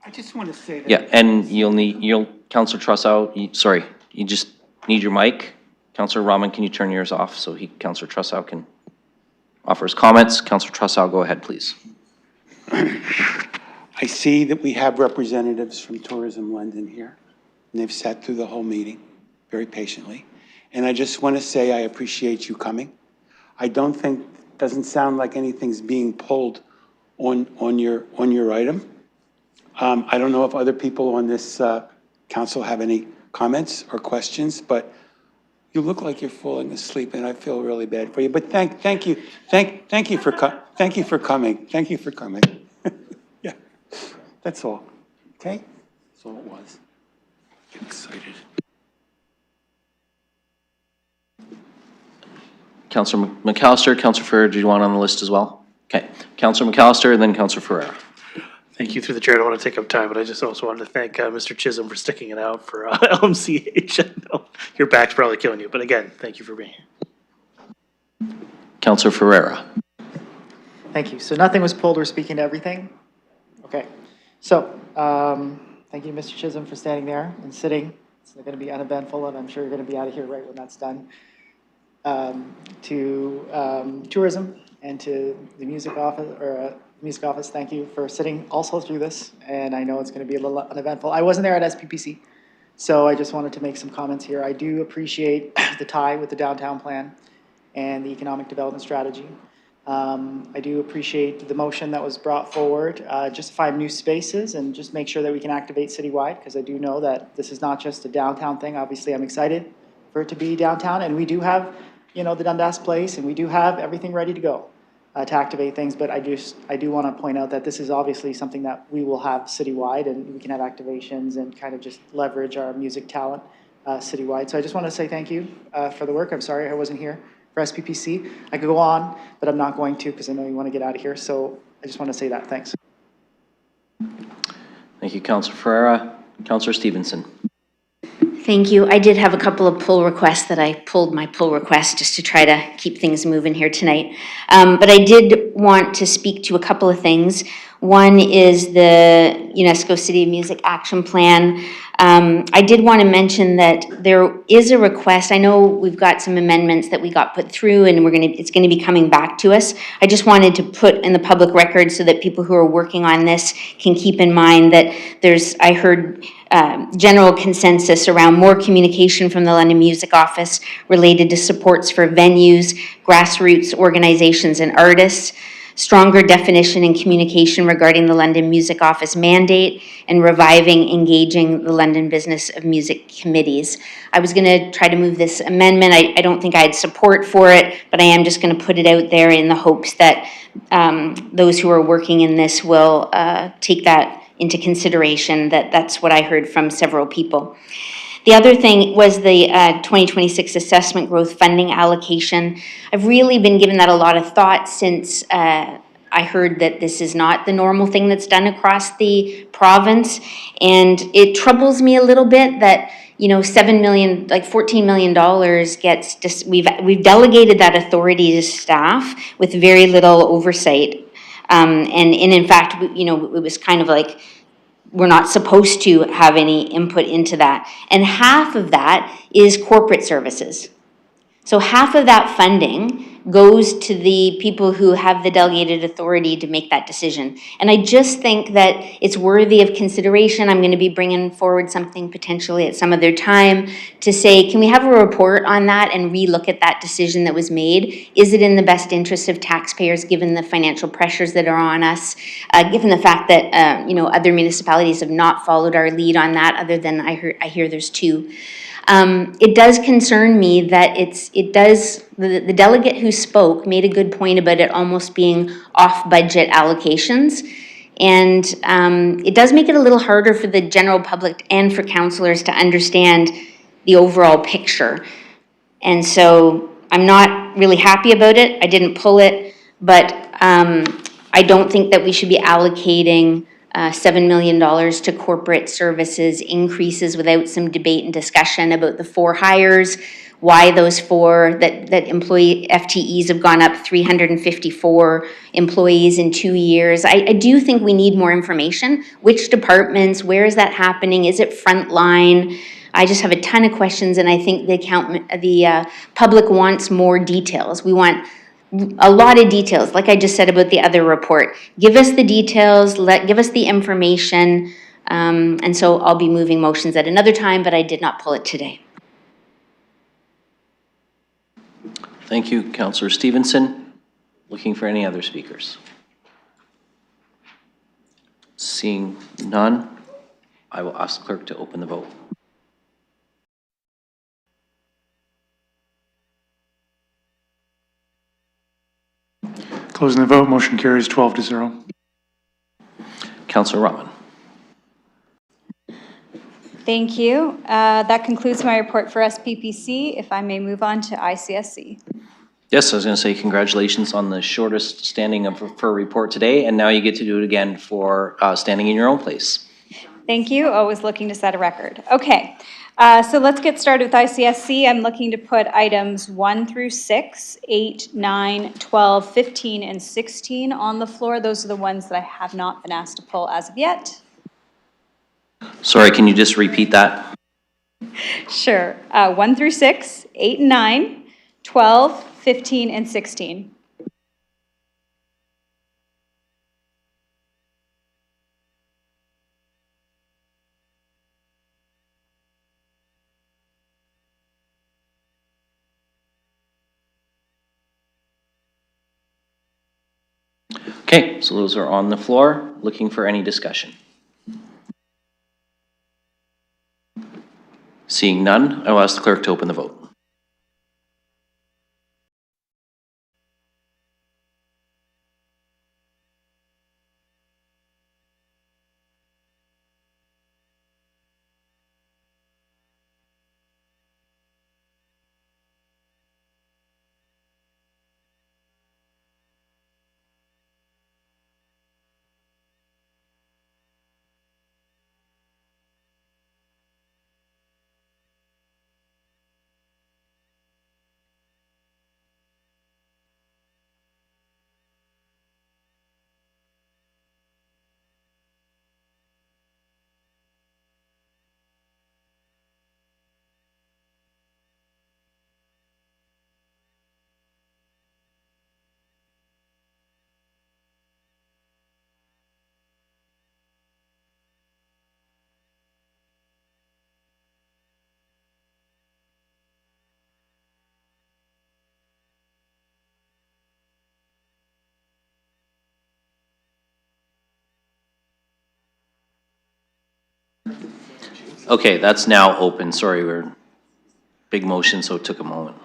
I just want to say that. Yeah, and Councillor Trussow, sorry, you just need your mic. Councillor Rahman, can you turn yours off so Councillor Trussow can offer his comments? Councillor Trussow, go ahead, please. I see that we have representatives from Tourism London here, and they've sat through the whole meeting very patiently. And I just want to say I appreciate you coming. I don't think, doesn't sound like anything's being pulled on your item. I don't know if other people on this council have any comments or questions, but you look like you're falling asleep, and I feel really bad for you. But thank you for coming. Thank you for coming. Yeah, that's all. Okay, that's all it was. Get excited. Councilor McAllister, Councilor Ferrer, do you want on the list as well? Okay, Councilor McAllister and then Councilor Ferrer. Thank you through the chair. I don't want to take up time, but I just also wanted to thank Mr. Chisholm for sticking it out for LMCH. I know your back's probably killing you, but again, thank you for being here. Councilor Ferreira. Thank you. So nothing was pulled, we're speaking to everything? Okay. So, thank you, Mr. Chisholm, for standing there and sitting. It's going to be uneventful, and I'm sure you're going to be out of here right when that's done. To tourism and to the music office, thank you for sitting also through this, and I know it's going to be a little uneventful. I wasn't there at SPPC, so I just wanted to make some comments here. I do appreciate the tie with the downtown plan and the economic development strategy. I do appreciate the motion that was brought forward, just to find new spaces and just make sure that we can activate citywide, because I do know that this is not just a downtown thing. Obviously, I'm excited for it to be downtown, and we do have, you know, the Dundas Place, and we do have everything ready to go to activate things. But I do want to point out that this is obviously something that we will have citywide, and we can have activations and kind of just leverage our music talent citywide. So I just want to say thank you for the work. I'm sorry I wasn't here for SPPC. I could go on, but I'm not going to, because I know you want to get out of here. So I just want to say that. Thanks. Thank you, Councilor Ferreira. Councilor Stevenson. Thank you. I did have a couple of pull requests that I pulled my pull request just to try to keep things moving here tonight. But I did want to speak to a couple of things. One is the UNESCO City of Music Action Plan. I did want to mention that there is a request. I know we've got some amendments that we got put through, and it's going to be coming back to us. I just wanted to put in the public record so that people who are working on this can keep in mind that I heard general consensus around more communication from the London Music Office related to supports for venues, grassroots organizations, and artists, stronger definition and communication regarding the London Music Office mandate, and reviving engaging the London Business of Music committees. I was going to try to move this amendment. I don't think I had support for it, but I am just going to put it out there in the hopes that those who are working in this will take that into consideration. That's what I heard from several people. The other thing was the 2026 assessment growth funding allocation. I've really been giving that a lot of thought since I heard that this is not the normal thing that's done across the province. And it troubles me a little bit that, you know, $7 million, like $14 million gets just, we've delegated that authority to staff with very little oversight. And in fact, you know, it was kind of like, we're not supposed to have any input into that. And half of that is corporate services. So half of that funding goes to the people who have the delegated authority to make that decision. And I just think that it's worthy of consideration. I'm going to be bringing forward something potentially at some other time to say, can we have a report on that and relook at that decision that was made? Is it in the best interest of taxpayers, given the financial pressures that are on us, given the fact that you know, other municipalities have not followed our lead on that, other than I hear there's two. It does concern me that the delegate who spoke made a good point about it almost being off-budget allocations. And it does make it a little harder for the general public and for councillors to understand the overall picture. And so I'm not really happy about it. I didn't pull it, but I don't think that we should be allocating $7 million to corporate services increases without some debate and discussion about the 4 hires, why those 4, that employee FTEs have gone up 354 employees in 2 years. I do think we need more information. Which departments, where is that happening? Is it frontline? I just have a ton of questions, and I think the public wants more details. We want a lot of details, like I just said about the other report. Give us the details, give us the information, and so I'll be moving motions at another time, but I did not pull it today. Thank you, Councillor Stevenson. Looking for any other speakers? Seeing none, I will ask clerk to open the vote. Closing the vote, motion carries 12-0. Councillor Rahman. Thank you. That concludes my report for SPPC. If I may move on to ICSC. Yes, I was going to say congratulations on the shortest standing for a report today, and now you get to do it again for standing in your own place. Thank you. Always looking to set a record. Okay, so let's get started with ICSC. I'm looking to put items 1 through 6, 8, 9, 12, 15, and 16 on the floor. Those are the ones that I have not been asked to pull as of yet. Sorry, can you just repeat that? Sure. 1 through 6, 8 and 9, 12, 15, and 16. Okay, so those are on the floor. Looking for any discussion? Seeing none, I will ask the clerk to open the vote. Okay, that's now open. Sorry, we're big motion, so it took a moment.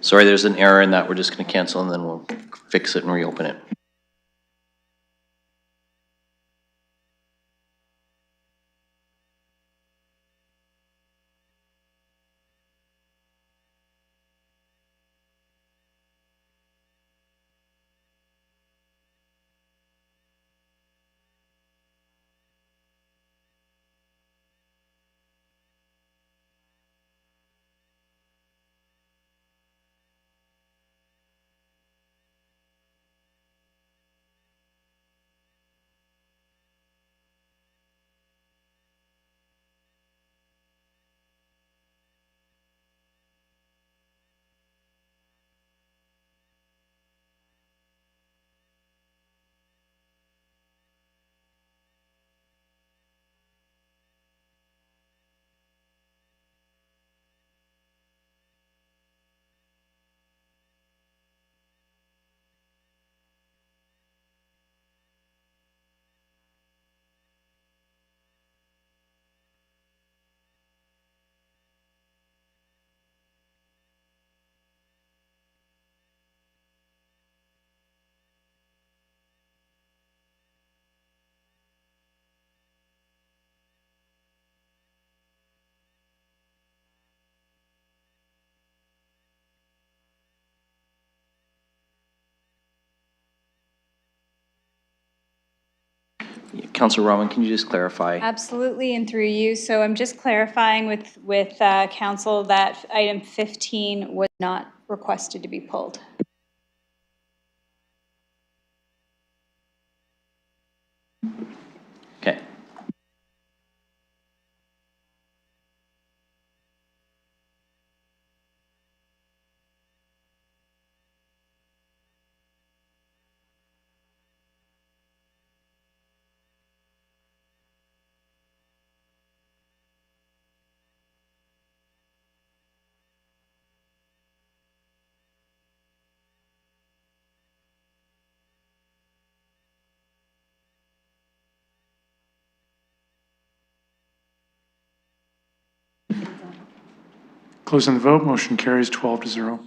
Sorry, there's an error in that. We're just going to cancel and then we'll fix it and reopen it. Councillor Rahman, can you just clarify? Absolutely, and through you. So I'm just clarifying with council that item 15 was not requested to be pulled. Okay. Closing the vote, motion carries 12-0.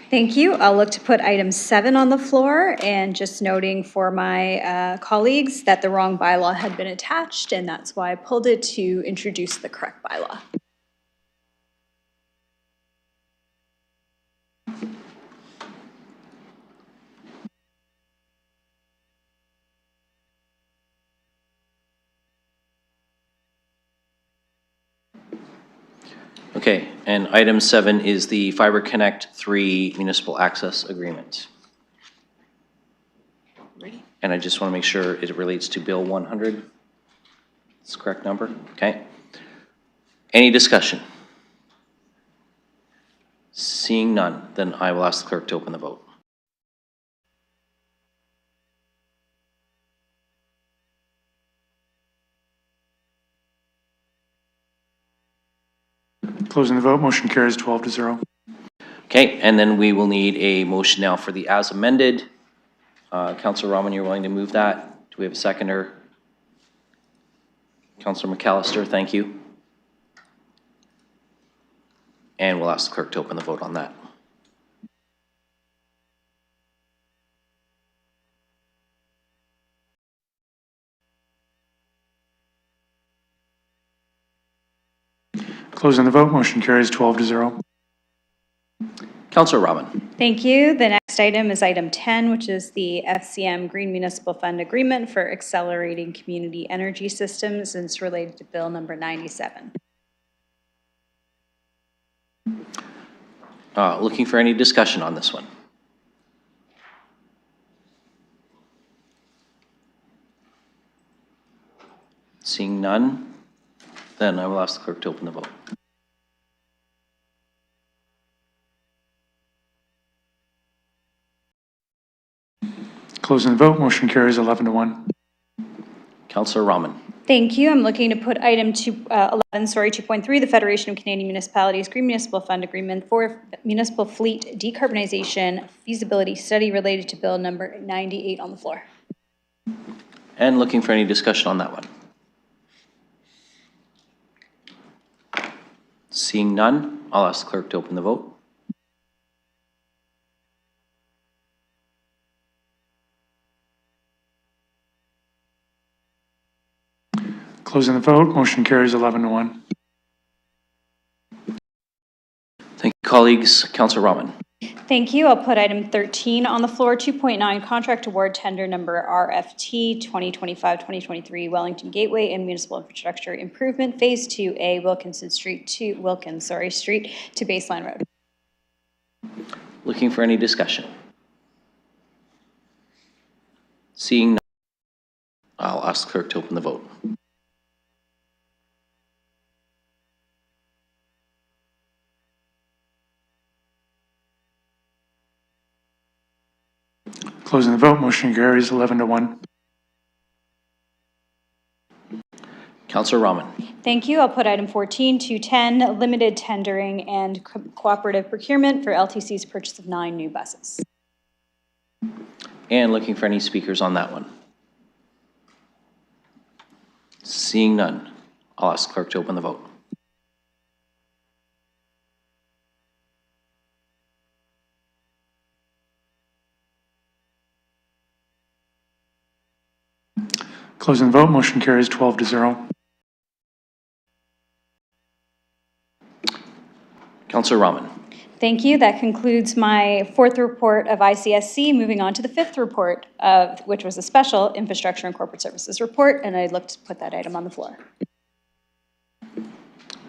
Thank you. I'll look to put item 7 on the floor, and just noting for my colleagues that the wrong bylaw had been attached, and that's why I pulled it to introduce the correct bylaw. Okay, and item 7 is the Fiber Connect 3 municipal access agreement. And I just want to make sure it relates to Bill 100. That's the correct number, okay? Any discussion? Seeing none, then I will ask the clerk to open the vote. Closing the vote, motion carries 12-0. Okay, and then we will need a motion now for the as amended. Councilor Rahman, you're willing to move that? Do we have a seconder? Councilor McAllister, thank you. And we'll ask the clerk to open the vote on that. Closing the vote, motion carries 12-0. Councilor Rahman. Thank you. The next item is item 10, which is the FCM Green Municipal Fund Agreement for Accelerating Community Energy Systems, and it's related to Bill number 97. Looking for any discussion on this one? Seeing none, then I will ask the clerk to open the vote. Closing the vote, motion carries 11-1. Councilor Rahman. Thank you. I'm looking to put item 2.3, the Federation of Canadian Municipalities Green Municipal Fund Agreement for Municipal Fleet Decarbonization Feasibility Study related to Bill number 98 on the floor. And looking for any discussion on that one? Seeing none, I'll ask the clerk to open the vote. Closing the vote, motion carries 11-1. Thank you, colleagues. Councilor Rahman. Thank you. I'll put item 13 on the floor, 2.9, contract award tender number RFT 2025-2023 Wellington Gateway and Municipal Infrastructure Improvement Phase 2A Street to Baseline Road. Looking for any discussion? Seeing none, I'll ask the clerk to open the vote. Closing the vote, motion carries 11-1. Councilor Rahman. Thank you. I'll put item 14, 210, limited tendering and cooperative procurement for LTC's purchase of 9 new buses. And looking for any speakers on that one? Seeing none, I'll ask the clerk to open the vote. Closing the vote, motion carries 12-0. Councilor Rahman. Thank you. That concludes my 4th report of ICSC. Moving on to the 5th report, which was a special infrastructure and corporate services report, and I'd look to put that item on the floor.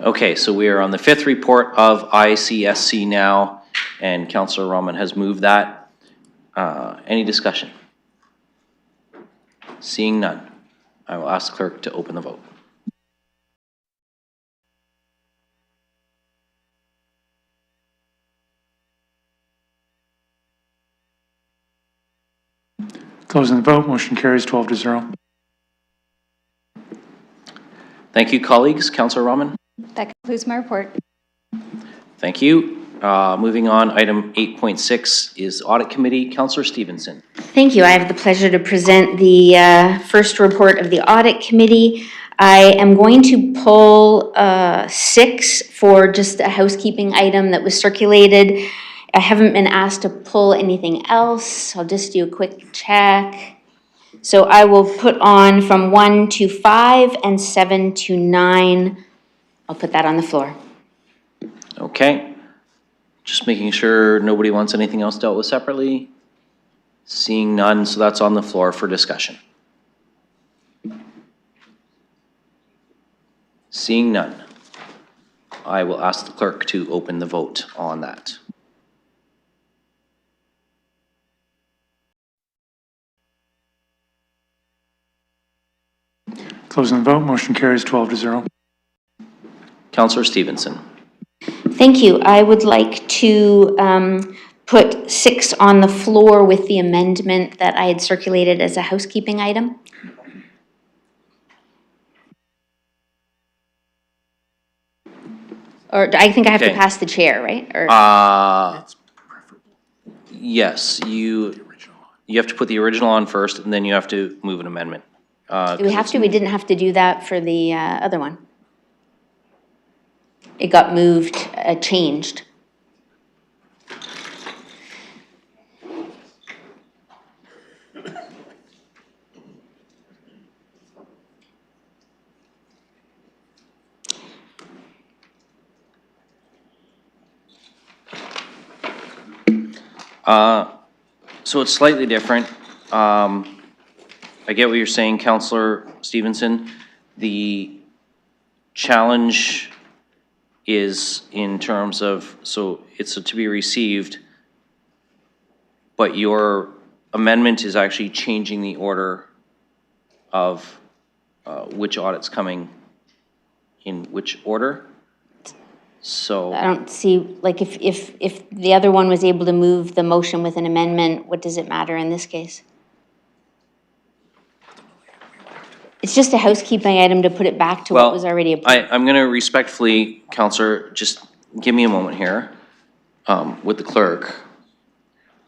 Okay, so we are on the 5th report of ICSC now, and Councilor Rahman has moved that. Any discussion? Seeing none, I will ask the clerk to open the vote. Closing the vote, motion carries 12-0. Thank you, colleagues. Councilor Rahman. That concludes my report. Thank you. Moving on, item 8.6 is Audit Committee. Councilor Stevenson. Thank you. I have the pleasure to present the first report of the Audit Committee. I am going to pull 6 for just a housekeeping item that was circulated. I haven't been asked to pull anything else. I'll just do a quick check. So I will put on from 1 to 5 and 7 to 9. I'll put that on the floor. Okay. Just making sure nobody wants anything else dealt with separately. Seeing none, so that's on the floor for discussion. Seeing none, I will ask the clerk to open the vote on that. Closing the vote, motion carries 12-0. Councillor Stevenson. Thank you. I would like to put 6 on the floor with the amendment that I had circulated as a housekeeping item. Or I think I have to Okay. pass the chair, right? Or Yes, you have to put the original on first, and then you have to move an amendment. do we have to? We didn't have to do that for the other one. It got moved, changed. So it's slightly different. I get what you're saying, Councillor Stevenson. The challenge is in terms of, so it's to be received, but your amendment is actually changing the order of which audit's coming in which order. So I don't see, like, if the other one was able to move the motion with an amendment, what does it matter in this case? It's just a housekeeping item to put it back to what was already approved. I'm going to respectfully, Councillor, just give me a moment here with the clerk,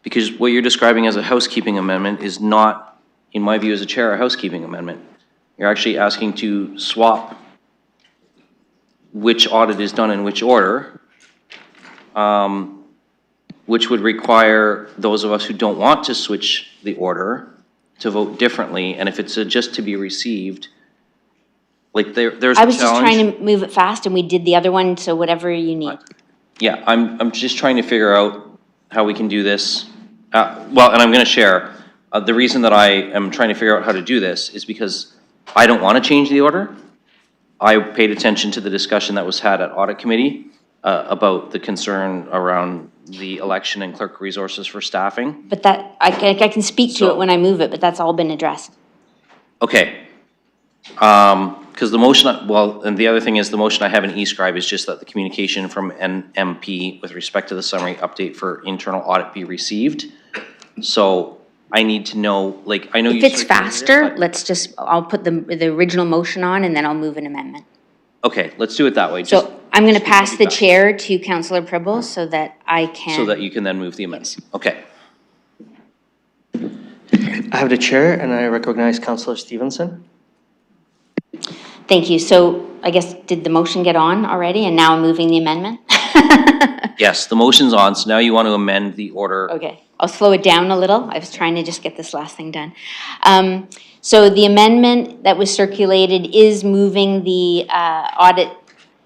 because what you're describing as a housekeeping amendment is not, in my view as a chair, a housekeeping amendment. You're actually asking to swap which audit is done in which order, which would require those of us who don't want to switch the order to vote differently. And if it's just to be received, like there's a challenge. I was just trying to move it fast and we did the other one, so whatever you need. Yeah, I'm just trying to figure out how we can do this. Well, and I'm going to share, the reason that I am trying to figure out how to do this is because I don't want to change the order. I paid attention to the discussion that was had at Audit Committee about the concern around the election and clerk resources for staffing. But that, I can speak to it when I move it, but that's all been addressed. Okay. Because the motion, well, and the other thing is the motion I have in e-scribe is just that the communication from NMP with respect to the summary update for internal audit be received. So I need to know, like, I know you. If it's faster, let's just, I'll put the original motion on and then I'll move an amendment. Okay, let's do it that way. So I'm going to pass the chair to Councillor Pribble so that I can. So that you can then move the amendment. Okay. I have the chair and I recognize Councillor Stevenson. Thank you. So I guess, did the motion get on already and now I'm moving the amendment? Yes, the motion's on, so now you want to amend the order. Okay, I'll slow it down a little. I was trying to just get this last thing done. So the amendment that was circulated is moving the audit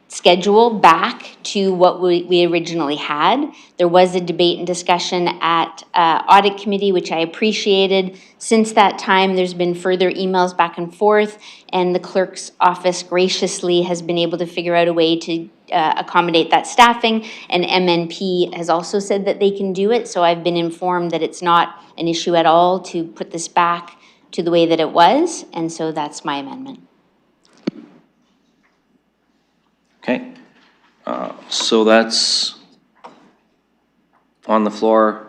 schedule back to what we originally had. There was a debate and discussion at Audit Committee, which I appreciated. Since that time, there's been further emails back and forth, and the clerk's office graciously has been able to figure out a way to accommodate that staffing, and MNP has also said that they can do it, so I've been informed that it's not an issue at all to put this back to the way that it was, and so that's my amendment. Okay. So that's on the floor.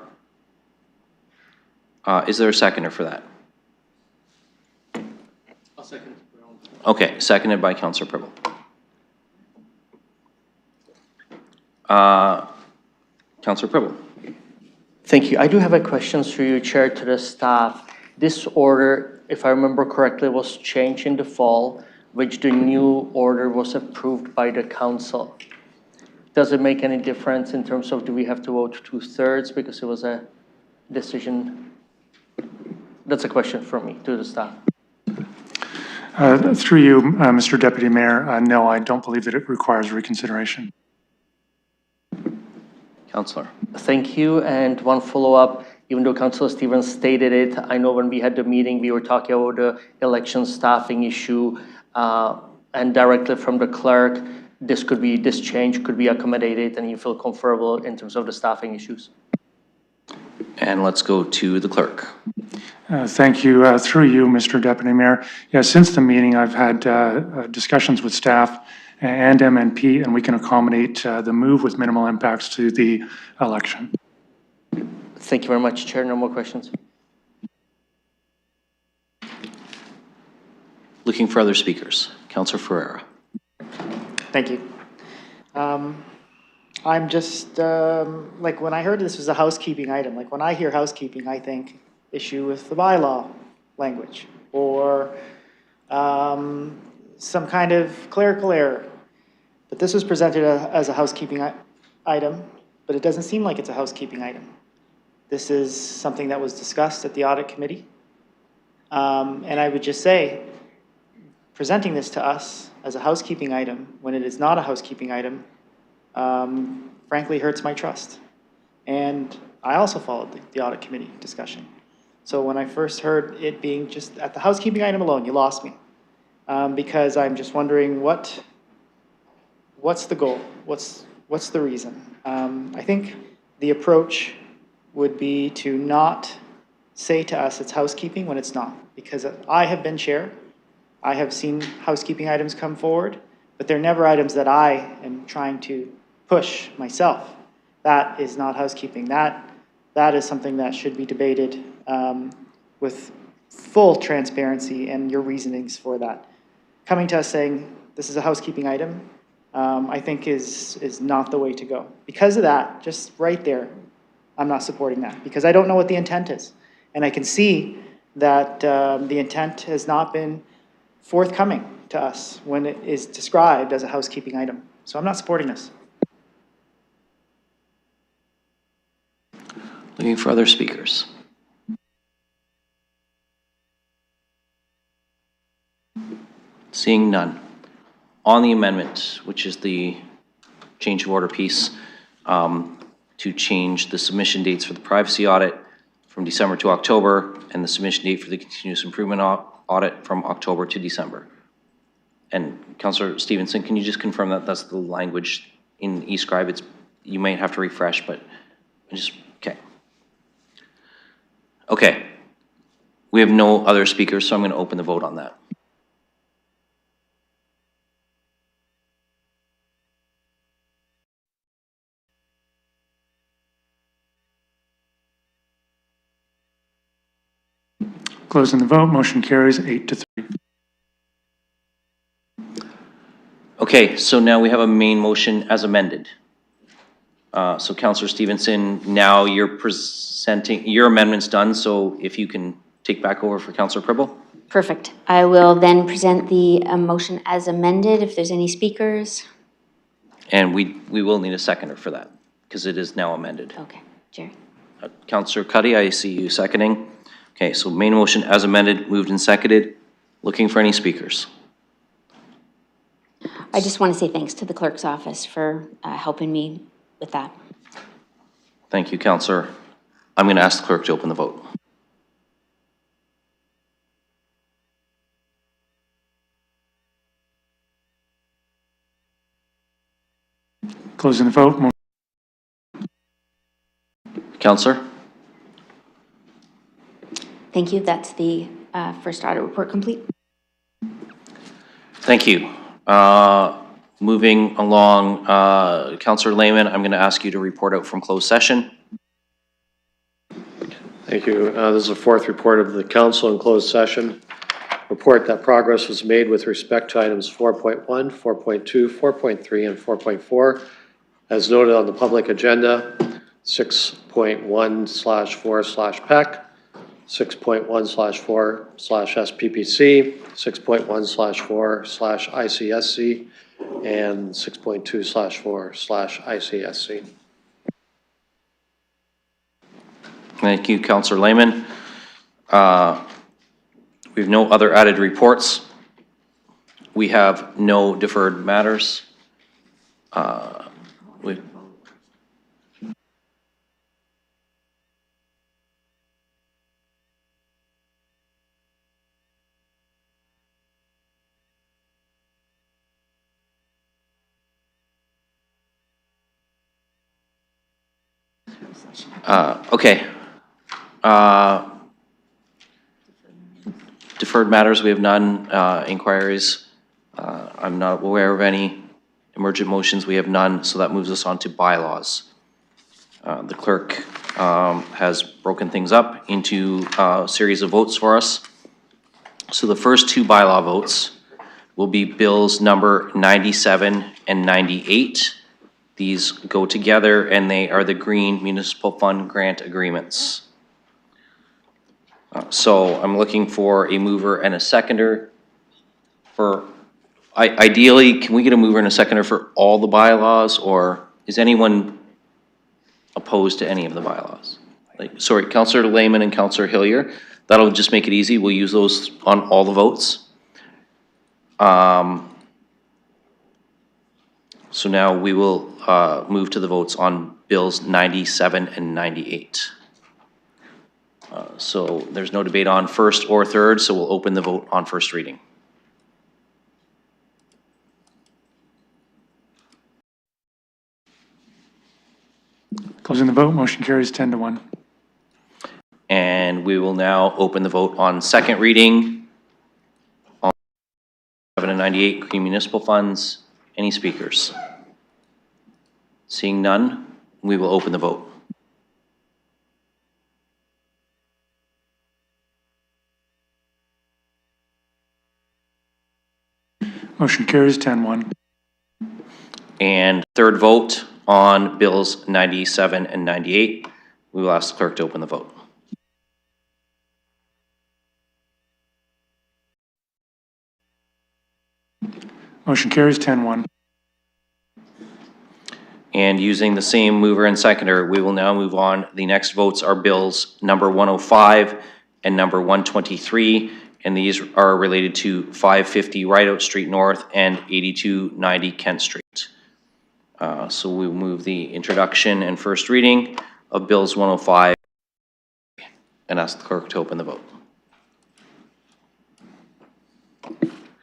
Is there a seconder for that? I'll second. Okay, seconded by Councillor Pribble. Councillor Pribble. Thank you. I do have a question through you, Chair, to the staff. This order, if I remember correctly, was changed in the fall which the new order was approved by the council. Does it make any difference in terms of do we have to vote 2/3 because it was a decision? That's a question from me to the staff. Through you, Mr. Deputy Mayor, no, I don't believe that it requires reconsideration. Councillor. Thank you. And one follow-up, even though Councillor Stevens stated it, I know when we had the meeting, we were talking about the election staffing issue, and directly from the clerk, this change could be accommodated, and you feel comfortable in terms of the staffing issues. And let's go to the clerk. Thank you. Through you, Mr. Deputy Mayor. Yeah, since the meeting, I've had discussions with staff and MNP, and we can accommodate the move with minimal impacts to the election. Thank you very much, Chair. No more questions. Looking for other speakers. Councillor Ferreira. Thank you. I'm just, like, when I heard this was a housekeeping item, like, when I hear housekeeping, I think issue with the bylaw language, or some kind of clerical error. But this was presented as a housekeeping item, but it doesn't seem like it's a housekeeping item. This is something that was discussed at the audit committee. And I would just say, presenting this to us as a housekeeping item when it is not a housekeeping item, frankly hurts my trust. And I also followed the audit committee discussion. So when I first heard it being just at the housekeeping item alone, you lost me. Because I'm just wondering what's the goal? What's the reason? I think the approach would be to not say to us it's housekeeping when it's not. Because I have been chair, I have seen housekeeping items come forward, but they're never items that I am trying to push myself. That is not housekeeping. That is something that should be debated with full transparency and your reasonings for that. Coming to us saying this is a housekeeping item, I think is not the way to go. Because of that, just right there, I'm not supporting that because I don't know what the intent is. And I can see that the intent has not been forthcoming to us when it is described as a housekeeping item. So I'm not supporting this. Looking for other speakers. Seeing none. On the amendment, which is the change of order piece, to change the submission dates for the privacy audit from December to October, and the submission date for the continuous improvement audit from October to December. And Councillor Stevenson, can you just confirm that that's the language in eScribe? It's, you might have to refresh, but just, okay. Okay. We have no other speakers, so I'm going to open the vote on that. Closing the vote, motion carries 8-3. Okay, so now we have a main motion as amended. So Councillor Stevenson, now you're presenting, your amendment's done, so if you can take back over for Councillor Pribble. Perfect. I will then present the motion as amended if there's any speakers. And we will need a seconder for that, because it is now amended. Okay, Jerry. Councillor Cuddy, I see you seconding. Okay, so main motion as amended, moved and seconded. Looking for any speakers. I just want to say thanks to the clerk's office for helping me with that. Thank you, Councillor. I'm going to ask the clerk to open the vote. Closing the vote. Councillor? Thank you. That's the first audit report complete. Thank you. Moving along, Councillor Lehman, I'm going to ask you to report out from closed session. Thank you. This is the fourth report of the council in closed session. Report that progress was made with respect to items 4.1, 4.2, 4.3, and 4.4, as noted on the public agenda, 6.1/4/PEC, 6.1/4/SPPC, 6.1/4/ICSC, and 6.2/4/ICSC. Thank you, Councillor Lehman. We have no other added reports. We have no deferred matters. We- Okay. Deferred matters, we have none. Inquiries, I'm not aware of any. Emergent motions, we have none, so that moves us on to bylaws. The clerk has broken things up into a series of votes for us. So the first two bylaw votes will be bills number 97 and 98. These go together and they are the Green Municipal Fund Grant Agreements. So I'm looking for a mover and a seconder for, ideally, can we get a mover and a seconder for all the bylaws, or is anyone opposed to any of the bylaws? Like, sorry, Councillor Lehman and Councillor Hillier, that'll just make it easy. We'll use those on all the votes. So now we will move to the votes on bills 97 and 98. So there's no debate on first or third, so we'll open the vote on first reading. Closing the vote, motion carries 10-1. And we will now open the vote on second reading on 7 and 98 Green Municipal Funds. Any speakers? Seeing none, we will open the vote. Motion carries 10-1. And third vote on bills 97 and 98. We will ask the clerk to open the vote. Motion carries 10-1. And using the same mover and seconder, we will now move on. The next votes are bills number 105 and number 123, and these are related to 550 Rideout Street North and 8290 Kent Street. So we'll move the introduction and first reading of bills 105 and ask the clerk to open the vote.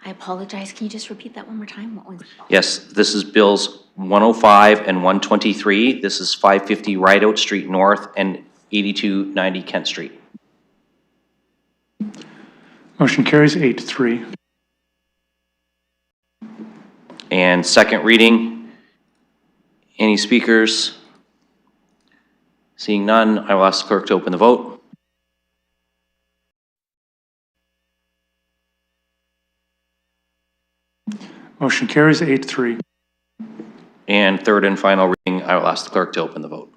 I apologize. Can you just repeat that one more time? What was? Yes, this is bills 105 and 123. This is 550 Rideout Street North and 8290 Kent Street. Motion carries 8-3. And second reading, any speakers? Seeing none, I will ask the clerk to open the vote. Motion carries 8-3. And third and final reading, I will ask the clerk to open the vote.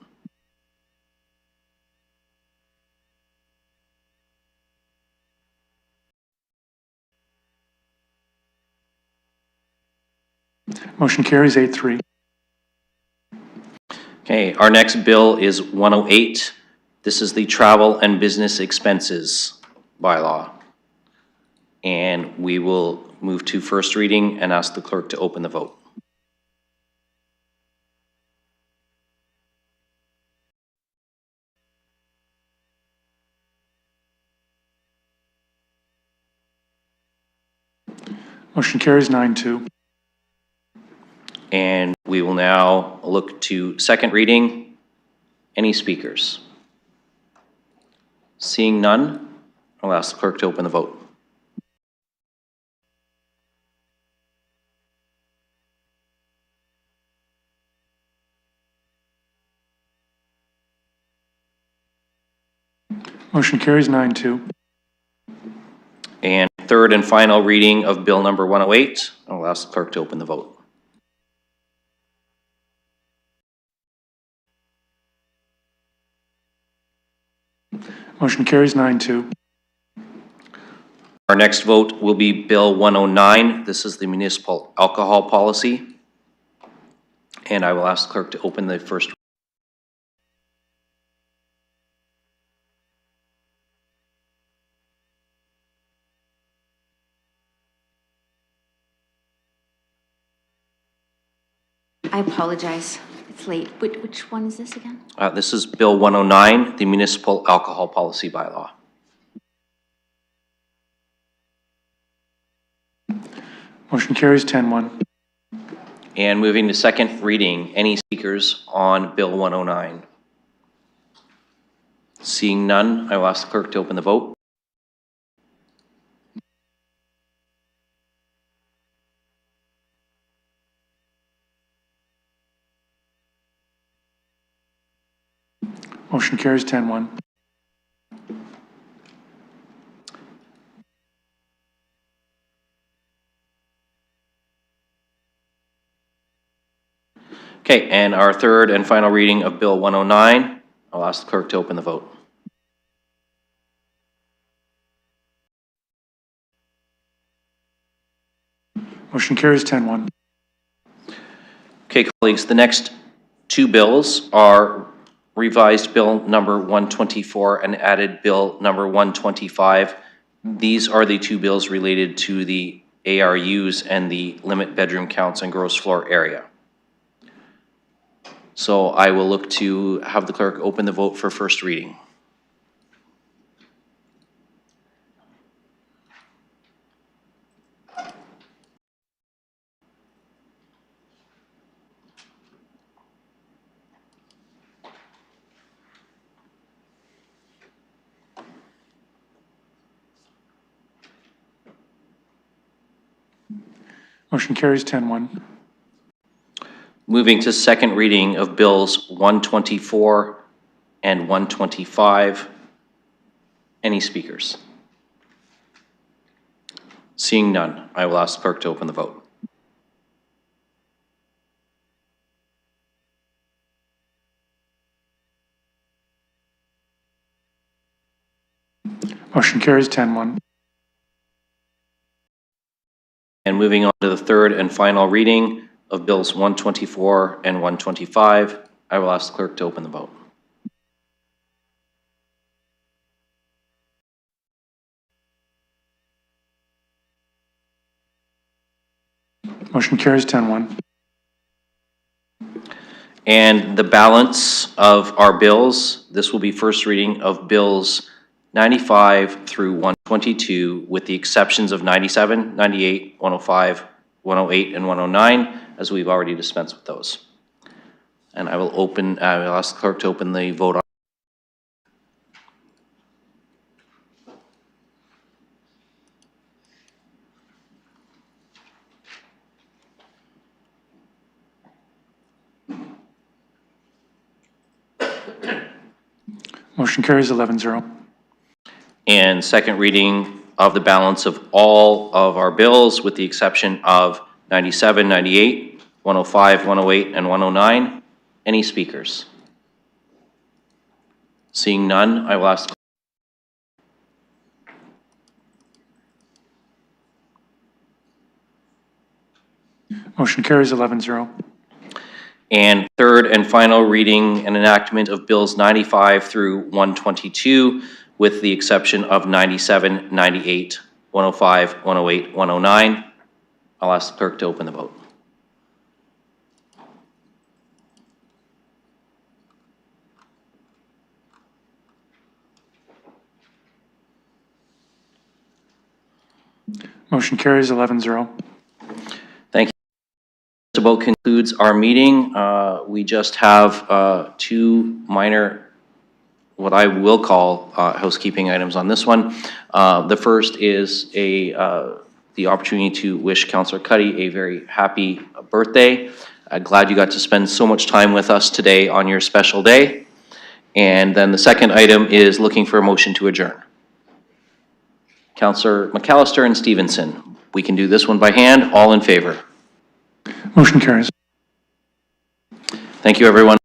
Motion carries 8-3. Okay, our next bill is 108. This is the travel and business expenses bylaw. And we will move to first reading and ask the clerk to open the vote. Motion carries 9-2. And we will now look to second reading. Any speakers? Seeing none, I'll ask the clerk to open the vote. Motion carries 9-2. And third and final reading of bill number 108. I'll ask the clerk to open the vote. Motion carries 9-2. Our next vote will be Bill 109. This is the municipal alcohol policy. And I will ask the clerk to open the first. I apologize. It's late. Which one is this again? This is Bill 109, the municipal alcohol policy bylaw. Motion carries 10-1. And moving to second reading, any speakers on Bill 109? Seeing none, I will ask the clerk to open the vote. Motion carries 10-1. Okay, and our third and final reading of Bill 109. I'll ask the clerk to open the vote. Motion carries 10-1. Okay, colleagues, the next two bills are revised Bill number 124 and added Bill number 125. These are the two bills related to the ARUs and the limit bedroom counts and gross floor area. So I will look to have the clerk open the vote for first reading. Motion carries 10-1. Moving to second reading of Bills 124 and 125. Any speakers? Seeing none, I will ask the clerk to open the vote. Motion carries 10-1. And moving on to the third and final reading of Bills 124 and 125, I will ask the clerk to open the vote. Motion carries 10-1. And the balance of our bills, this will be first reading of Bills 95 through 122, with the exceptions of 97, 98, 105, 108, and 109, as we've already dispensed with those. And I will ask the clerk to open the vote on. Motion carries 11-0. And second reading of the balance of all of our bills, with the exception of 97, 98, 105, 108, and 109. Any speakers? Seeing none, I will ask. Motion carries 11-0. And third and final reading and enactment of Bills 95 through 122, with the exception of 97, 98, 105, 108, 109. I'll ask the clerk to open the vote. Motion carries 11-0. Thank you. This about concludes our meeting. We just have two minor, what I will call housekeeping items on this one. The first is the opportunity to wish Councillor Cuddy a very happy birthday. Glad you got to spend so much time with us today on your special day. And then the second item is looking for a motion to adjourn. Councillor McAllister and Stevenson. We can do this one by hand. All in favor? Motion carries. Thank you, everyone.